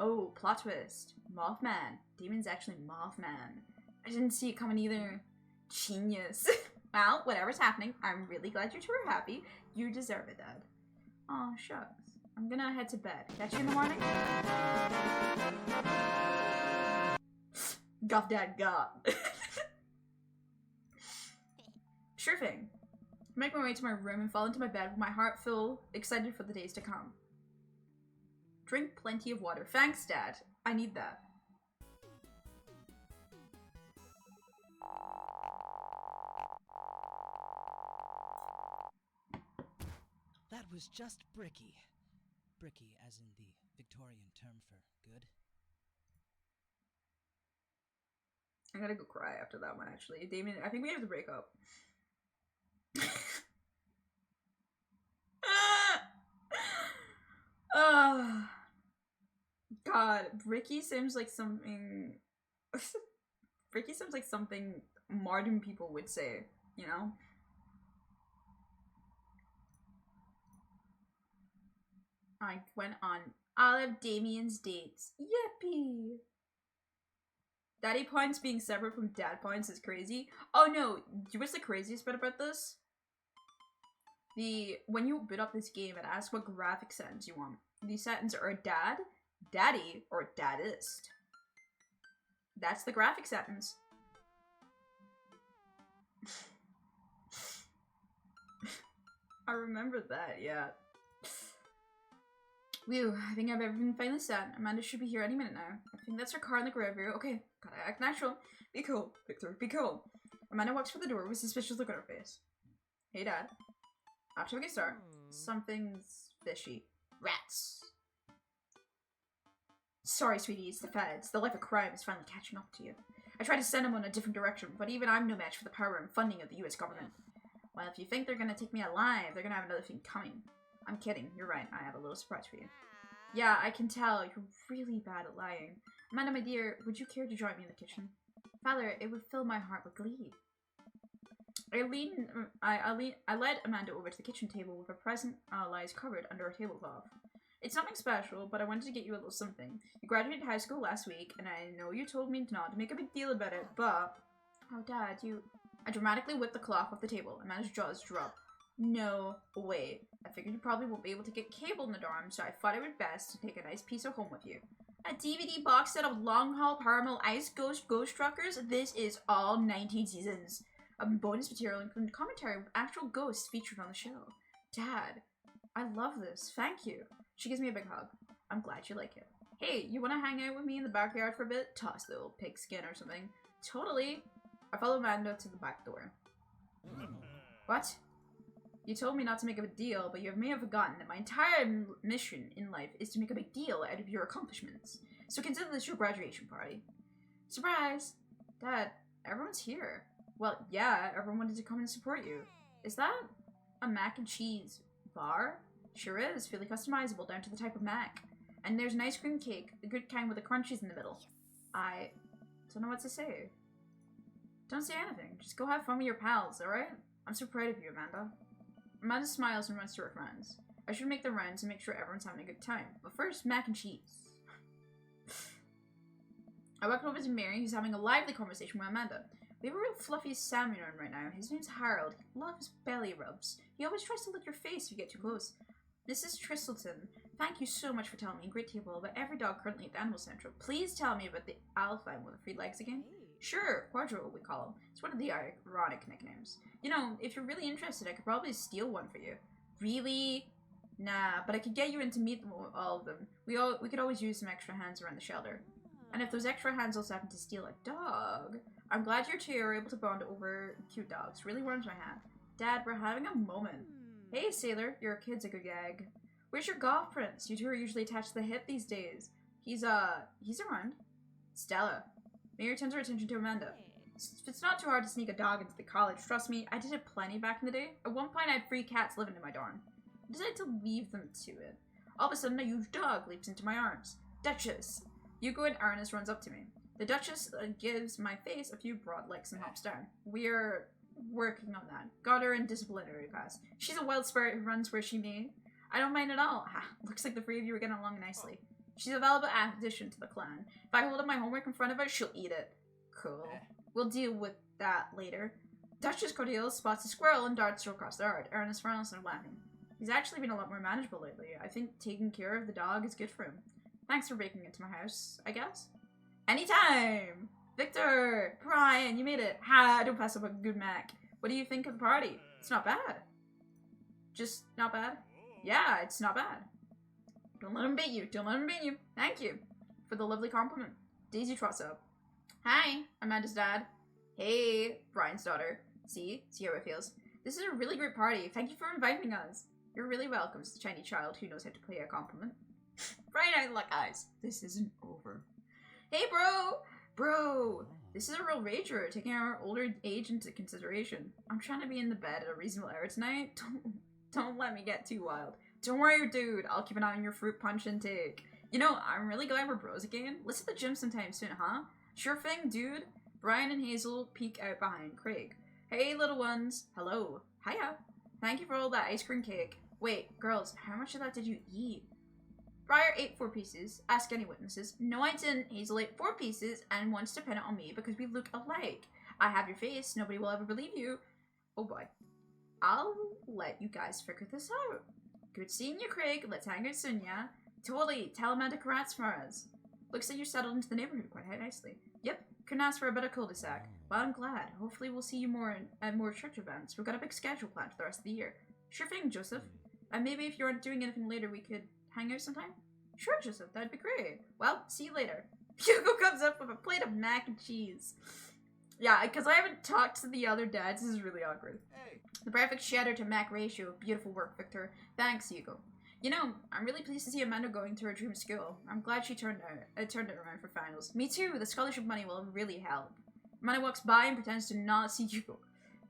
Oh, plot twist. Mothman. Damon's actually Mothman. I didn't see it coming either. Genius. Well, whatever's happening, I'm really glad you two are happy. You deserve it, Dad. Aw, shucks. I'm gonna head to bed. Catch you in the morning? Goth Dad got. Sure thing. I make my way to my room and fall into my bed with my heart full, excited for the days to come. Drink plenty of water. Thanks, Dad. I need that. That was just bricky. Bricky as in the Victorian term for good. I'm gonna go cry after that one, actually. Damien, I think we have to break up. God, Bricky seems like something... Bricky seems like something modern people would say, you know? I went on all of Damien's dates. Yippee! Daddy points being separate from dad points is crazy. Oh no, do you know what's the craziest bit about this? When you boot up this game, it asks what graphic settings you want. These settings are dad, daddy, or daddist. That's the graphic settings. I remember that, yeah. Whew, I think I have everything finally set. Amanda should be here any minute now. I think that's her car in the grave area. Okay, gotta act natural. Be cool, Victor, be cool. Amanda walks for the door with a suspicious look on her face. Hey, Dad. After we get started, something's fishy. Rats. Sorry, sweetie, it's the feds. The life of crime is finally catching up to you. I tried to send them on a different direction, but even I'm no match for the power and funding of the US government. Well, if you think they're gonna take me alive, they're gonna have another thing coming. I'm kidding, you're right, I have a little surprise for you. Yeah, I can tell, you're really bad at lying. Amanda, my dear, would you care to join me in the kitchen? Father, it would fill my heart with glee. I led Amanda over to the kitchen table with a present lies covered under a tablecloth. It's nothing special, but I wanted to get you a little something. You graduated high school last week, and I know you told me not to make a big deal about it, but... Oh, Dad, you... I dramatically whipped the cloth off the table. Amanda's jaws dropped. No way. I figured you probably won't be able to get cable in the dorm, so I thought it would best to take a nice piece of home with you. A DVD box set of Long Haul Paramount Ice Ghost Truckers? This is all 19 seasons. Bonus material and commentary with actual ghosts featured on the show. Dad, I love this. Thank you. She gives me a big hug. I'm glad you like it. Hey, you want to hang out with me in the backyard for a bit? Toss the old pigskin or something. Totally. I follow Amanda to the back door. What? You told me not to make a big deal, but you may have forgotten that my entire mission in life is to make a big deal out of your accomplishments. So consider this your graduation party. Surprise! Dad, everyone's here. Well, yeah, everyone wanted to come and support you. Is that a mac and cheese bar? Sure is, fully customizable down to the type of mac. And there's an ice cream cake, the good kind with the crunchies in the middle. I don't know what to say. Don't say anything. Just go have fun with your pals, alright? I'm so proud of you, Amanda. Amanda smiles and runs to her friends. I should make the rounds and make sure everyone's having a good time. But first, mac and cheese. I walk over to Mary, who's having a lively conversation with Amanda. We have a real fluffy salmon on right now. His name's Harold. He loves belly rubs. He always tries to lick your face if you get too close. Mrs. Tristleton, thank you so much for telling me a great deal about every dog currently at the Animal Central. Please tell me about the alpine with the 3 legs again. Sure, Quadro, we call him. It's one of the ironic nicknames. You know, if you're really interested, I could probably steal one for you. Really? Nah, but I could get you in to meet them, all of them. We could always use some extra hands around the shelter. And if those extra hands also happen to steal a dog, I'm glad you two are able to bond over cute dogs. Really warms my heart. Dad, we're having a moment. Hey, Sailor, your kid's a good gag. Where's your golf prince? You two are usually attached to the hip these days. He's around. Stella. Mary turns her attention to Amanda. It's not too hard to sneak a dog into the college. Trust me, I did it plenty back in the day. At one point, I had 3 cats living in my dorm. I decided to leave them to it. All of a sudden, a huge dog leaps into my arms. Duchess. Hugo and Ernest runs up to me. The Duchess gives my face a few broad licks and hops down. We're working on that. Got her in disciplinary class. She's a wild spirit who runs where she may. I don't mind at all. Ha, looks like the 3 of you are getting along nicely. She's a valuable addition to the clan. If I hold up my homework in front of her, she'll eat it. Cool. We'll deal with that later. Duchess Cordelia spots a squirrel and darts her across the yard. Ernest frowns and laughing. He's actually been a lot more manageable lately. I think taking care of the dog is good for him. Thanks for breaking into my house, I guess. Anytime! Victor! Brian, you made it. Ha! Don't pass up a good Mac. What do you think of the party? It's not bad. Just not bad? Yeah, it's not bad. Don't let him beat you. Don't let him beat you. Thank you for the lovely compliment. Daisy trots up. Hi, Amanda's dad. Hey, Brian's daughter. See how it feels. This is a really great party. Thank you for inviting us. You're really welcome, says the shiny child who knows how to play a compliment. Brian, I look, guys. This isn't over. Hey, bro. This is a real rager, taking our older age into consideration. I'm trying to be in the bed at a reasonable hour tonight. Don't let me get too wild. Don't worry, dude. I'll keep an eye on your fruit punch intake. You know, I'm really glad we're bros again. Let's hit the gym sometime soon, huh? Sure thing, dude. Brian and Hazel peek out behind Craig. Hey, little ones. Hello. Hiya. Thank you for all that ice cream cake. Wait, girls, how much of that did you eat? Briar ate 4 pieces. Ask any witnesses. No, I didn't. Hazel ate 4 pieces and wants to pin it on me because we look alike. I have your face. Nobody will ever believe you. Oh boy. I'll let you guys figure this out. Good seeing you, Craig. Let's hang out soon, yeah? Totally. Tell Amanda congrats for us. Looks like you settled into the neighborhood quite nicely. Yep. Couldn't ask for a better cul-de-sac. Well, I'm glad. Hopefully we'll see you more at more church events. We've got a big schedule planned for the rest of the year. Sure thing, Joseph. And maybe if you aren't doing anything later, we could hang out sometime? Sure, Joseph. That'd be great. Well, see you later. Hugo comes up with a plate of mac and cheese. Yeah, because I haven't talked to the other dads. This is really awkward. Hey. The perfect shatter to mac ratio. Beautiful work, Victor. Thanks, Hugo. You know, I'm really pleased to see Amanda going to her dream school. I'm glad she turned it around for finals. Me too. The scholarship money will really help. Amanda walks by and pretends to not see Hugo.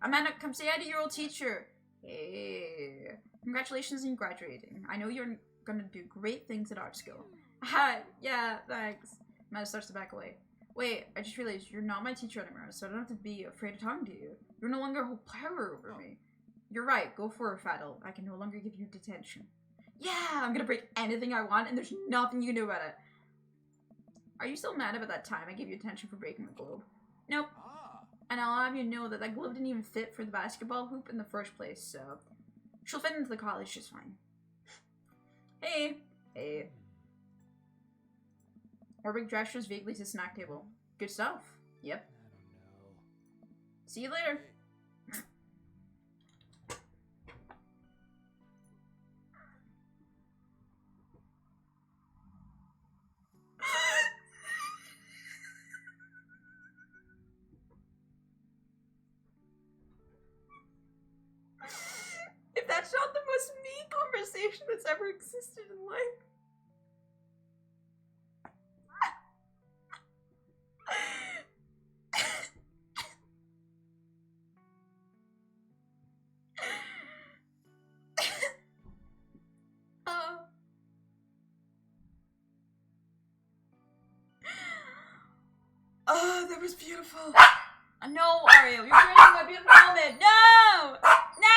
Amanda, come say hi to your old teacher. Hey. Congratulations on graduating. I know you're gonna do great things at art school. Hi. Yeah, thanks. Amanda starts to back away. Wait, I just realized you're not my teacher anymore, so I don't have to be afraid of talking to you. You're no longer hold power over me. You're right. Go for it, Faddle. I can no longer give you detention. Yeah, I'm gonna break anything I want, and there's nothing you can do about it. Are you still mad about that time I gave you attention for breaking the globe? Nope. And I'll have you know that that globe didn't even fit for the basketball hoop in the first place, so she'll fit into the college just fine. Hey. Hey. Orbig gestures vaguely to the snack table. Good stuff. Yep. I don't know. See you later. ever existed in life. Oh, that was beautiful. No, Ariel, you're ruining my beautiful moment. No! No!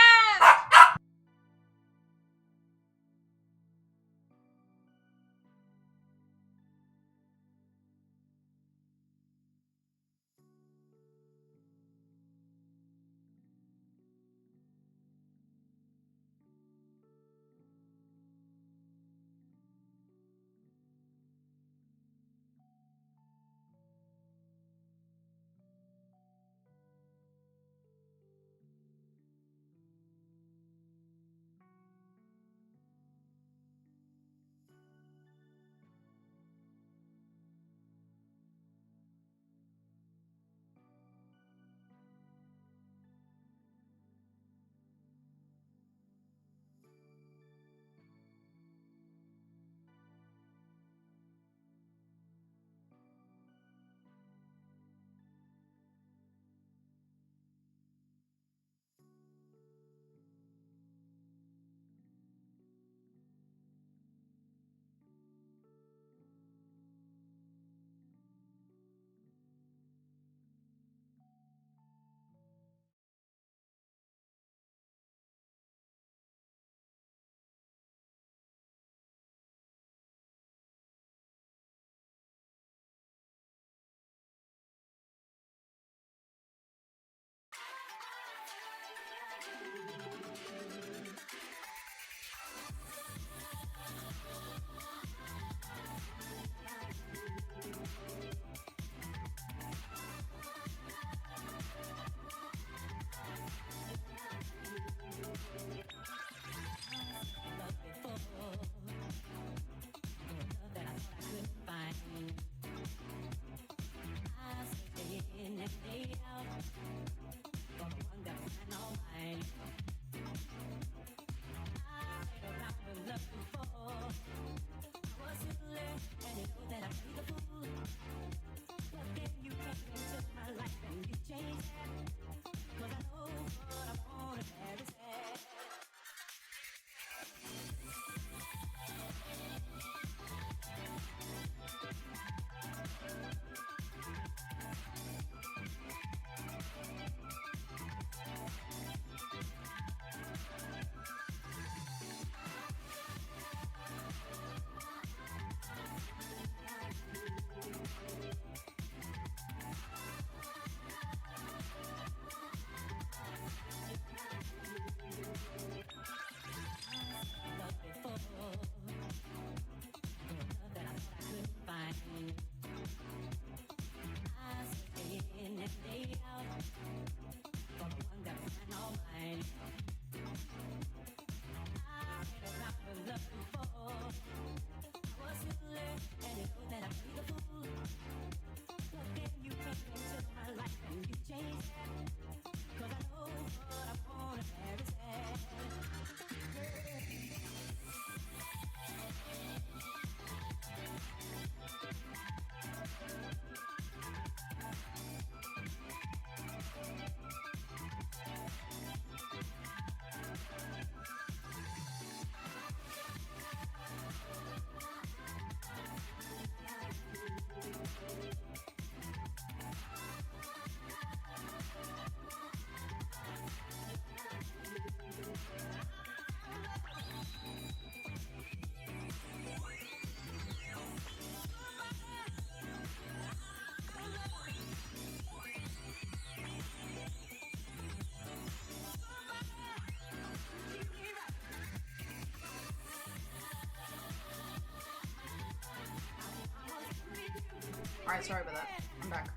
Alright, sorry about that. I'm back.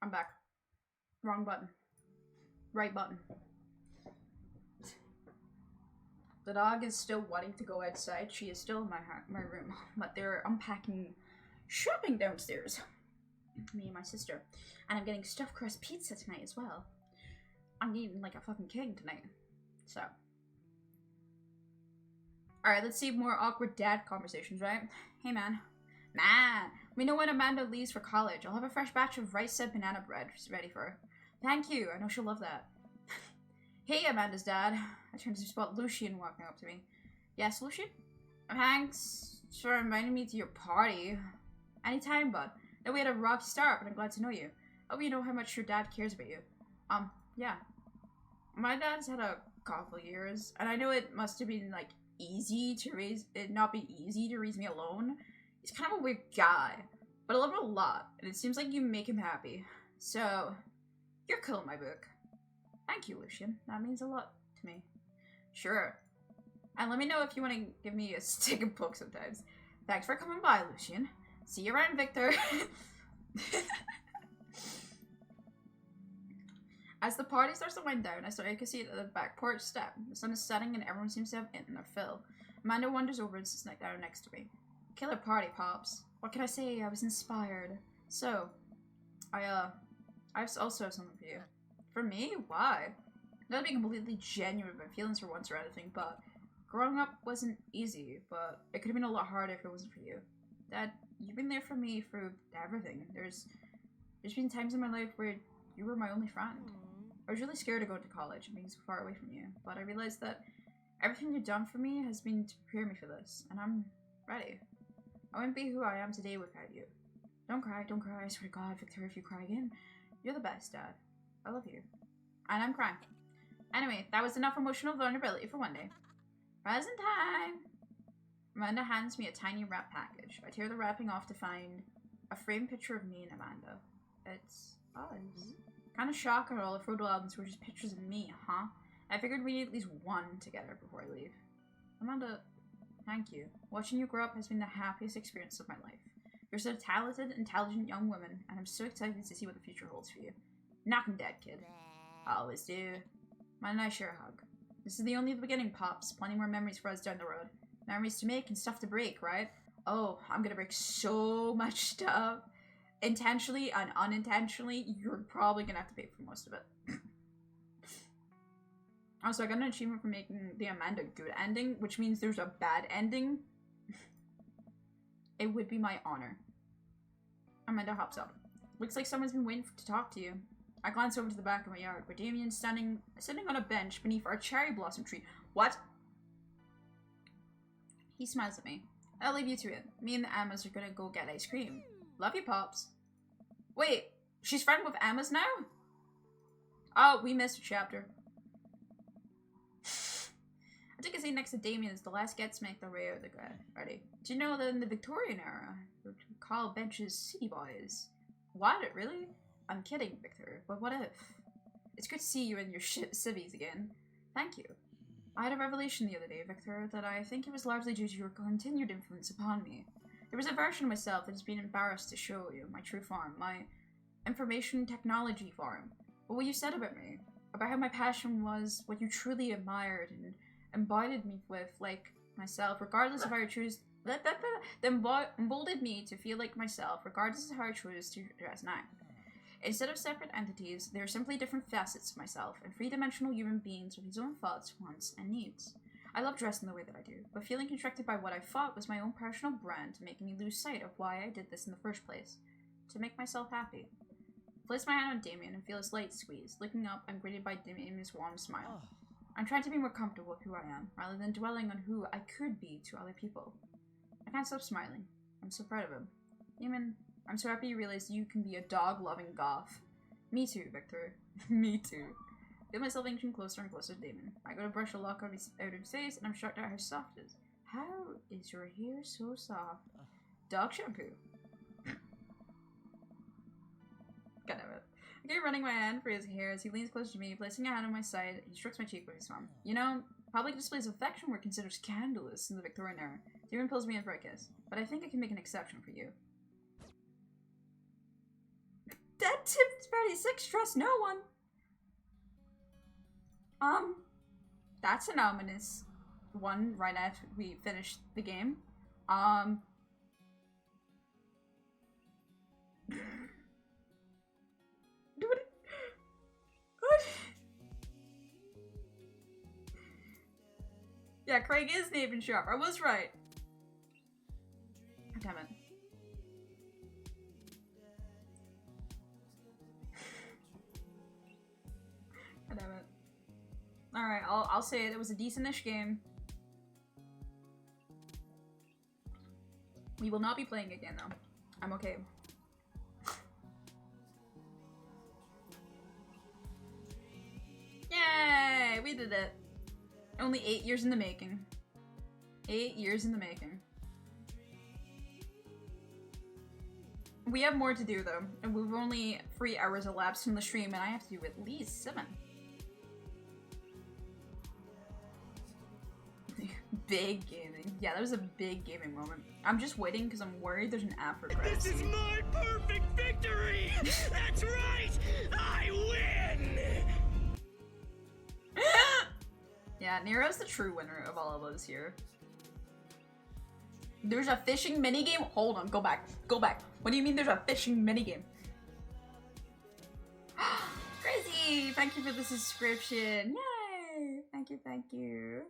I'm back. Wrong button. Right button. The dog is still wanting to go outside. She is still in my room, but they're unpacking shopping downstairs. Me and my sister. And I'm getting stuffed crust pizza tonight as well. I'm eating like a fucking king tonight. So. Alright, let's see more awkward dad conversations, right? Hey, man. Man, we know when Amanda leaves for college. I'll have a fresh batch of rice-fed banana bread ready for her. Thank you. I know she'll love that. Hey, Amanda's dad. I turned to spot Lucian walking up to me. Yes, Lucian? Thanks for inviting me to your party. Anytime, bud. No, we had a rocky start, but I'm glad to know you. Hope you know how much your dad cares about you. Yeah. My dad's had a couple years, and I know it must have been, like, easy to raise, it not be easy to raise me alone. He's kind of a weird guy, but I love him a lot, and it seems like you make him happy. So, you're cool in my book. Thank you, Lucian. That means a lot to me. Sure. And let me know if you want to give me a stick and poke sometimes. Thanks for coming by, Lucian. See you around, Victor. As the party starts to wind down, I started to see it at the back porch step. The sun is setting and everyone seems to have eaten their fill. Amanda wanders over and sits down next to me. Killer party, Pops. What can I say? I was inspired. So, I also have something for you. For me? Why? Not being completely genuine with my feelings for once or anything, but growing up wasn't easy, but it could have been a lot harder if it wasn't for you. Dad, you've been there for me through everything. There's been times in my life where you were my only friend. I was really scared of going to college and being so far away from you, but I realized that everything you've done for me has been to prepare me for this, and I'm ready. I wouldn't be who I am today without you. Don't cry, I swear to God, Victor, if you cry again. You're the best, Dad. I love you. And I'm crying. Anyway, that was enough emotional vulnerability for one day. Present time! Amanda hands me a tiny wrap package. I tear the wrapping off to find a framed picture of me and Amanda. It's us. Kind of shocked at all the photo albums were just pictures of me, huh? I figured we need at least one together before I leave. Amanda, thank you. Watching you grow up has been the happiest experience of my life. You're such a talented, intelligent young woman, and I'm so excited to see what the future holds for you. Knock 'em dead, kid. I always do. Amanda and I share a hug. This is the only beginning, Pops. Plenty more memories for us down the road. Memories to make and stuff to break, right? Oh, I'm gonna break so much stuff. Intentionally and unintentionally, you're probably gonna have to pay for most of it. Also, I got an achievement for making the Amanda good ending, which means there's a bad ending. It would be my honor. Amanda hops up. Looks like someone's been waiting to talk to you. I glance over to the back of my yard, where Damien's sitting on a bench beneath our cherry blossom tree. What? He smiles at me. I'll leave you to it. Me and the Emmas are gonna go get ice cream. Love you, Pops. Wait, she's friend with Emma's now? Oh, we missed a chapter. I took a seat next to Damien as the last guests make their way out of the party. Do you know that in the Victorian era, we would call benches city boys? What? Really? I'm kidding, Victor, but what if? It's good to see you in your civvies again. Thank you. I had a revelation the other day, Victor, that I think it was largely due to your continued influence upon me. There was a version of myself that has been embarrassed to show you, my true form, my information technology form. But what you said about me, about how my passion was what you truly admired and embodied me with, like myself, regardless of how I choose, that emboldened me to feel like myself, regardless of how I choose to dress and act. Instead of separate entities, they are simply different facets of myself, and three-dimensional human beings with his own thoughts, wants, and needs. I love dressing the way that I do, but feeling constricted by what I thought was my own personal brand to make me lose sight of why I did this in the first place. To make myself happy. Place my hand on Damien and feel his light squeeze. Looking up, I'm greeted by Damien's warm smile. I'm trying to be more comfortable with who I am, rather than dwelling on who I could be to other people. I can't stop smiling. I'm so proud of him. Damien, I'm so happy you realized you can be a dog-loving goth. Me too, Victor. Me too. Feel myself inching closer and closer to Damien. I go to brush a lock out of his face, and I'm shocked at how soft it is. How is your hair so soft? Dog shampoo. God damn it. I keep running my hand through his hair as he leans closer to me, placing a hand on my side. He strokes my cheek with his thumb. You know, public displays of affection were considered scandalous in the Victorian era. Damien pulls me in for a kiss, but I think I can make an exception for you. That tip's 36, trust no one. That's an ominous one right after we finished the game. Yeah, Craig is Nathan Sharp. I was right. God damn it. God damn it. Alright, I'll say it. It was a decent-ish game. We will not be playing again, though. I'm okay. Yay! We did it. Only 8 years in the making. 8 years in the making. We have more to do, though. And we've only 3 hours elapsed from the stream, and I have to do at least 7. Big gaming. Yeah, that was a big gaming moment. I'm just waiting because I'm worried there's an after credits. This is my perfect victory! That's right! I win! Yeah, Nero's the true winner of all of those here. There's a fishing minigame? Hold on, go back. Go back. What do you mean there's a fishing minigame? Crazy! Thank you for the subscription. Yay! Thank you, thank you.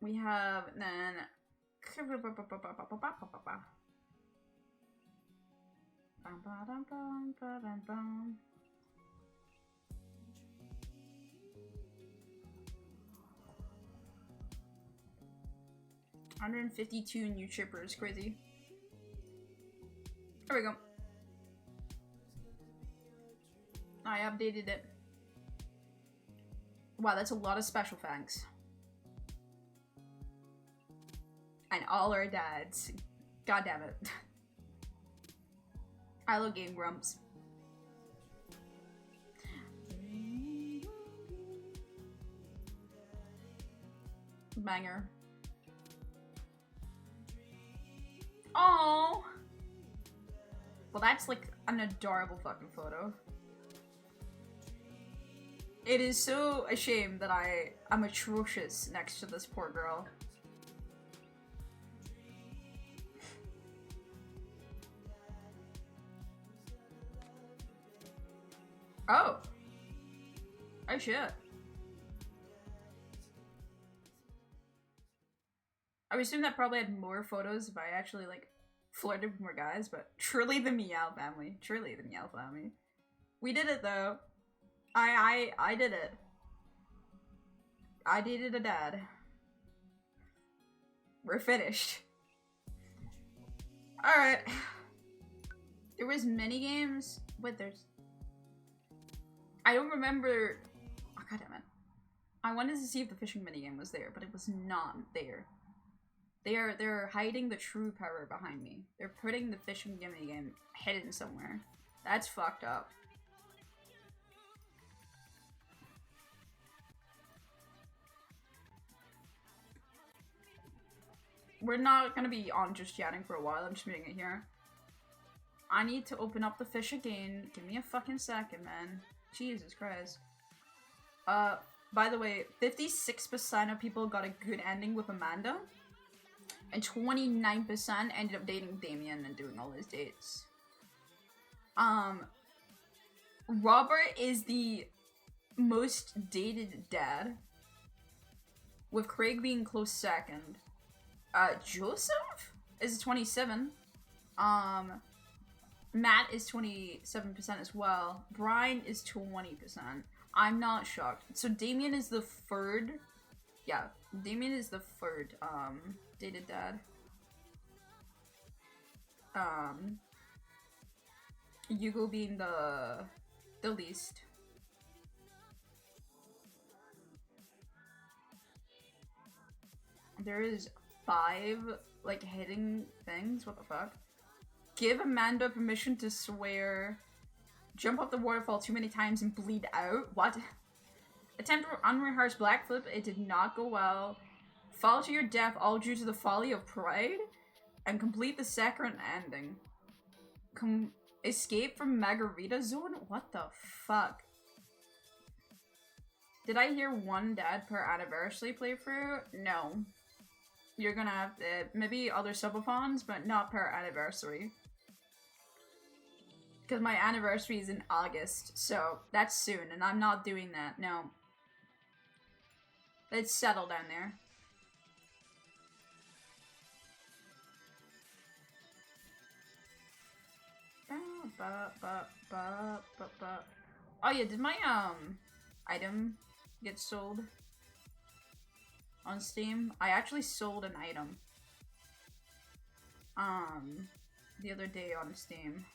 We have then 152 new chippers, crazy. There we go. I updated it. Wow, that's a lot of special thanks. And all our dads. God damn it. I love Game Grumps. Banger. Oh. Well, that's like an adorable fucking photo. It is so a shame that I'm atrocious next to this poor girl. Oh. Oh shit. I would assume that probably had more photos if I actually like flirted with more guys, but truly the Meow family. Truly the Meow family. We did it though. I did it. I dated a dad. We're finished. Alright. There was mini games. Wait, there's... I don't remember... Oh, God damn it. I wanted to see if the fishing minigame was there, but it was not there. They're hiding the true power behind me. They're putting the fishing minigame hidden somewhere. That's fucked up. We're not gonna be on just chatting for a while. I'm just muting it here. I need to open up the fish again. Give me a fucking second, man. Jesus Christ. By the way, 56% of people got a good ending with Amanda. And 29% ended up dating Damien and doing all his dates. Robert is the most dated dad. With Craig being close second. Joseph is 27. Matt is 27% as well. Brian is 20%. I'm not shocked. So Damien is the third. Yeah, Damien is the third, dated dad. Hugo being the least. There is 5, like, hitting things. What the fuck? Give Amanda permission to swear. Jump up the waterfall too many times and bleed out. What? Attempt unrehearsed black flip. It did not go well. Fall to your death all due to the folly of pride. And complete the second ending. Escape from Margarita Zone? What the fuck? Did I hear one dad per anniversary playthrough? No. You're gonna have to, maybe other subathons, but not per anniversary. Because my anniversary is in August, so that's soon, and I'm not doing that, no. Let's settle down there. Oh yeah, did my item get sold on Steam? I actually sold an item the other day on Steam.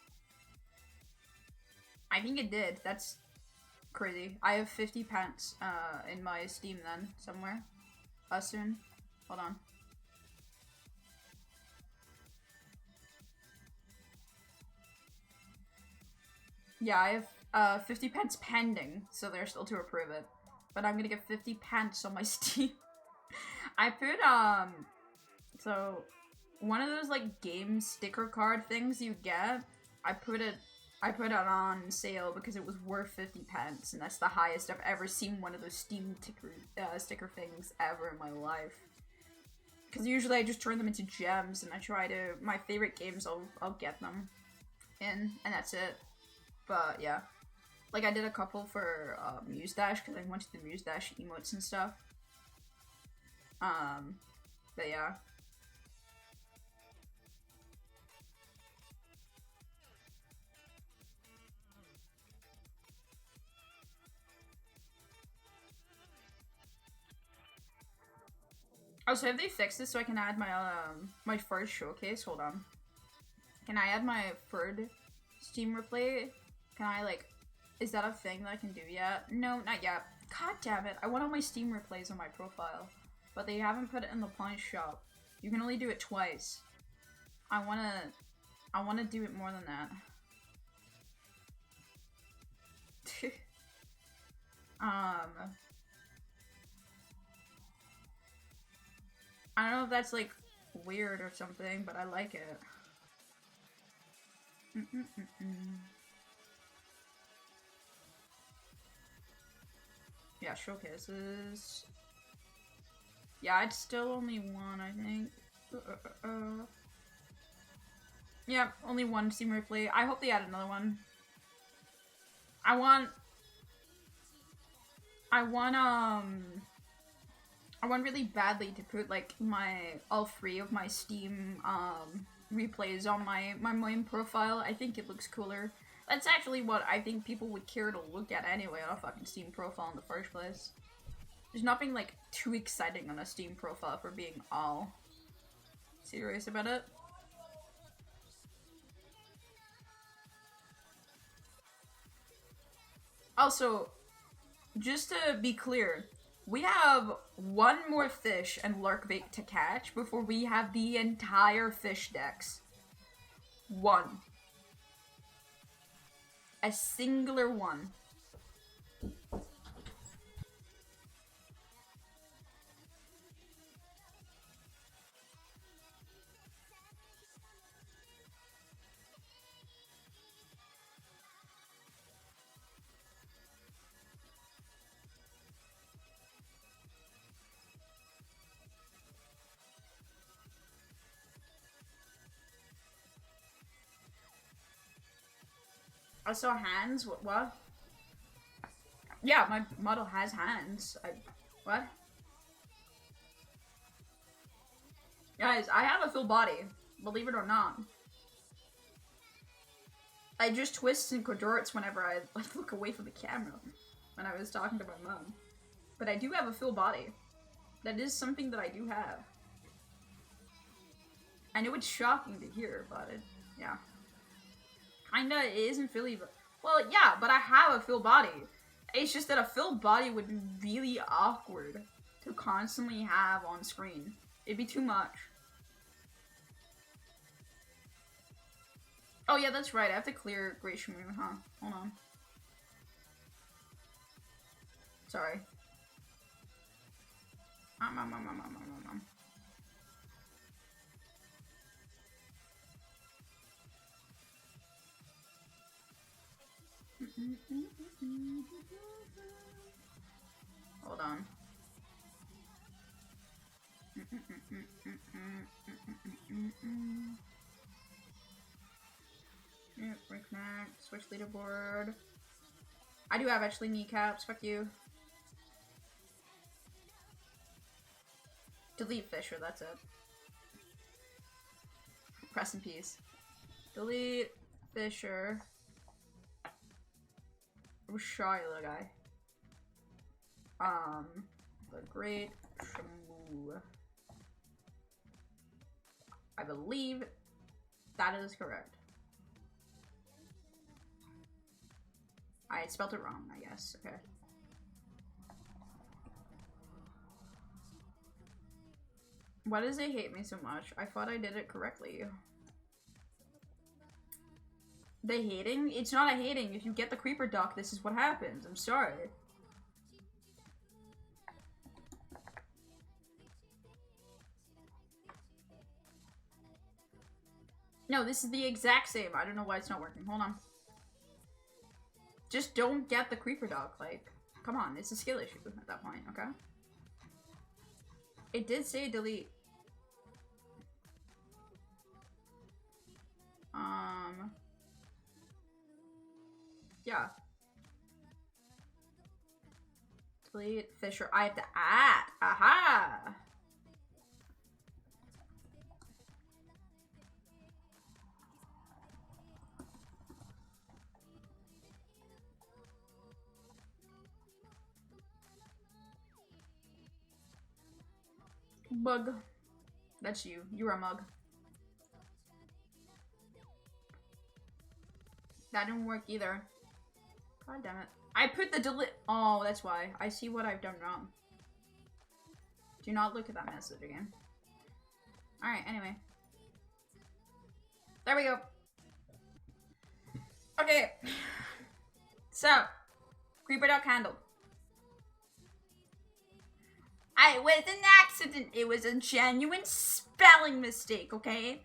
I think it did. That's crazy. I have 50 pence in my Steam then somewhere. Soon. Hold on. Yeah, I have 50 pence pending, so they're still to approve it. But I'm gonna get 50 pence on my Steam. I put so one of those like game sticker card things you get, I put it on sale because it was worth 50 pence, and that's the highest I've ever seen one of those Steam sticker things ever in my life. Because usually I just turn them into gems, and I try to, my favorite games, I'll get them in, and that's it. But yeah, like I did a couple for Muse Dash because I went to the Muse Dash emotes and stuff. But yeah. Oh, so have they fixed this so I can add my my first showcase? Hold on. Can I add my third Steam replay? Can I like, is that a thing that I can do yet? No, not yet. God damn it! I want all my Steam replays on my profile, but they haven't put it in the punch shop. You can only do it twice. I wanna do it more than that. I don't know if that's like weird or something, but I like it. Yeah, showcases. Yeah, it's still only one, I think. Yeah, only one Steam replay. I hope they add another one. I want really badly to put like all three of my Steam replays on my main profile. I think it looks cooler. That's actually what I think people would care to look at anyway on a fucking Steam profile in the first place. There's nothing like too exciting on a Steam profile for being all serious about it. Also, just to be clear, we have one more fish and larkbait to catch before we have the entire fish decks. One. A singular one. I saw hands. What? Yeah, my model has hands. What? Guys, I have a full body. Believe it or not. I just twist and contorts whenever I look away from the camera when I was talking to my mom. But I do have a full body. That is something that I do have. I know it's shocking to hear, but yeah. Kinda, it isn't fully, but, well, yeah, but I have a full body. It's just that a filled body would be really awkward to constantly have on screen. It'd be too much. Oh yeah, that's right, I have to clear Great Shmoo, huh? Hold on. Sorry. Hold on. Yeah. Reconnect. Switch leaderboard. I do have actually kneecaps. Fuck you. Delete Fisher, that's it. Press in peace. Delete Fisher. Shayla guy. The Great Shamu. I believe that is correct. I spelled it wrong, I guess. Okay. Why does they hate me so much? I thought I did it correctly. They hating? It's not a hating. If you get the creeper duck, this is what happens. I'm sorry. No, this is the exact same. I don't know why it's not working. Hold on. Just don't get the creeper duck. Like, come on. It's a skill issue at that point, okay? It did say delete. Yeah. Delete Fisher. I have to add. Aha! Bug. That's you. You're a mug. That didn't work either. God damn it. I put the delete. Oh, that's why. I see what I've done wrong. Do not look at that message again. Alright, anyway. There we go. Okay. So, creeper duck handled. It was an accident. It was a genuine spelling mistake, okay?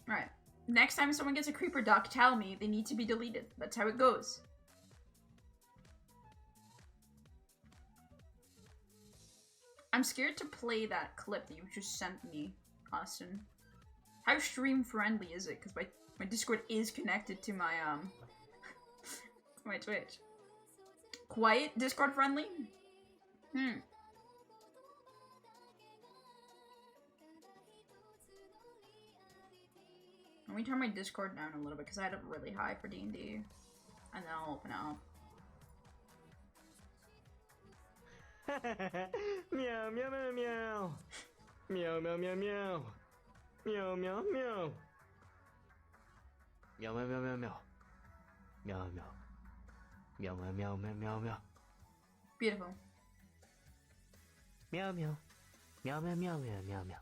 Alright. Next time someone gets a creeper duck, tell me they need to be deleted. That's how it goes. I'm scared to play that clip that you just sent me, Austin. How stream friendly is it? Because my Discord is connected to my my Twitch. Quiet Discord friendly? Let me turn my Discord down a little bit because I had it really high for D&D. And then I'll open it up. Meow meow meow meow. Meow meow meow meow. Meow meow meow. Meow meow meow meow meow. Meow meow. Meow meow meow meow meow meow. Beautiful. Meow meow. Meow meow meow meow meow meow.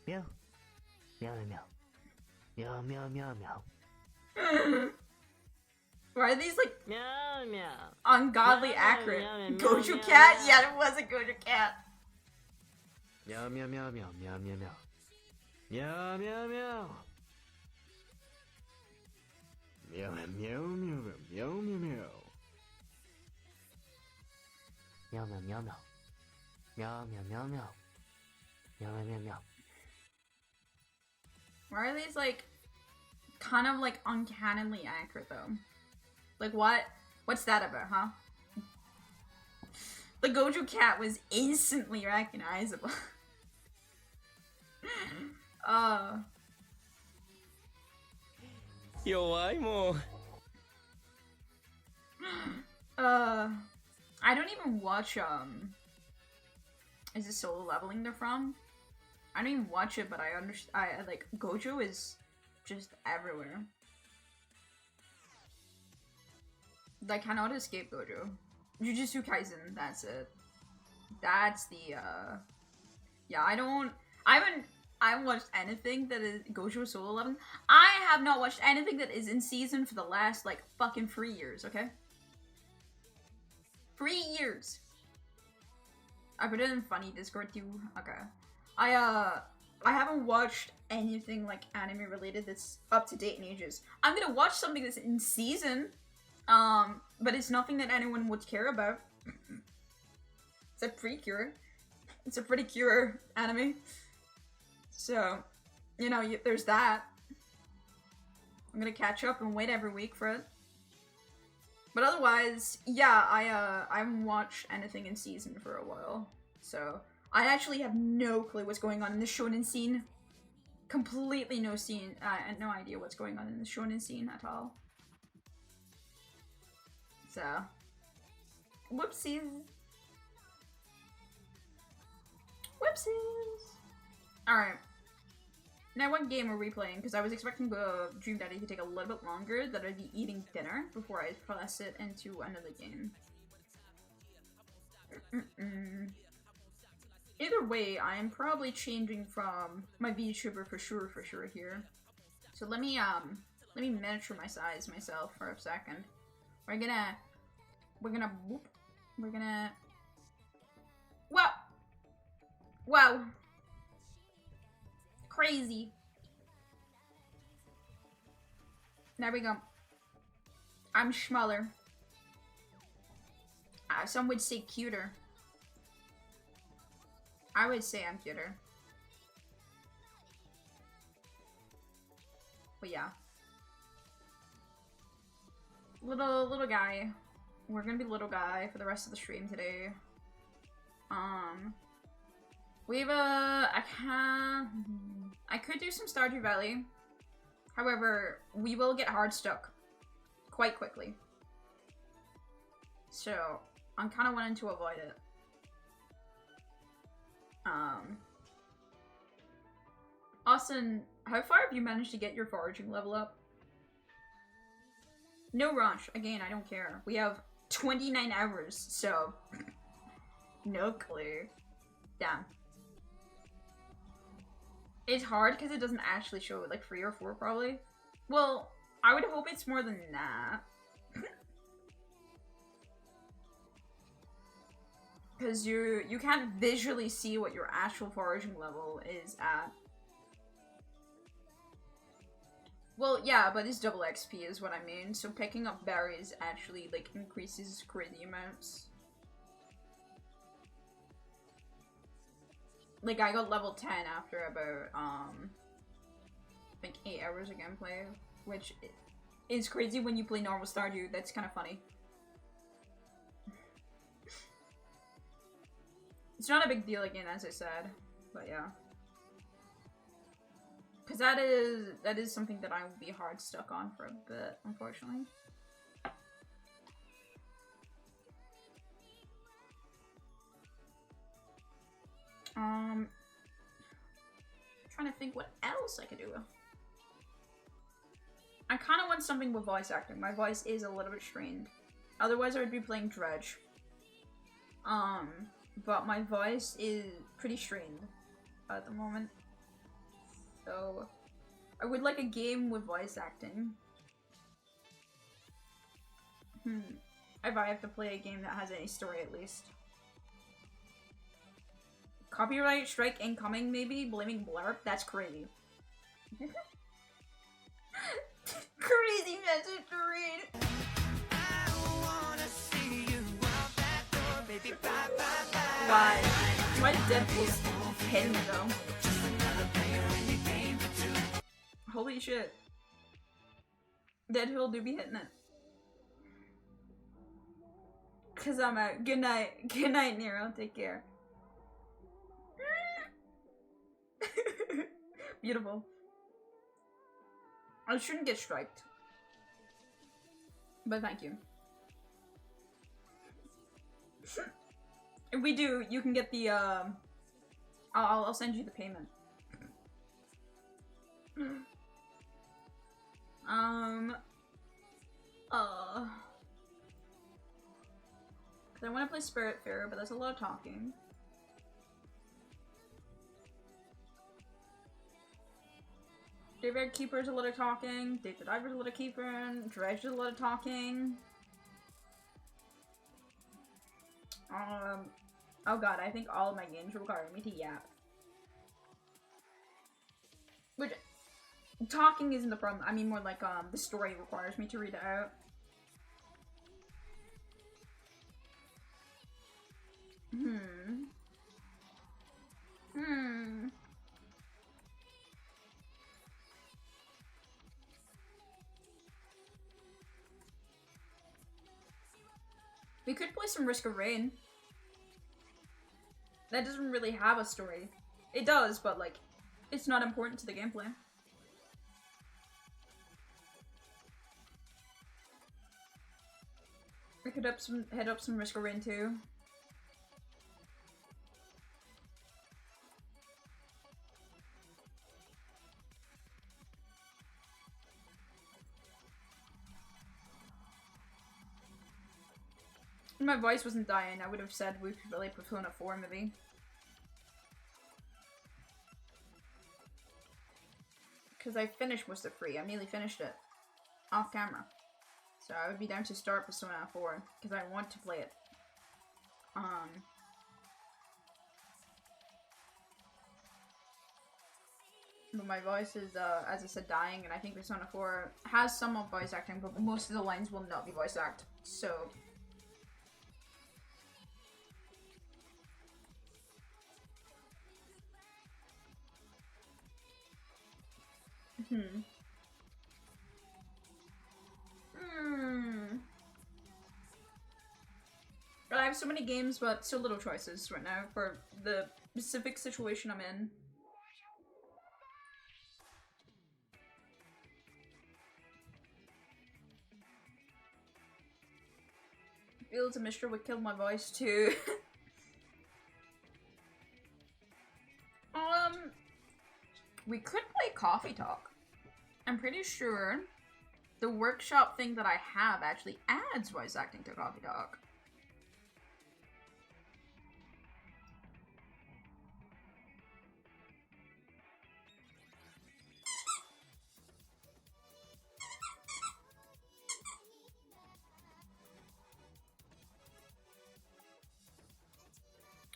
Meow. Meow meow meow. Meow meow meow meow. Why are these like Meow meow. ungodly Meow, accurate? meow, meow, Gojo meow, cat? meow. Yeah, it was a Gojo cat. Meow meow meow meow meow meow meow. Meow meow meow. Meow meow meow meow meow meow meow. Meow meow meow meow. Meow meow meow meow. Meow meow meow meow. Why are these like kind of like uncannily accurate though? Like what's that about, huh? The Gojo cat was instantly recognizable. Yowai mo. I don't even watch is it solo leveling they're from? I don't even watch it, but I understand. I like Gojo is just everywhere. I cannot escape Gojo. Jujutsu Kaisen, that's it. That's the yeah, I haven't watched anything that is Gojo solo leveling. I have not watched anything that is in season for the last like fucking 3 years, okay? 3 years. I put it in funny Discord too. Okay. I haven't watched anything like anime related that's up to date in ages. I'm gonna watch something that's in season, but it's nothing that anyone would care about. It's a pre-cure. It's a pretty cure anime. So, you know, there's that. I'm gonna catch up and wait every week for it. But otherwise, yeah, I haven't watched anything in season for a while. So, I actually have no clue what's going on in the shonen scene. Completely no idea what's going on in the shonen scene at all. So, whoopsies. Whoopsies. Alright. Now what game are we playing? Because I was expecting Dream Daddy to take a little bit longer, that I'd be eating dinner before I press it into another game. Either way, I am probably changing from my VTuber for sure here. So let me miniature my size myself for a second. We're gonna whoop. We're gonna Wow. Crazy. There we go. I'm smaller. Some would say cuter. I would say I'm cuter. But yeah. Little guy. We're gonna be little guy for the rest of the stream today. We have I could do some Stardew Valley. However, we will get hard stuck quite quickly. So, I'm kind of wanting to avoid it. Austin, how far have you managed to get your foraging level up? No rush. Again, I don't care. We have 29 hours, so no clue. Damn. It's hard because it doesn't actually show it, like 3 or 4 probably. Well, I would hope it's more than that. Because you can't visually see what your actual foraging level is at. Well, yeah, but it's double XP is what I mean. So picking up berries actually, like, increases crazy amounts. Like, I got level 10 after about, I think 8 hours of gameplay, which is crazy when you play normal Stardew. That's kind of funny. It's not a big deal again, as I said, but yeah. Because that is something that I will be hard stuck on for a bit, unfortunately. Trying to think what else I could do. I kind of want something with voice acting. My voice is a little bit strained. Otherwise, I would be playing Dredge. But my voice is pretty strained at the moment. So, I would like a game with voice acting. If I have to play a game that has any story at least. Copyright strike incoming, maybe? Blaming Blurp? That's crazy. Crazy message to read. Why? Why did Deadpool's hitting me though? Holy shit. Deadpool do be hitting it. Cause I'm out. Good night. Good night, Nero. Take care. Beautiful. I shouldn't get striked. But thank you. If we do, you can get the, I'll send you the payment. Cause I want to play Spiritfarer, but that's a lot of talking. Daybreak Keeper's a lot of talking. Date the Diver's a lot of keeping. Dredge is a lot of talking. Oh god, I think all of my games require me to yap. Which, talking isn't the problem. I mean more like, the story requires me to read it out. We could play some Risk of Rain. That doesn't really have a story. It does, but like, it's not important to the gameplay. We could head up some Risk of Rain too. If my voice wasn't dying, I would have said we could play Persona 4 maybe. Because I finished most of 3. I nearly finished it. Off camera. So I would be down to start Persona 4. Because I want to play it. But my voice is, as I said, dying. And I think Persona 4 has some of voice acting. But most of the lines will not be voice acted. So... I have so many games, but so little choices right now for the specific situation I'm in. Feels a mixture would kill my voice too. We could play Coffee Talk. I'm pretty sure the workshop thing that I have actually adds voice acting to Coffee Talk.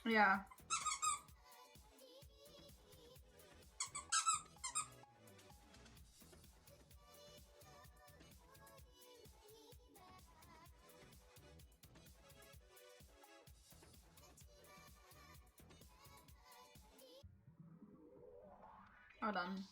Yeah. Hold on.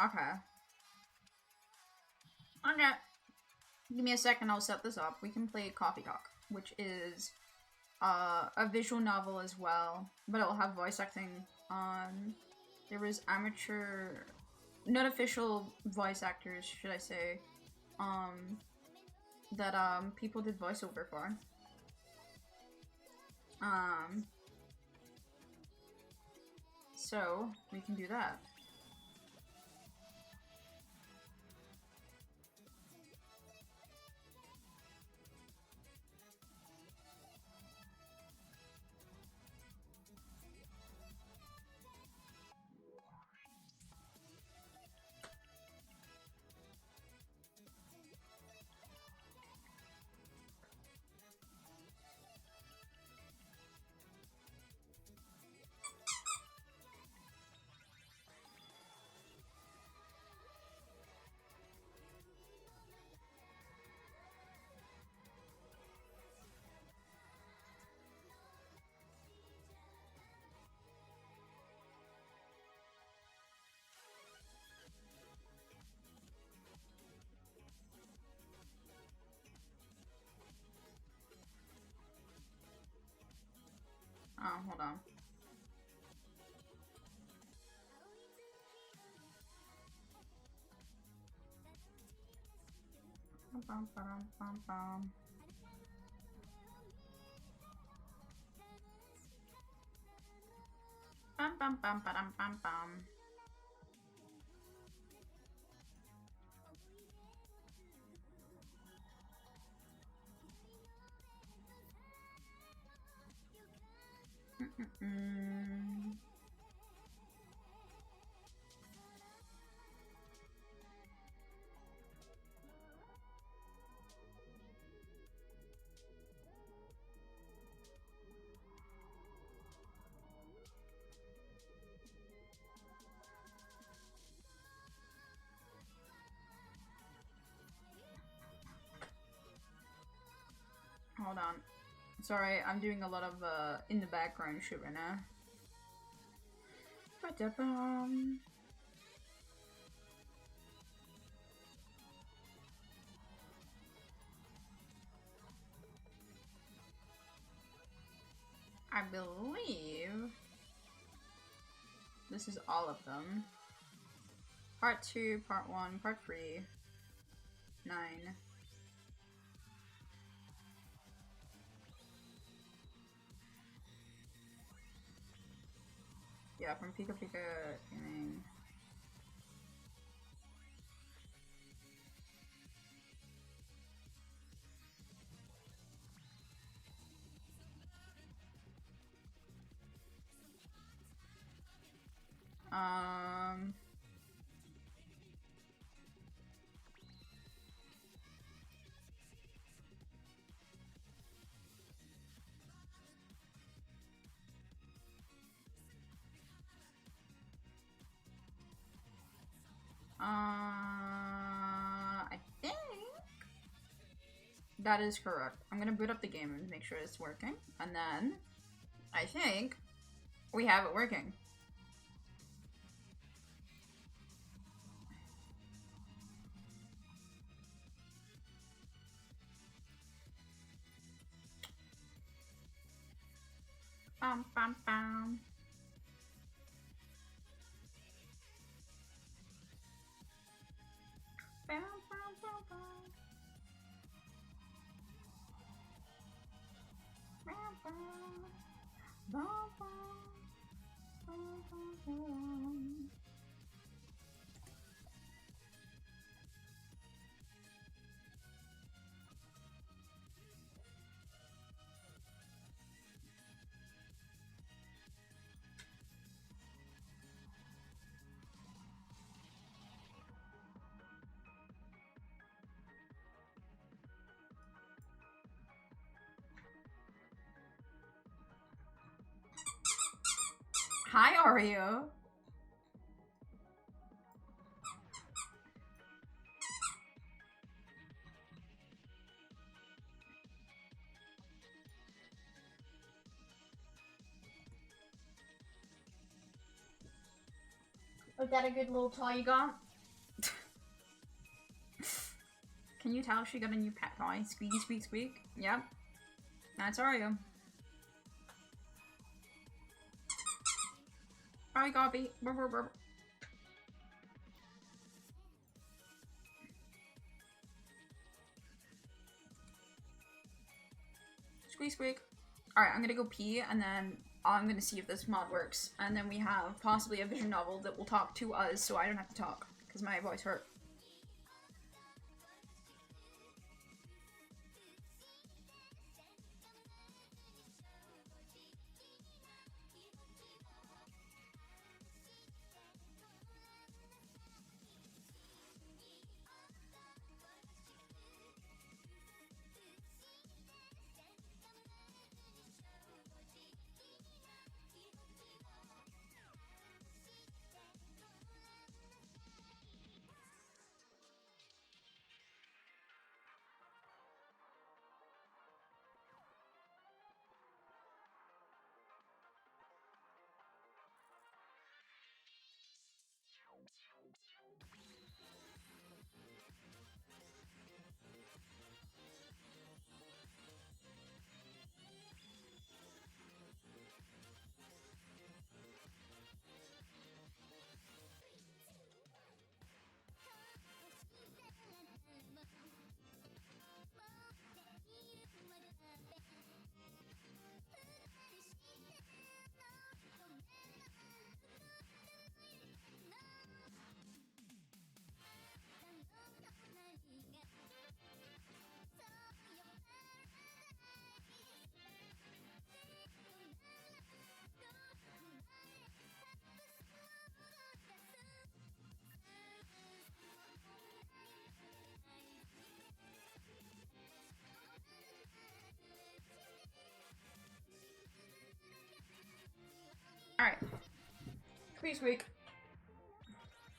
Okay. Okay. Give me a second, I'll set this up. We can play Coffee Talk, which is a visual novel as well, but it'll have voice acting on... There was amateur... not official voice actors, should I say, that people did voiceover for. So, we can do that. Oh, hold on. Bum, bum, bum, bum. Bum, bum, bum, bum, bum, bum. hold on. Sorry, I'm doing a lot of in the background shit right now. Ba-da-bum. I believe this is all of them. Part 2, Part 1, Part 3, 9. Yeah, from Pika Pika Gaming. I think that is correct. I'm gonna boot up the game and make sure it's working, and then I think we have it working. Bum, bum, bum. Bum, bum, bum, bum. Bum, bum. Bum, bum. Bum, bum, bum. Hi, Oreo. Was that a good little toy you got? Can you tell she got a new pet toy? Squeaky, squeak, squeak. Yep. That's Oreo. Hi, Gobby. Burr, burr, burr. Squeak, squeak. Alright, I'm gonna go pee, and then I'm gonna see if this mod works. And then we have possibly a vision novel that will talk to us, so I don't have to talk, because my voice hurt. Alright. Squeak, squeak.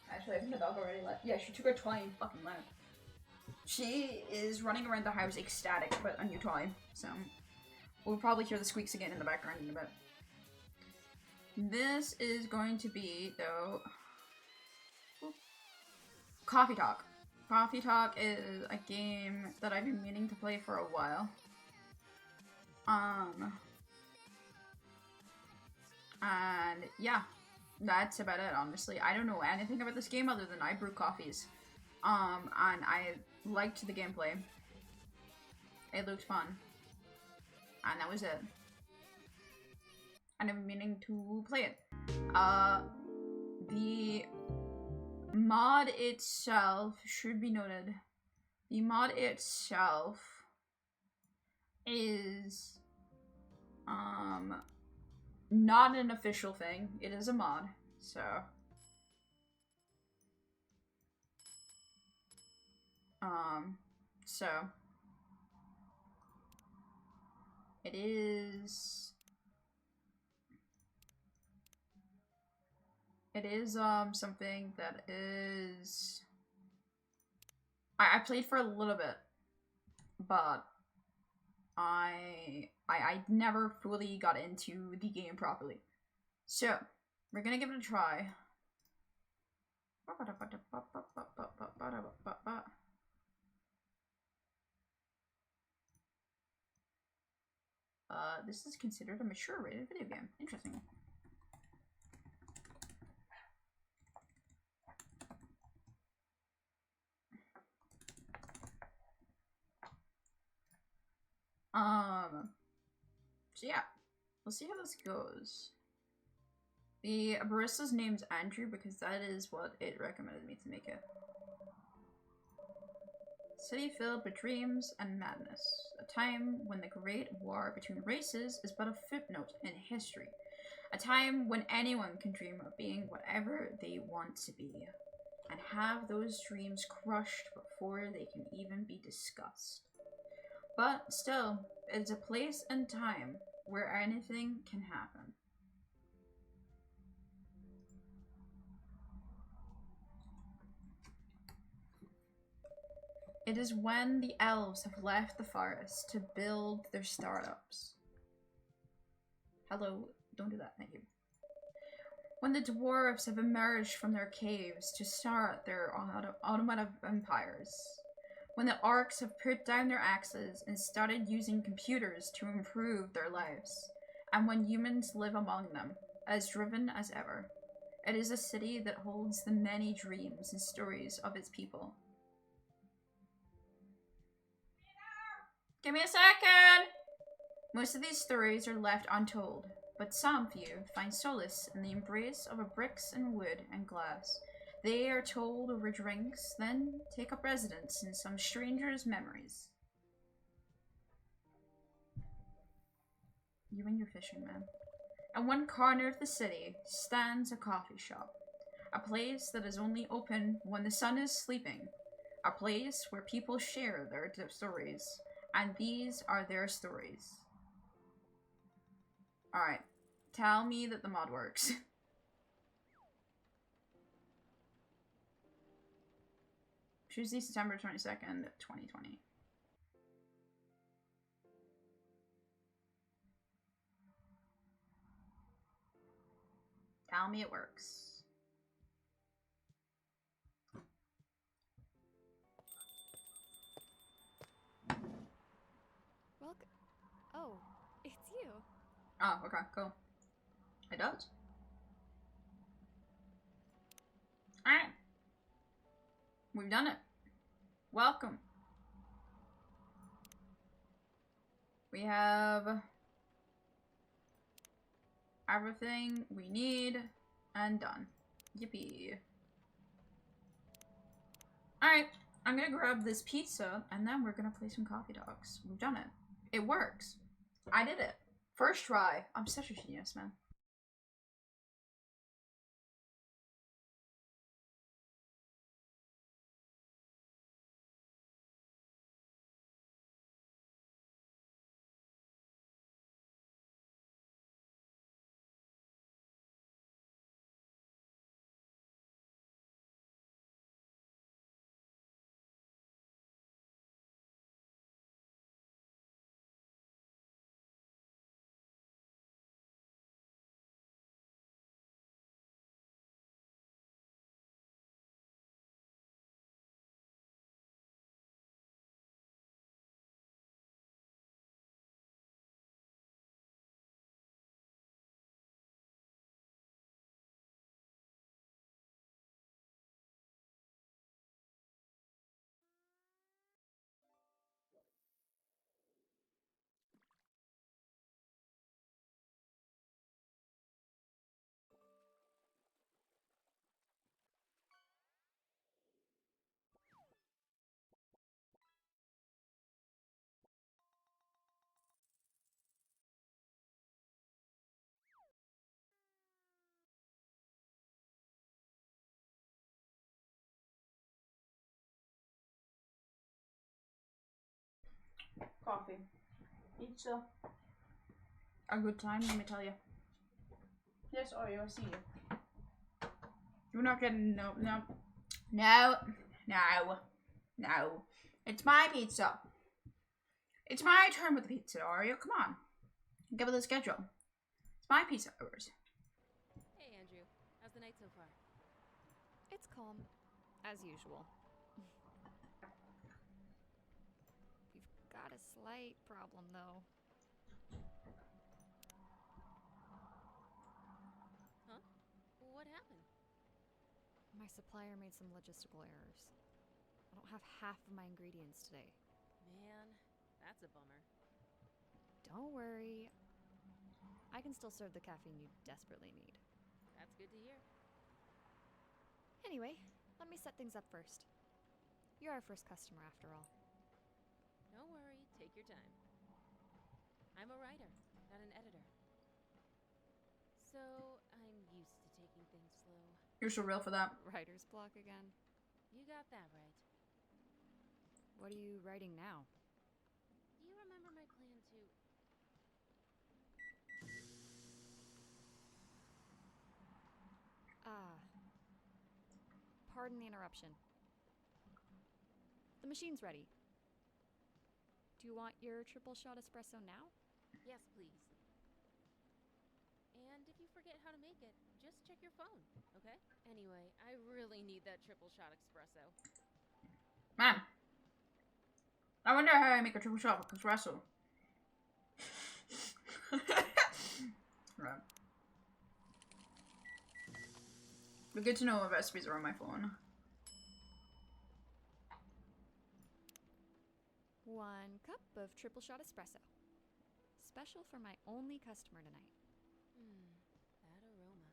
Actually, I think the dog already left. Yeah, she took her toy and fucking left. She is running around the house ecstatic about a new toy, so we'll probably hear the squeaks again in the background in a bit. This is going to be, though, Coffee Talk. Coffee Talk is a game that I've been meaning to play for a while. And yeah, that's about it, honestly. I don't know anything about this game other than I brew coffees. And I liked the gameplay. It looked fun. And that was it. And I'm meaning to play it. The mod itself should be noted. The mod itself is not an official thing. It is a mod, so it is something that is I played for a little bit, but I never fully got into the game properly. So, we're gonna give it a try. This is considered a mature rated video game. Interesting. So yeah, we'll see how this goes. The barista's name's Andrew because that is what it recommended me to make it. City filled with dreams and madness. A time when the great war between races is but a footnote in history. A time when anyone can dream of being whatever they want to be. And have those dreams crushed before they can even be discussed. But still, it's a place and time where anything can happen. It is when the elves have left the forest to build their startups. Hello, don't do that, thank you. When the dwarves have emerged from their caves to start their automated empires. When the orcs have put down their axes and started using computers to improve their lives, and when humans live among them, as driven as ever. It is a city that holds the many dreams and stories of its people. Give me a second! Most of these stories are left untold, but some few find solace in the embrace of bricks and wood and glass. They are told over drinks, then take up residence in some stranger's memories. You and your fishing, man. At one corner of the city stands a coffee shop. A place that is only open when the sun is sleeping. A place where people share their stories. And these are their stories. Alright. Tell me that the mod works. Tuesday, September 22nd, 2020. Tell me it works. Welcome. Oh, it's you. Oh, okay, cool. It does. Alright. We've done it. Welcome. We have everything we need and done. Yippee. Alright, I'm gonna grab this pizza and then we're gonna play some coffee dogs. We've done it. It works. I did it. First try. I'm such a genius, man. Coffee. Pizza. A good time, let me tell you. Yes, Oreo, I see you. You're not getting no. It's my pizza. It's my turn with the pizza, Oreo. Come on. Get with the schedule. It's my pizza hours. Hey, Andrew. How's the night so far? It's calm, as usual. We've got a slight problem, though. Huh? What happened? My supplier made some logistical errors. I don't have half of my ingredients today. Man, that's a bummer. Don't worry. I can still serve the caffeine you desperately need. That's good to hear. Anyway, let me set things up first. You're our first customer, after all. Don't worry, take your time. I'm a writer, not an editor. So, I'm used to taking things slow. You're so real for that. Writer's block again. You got that right. What are you writing now? Do you remember my plan to... Pardon the interruption. The machine's ready. Do you want your triple shot espresso now? Yes, please. And if you forget how to make it, just check your phone, okay? Anyway, I really need that triple shot espresso. Man. I wonder how I make a triple shot espresso. Right. But good to know what recipes are on my phone. 1 cup of triple shot espresso. Special for my only customer tonight. That aroma.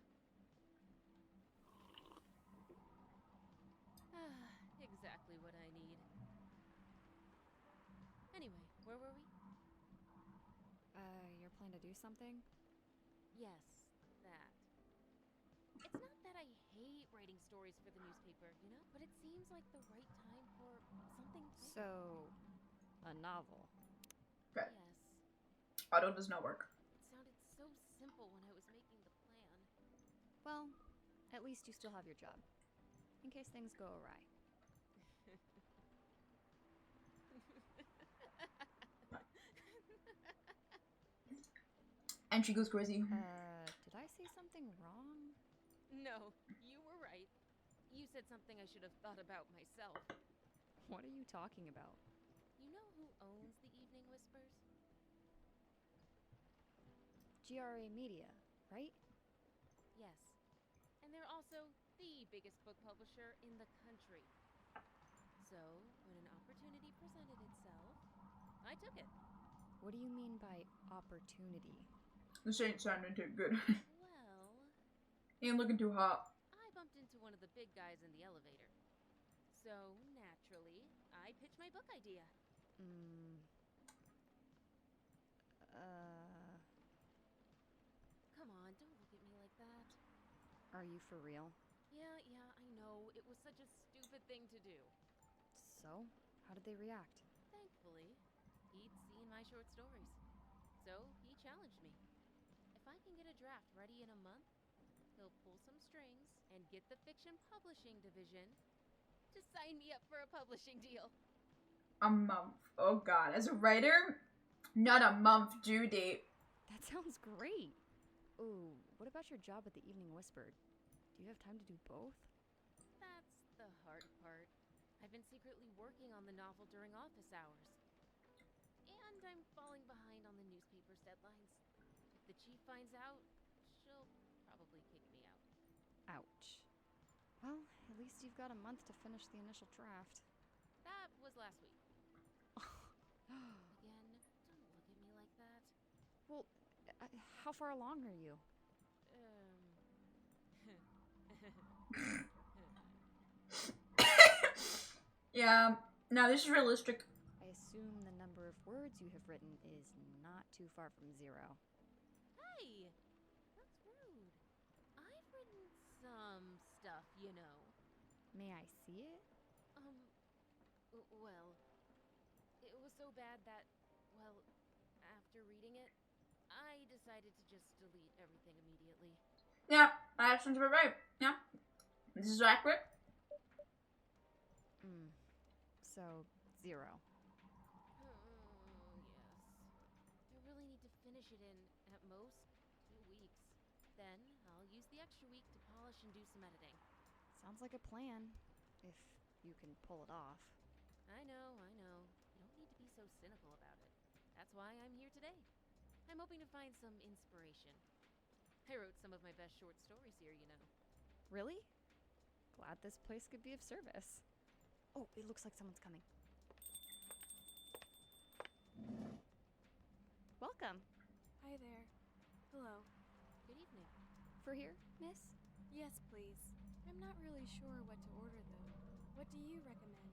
Exactly what I need. Anyway, where were we? Your plan to do something? Yes, that. It's not that I hate writing stories for the newspaper, you know? But it seems like the right time for something big. So, a novel. Okay. Yes. Auto does not work. It sounded so simple when I was making the plan. Well, at least you still have your job. In case things go awry. And she goes crazy. Did I say something wrong? No, you were right. You said something I should have thought about myself. What are you talking about? You know who owns the Evening Whispers? GRA Media, right? Yes. And they're also the biggest book publisher in the country. So, when an opportunity presented itself, I took it. What do you mean by opportunity? This ain't sounding too good. Well, Ain't looking too hot. I bumped into one of the big guys in the elevator. So, naturally, I pitched my book idea. Come on, don't look at me like that. Are you for real? Yeah, I know. It was such a stupid thing to do. So, how did they react? Thankfully, he'd seen my short stories. So, he challenged me. If I can get a draft ready in a month, he'll pull some strings and get the fiction publishing division to sign me up for a publishing deal. A month. Oh god. As a writer, not a month due date. That sounds great. Ooh, what about your job at the Evening Whispered? Do you have time to do both? That's the hard part. I've been secretly working on the novel during office hours. And I'm falling behind on the newspaper's deadlines. If the chief finds out, she'll probably kick me out. Ouch. Well, at least you've got a month to finish the initial draft. That was last week. Again, don't look at me like that. Well, how far along are you? Yeah. Now this is realistic. I assume the number of words you have written is not too far from 0. Hey! That's rude. I've written some stuff, you know. May I see it? Well, it was so bad that Well, after reading it, I decided to just delete everything immediately. Yeah, that sounds about right. Yeah. This is accurate. So, 0. Yes. I really need to finish it in, at most, 2 weeks. Then, I'll use the extra week to polish and do some editing. Sounds like a plan, if you can pull it off. I know. You don't need to be so cynical about it. That's why I'm here today. I'm hoping to find some inspiration. I wrote some of my best short stories here, you know. Really? Glad this place could be of service. Oh, it looks like someone's coming. Welcome. Hi there. Hello. Good evening. For here, miss? Yes, please. I'm not really sure what to order, though. What do you recommend?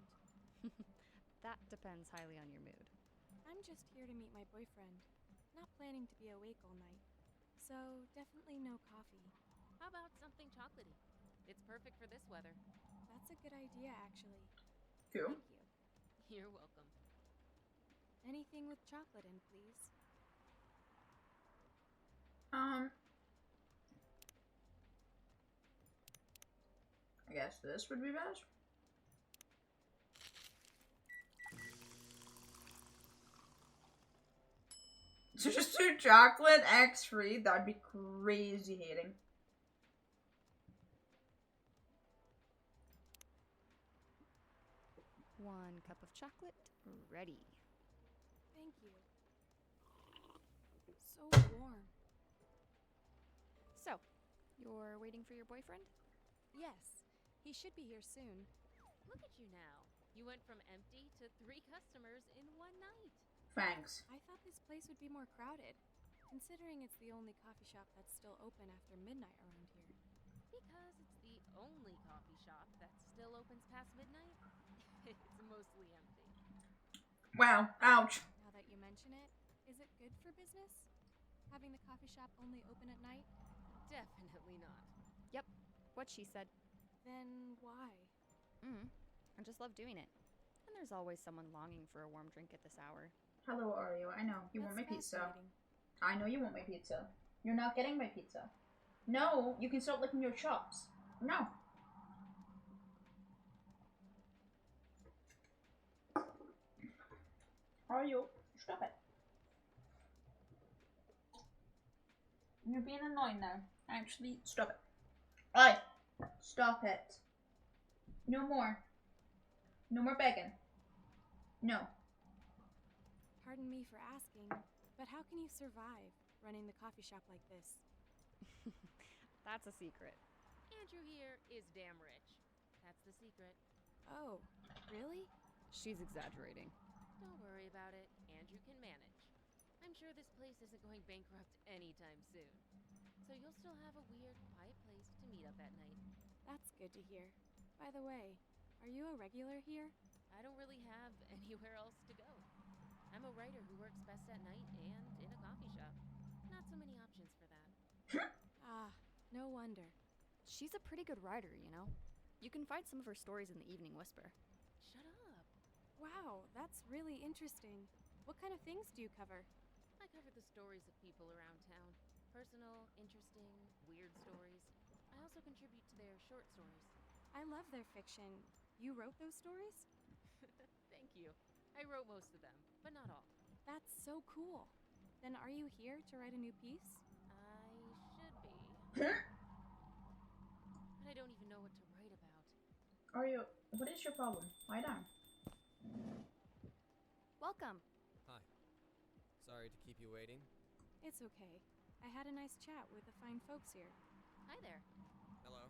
That depends highly on your mood. I'm just here to meet my boyfriend. Not planning to be awake all night. So, definitely no coffee. How about something chocolatey? It's perfect for this weather. That's a good idea, actually. Cool. Thank you. You're welcome. Anything with chocolate in, please. I guess this would be best. So just do chocolate X free. That'd be crazy hating. One cup of chocolate, ready. Thank you. So warm. So, you're waiting for your boyfriend? Yes, he should be here soon. Look at you now. You went from empty to 3 customers in one night. Thanks. I thought this place would be more crowded, considering it's the only coffee shop that's still open after midnight around here. Because it's the only coffee shop that still opens past midnight, it's mostly empty. Wow. Ouch. Now that you mention it, is it good for business? Having the coffee shop only open at night? Definitely not. Yep, what she said. Then why? I just love doing it. And there's always someone longing for a warm drink at this hour. Hello, Oreo. I know. You want my That's pizza. fascinating. I know you want my pizza. You're not getting my pizza. No, you can start licking your chops. No. Oreo, stop it. You're being annoying now. Actually, stop it. Alright. Stop it. No more. No more begging. No. Pardon me for asking, but how can you survive running the coffee shop like this? That's a secret. Andrew here is damn rich. That's the secret. Oh, really? She's exaggerating. Don't worry about it. Andrew can manage. I'm sure this place isn't going bankrupt anytime soon. So you'll still have a weird, quiet place to meet up at night. That's good to hear. By the way, are you a regular here? I don't really have anywhere else to go. I'm a writer who works best at night and in a coffee shop. Not so many options for that. Ah, no wonder. She's a pretty good writer, you know? You can find some of her stories in the Evening Whisper. Shut up. Wow, that's really interesting. What kind of things do you cover? I cover the stories of people around town. Personal, interesting, weird stories. I also contribute to their short stories. I love their fiction. You wrote those stories? Thank you. I wrote most of them, but not all. That's so cool. Then are you here to write a new piece? I should be. Huh? But I don't even know what to write about. Oreo, what is your problem? Lie down. Welcome. Hi. Sorry to keep you waiting. It's okay. I had a nice chat with the fine folks here. Hi there. Hello.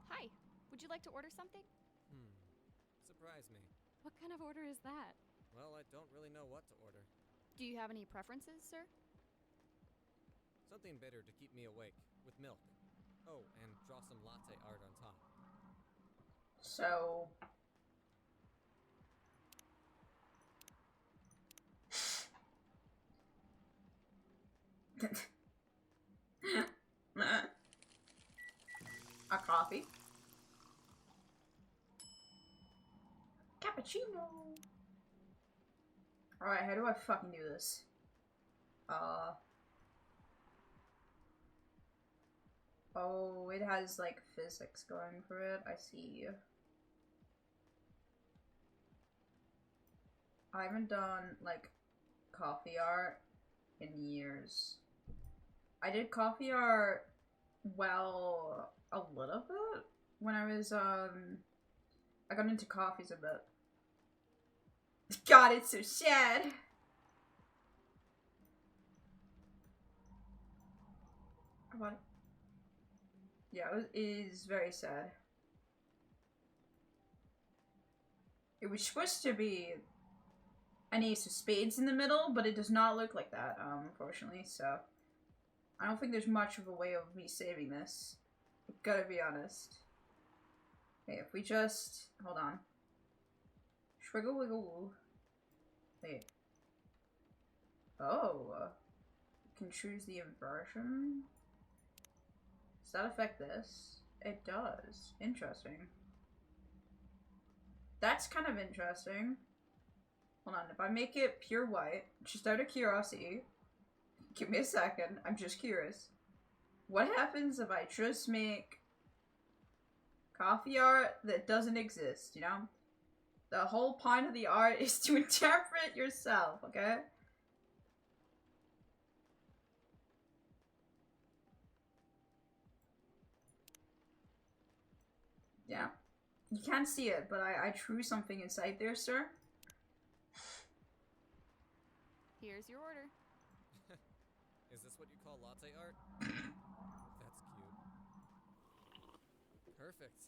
Hi. Would you like to order something? Surprise me. What kind of order is that? Well, I don't really know what to order. Do you have any preferences, sir? Something bitter to keep me awake, with milk. Oh, and draw some latte art on top. So... a coffee. Cappuccino. Alright, how do I fucking do this? Oh, it has, like, physics going for it. I see. I haven't done, like, coffee art in years. I did coffee art, well, a little bit when I was, I got into coffees a bit. God, it's so sad. What? Yeah, it is very sad. It was supposed to be an ace of spades in the middle, but it does not look like that, unfortunately, so I don't think there's much of a way of me saving this. Gotta be honest. Okay, if we just... hold on. Swiggle wiggle woo. Wait. Oh. You can choose the inversion. Does that affect this? It does. Interesting. That's kind of interesting. Hold on, if I make it pure white, just out of curiosity, give me a second, I'm just curious. What happens if I just make coffee art that doesn't exist, you know? The whole point of the art is to interpret yourself, okay? Yeah. You can't see it, but I drew something inside there, sir. Here's your order. Is this what you call latte art? That's cute. Perfect.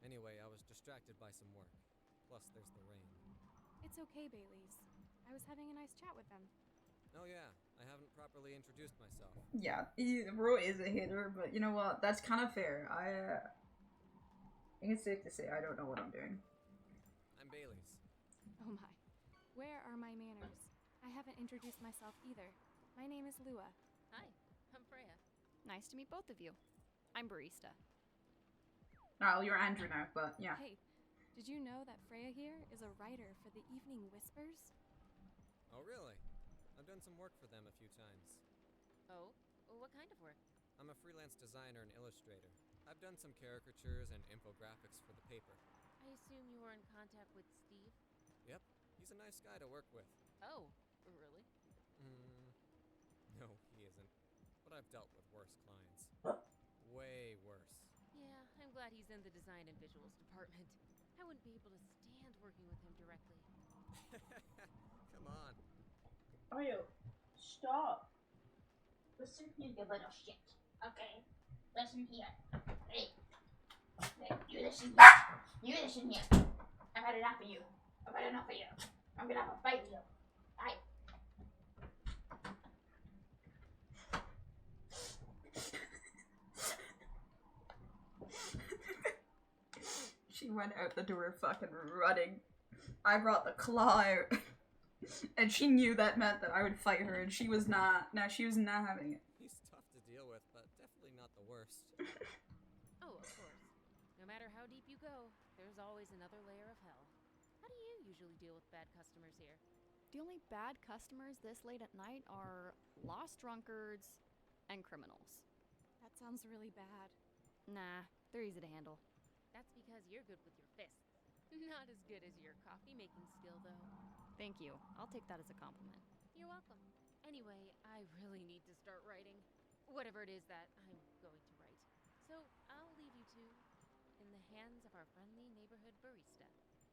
Anyway, I was distracted by some work. Plus, there's the rain. It's okay, Bailey's. I was having a nice chat with them. Oh yeah, I haven't properly introduced myself. Yeah, Roy is a hater, but you know what? That's kind of fair. I think it's safe to say I don't know what I'm doing. I'm Bailey's. Oh my. Where are my manners? I haven't introduced myself either. My name is Lua. Hi, I'm Freya. Nice to meet both of you. I'm Barista. Oh, you're Andrew now, but yeah. Hey, did you know that Freya here is a writer for the Evening Whispers? Oh really? I've done some work for them a few times. Oh, what kind of work? I'm a freelance designer and illustrator. I've done some caricatures and infographics for the paper. I assume you were in contact with Steve? Yep, he's a nice guy to work with. Oh, really? No, he isn't. But I've dealt with worse clients. Way worse. Yeah, I'm glad he's in the design and visuals department. I wouldn't be able to stand working with him directly. Come on. Oreo, stop. Listen here, you little shit. Okay? Listen here. Hey. You listen here. You listen here. I've had enough of you. I've had enough of you. I'm gonna have a fight with you. Bye. She went out the door fucking running. I brought the claw out. And she knew that meant that I would fight her, and she was not. No, she was not having it. He's tough to deal with, but definitely not the worst. Oh, of course. No matter how deep you go, there's always another layer of hell. How do you usually deal with bad customers here? The only bad customers this late at night are lost drunkards and criminals. That sounds really bad. Nah, they're easy to handle. That's because you're good with your fists. Not as good as your coffee-making skill, though. Thank you. I'll take that as a compliment. You're welcome. Anyway, I really need to start writing. Whatever it is that I'm going to write. So, I'll leave you two in the hands of our friendly neighborhood barista.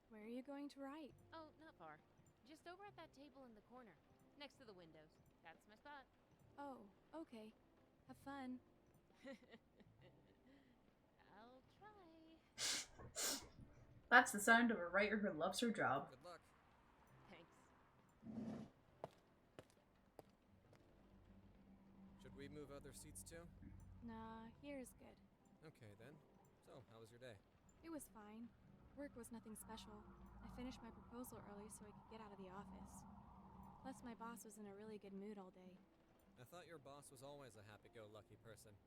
Where are you going to write? Oh, not far. Just over at that table in the corner, next to the windows. That's my spot. Oh, okay. Have fun. I'll try. That's the sound of a writer who loves her job. Good luck. Thanks. Should we move other seats too? Nah, here's good. Okay then. So, how was your day? It was fine. Work was nothing special. I finished my proposal early so I could get out of the office. Plus, my boss was in a really good mood all day. I thought your boss was always a happy-go-lucky person.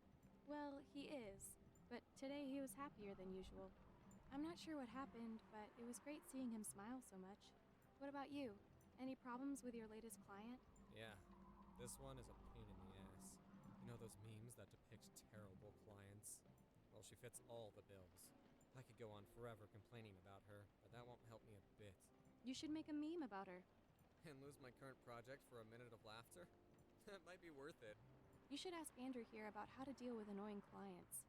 Well, he is, but today he was happier than usual. I'm not sure what happened, but it was great seeing him smile so much. What about you? Any problems with your latest client? Yeah, this one is a pain in the ass. You know those memes that depict terrible clients? Well, she fits all the bills. I could go on forever complaining about her, but that won't help me a bit. You should make a meme about her. And lose my current project for a minute of laughter? That might be worth it. You should ask Andrew here about how to deal with annoying clients.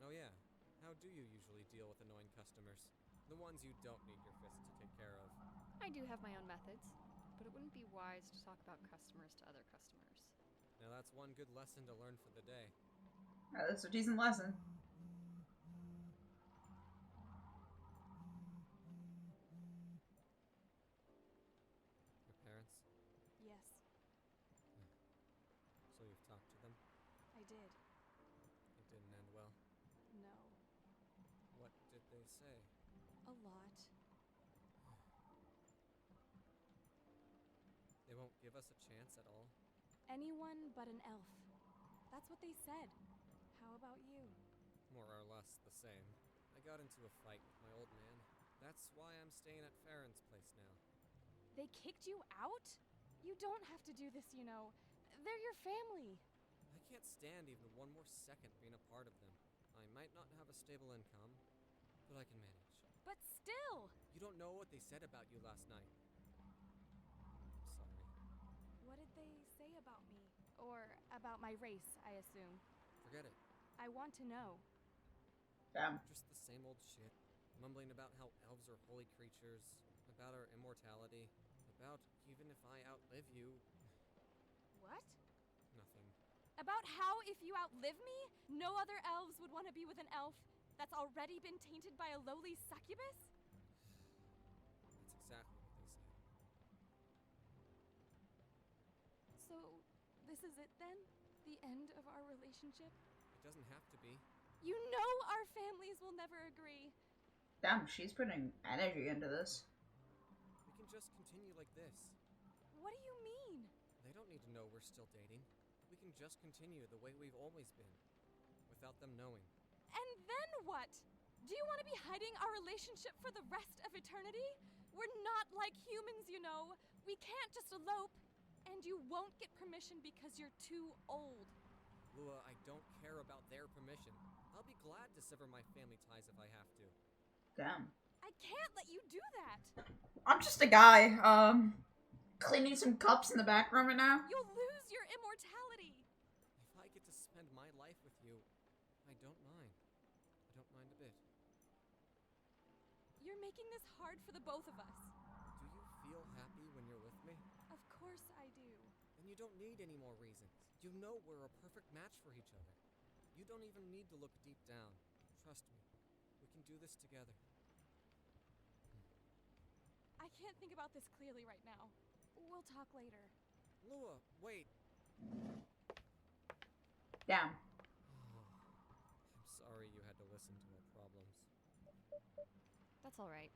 Oh yeah, how do you usually deal with annoying customers? The ones you don't need your fists to take care of. I do have my own methods, but it wouldn't be wise to talk about customers to other customers. Now that's one good lesson to learn for the day. That's a decent lesson. Your parents? Yes, So you've talked to them? I did. It didn't end well. No. What did they say? A lot. They won't give us a chance at all? Anyone but an elf. That's what they said. How about you? More or less the same. I got into a fight with my old man. That's why I'm staying at Farron's place now. They kicked you out? You don't have to do this, you know. They're your family. I can't stand even one more second being a part of them. I might not have a stable income, but I can manage. But still! You don't know what they said about you last night. I'm sorry. What did they say about me? Or about my race, I assume. Forget it. I want to know. Damn. Just the same old shit. Mumbling about how elves are holy creatures, about our immortality, about even if I outlive you. What? Nothing. About how if you outlive me, no other elves would want to be with an elf that's already been tainted by a lowly succubus? That's exactly what they said. So, this is it then? The end of our relationship? It doesn't have to be. You know our families will never agree. Damn, she's putting energy into this. We can just continue like this. What do you mean? They don't need to know we're still dating. We can just continue the way we've always been, without them knowing. And then what? Do you want to be hiding our relationship for the rest of eternity? We're not like humans, you know. We can't just elope. And you won't get permission because you're too old. Lua, I don't care about their permission. I'll be glad to sever my family ties if I have to. Damn. I can't let you do that. I'm just a guy, cleaning some cups in the background right now. You'll lose your immortality. If I get to spend my life with you, I don't mind. I don't mind a bit. You're making this hard for the both of us. Do you feel happy when you're with me? Of course I do. Then you don't need any more reasons. You know we're a perfect match for each other. You don't even need to look deep down. Trust me. We can do this together. I can't think about this clearly right now. We'll talk later. Lua, wait. Damn. I'm sorry you had to listen to our problems. That's all right.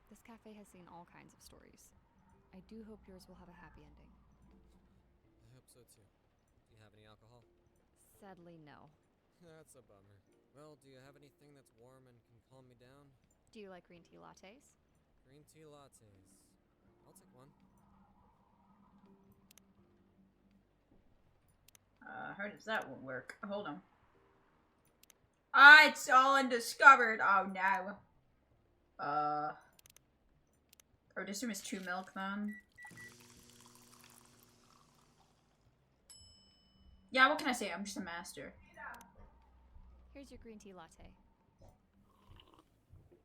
This cafe has seen all kinds of stories. I do hope yours will have a happy ending. I hope so too. Do you have any alcohol? Sadly, no. That's a bummer. Well, do you have anything that's warm and can calm me down? Do you like green tea lattes? Green tea lattes. I'll take one. How does that one work? Hold on. Ah, it's all undiscovered. Oh no. I would assume it's 2 milk then. Yeah, what can I say? I'm just a master. Here's your green tea latte.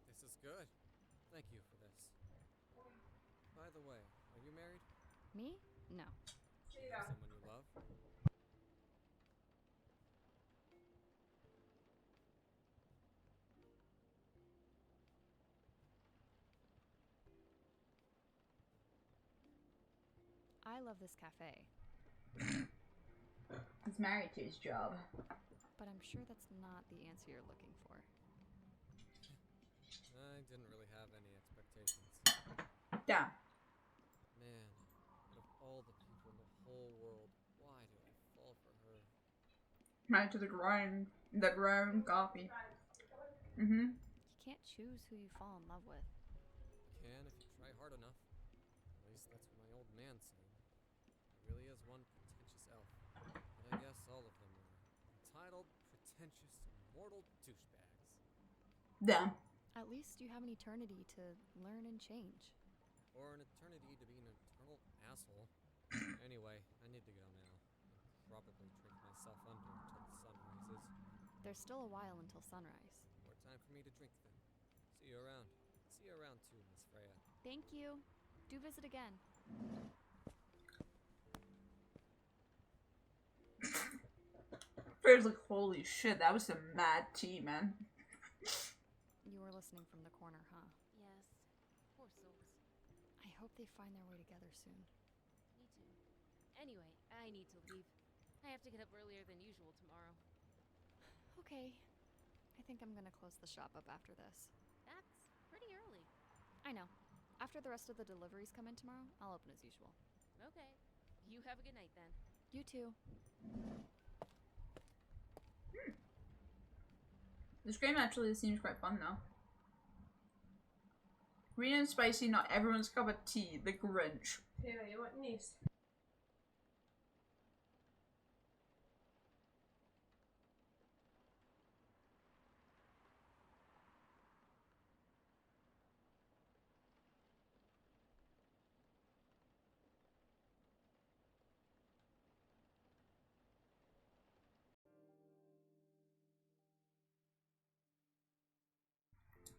This is good. Thank you for this. By the way, are you married? Me? No. Do you have someone you love? I love this cafe, He's married to his job. but I'm sure that's not the answer you're looking for. I didn't really have any expectations. Damn. Man, out of all the people in the whole world, why do I fall for her? Married to the ground coffee. Mm-hmm. You can't choose who you fall in love with. Can if you try hard enough. At least that's what my old was one pretentious elf. But I guess all of them were entitled, pretentious, mortal douchebags. Damn. At least you have an eternity to learn and change. Or an eternity to be an eternal asshole. Anyway, I need to go now. I'll probably drink myself under until the sun rises. There's still a while until sunrise. More time for me to drink then. See you around. See you around too, Miss Freya. Thank you. Do visit again. Freya's like, holy shit, that was some mad tea, man. You were listening from the corner, huh? Yes. Poor souls. I hope they find their way together soon. Me too. Anyway, I need to leave. I have to get up earlier than usual tomorrow. Okay. I think I'm gonna close the shop up after this. That's pretty early. I know. After the rest of the deliveries come in tomorrow, I'll open as usual. Okay. You have a good night then. You too. This game actually seems quite fun though. Green and spicy, not everyone's cup of tea. The Grinch. Yeah, you want niece?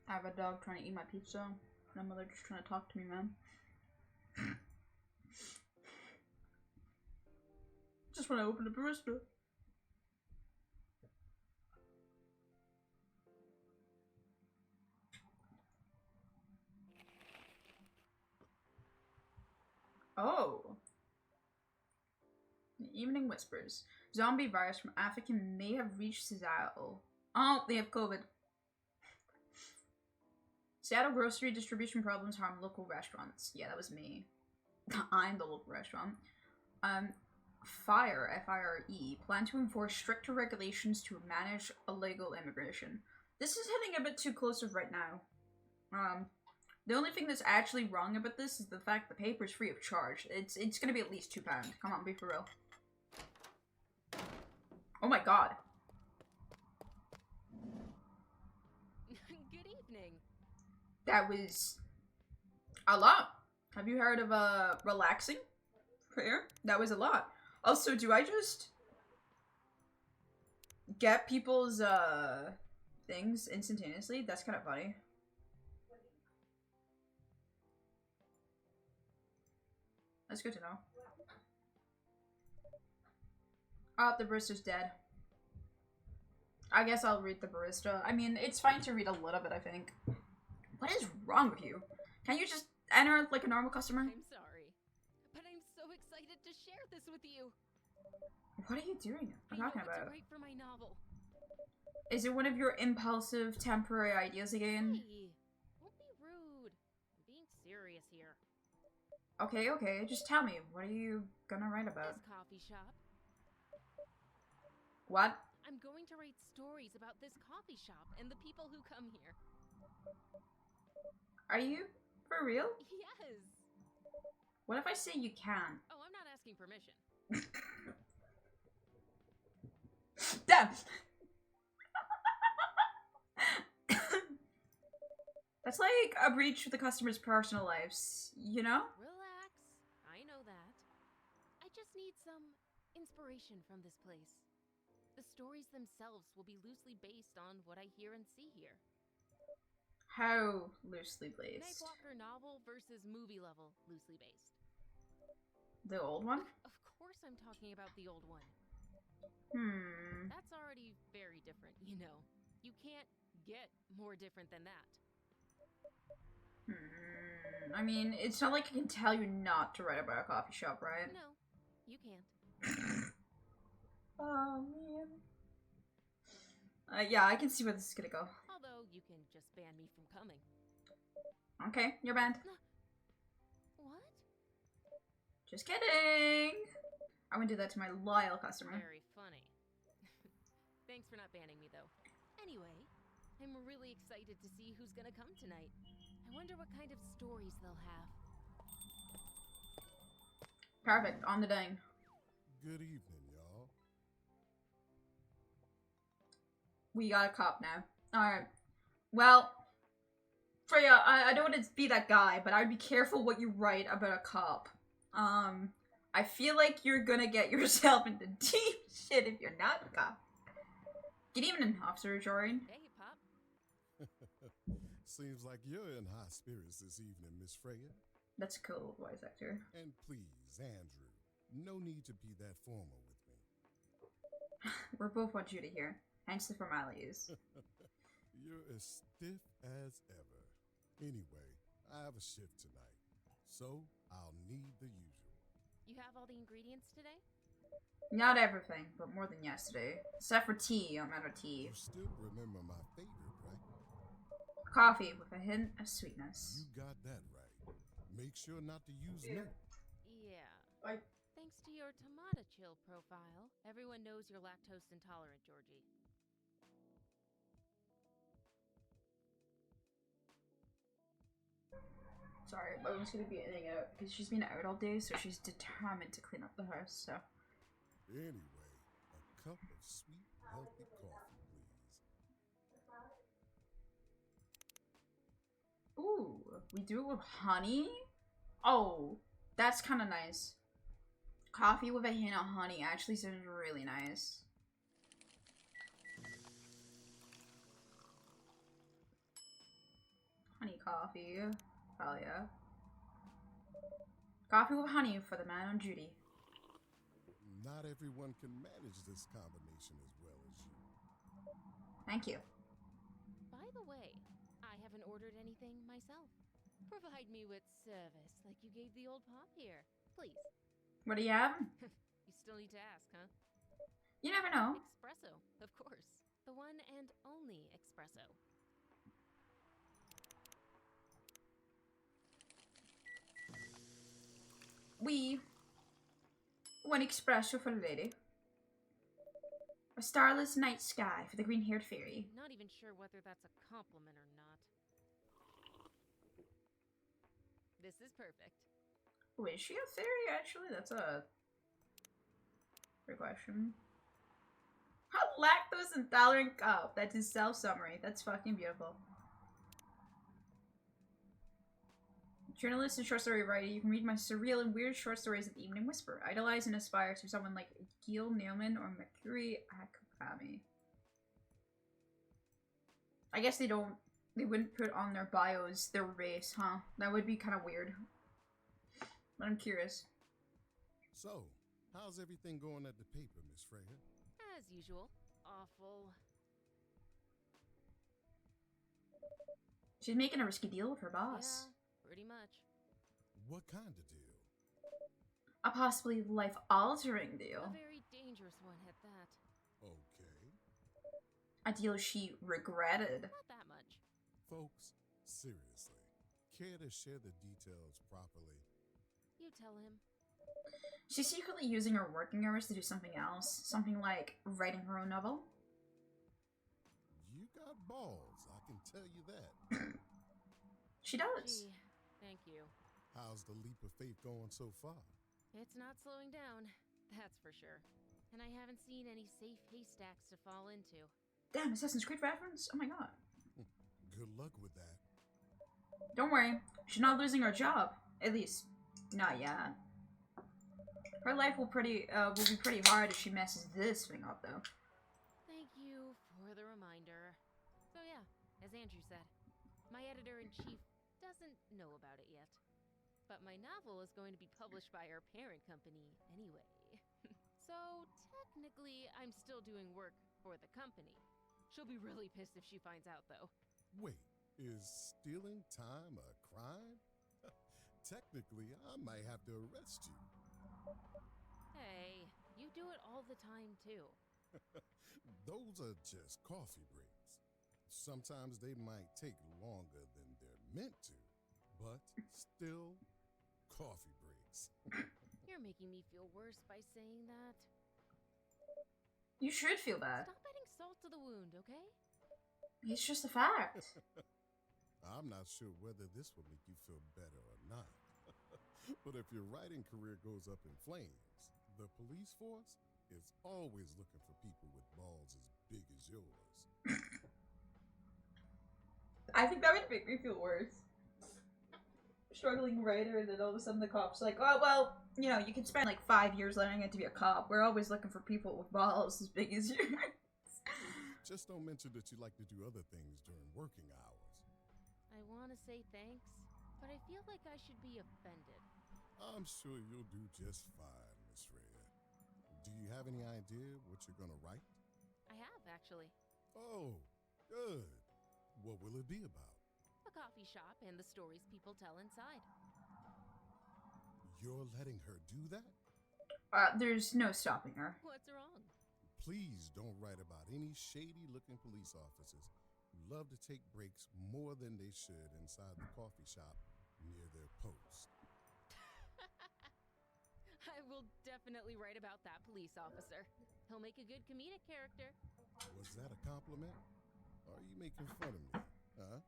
I have a dog trying to eat my pizza. And my mother just trying to talk to me, man. Just want to open a barista. Oh. The Evening Whispers. Zombie virus from Africa may have reached Seattle. Oh, they have COVID. Seattle grocery distribution problems harm local restaurants. Yeah, that was me. I'm the local restaurant. FIRE, F-I-R-E, plan to enforce stricter regulations to manage illegal immigration. This is hitting a bit too close to right now. The only thing that's actually wrong about this is the fact the paper is free of charge. It's gonna be at least £2. Come on, be for real. Oh my god. Good evening. That was a lot. Have you heard of relaxing prayer? That was a lot. Also, do I just get people's things instantaneously? That's kind of funny. That's good to know. Oh, the barista's dead. I guess I'll read the barista. I mean, it's fine to read a little bit, I think. What is wrong with you? Can't you just enter like a normal customer? I'm sorry, but I'm so excited to share this with you. What are you doing? I'm talking about. Write for my novel. Is it one of your impulsive temporary ideas again? Hey, don't be rude. I'm being serious here. Okay, okay. Just tell me. What are you gonna write about? This coffee shop. What? I'm going to write stories about this coffee shop and the people who come here. Are you for real? Yes. What if I say you can? Oh, I'm not asking permission. Damn! That's like a breach of the customer's personal lives, you know? Relax. I know that. I just need some inspiration from this place. The stories themselves will be loosely based on what I hear and see here. How loosely based? Nightwalker novel versus movie level loosely based. The old one? Of course I'm talking about the old one. That's already very different, you know. You can't get more different than that. I mean, it's not like I can tell you not to write about a coffee shop, right? No, you can't. Oh, man. Yeah, I can see where this is gonna go. Although, you can just ban me from coming. Okay, you're banned. What? Just kidding! I wouldn't do that to my loyal customer. Very funny. Thanks for not banning me, though. Anyway, I'm really excited to see who's gonna come tonight. I wonder what kind of stories they'll have. Perfect, on the dang. Good evening, y'all. We got a cop now. Alright. Well, Freya, I don't want to be that guy, but I'd be careful what you write about a cop. I feel like you're gonna get yourself into deep shit if you're not a cop. Good evening, Officer Jorin. Hey, Pop. Seems like you're in high spirits this evening, Miss Freya. That's a cool voice actor. And please, Andrew, no need to be that formal with me. We both want you to hear, hence the formalities. You're as stiff as ever. Anyway, I have a shift tonight, so I'll need the usual. You have all the ingredients today? Not everything, but more than yesterday. Except for tea, I'm out of tea. You still remember my favorite, right? Coffee with a hint of sweetness. You got that right. Make sure not to use milk. Yeah. I... Thanks to your tomato chill profile, everyone knows you're lactose intolerant, Georgie. Sorry, Logan's gonna be in and out because she's been out all day, so she's determined to clean up the house, so. Anyway, a cup of sweet, healthy coffee, please. Ooh, we do it with honey? Oh, that's kind of nice. Coffee with a hint of honey actually sounds really nice. Honey coffee. Hell yeah. Coffee with honey for the man on duty. Not everyone can manage this combination as well as you. Thank you. By the way, I haven't ordered anything myself. Provide me with service like you gave the old Pop here, please. What do you have? You still need to ask, huh? You never know. Espresso, of course. The one and only espresso. We one espresso for the lady. A starless night sky for the green-haired fairy. Not even sure whether that's a compliment or not. This is perfect. Oh, is she a fairy, actually? That's a great question. A lactose intolerant cup. That's his self-summary. That's fucking beautiful. Journalist and short story writer, you can read my surreal and weird short stories at the Evening Whisper. Idolize and aspire to someone like Gil Neilman or Makuri Akukami. I guess they wouldn't put on their bios their race, huh? That would be kind of weird. But I'm curious. So, how's everything going at the paper, Miss Freya? As usual. Awful. She's making a risky deal with her boss. Yeah, pretty much. What kind of deal? A possibly life-altering deal. A very dangerous one at that. Okay. A deal she regretted. Not that much. Folks, seriously, care to share the details properly? You tell him. She's secretly using her working hours to do something else. Something like writing her own novel. You got balls, I can tell you that. She does. Gee, thank you. How's the leap of faith going so far? It's not slowing down, that's for sure. And I haven't seen any safe haystacks to fall into. Damn, Assassin's Creed reference? Oh my god. Good luck with that. Don't worry, she's not losing her job. At least, not yet. Her life will be pretty hard if she messes this thing up, though. Thank you for the reminder. So yeah, as Andrew said, my editor-in-chief doesn't know about it yet. But my novel is going to be published by our parent company anyway. So technically, I'm still doing work for the company. She'll be really pissed if she finds out, though. Wait, is stealing time a crime? Technically, I might have to arrest you. Hey, you do it all the time, too. Those are just coffee breaks. Sometimes they might take longer than they're meant to, but still coffee breaks. You're making me feel worse by saying that. You should feel bad. Stop adding salt to the wound, okay? It's just a fact. I'm not sure whether this will make you feel better or not. But if your writing career goes up in flames, The police force is always looking for people with balls as big as yours. I think that would make me feel worse. Struggling writer, and then all of a sudden the cop's like, oh, well, you know, you can spend like 5 years learning it to be a cop. We're always looking for people with balls as big as yours. Just don't mention that you like to do other things during working hours. I want to say thanks, but I feel like I should be offended. I'm sure you'll do just fine, Miss Rhea. Do you have any idea what you're gonna write? I have, actually. Oh, good. What will it be about? A coffee shop and the stories people tell inside. You're letting her do that? There's no stopping her. What's wrong? Please don't write about any shady-looking police officers who love to take breaks more than they should inside the coffee shop near their post. I will definitely write about that police officer. He'll make a good comedic character. Was that a compliment? Or are you making fun of me, huh?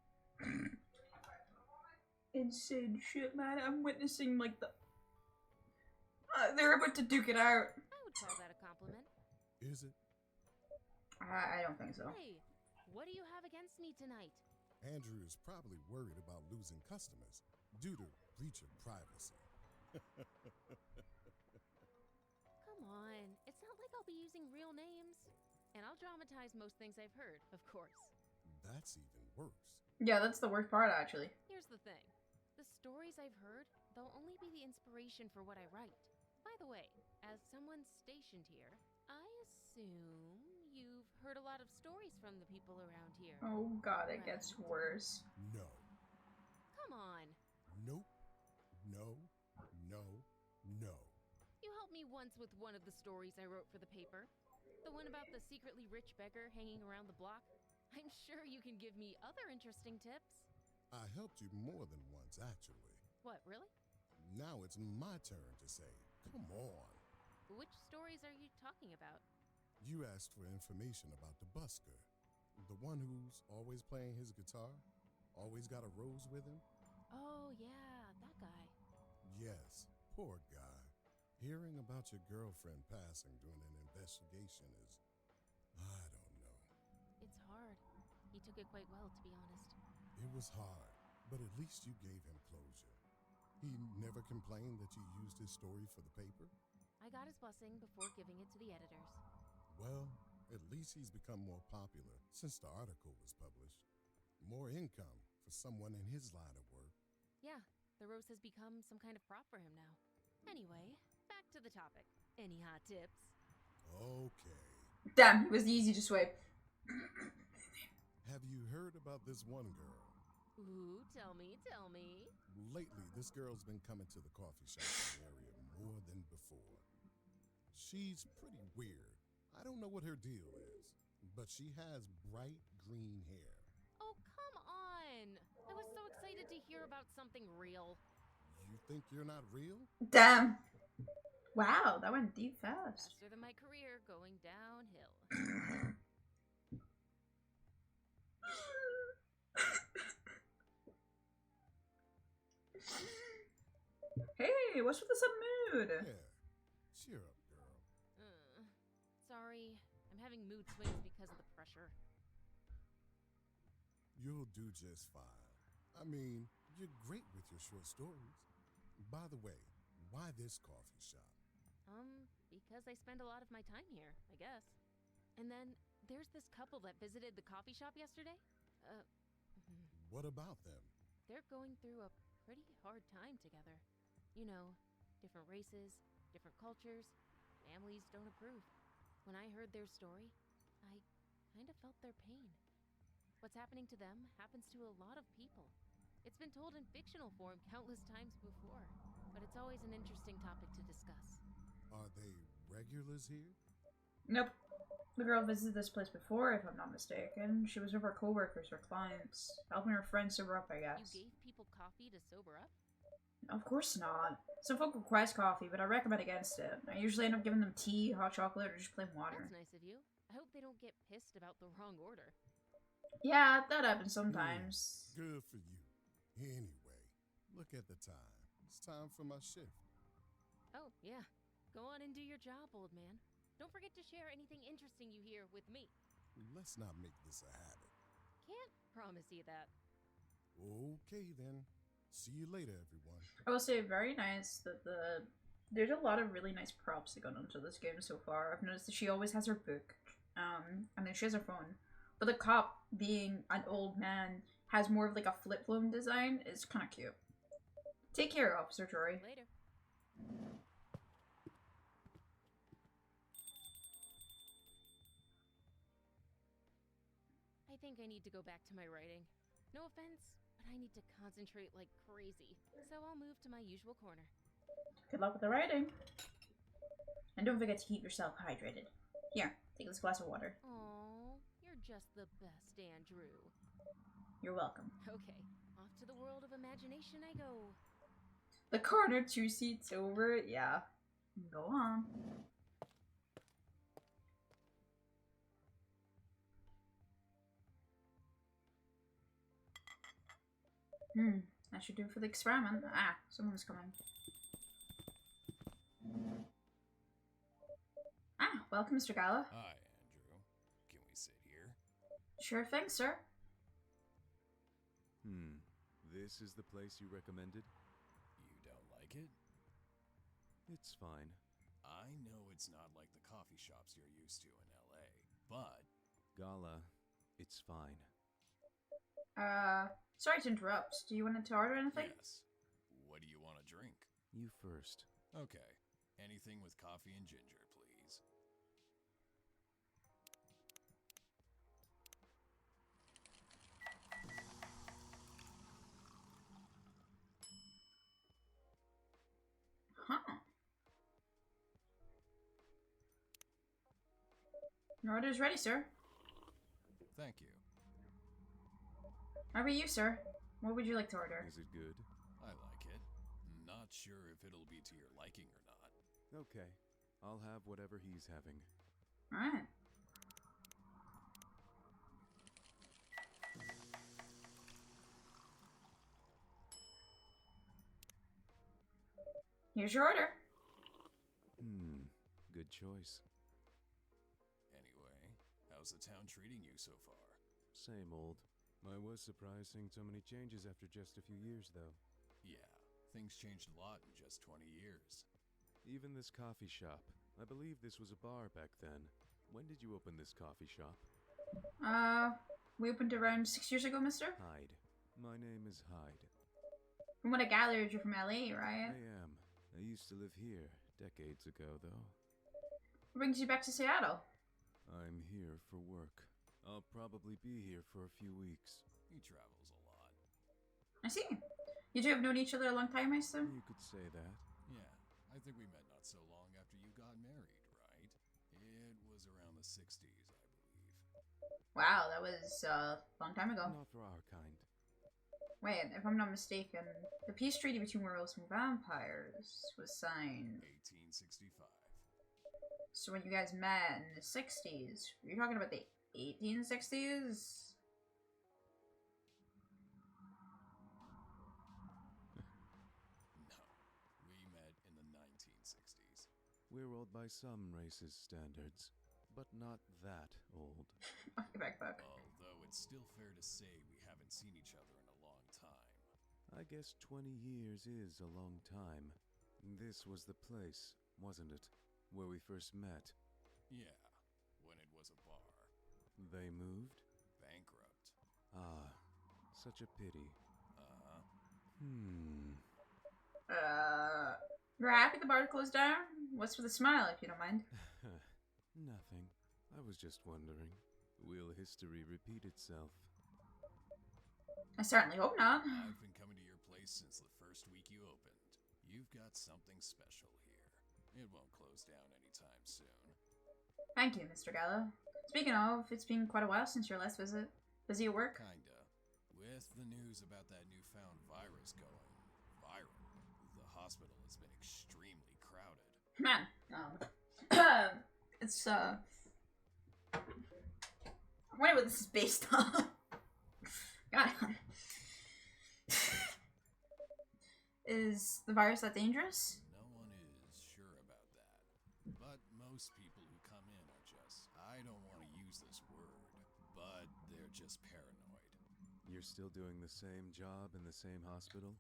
Insane shit, man. I'm witnessing, like, the... they're about to duke it out. I would call that a compliment. Is it? I don't think so. Hey, what do you have against me tonight? Andrew is probably worried about losing customers due to breach of privacy. Come on, it's not like I'll be using real names. And I'll dramatize most things I've heard, of course. That's even worse. Yeah, that's the worst part, actually. Here's the thing. The stories I've heard, they'll only be the inspiration for what I write. By the way, as someone stationed here, I assume you've heard a lot of stories from the people around here. Oh god, it gets worse. No. Come on. Nope. No. No. No. You helped me once with one of the stories I wrote for the paper. The one about the secretly rich beggar hanging around the block. I'm sure you can give me other interesting tips. I helped you more than once, actually. What, really? Now it's my turn to say, come on. Which stories are you talking about? You asked for information about the busker. The one who's always playing his guitar, always got a rose with him. Oh, yeah, that guy. Yes, poor guy. Hearing about your girlfriend passing during an investigation is, I don't know. It's hard. He took it quite well, to be honest. It was hard, but at least you gave him closure. He never complained that you used his story for the paper? I got his blessing before giving it to the editors. Well, at least he's become more popular since the article was published. More income for someone in his line of work. Yeah, the rose has become some kind of prop for him now. Anyway, back to the topic. Any hot tips? Okay. Damn, it was easy to swipe. Have you heard about this one girl? Ooh, tell me, tell me. Lately, this girl's been coming to the coffee shop in the area more than before. She's pretty weird. I don't know what her deal is, but she has bright green hair. Oh, come on! I was so excited to hear about something real. You think you're not real? Damn. Wow, that went deep fast. Faster than my career going downhill. Hey, what's with the sudden mood? Yeah. Cheer up, girl. Sorry, I'm having mood swings because of the pressure. You'll do just fine. I mean, you're great with your short stories. By the way, why this coffee shop? Because I spend a lot of my time here, I guess. And then there's this couple that visited the coffee shop yesterday. What about them? They're going through a pretty hard time together. You know, different races, different cultures, families don't approve. When I heard their story, I kind of felt their pain. What's happening to them happens to a lot of people. It's been told in fictional form countless times before, but it's always an interesting topic to discuss. Are they regulars here? Nope. The girl visited this place before, if I'm not mistaken. She was with her coworkers or clients, helping her friends sober up, I guess. You gave people coffee to sober up? Of course not. Some folk request coffee, but I recommend against it. I usually end up giving them tea, hot chocolate, or just plain water. That's nice of you. I hope they don't get pissed about the wrong order. Yeah, that happens sometimes. Good for you. Anyway, look at the time. It's time for my shift. Oh, yeah. Go on and do your job, old man. Don't forget to share anything interesting you hear with me. Let's not make this a habit. Can't promise you that. Okay, then. See you later, everyone. I will say, very nice that there's a lot of really nice props that gone into this game so far. I've noticed that she always has her book, and then she has her phone. But the cop, being an old man, has more of like a flip phone design. It's kind of cute. Take care, Officer Jory. Later. I think I need to go back to my writing. No offense, but I need to concentrate like crazy. So I'll move to my usual corner. Good luck with the writing. And don't forget to keep yourself hydrated. Here, take this glass of water. Aww, you're just the best, Andrew. You're welcome. Okay, off to the world of imagination I go. The corner 2 seats over, yeah. Go on. That should do it for the experiment. Ah, someone's coming. Ah, welcome, Mr. Gala. Hi, Andrew. Can we sit here? Sure thing, sir. This is the place you recommended? You don't like it? It's fine. I know it's not like the coffee shops you're used to in LA, but... Gala, it's fine. Sorry to interrupt. Do you want to order anything? Yes. What do you want to drink? You first. Okay. Anything with coffee and ginger, please. Huh. Your order is ready, sir. Thank you. How about you, sir? What would you like to order? Is it good? I like it. Not sure if it'll be to your liking or not. Okay. I'll have whatever he's having. Alright. Here's your order. Good choice. Anyway, how's the town treating you so far? Same old. I was surprised seeing so many changes after just a few years, though. Yeah, things changed a lot in just 20 years. Even this coffee shop. I believe this was a bar back then. When did you open this coffee shop? We opened around 6 years ago, mister? Hyde. My name is Hyde. From what I gathered, you're from LA, right? I am. I used to live here, decades ago, though. What brings you back to Seattle? I'm here for work. I'll probably be here for a few weeks. He travels a lot. I see. You two have known each other a long time, I assume? You could say that. Yeah, I think we met not so long after you got married, right? It was around the 60s, I believe. Wow, that was a long time ago. Not for our kind. Wait, if I'm not mistaken, the peace treaty between werewolves and vampires was signed 1865. So when you guys met in the 60s, were you talking about the 1860s? No, we met in the 1960s. We're old by some races' standards, but not that old. Okay, back. Although it's still fair to say we haven't seen each other in a long time. I guess 20 years is a long time. This was the place, wasn't it? Where we first met. Yeah, when it was a bar. They moved? Bankrupt. Ah, such a pity. You're happy the bar closed down? What's with the smile, if you don't mind? Nothing. I was just wondering. Will history repeat itself? I certainly hope not. I've been coming to your place since the first week you opened. You've got something special here. It won't close down anytime soon. Thank you, Mr. Gallo. Speaking of, it's been quite a while since your last visit. Busy at work? Kinda. With the news about that newfound virus going viral, the hospital has been extremely crowded. Man, it's, I wonder what this is based on. God. Is the virus that dangerous? No one is sure about that. Most people who come in are just, I don't want to use this word, but they're just paranoid. You're still doing the same job in the same hospital?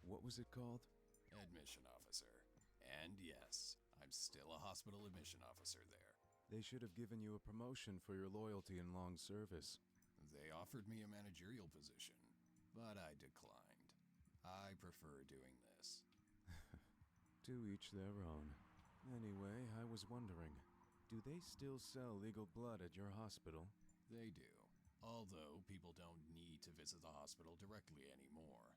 What was it called? Admission officer. And yes, I'm still a hospital admission officer there. They should have given you a promotion for your loyalty and long service. They offered me a managerial position, but I declined. I prefer doing this. To each their own. Anyway, I was wondering, do they still sell legal blood at your hospital? They do. Although people don't need to visit the hospital directly anymore.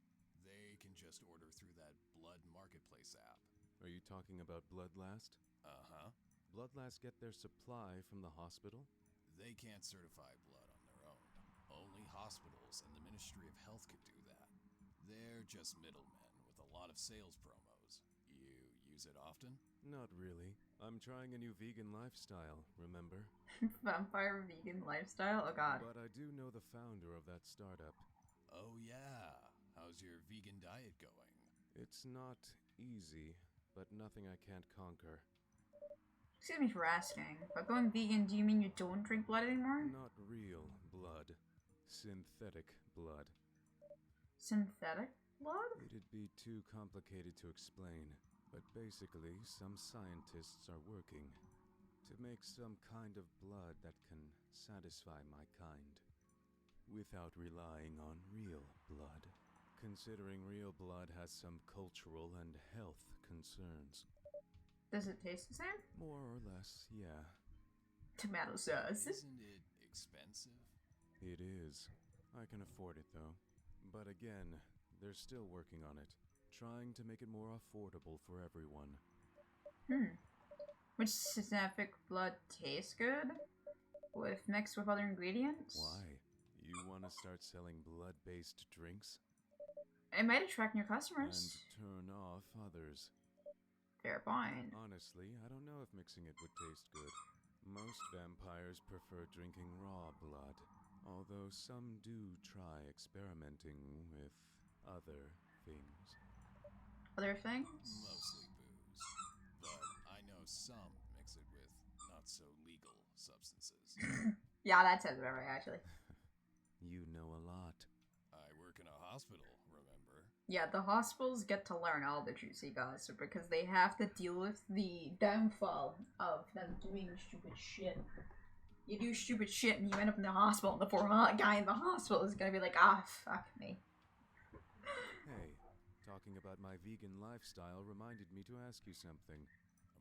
They can just order through that Blood Marketplace app. Are you talking about Bloodlast? Uh-huh. Bloodlast get their supply from the hospital? They can't certify blood on their own. Only hospitals and the Ministry of Health could do that. They're just middlemen with a lot of sales promos. You use it often? Not really. I'm trying a new vegan lifestyle, remember? Vampire vegan lifestyle? Oh god. But I do know the founder of that startup. Oh yeah. How's your vegan diet going? It's not easy, but nothing I can't conquer. Excuse me for asking, but going vegan, do you mean you don't drink blood anymore? Not real blood. Synthetic blood. Synthetic blood? It'd be too complicated to explain, but basically, some scientists are working to make some kind of blood that can satisfy my kind, without relying on real blood, considering real blood has some cultural and health concerns. Does it taste the same? More or less, yeah. Tomato sauce. Isn't it expensive? It is. I can afford it, though. But again, they're still working on it, trying to make it more affordable for everyone. Which synthetic blood tastes good? If mixed with other ingredients? Why? You want to start selling blood-based drinks? It might attract new customers. And turn off others. Fair point. Honestly, I don't know if mixing it would taste good. Most vampires prefer drinking raw blood, although some do try experimenting with other things. Other things? Mostly booze. But I know some mix it with not-so-legal substances. Yeah, that sounds about right, actually. You know a lot. I work in a hospital, remember? Yeah, the hospitals get to learn all the juicy gossip because they have to deal with the downfall of them doing stupid shit. You do stupid shit and you end up in the hospital, and the poor guy in the hospital is gonna be like, ah, fuck me. Hey, talking about my vegan lifestyle reminded me to ask you something.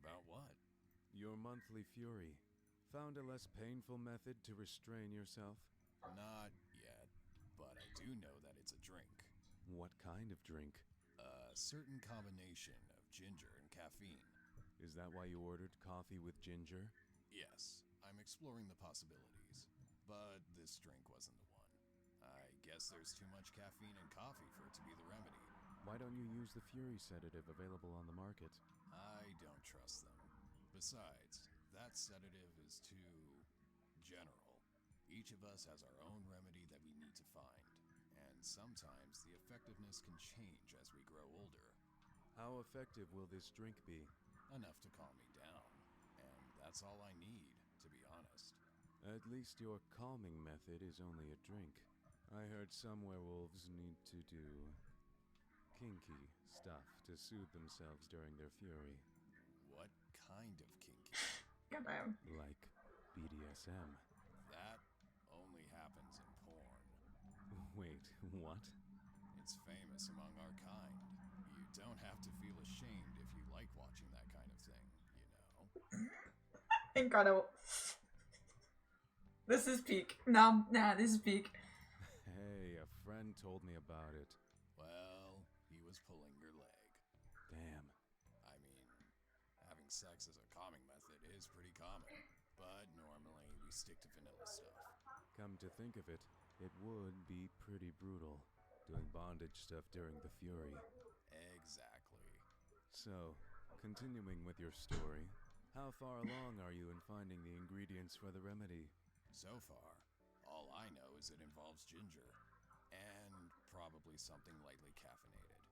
About what? Your monthly fury. Found a less painful method to restrain yourself? Not yet, but I do know that it's a drink. What kind of drink? A certain combination of ginger and caffeine. Is that why you ordered coffee with ginger? Yes, I'm exploring the possibilities. But this drink wasn't the one. I guess there's too much caffeine in coffee for it to be the remedy. Why don't you use the Fury sedative available on the market? I don't trust them. Besides, that sedative is too general. Each of us has our own remedy that we need to find. And sometimes the effectiveness can change as we grow older. How effective will this drink be? Enough to calm me down. And that's all I need, to be honest. At least your calming method is only a drink. I heard some werewolves need to do kinky stuff to soothe themselves during their fury. What kind of kinky? Goddamn. Like BDSM. That only happens in porn. Wait, what? It's famous among our kind. You don't have to feel ashamed if you like watching that kind of thing, you know? Incredible. This is peak. No, nah, this is peak. Hey, a friend told me about it. Well, he was pulling your leg. Damn. I mean, having sex as a calming method is pretty common, but normally we stick to vanilla stuff. Come to think of it, it would be pretty brutal, doing bondage stuff during the fury. Exactly. So, continuing with your story, how far along are you in finding the ingredients for the remedy? So far, all I know is it involves ginger, and probably something lightly caffeinated.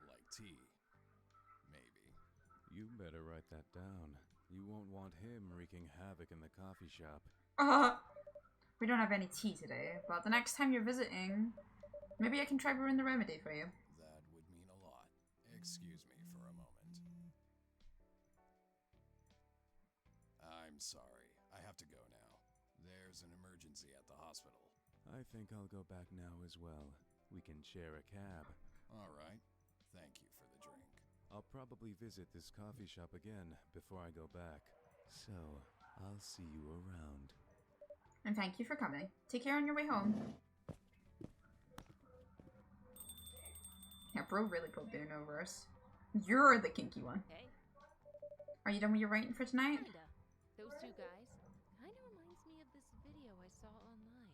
Like tea. Maybe. You better write that down. You won't want him wreaking havoc in the coffee shop. We don't have any tea today, but the next time you're visiting, maybe I can try brewing the remedy for you. That would mean a lot. Excuse me for a moment. I'm sorry. I have to go now. There's an emergency at the hospital. I think I'll go back now as well. We can share a cab. All right. Thank you for the drink. I'll probably visit this coffee shop again before I go back. So, I'll see you around. And thank you for coming. Take care on your way home. Yeah, bro really pulled Boone over us. You're the kinky one. Hey. Are you done with your writing for tonight? Kinda. Those two guys kinda reminds me of this video I saw online.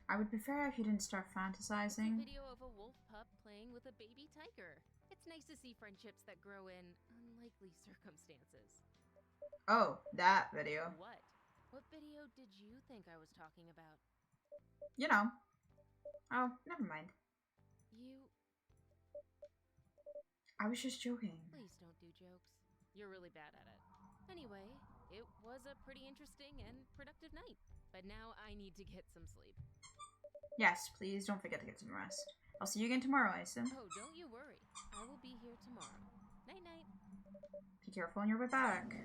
I would prefer if you didn't start It's a fantasizing. video of a wolf pup playing with a baby tiger. It's nice to see friendships that grow in unlikely circumstances. Oh, that video. What? What video did you think I was talking about? You know. Oh, never mind. You... I was just joking. Please don't do jokes. You're really bad at it. Anyway, it was a pretty interesting and productive night. But now I need to get some sleep. Yes, please don't forget to get some rest. I'll see you again tomorrow, I assume. Oh, don't you worry. I will be here tomorrow. Night-night. Be careful on your way back.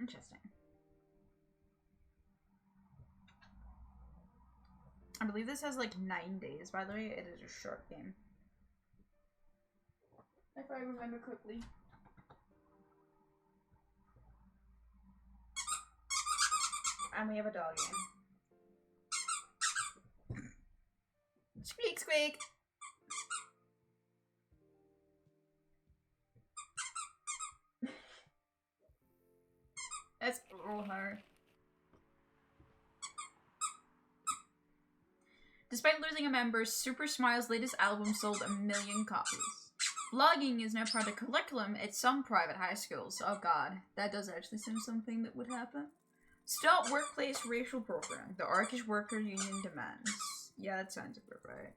Interesting. I believe this has like 9 days, by the way. It is a short game. If I remember correctly. And we have a dog game. Squeak, squeak! That's a little hard. Despite losing a member, Super Smile's latest album sold 1 million copies. Vlogging is now part of the curriculum at some private high schools. Oh god, that does actually seem something that would happen. Stop workplace racial profiling. The Arkish Worker Union demands. Yeah, that sounds about right.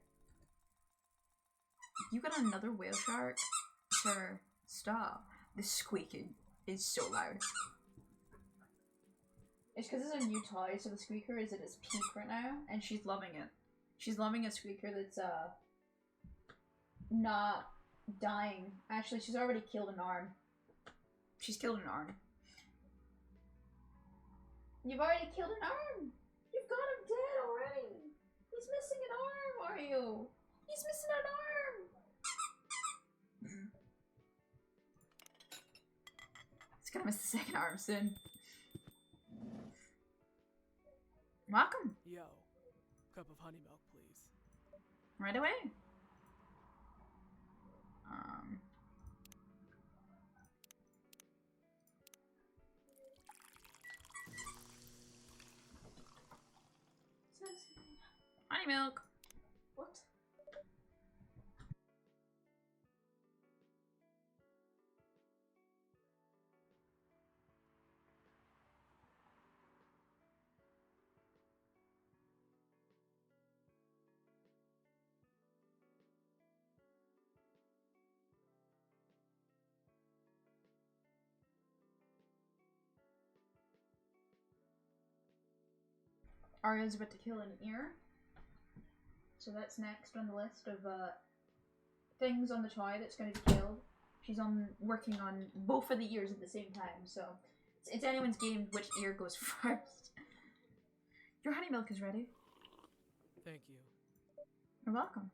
You got another whale shark? Sir, stop. The squeaking is so loud. It's because it's a new toy, so the squeaker is at its peak right now, and she's loving it. She's loving a squeaker that's, not dying. Actually, she's already killed an arm. She's killed an arm. You've already killed an arm! You've got him dead already! He's missing an arm, are you? He's missing an arm! He's gonna miss the second arm soon. Welcome. Yo, cup of honey milk, please. Right away. Honey milk. What? Arya's about to kill an ear. So that's next on the list of things on the toy that's going to be killed. She's working on both of the ears at the same time, so it's anyone's game which ear goes first. Your honey milk is ready. Thank you. You're welcome.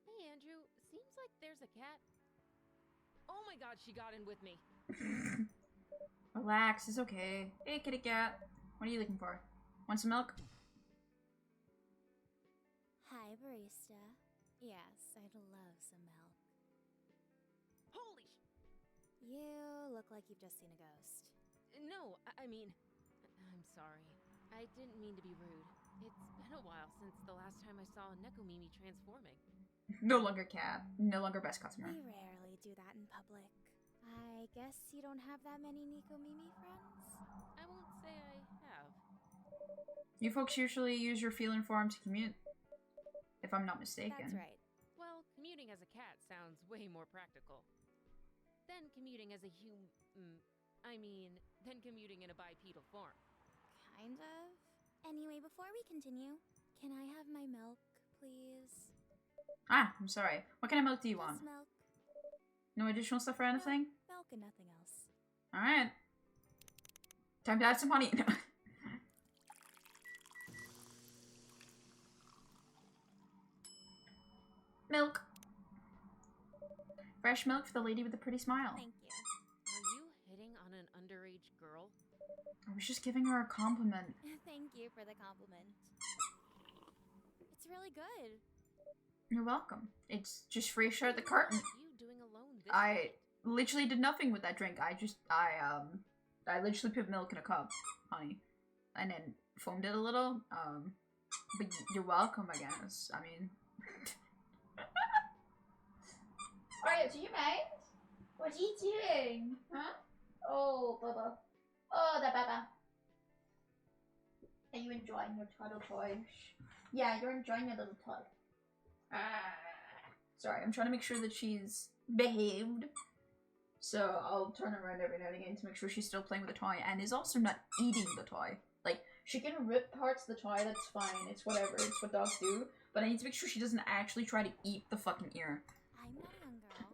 Hey, Andrew. Seems like there's a cat. Oh my god, she got in with me. Relax, it's okay. Hey, kitty cat. What are you looking for? Want some milk? Hi, barista. Yes, I'd love some milk. Holy You look like you've just seen a ghost. No, I mean... I'm sorry. I didn't mean to be rude. It's been a while since the last time I saw Nekomimi transforming. No longer cat. No longer best customer. We rarely do that in public. I guess you don't have that many Nico Mimi friends? I won't say I have. You folks usually use your feeling form to commute, if I'm not mistaken. That's right. Well, commuting as a cat sounds way more practical than commuting as a than commuting in a bipedal form. Kind of. Anyway, before we continue, can I have my milk, please? Ah, I'm sorry. What kind of milk do you want? Just milk. No additional stuff or anything? Milk and nothing else. Alright. Time to add some honey. Milk. Fresh milk for the lady with the pretty smile. Thank you. Are you hitting on an underage girl? I was just giving her a compliment. Thank you for the compliment. It's really good. You're welcome. It's just fresh out the carton. What are you doing alone this I night? literally did nothing with that drink. I literally put milk in a cup, honey, and then foamed it a little. But you're welcome, I guess. I mean, alright, do you mind? What are you doing? Huh? Oh, Baba. Oh, that Baba. Are you enjoying your turtle toy? Yeah, you're enjoying your little toy. Sorry, I'm trying to make sure that she's behaved. So I'll turn around every now and again to make sure she's still playing with the toy and is also not eating the toy. Like, she can rip parts of the toy, that's fine, it's whatever, it's what dogs do. But I need to make sure she doesn't actually try to eat the fucking ear. I'm not a young girl.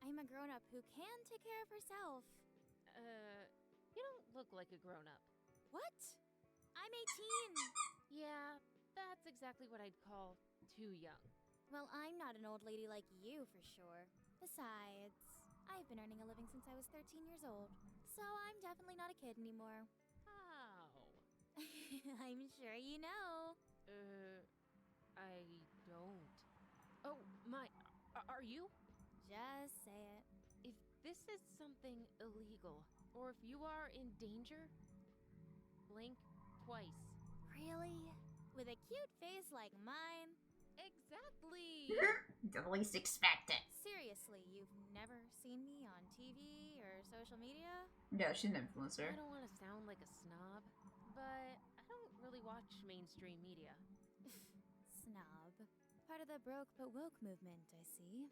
I'm a grown-up who can take care of herself. You don't look like a grown-up. What? I'm 18! Yeah, that's exactly what I'd call too young. Well, I'm not an old lady like you, for sure. Besides, I've been earning a living since I was 13 years old, so I'm definitely not a kid anymore. How? I'm sure you know. I don't. Oh, are you? Just say it. If this is something illegal, or if you are in danger, blink twice. Really? With a cute face like mine? Exactly! The least expect it. Seriously, you've never seen me on TV or social media? Yeah, she's an influencer. I don't want to sound like a snob, but I don't really watch mainstream media. Snob. Part of the broke but woke movement, I see.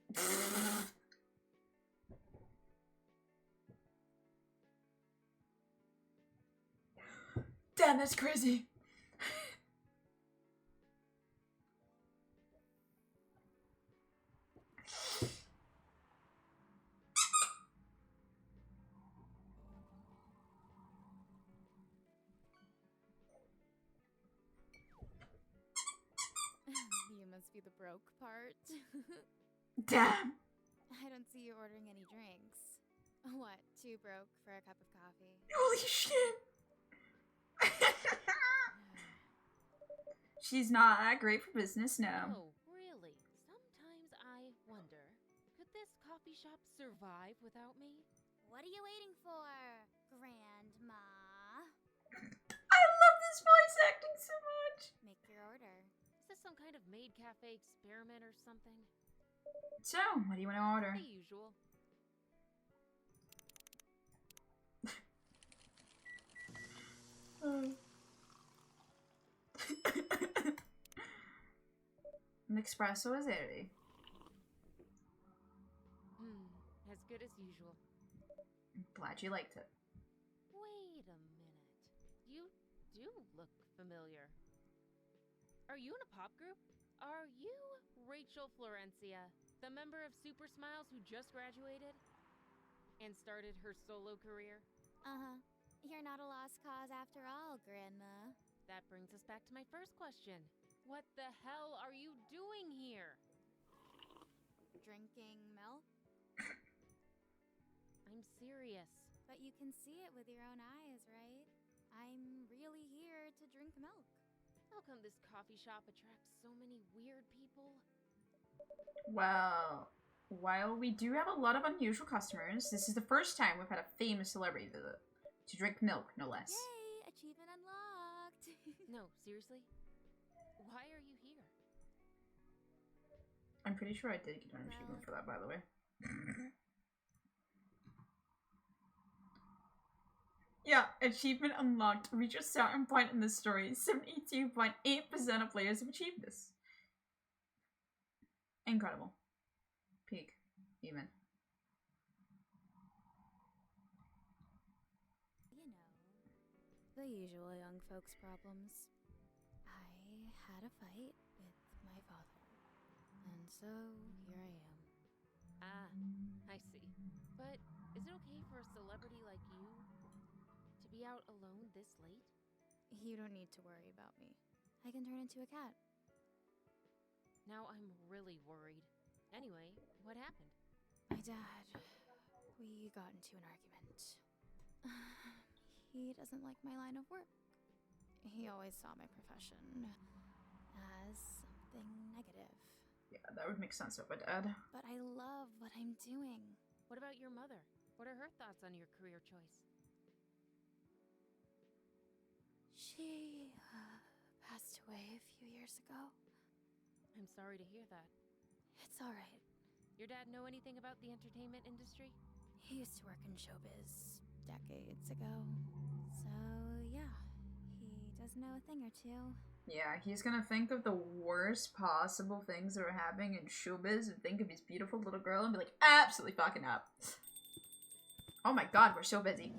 Damn, that's crazy. You must be the broke part. Damn. I don't see you ordering any drinks. What, too broke for a cup of coffee? Holy shit. She's not that great for business, no. Oh, really? Sometimes I wonder, could this coffee shop survive without me? What are you waiting for, Grandma? I love this voice acting so much. Make your order. Is this some kind of maid cafe experiment or something? So, what do you want to order? The usual. An espresso is airy. As good as usual. I'm glad you liked it. Wait a minute. You do look familiar. Are you in a pop group? Are you Rachel Florencia, the member of Super Smiles who just graduated and started her solo career? Uh-huh. You're not a lost cause after all, Grandma. That brings us back to my first question. What the hell are you doing here? Drinking milk? I'm serious. But you can see it with your own eyes, right? I'm really here to drink milk. How come this coffee shop attracts so many weird people? Well, while we do have a lot of unusual customers, this is the first time we've had a famous celebrity visit. To drink milk, no less. Yay! Achievement unlocked! No, seriously? Why are you here? I'm pretty sure I did get an achievement for that, by the way. Yeah, achievement unlocked. Reach a certain point in the story. 72.8% of players have achieved this. Incredible. Peak. Even. You know, the usual young folks' problems. I had a fight with my father, and so here I am. Ah, I see. But is it okay for a celebrity like you to be out alone this late? You don't need to worry about me. I can turn into a cat. Now I'm really worried. Anyway, what happened? My dad, we got into an argument. He doesn't like my line of work. He always saw my profession as something negative. Yeah, that would make sense of a dad. But I love what I'm doing. What about your mother? What are her thoughts on your career choice? She passed away a few years ago. I'm sorry to hear that. It's alright. Your dad know anything about the entertainment industry? He used to work in showbiz decades ago. So, yeah, he does know a thing or two. Yeah, he's gonna think of the worst possible things that are happening in showbiz and think of his beautiful little girl and be like, absolutely fucking up. Oh my god, we're so busy.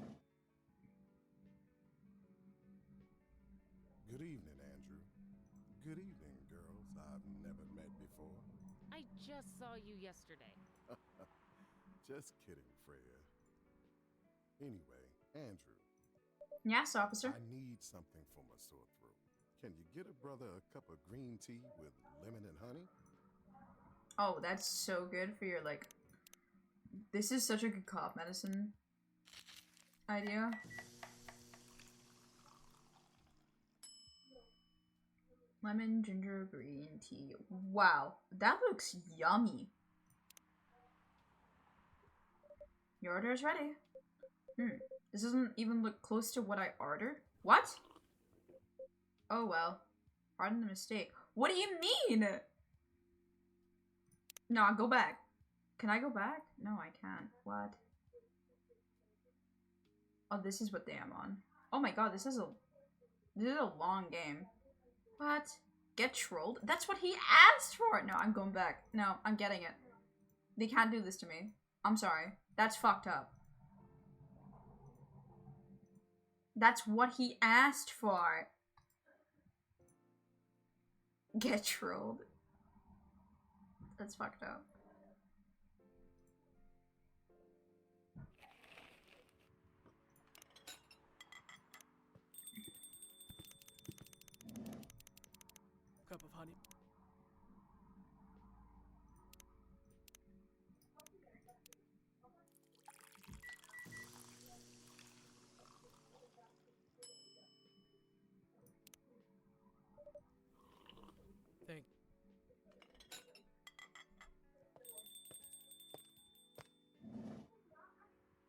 Good evening, Andrew. Good evening, girls I've never met before. I just saw you yesterday. Just kidding, Freya. Anyway, Andrew. Yes, officer. I need something for my sore throat. Can you get a brother a cup of green tea with lemon and honey? Oh, that's so good for your, like... This is such a good cough medicine idea. Lemon, ginger, green tea. Wow, that looks yummy. Your order is ready. This doesn't even look close to what I ordered. What? Oh well. Pardon the mistake. What do you mean? No, I'll go back. Can I go back? No, I can't. What? Oh, this is what they am on. Oh my god, this is a long game. What? Get trolled? That's what he asked for! No, I'm going back. No, I'm getting it. They can't do this to me. I'm sorry. That's fucked up. That's what he asked for. Get trolled. That's fucked up. Cup of honey. Thank you.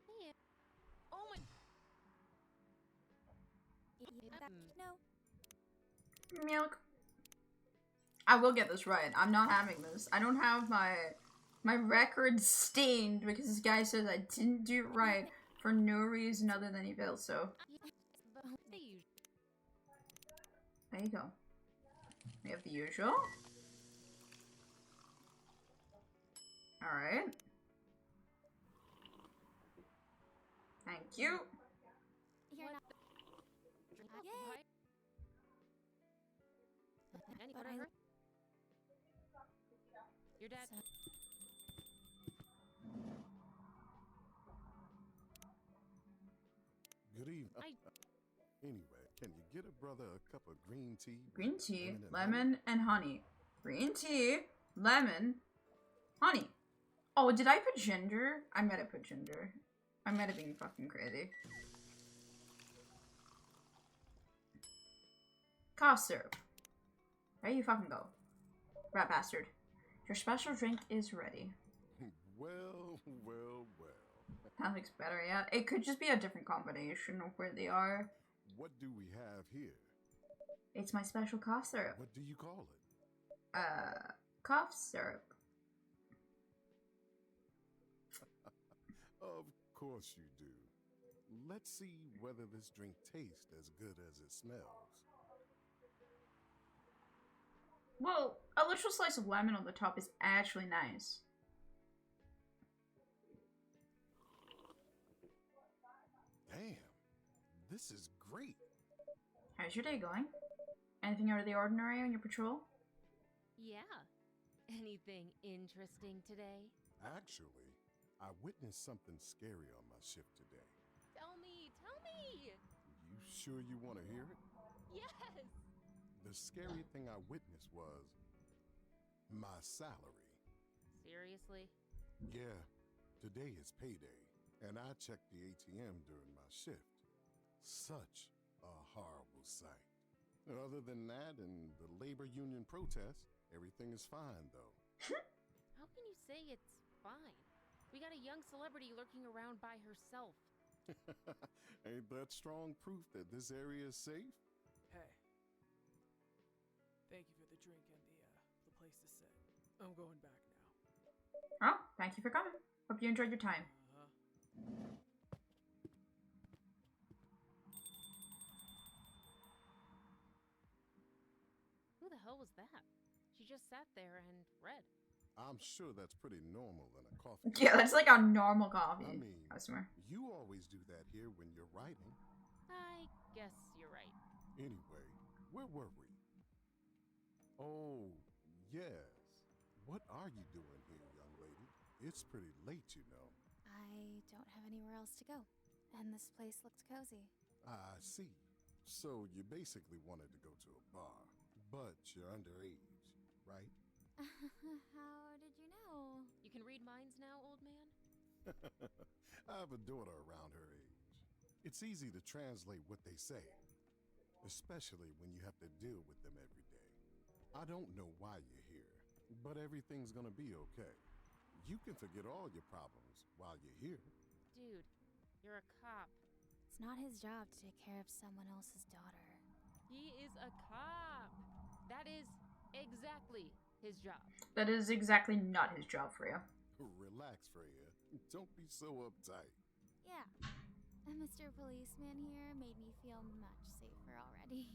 Hey. Oh my. No. Milk. I will get this right. I'm not having this. I don't have my record stained because this guy says I didn't do it right for no reason other than he failed, so. There you go. We have the usual. Alright. Thank you. You're not. Yay! Any But order? Your dad. Good evening. Anyway, can you get a brother a cup of green tea? Green tea, lemon, and honey. Green tea, lemon, honey. Oh, did I put ginger? I might have put ginger. I might have been fucking crazy. Cough syrup. There you fucking go. Rat bastard. Your special drink is ready. Well. That looks better, yeah. It could just be a different combination of where they are. What do we have here? It's my special cough syrup. What do you call it? Cough syrup. Of course you do. Let's see whether this drink tastes as good as it smells. Well, a literal slice of lemon on the top is actually nice. Damn, this is great. How's your day going? Anything out of the ordinary on your patrol? Yeah. Anything interesting today? Actually, I witnessed something scary on my shift today. Tell me, tell me! You sure you want to hear it? Yes! The scary thing I witnessed was my salary. Seriously? Yeah, today is payday, and I checked the ATM during my shift. Such a horrible sight. Other than that and the labor union protest, everything is fine, though. How can you say it's fine? We got a young celebrity lurking around by herself. Ain't that strong proof that this area is safe? Hey. Thank you for the drink and the place to sit. I'm going back now. Oh, thank you for coming. Hope you enjoyed your time. Who the hell was that? She just sat there and read. I'm sure that's pretty normal in a coffee. Yeah, that's like a normal coffee I mean, customer. You always do that here when you're writing. I guess you're right. Anyway, where were we? Oh, yes. What are you doing here, young lady? It's pretty late, you know. I don't have anywhere else to go, and this place looked cozy. I see. So you basically wanted to go to a bar, but you're underage, right? How did you know? You can read minds now, old man? I have a daughter around her age. It's easy to translate what they say, especially when you have to deal with them every day. I don't know why you're here, but everything's gonna be okay. You can forget all your problems while you're here. Dude, you're a cop. It's not his job to take care of someone else's daughter. He is a cop. That is exactly his job. That is exactly not his job, Freya. Relax, Freya. Don't be so uptight. Yeah. And Mr. Policeman here made me feel much safer already.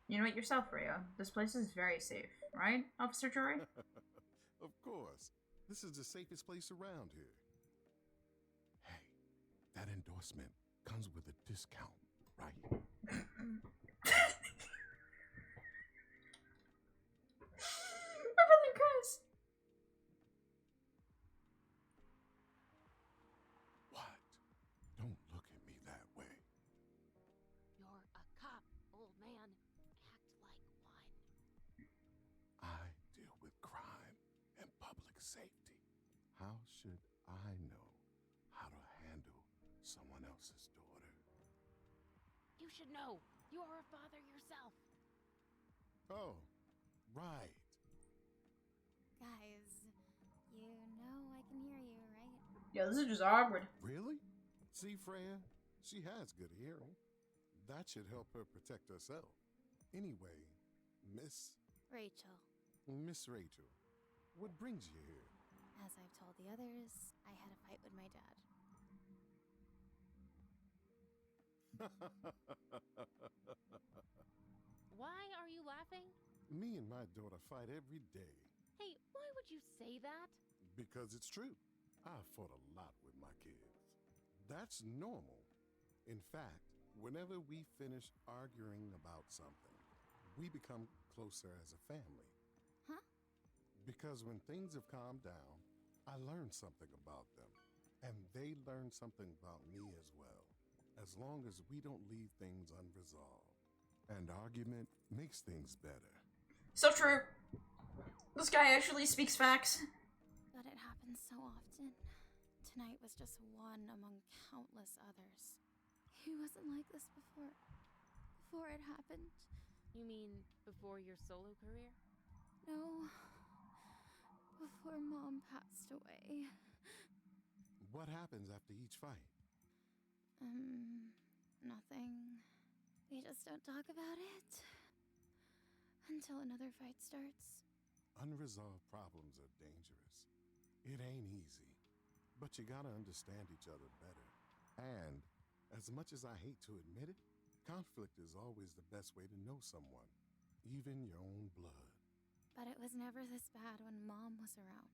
You know it yourself, Freya. This place is very safe, right, Officer Jory? Of course. This is the safest place around here. Hey, that endorsement comes with a discount, right? What? Don't look at me that way. You're a cop, old man. Act like one. I deal with crime and public safety. How should I know how to handle someone else's daughter? You should know. You're a father yourself. Oh, right. Guys, you know I can hear you, right? Yeah, this is just awkward. Really? See, Freya, she has good hearing. That should help her protect herself. Anyway, Miss Rachel. What brings you here? As I've told the others, I had a fight with my dad. Why are you laughing? Me and my daughter fight every day. Hey, why would you say that? Because it's true. I've fought a lot with my kids. That's normal. In fact, whenever we finish arguing about something, we become closer as a family. Huh? Because when things have calmed down, I learn something about them. And they learn something about me as well. As long as we don't leave things unresolved. And argument makes things better. So true. This guy actually speaks facts. But it happens so often. Tonight was just one among countless others. He wasn't like this before it happened. You mean before your solo career? No. Before Mom passed away. What happens after each fight? Nothing. We just don't talk about it. Until another fight starts. Unresolved problems are dangerous. It ain't easy. But you gotta understand each other better. And as much as I hate to admit it, conflict is always the best way to know someone, even your own blood. But it was never this bad when Mom was around.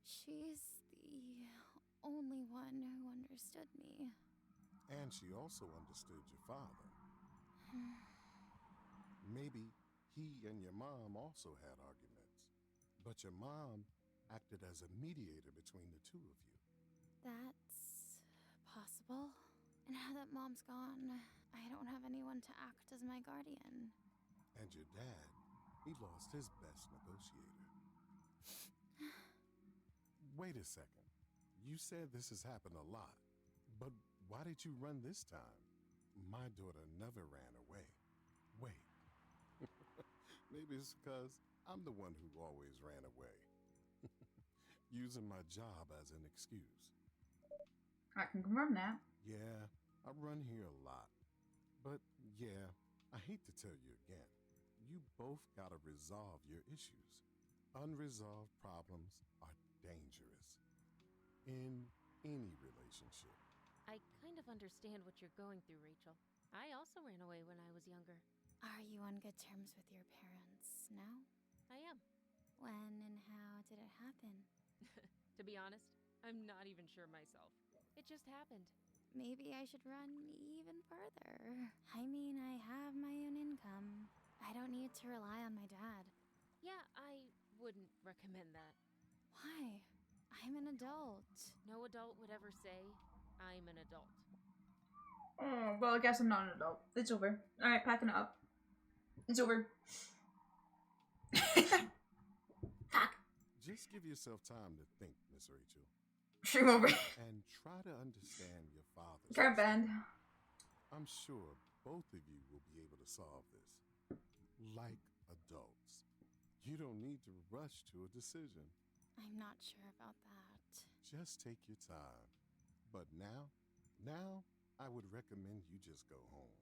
She's the only one who understood me. And she also understood your father. Maybe he and your mom also had arguments, but your mom acted as a mediator between the two of you. That's possible. Now that Mom's gone, I don't have anyone to act as my guardian. And your dad, he lost his best negotiator. Wait a second. You said this has happened a lot, but why did you run this time? My daughter never ran away. Wait. Maybe it's because I'm the one who always ran away. Using my job as an excuse. I can confirm that. Yeah, I run here a lot. But yeah, I hate to tell you again. You both gotta resolve your issues. Unresolved problems are dangerous. In any relationship. I kind of understand what you're going through, Rachel. I also ran away when I was younger. Are you on good terms with your parents now? I am. When and how did it happen? To be honest, I'm not even sure myself. It just happened. Maybe I should run even further. I mean, I have my own income. I don't need to rely on my dad. Yeah, I wouldn't recommend that. Why? I'm an adult. No adult would ever say, I'm an adult. Oh, well, I guess I'm not an adult. It's over. Alright, packing it up. It's over. Fuck. Just give yourself time to think, Miss Rachel. Stream over. And try to understand your father's Can't bend. I'm sure both of you will be able to solve this. Like adults. You don't need to rush to a decision. I'm not sure about that. Just take your time. But now, I would recommend you just go home.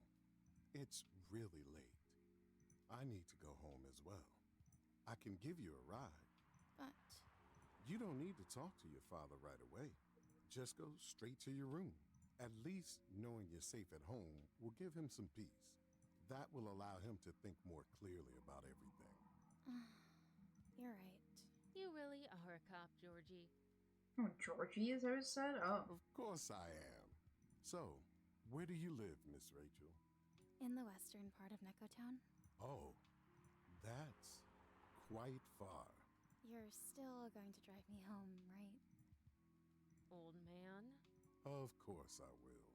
It's really late. I need to go home as well. I can give you a ride. But you don't need to talk to your father right away. Just go straight to your room. At least knowing you're safe at home will give him some peace. That will allow him to think more clearly about everything. You're right. You really are a cop, Georgie. Oh, Georgie, as I was said? Oh. Of course I am. So, where do you live, Miss Rachel? In the western part of Nekotown. Oh, that's quite far. You're still going to drive me home, right? Old man? Of course I will.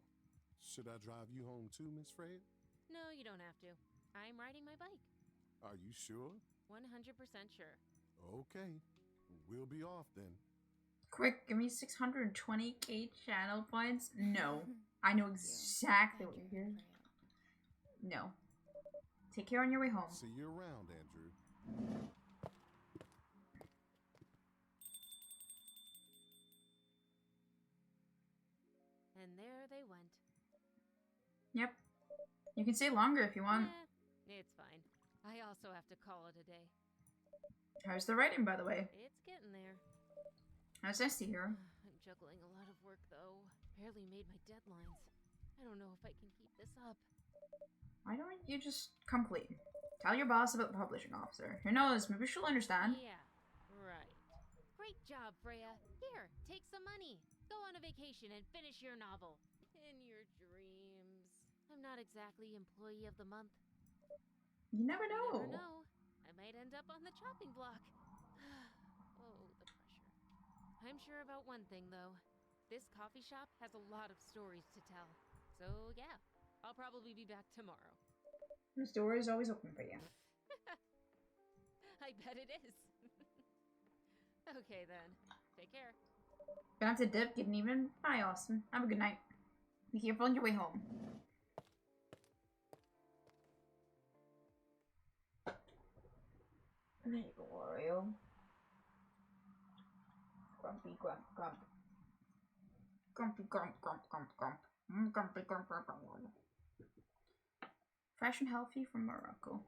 Should I drive you home too, Miss Freya? No, you don't have to. I'm riding my bike. Are you sure? 100% sure. Okay. We'll be off then. Quick, give me 620k channel points. No. I know exactly what you're here. No. Take care on your way home. See you around, Andrew. And there they went. Yep. You can stay longer if you want. It's fine. I also have to call it a day. How's the writing, by the way? It's getting there. That's nice to hear. I'm juggling a lot of work, though. Barely made my deadlines. I don't know if I can keep this up. Why don't you just come clean? Tell your boss about the publishing officer. Who knows, maybe she'll understand. Yeah, right. Great job, Freya. Here, take some money. Go on a vacation and finish your novel. In your dreams. I'm not exactly employee of the month. You never know. You never know. I might end up on the chopping block. Oh, the pressure. I'm sure about one thing, though. This coffee shop has a lot of stories to tell. So, yeah, I'll probably be back tomorrow. The door is always open for you. I bet it is. Okay, then. Take care. Gonna have to dip, get an even. Bye, Austin. Have a good night. Be careful on your way home. There you go, Wario. Grumpy, grump, grump. Grumpy, grump, grump, grump, grump. Grumpy, grump, grump, grump. Fresh and healthy from Morocco.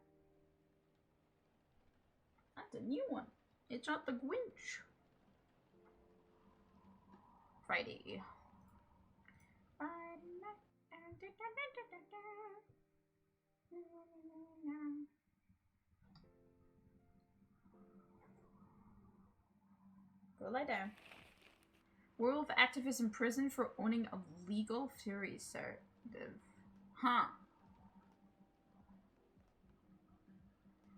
That's a new one. It's not the Grinch. Friday. Friday. Go lie down. Werewolf activist in prison for owning a legal fury assertive. Huh.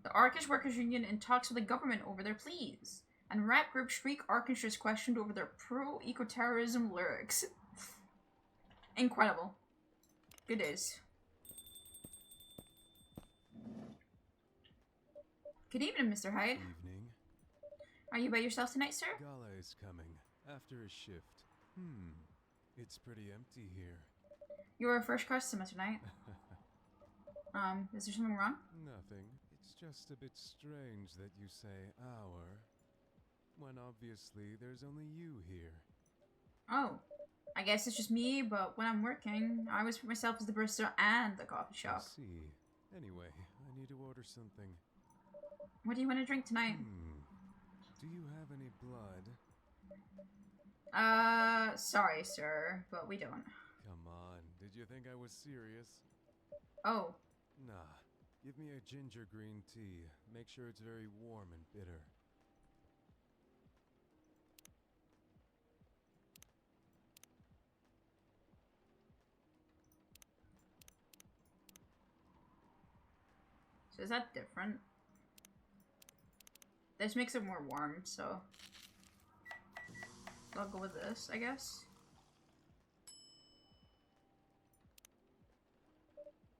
The Arkish Workers Union in talks with the government over their pleas. And rap group Shriek Arkish is questioned over their pro-eco-terrorism lyrics. Incredible. Good days. Good evening, Mr. Hyde. Evening. Are you by yourself tonight, sir? Gala is coming after a shift. It's pretty empty here. You're our first customer tonight. Is there something wrong? Nothing. It's just a bit strange that you say our, when obviously there's only you here. Oh. I guess it's just me, but when I'm working, I always put myself as the barista and the coffee shop. I see. Anyway, I need to order something. What do you want to drink tonight? Do you have any blood? Sorry, sir, but we don't. Come on, did you think I was serious? Oh. Nah, give me a ginger green tea. Make sure it's very warm and bitter. So is that different? This makes it more warm, so I'll go with this, I guess.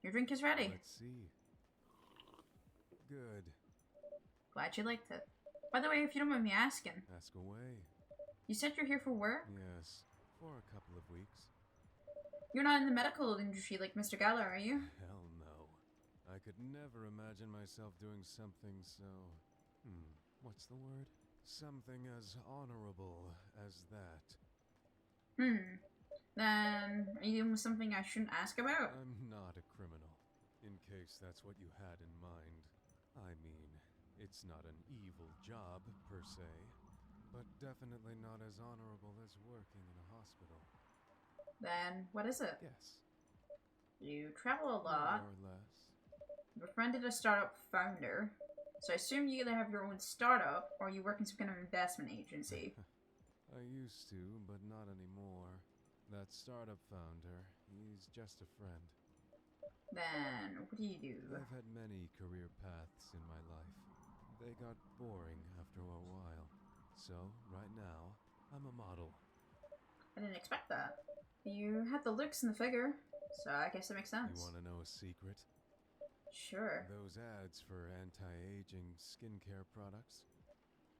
Your drink is ready. Let's see. Good. Glad you liked it. By the way, if you don't mind me asking, Ask away. you said you're here for work? Yes, for a couple of weeks. You're not in the medical industry like Mr. Geller, are you? Hell no. I could never imagine myself doing something so... what's the word? Something as honorable as that. Then, are you doing something I shouldn't ask about? I'm not a criminal, in case that's what you had in mind. I mean, it's not an evil job, per se, but definitely not as honorable as working in a hospital. Then, what is it? Yes. You travel a lot. More or less. You befriended a startup founder. So I assume you either have your own startup, or you work in some kind of investment agency. I used to, but not anymore. That startup founder, he's just a friend. Then, what do you do? I've had many career paths in my life. They got boring after a while. So, right now, I'm a model. I didn't expect that. You had the looks and the figure, so I guess it makes sense. You want to know a secret? Sure. Those ads for anti-aging skincare products?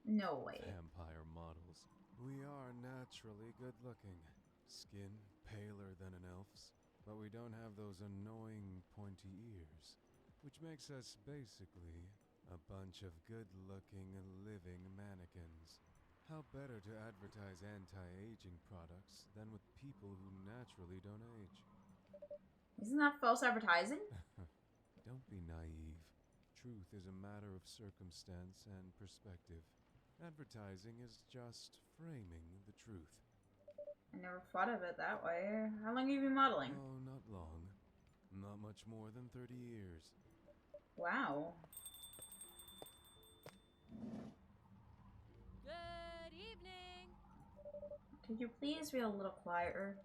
No way. Vampire models. We are naturally good-looking. Skin paler than an elf's, but we don't have those annoying pointy ears, which makes us basically a bunch of good-looking living mannequins. How better to advertise anti-aging products than with people who naturally don't age? Isn't that false advertising? Don't be naive. Truth is a matter of circumstance and perspective. Advertising is just framing the truth. I never thought of it that way. How long have you been modeling? Oh, not long. Not much more than 30 years. Wow. Good evening. Could you please be a little quieter?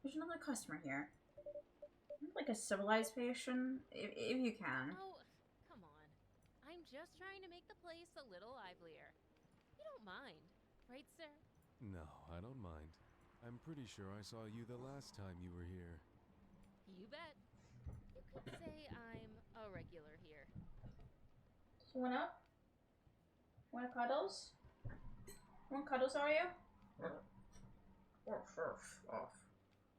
There's another customer here. Like a civilized patient, if you can. Oh, come on. I'm just trying to make the place a little livelier. You don't mind, right, sir? No, I don't mind. I'm pretty sure I saw you the last time you were here. You bet. You could say I'm a regular here. So what up? Want cuddles? Want cuddles, are you?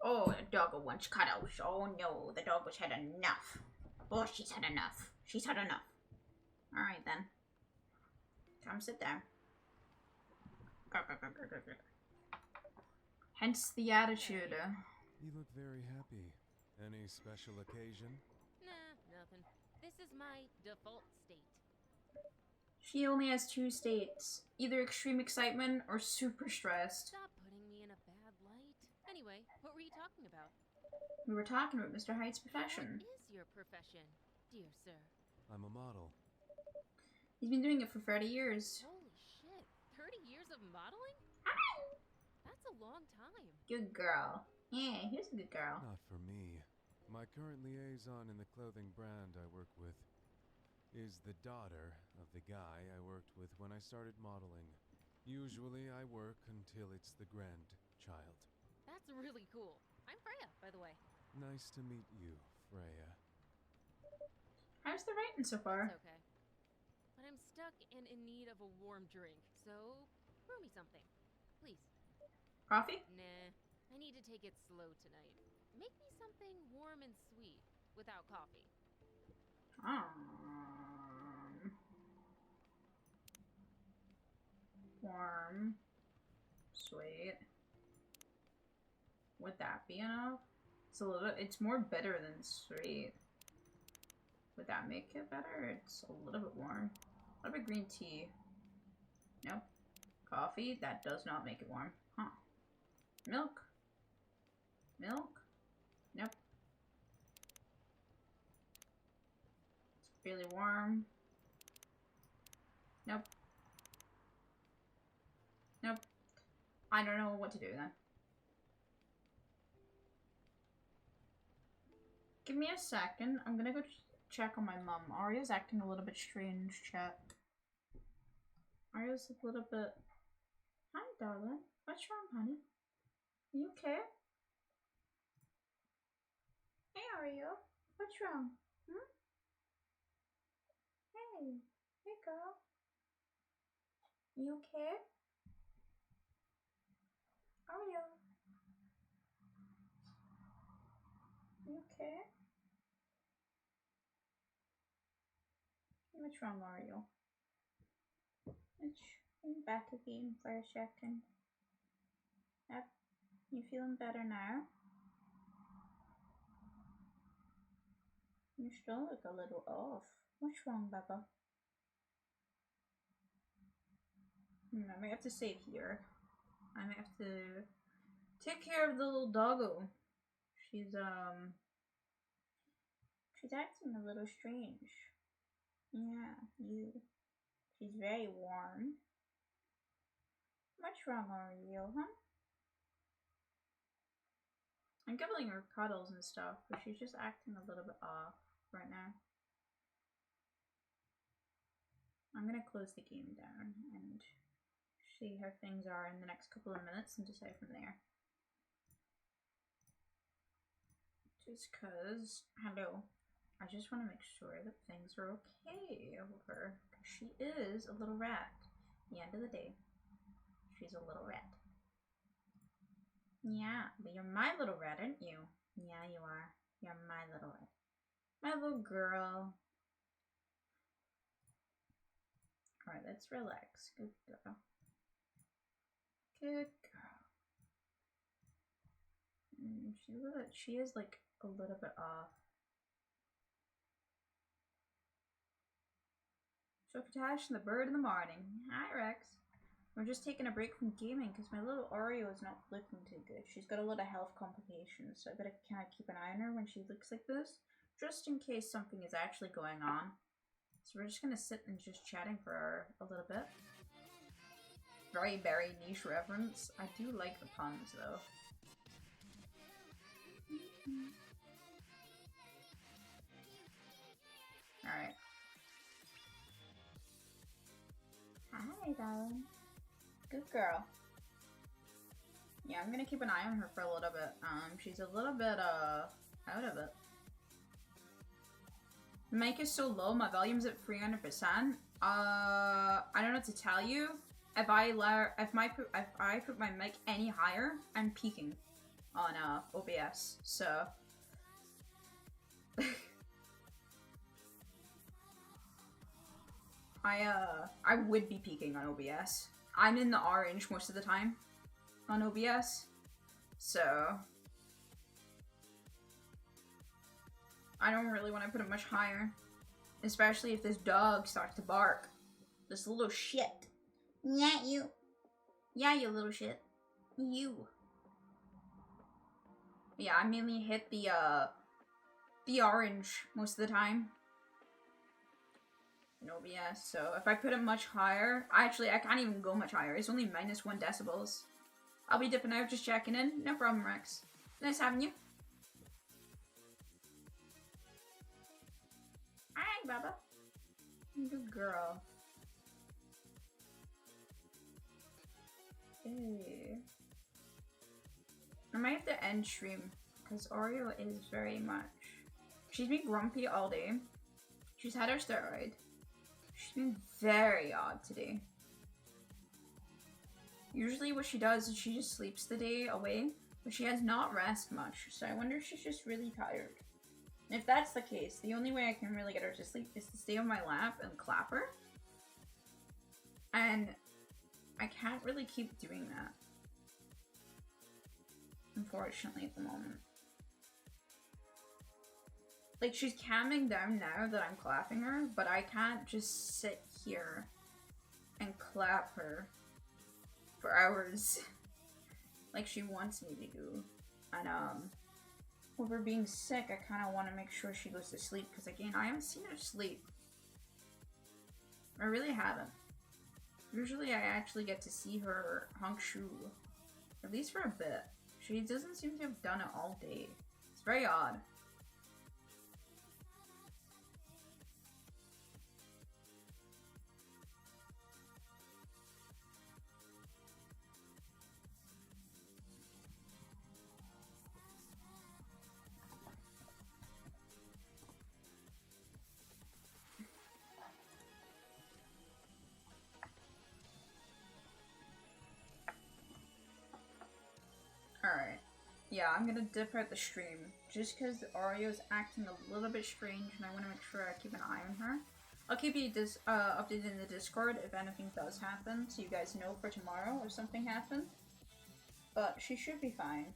Oh, the dog wants cuddles. Oh no, the dog has had enough. Oh, she's had enough. She's had enough. Alright then. Come sit down. Hence the attitude. You look very happy. Any special occasion? Nah, nothing. This is my default state. She only has two states. Either extreme excitement or super stressed. Stop putting me in a bad light. Anyway, what were you talking about? We were talking about Mr. Hyde's profession. What is your profession, dear sir? I'm a model. He's been doing it for 30 years. Holy shit, 30 years of modeling? That's a long time. Good girl. Yeah, here's a good girl. Not for me. My current liaison in the clothing brand I work with is the daughter of the guy I worked with when I started modeling. Usually I work until it's the grandchild. That's really cool. I'm Freya, by the way. Nice to meet you, Freya. How's the writing so far? It's okay. But I'm stuck and in need of a warm drink, so brew me something. Please. Coffee? Nah, I need to take it slow tonight. Make me something warm and sweet, without coffee. Warm. Sweet. Would that be enough? It's more bitter than sweet. Would that make it better? It's a little bit warm. What about green tea? Nope. Coffee? That does not make it warm. Huh. Milk? Milk? Nope. It's really warm. Nope. Nope. I don't know what to do then. Give me a second. I'm gonna go check on my mom. Arya's acting a little bit strange, chat. Arya's a little bit... Hi, darling. What's wrong, honey? Are you okay? Hey, Arya. What's wrong? Hmm? Hey. Hey, girl. You okay? Arya. You okay? What's wrong, Mario? I'm back again for a second. Yep. You feeling better now? You still look a little off. What's wrong, Baba? I might have to save here. I might have to take care of the little doggo. She's acting a little strange. Yeah, she's very warm. What's wrong, Oreo, huh? I'm giving her cuddles and stuff, but she's just acting a little bit off right now. I'm gonna close the game down and see how things are in the next couple of minutes and decide from there. Just cause, hello, I just want to make sure that things are okay with her, because she is a little rat. At the end of the day, she's a little rat. Yeah, but you're my little rat, aren't you? Yeah, you are. You're my little rat. My little girl. Alright, let's relax. Good girl. Good girl. She is like a little bit off. So Katash and the bird in the morning. Hi, Rex. We're just taking a break from gaming because my little Oreo is not looking too good. She's got a lot of health complications, so I gotta kind of keep an eye on her when she looks like this, just in case something is actually going on. So we're just gonna sit and just chatting for a little bit. Very niche reference. I do like the puns though. Alright. Hi, darling. Good girl. Yeah, I'm gonna keep an eye on her for a little bit. She's a little bit, out of it. The mic is so low, my volume's at 300%. I don't know what to tell you. If I put my mic any higher, I'm peaking on, OBS, so... I would be peaking on OBS. I'm in the orange most of the time on OBS, so I don't really want to put it much higher, especially if this dog starts to bark. This little shit. Yeah, you. Yeah, you little shit. You. Yeah, I mainly hit the orange most of the time. No BS. So if I put it much higher, actually I can't even go much higher. It's only -1 decibels. I'll be dipping out, just checking in. No problem, Rex. Nice having you. Hi, Baba. Good girl. Hey. I might have to end stream because Oreo is very much. She's been grumpy all day. She's had her steroid. She's been very odd today. Usually what she does is she just sleeps the day away, but she has not rested much, so I wonder if she's just really tired. And if that's the case, the only way I can really get her to sleep is to stay on my lap and clap her. And I can't really keep doing that, unfortunately, at the moment. Like, she's calming down now that I'm clapping her, but I can't just sit here and clap her for hours like she wants me to do. And with her being sick, I kind of want to make sure she goes to sleep, because again, I haven't seen her sleep. I really haven't. Usually I actually get to see her hunk shoe, at least for a bit. She doesn't seem to have done it all day. It's very odd. Alright. Yeah, I'm gonna dip out the stream. Just because Oreo's acting a little bit strange and I want to make sure I keep an eye on her. I'll keep you updated in the Discord if anything does happen, so you guys know for tomorrow if something happened. But she should be fine.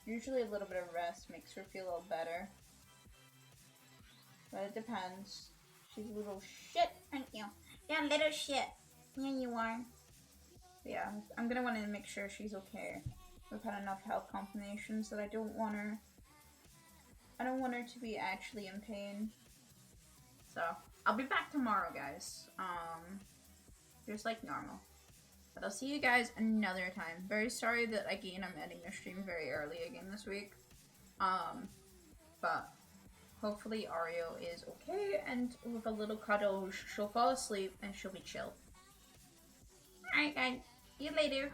Usually a little bit of rest makes her feel a little better. But it depends. She's a little shit, aren't you? Yeah, little shit. Yeah, you are. But yeah, I'm gonna want to make sure she's okay. We've had enough health combinations that I don't want her to be actually in pain. So, I'll be back tomorrow, guys. Just like normal. But I'll see you guys another time. Very sorry that, again, I'm ending the stream very early again this week. But hopefully Oreo is okay, and with a little cuddle, she'll fall asleep and she'll be chill. Alright, guys. See you later.